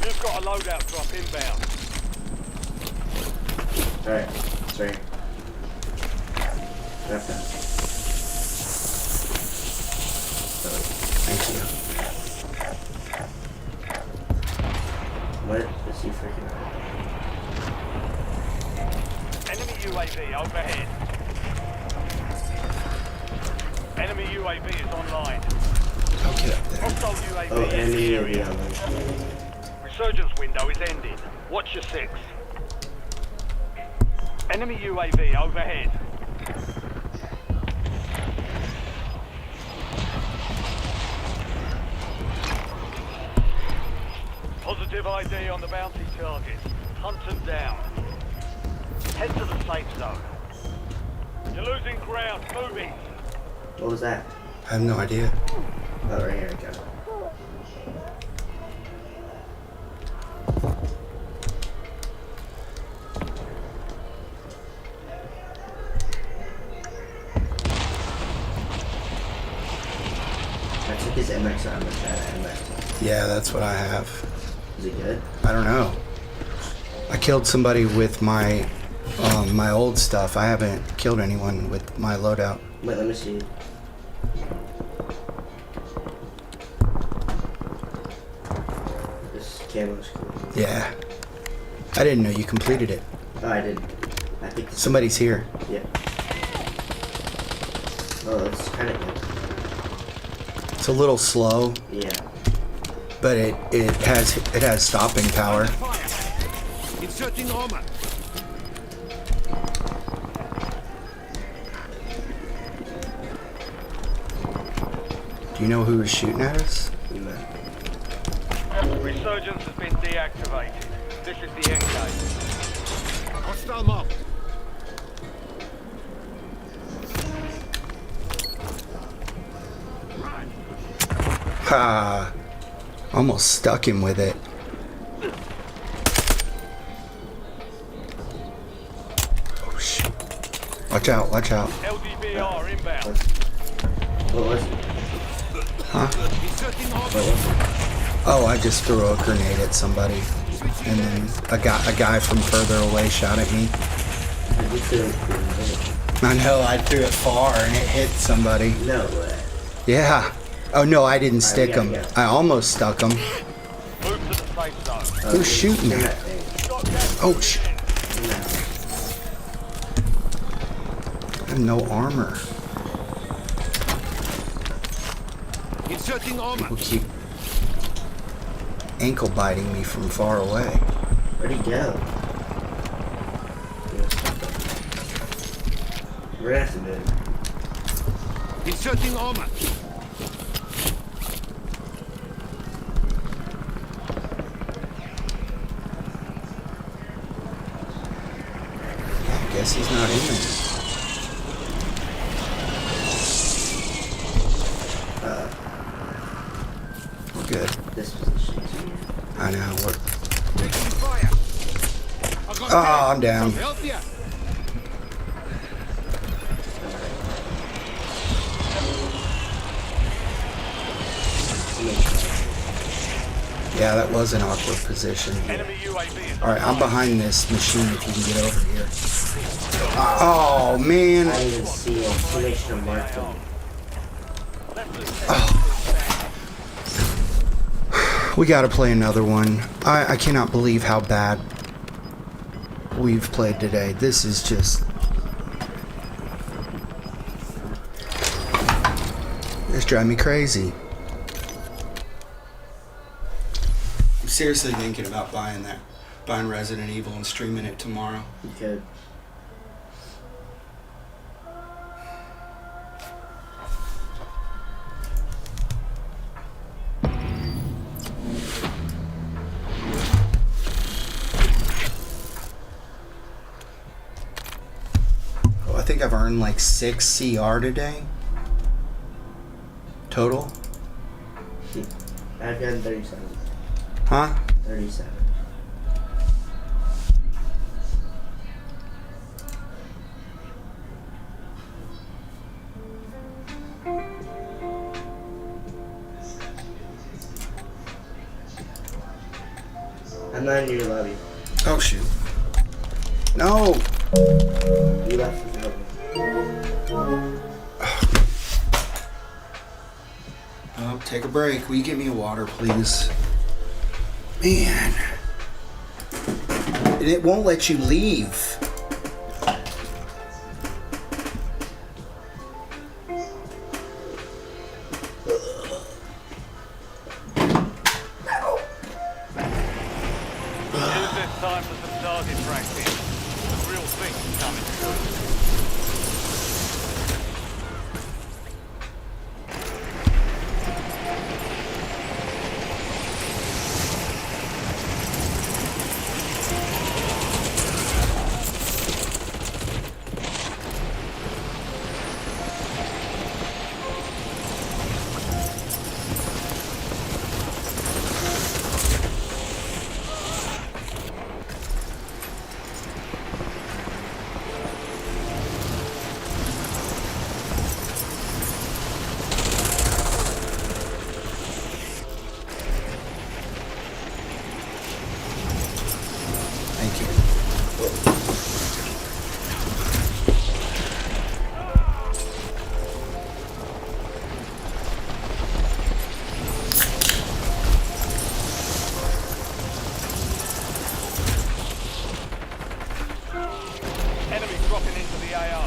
You've got a loadout drop inbound. Alright, it's right here. Grab that. Thank you. What is he freaking out? Enemy UAV overhead. Enemy UAV is online. I'll get up there. Hostile UAV Oh, in enemy the UAV area. online. Resurgence window is ending. Watch your 6. Enemy UAV overhead. Positive ID on the bounty target. Hunt them down. Head to the safe zone. You're losing ground. Moving. What was that? I have no idea. Oh, right here we go. I took his MX on the MX. Yeah, that's what I have. Is it good? I don't know. I killed somebody with my my old stuff. I haven't killed anyone with my loadout. Wait, let me see. This camo's cool. Yeah. I didn't know you completed it. Oh, I did. I think this. Somebody's here. Yeah. Oh, that's kind of good. It's a little slow, Yeah. but it has stopping power. Inserting armor. Do you know who was shooting at us? No. Resurgence has been deactivated. This is the end game. Hostile mark. Ha! Almost stuck him with it. Oh shoot. Watch out, watch out. LDBR inbound. What was it? Huh? Inserting armor. What was it? Oh, I just threw a grenade at somebody. And then a guy from further away shot at me. Did you do it? I know, I threw it far and it hit somebody. No way. Yeah. Oh no, I didn't stick gotta him. go. I almost stuck him. Move to the safe zone. Who's shooting in at? that thing? Got gas Oh, moving in. I have no armor. Inserting armor. People keep ankle biting me from far away. Where'd he go? We're gonna have to move. Inserting armor. I guess he's not in there. We're good. This position's weird. I know. Taking fire. Oh, I'm down. Help ya. Yeah, that was an awkward position. Enemy UAV is Alright, I'm behind this machine if you can get over here. Oh, man. I didn't even see it. Somebody should have marked him. We gotta play another one. I cannot believe how bad we've played today. This is just... It's driving me crazy. I'm seriously thinking about buying Resident Evil and streaming it tomorrow. You could. Oh, I think I've earned like 6 CR today. Total? I've gotten 37. Huh? 37. I'm not in your lobby. Oh, shoot. No! You left without me. Oh, take a break. Will you get me a water, please? Man. And it won't let you leave. Use this time for some target practice. The real thing's coming soon. Thank you. Enemy dropping into the AO.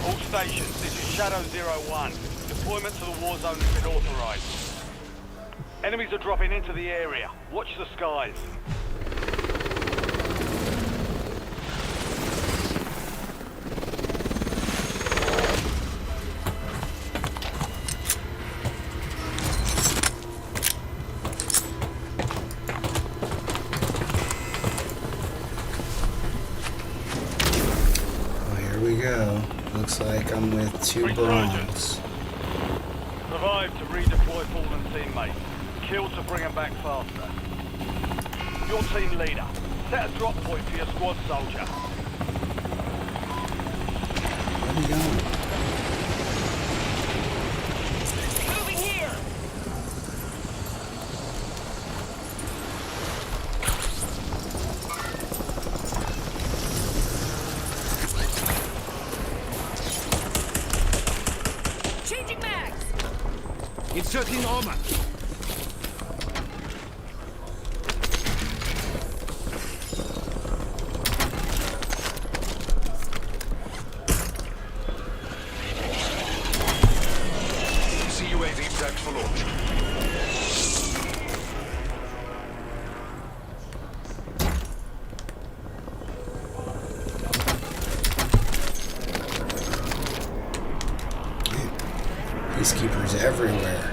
All stations, this is Shadow 01. Deployment to the war zone has been authorized. Enemies are dropping into the area. Watch the skies. we go. Looks like I'm with two bronze. Survive to redeploy fallen teammates. Kill to bring them back faster. Your team leader. Set a drop point for your squad soldier. Where are we going? Moving here. Changing mags. Inserting armor. UAV prepped for launch. Peacekeepers everywhere.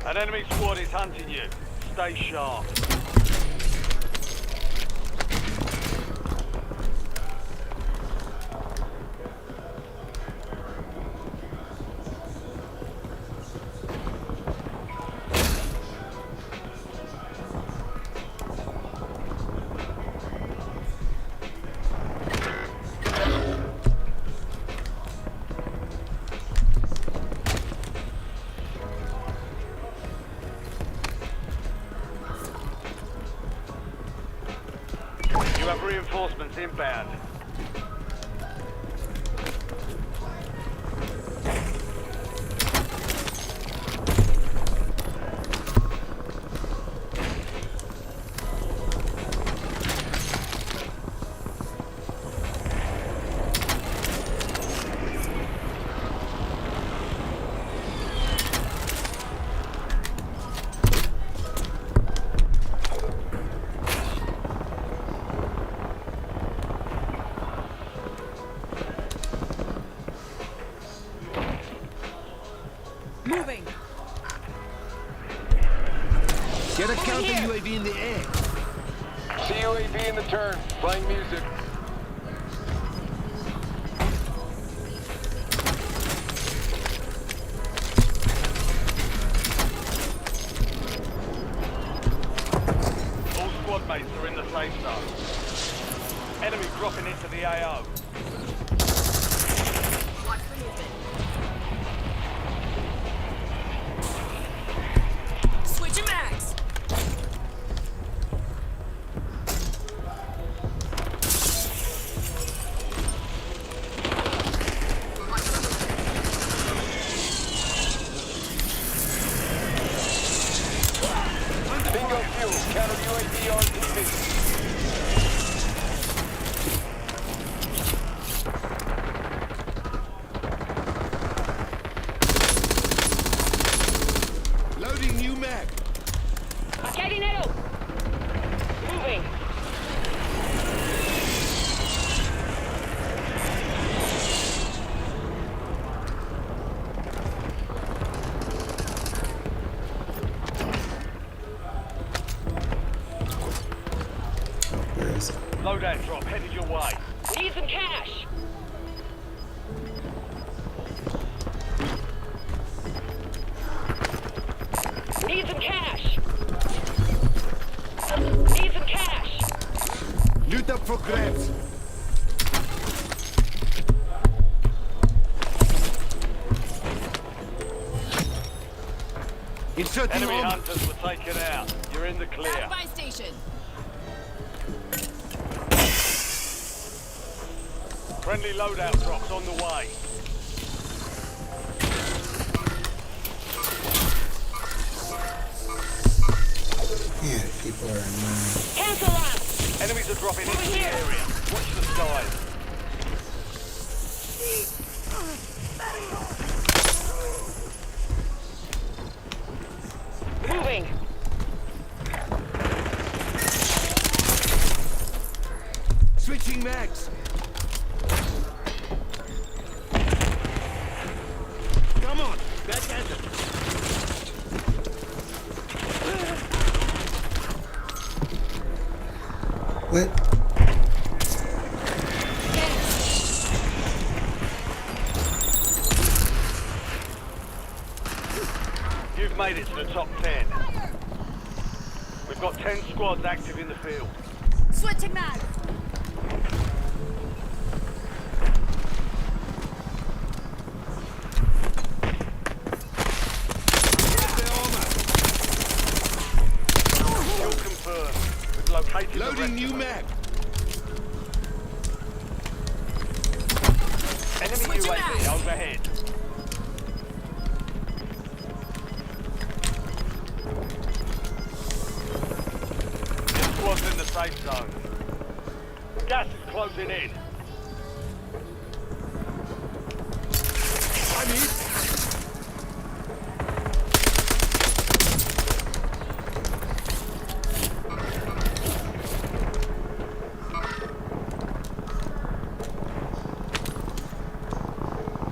An enemy squad is hunting you. Stay sharp. You have reinforcements inbound. Moving. Get a counter UAV in the air. See UAV in the turn. Playing music. All squad mates are in the safe zone. Enemy dropping into the AO. Watch for movement. Switching mags. Bingo fuel. Counter UAV RTV. Loading new mag. Getting it out. Moving. Where is it? Loadout drop headed your way. Need some cash. Need some cash. Need some cash. Loot up for grabs. Inserting Enemy armor. hunters were taken out. You're in the clear. Standby station. Friendly loadout drops on the way. Yeah, people are annoying. Cancel that. Enemies are dropping into the area. Watch the skies. Moving. Switching mags. Come on, back at them. What? made it to the top 10. We've got 10 squads active in the field. Switching mags. Kill confirmed. We've located the Loading rest new of them. mag. Enemy Switching UAV mags. overhead. Your squad's in the safe zone. Gas is closing in. I'm hit.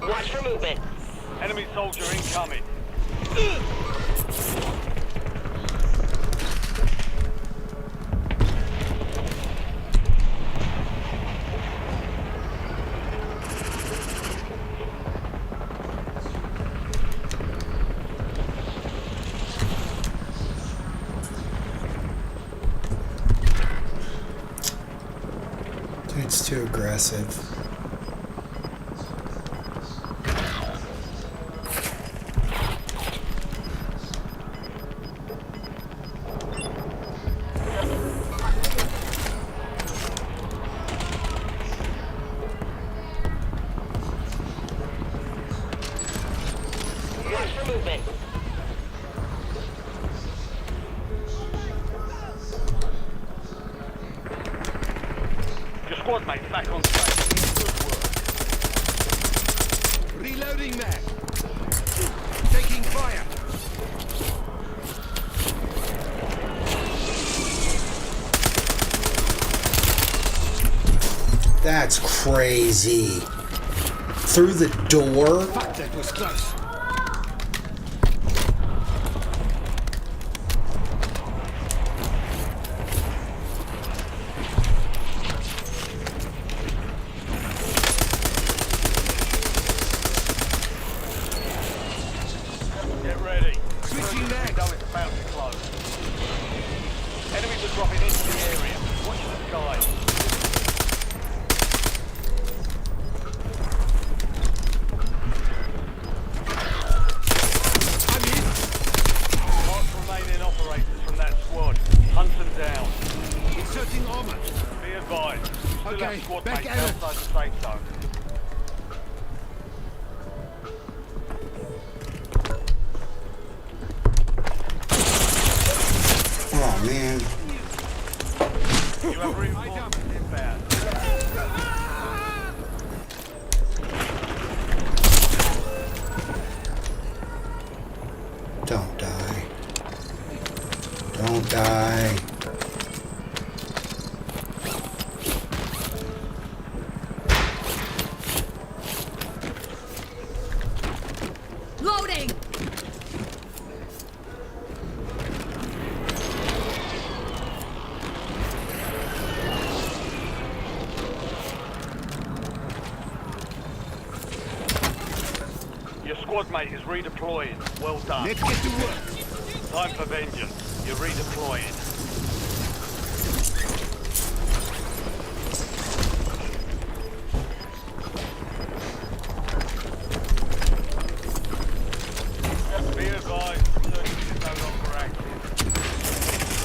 Watch for movement. Enemy soldier incoming. It's too aggressive. Watch for movement. Your squad mate's back on station. Good work. Reloading mag. Taking fire. That's crazy. Through the door? Fuck, that was close. Get ready. Switching First mags. window is about to close. Enemies are dropping into the area. Watch the sky. I'm hit. Mark remaining operators from that squad. Hunt them down. Inserting armor. Be advised. Still Okay, have squad back mates at it. outside the safe zone. Oh man. You have reinforcements inbound. Don't die. Don't die. Loading. Your squad mate is redeploying. Well done. Let's get to work. Time for vengeance. You're redeploying. Be advised, search is no longer active.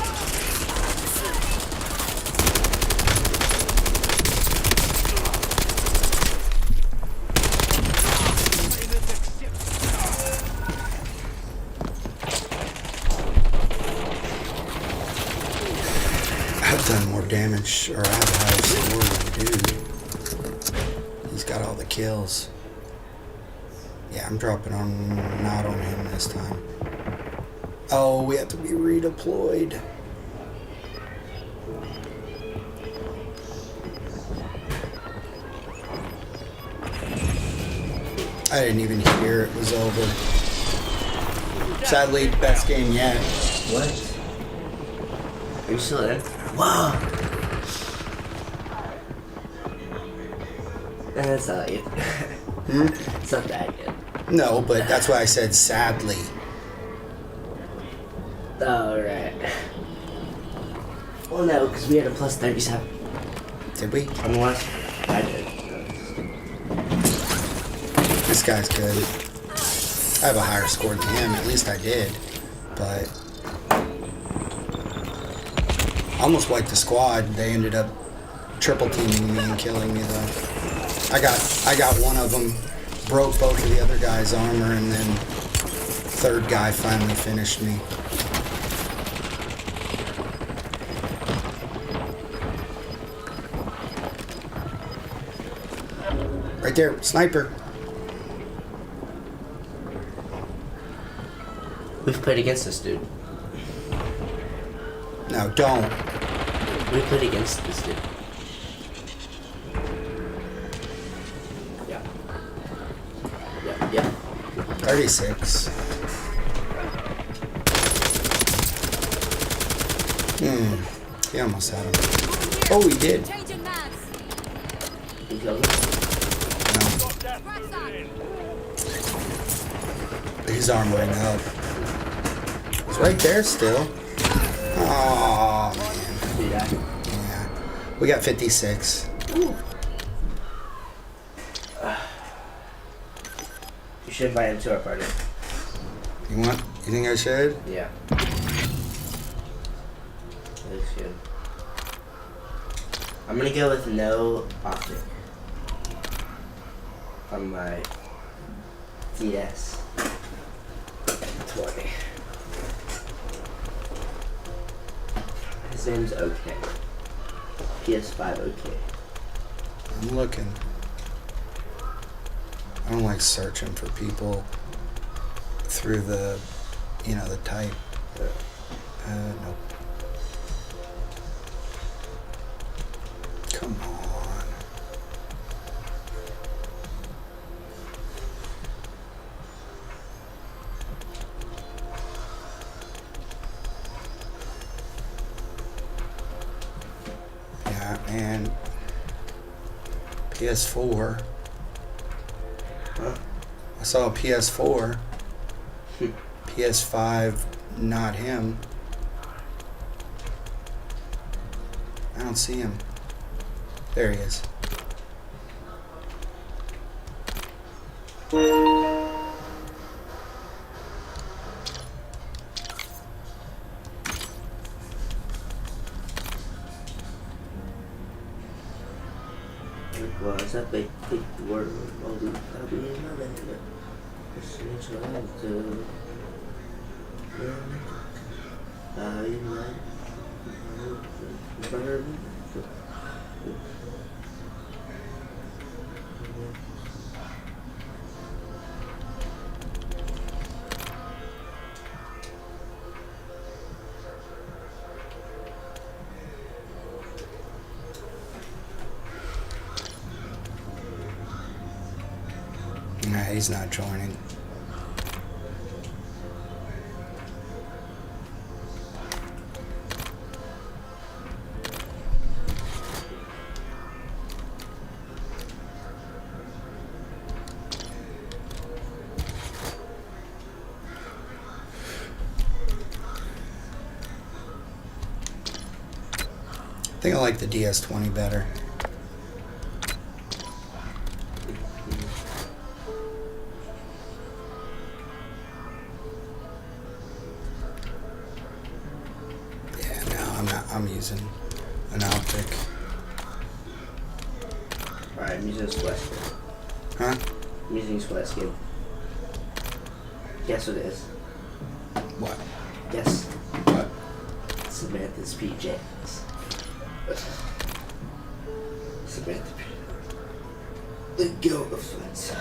I've done more damage, or I have a higher score than dude. He's got all the kills. Yeah, I'm dropping on not on him this time. Oh, we have to be redeployed. I didn't even hear it was over. Sadly, best game yet. What? Are you still there? Wow! That's not it. It's not that good. No, but that's why I said sadly. Alright. Well, no, because we had a plus 37. Did we? Unless I did. This guy's good. I have a higher score than him. At least I did. But I almost wiped the squad. They ended up triple teaming me and killing me though. I got one of them, broke both of the other guy's armor, and then third guy finally finished me. Right there, sniper. We've played against this dude. No, don't. We played against this dude. Yeah. Yeah. 36. He almost had him. Oh, he did. Changing mags. You killed him? No. He's armoring up. He's right there still. Oh man. Yeah. Yeah. We got 56. You should invite him to our party. You think I should? Yeah. Looks good. I'm gonna go with no optic on my DS 20. His name's OK. PS5 OK. I'm looking. I don't like searching for people through the, the type. Nope. Come on. Yeah, and PS4. Huh? I saw a PS4. PS5, not him. I don't see him. There he is. Was a big word. I'll be another. Nah, he's not joining. I think I like the DS20 better. I'm using an optic. Alright, I'm using a sweat skin. Huh? I'm using a sweat skin. Guess what it is? What? Guess. What? Samantha's PJs. Samantha PJs. The goat of sweats.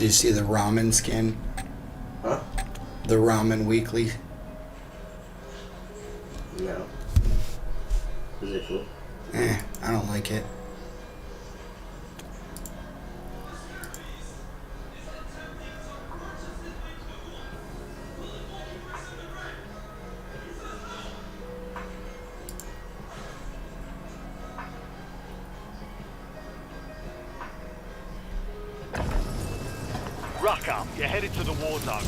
Did you see the ramen skin? Huh? The ramen weekly? No. Is it cool? I don't like it. Ruck up. You're headed to the war zone.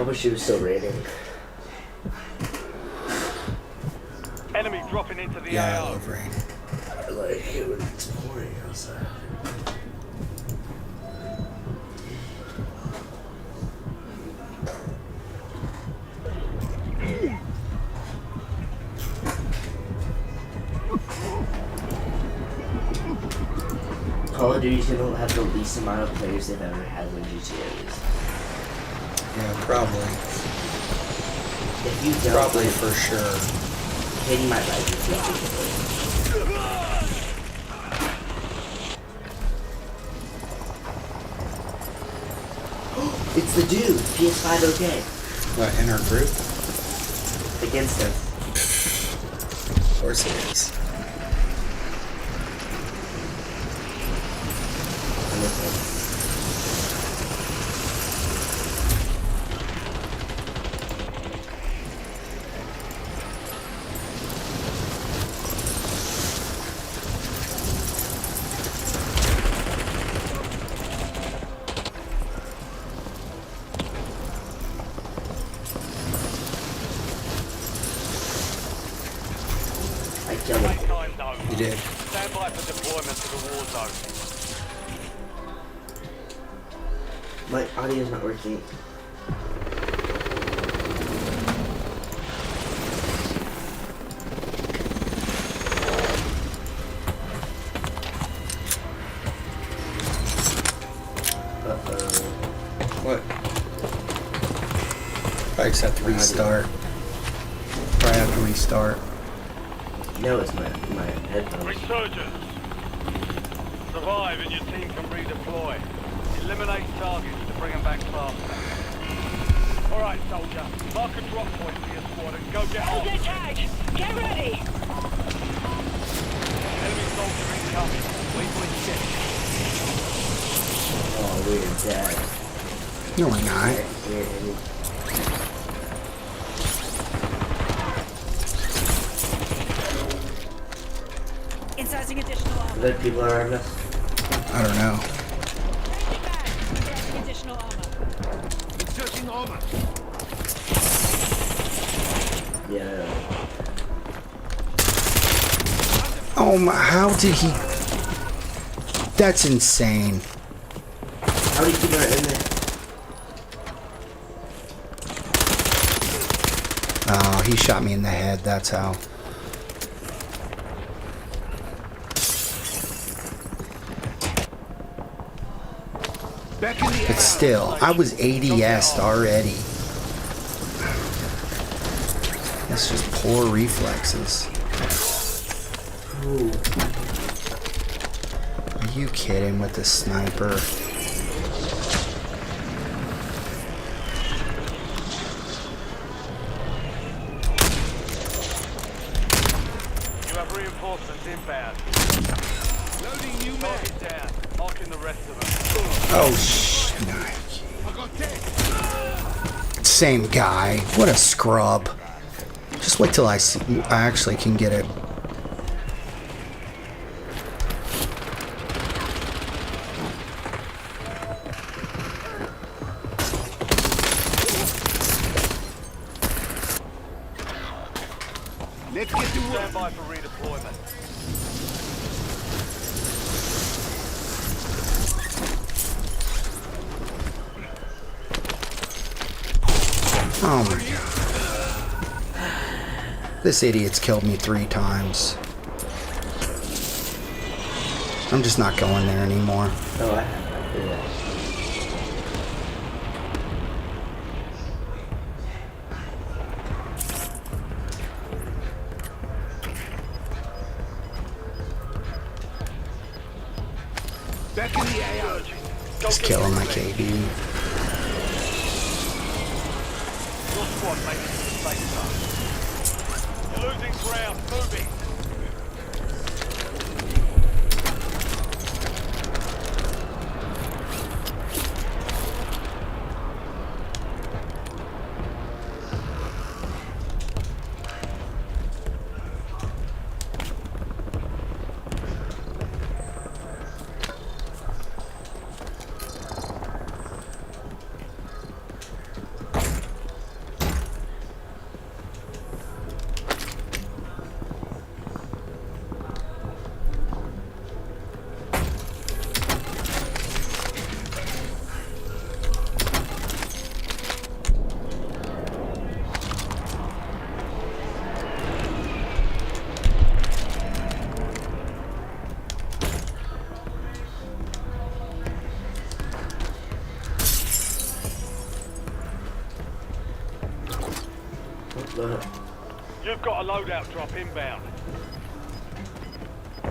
I wish she was still raiding. Enemy dropping into the Yeah, I AO. love rain. I like it when it's pouring outside. Call of Duty's gonna have the least amount of players they've ever had when GTA is. Yeah, probably. If you don't, Probably for sure. Katie might like you. It's the dude, PS5 okay. What, in our group? Against us. Of course it is. I killed him. Time zone. You did. Stand by for deployment to the war zone. My audio's not working. What? Probably just have to restart. Probably have to restart. No, it's my headphones. Resurgence. Survive and your team can redeploy. Eliminate targets to bring them back faster. Alright, soldier. Mark a drop point for your squad and go get on. Get tagged. Get ready. Enemy soldier incoming. Waypoint set. Oh, we're dead. No, we're not. Yeah. Incising additional armor. Good people are around us. I don't know. Changing mags. Inserting additional armor. Inserting armor. Yeah. Oh my, how did he... That's insane. How many people are in there? Oh, he shot me in the head, that's how. Back in the But still, I was ADS'd already. That's just poor reflexes. Ooh. Are you kidding with the sniper? You have reinforcements inbound. loading new mag. Target down. Marking the rest of them. Oh, no. I got dead. Same guy. What a scrub. Just wait till I actually can get it. Let's get to work. Stand by for redeployment. Oh my god. This idiot's killed me 3 times. I'm just not going there anymore. Oh, I have to do that. Back in the AO. Just killing my KD. Your squad makes it to the safe zone. You're losing ground. Moving. Look. You've got a loadout drop inbound. I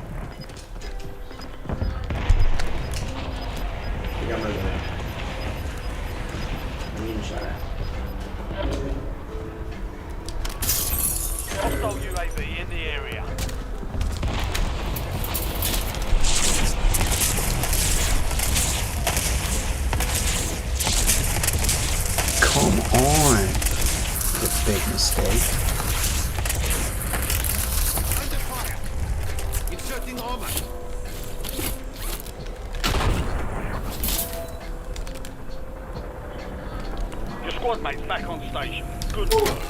got my gun. I'm getting shot at. Hostile UAV in the area. Come on. A big mistake. Under fire. Inserting armor. Your squad mate's back on station. Good work.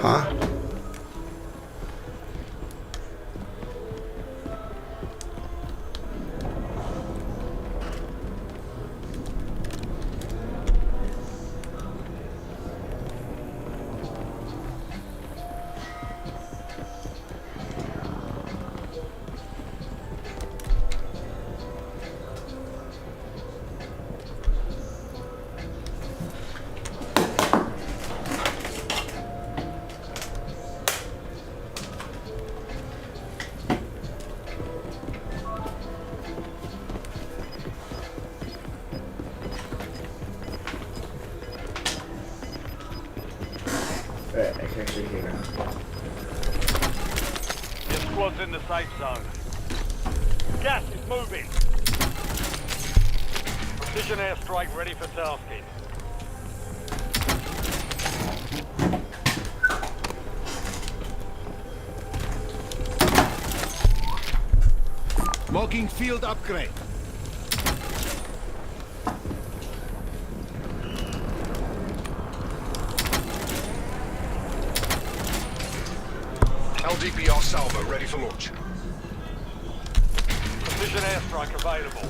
Huh? Alright, I can actually hear now. Your squad's in the safe zone. Gas is moving. Precision airstrike ready for tasking. Marking field upgrade. LDPR salvo ready for launch. Precision airstrike available.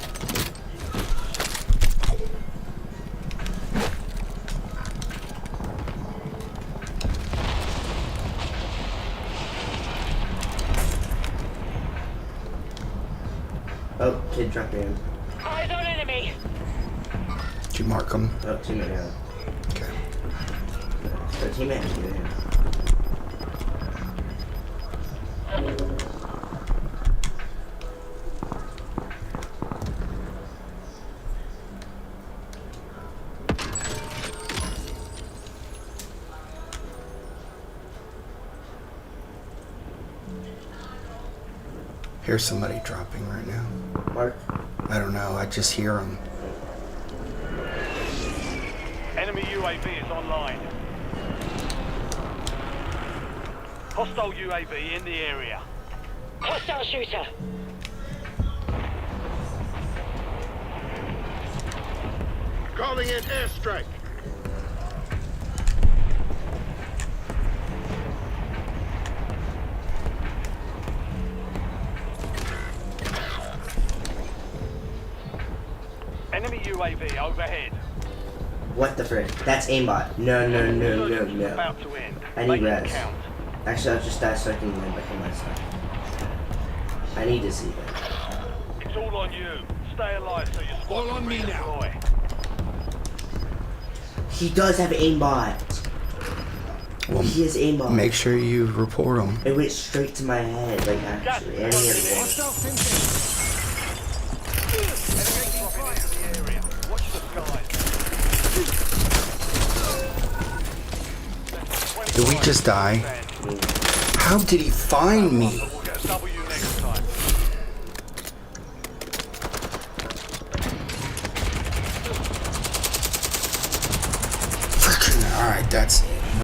Oh, kid dropped in. Eyes on enemy. Did you mark them? Oh, teammate got it. Okay. So teammate has to get in. Here's somebody dropping right now. Mark. I don't know. I just hear them. Enemy UAV is online. Hostile UAV in the area. Hostile shooter. Calling in airstrike. Enemy UAV overhead. What the frick? That's aimbot. No. About to end. I Make need it res. count. Actually, I'll just die so I can land back in my stuff. I need to see that. It's all on you. Stay alive so your squad All on can me now. redeploy. He does have aimbot. Well, He has aimbot. make sure you report them. It went straight to my head, like actually. And he had one. Hostile thinking. Enemy dropping into the area. Watch the skies. Did we just die? How did he find me? We'll get a W next time. Freaking! All right, that's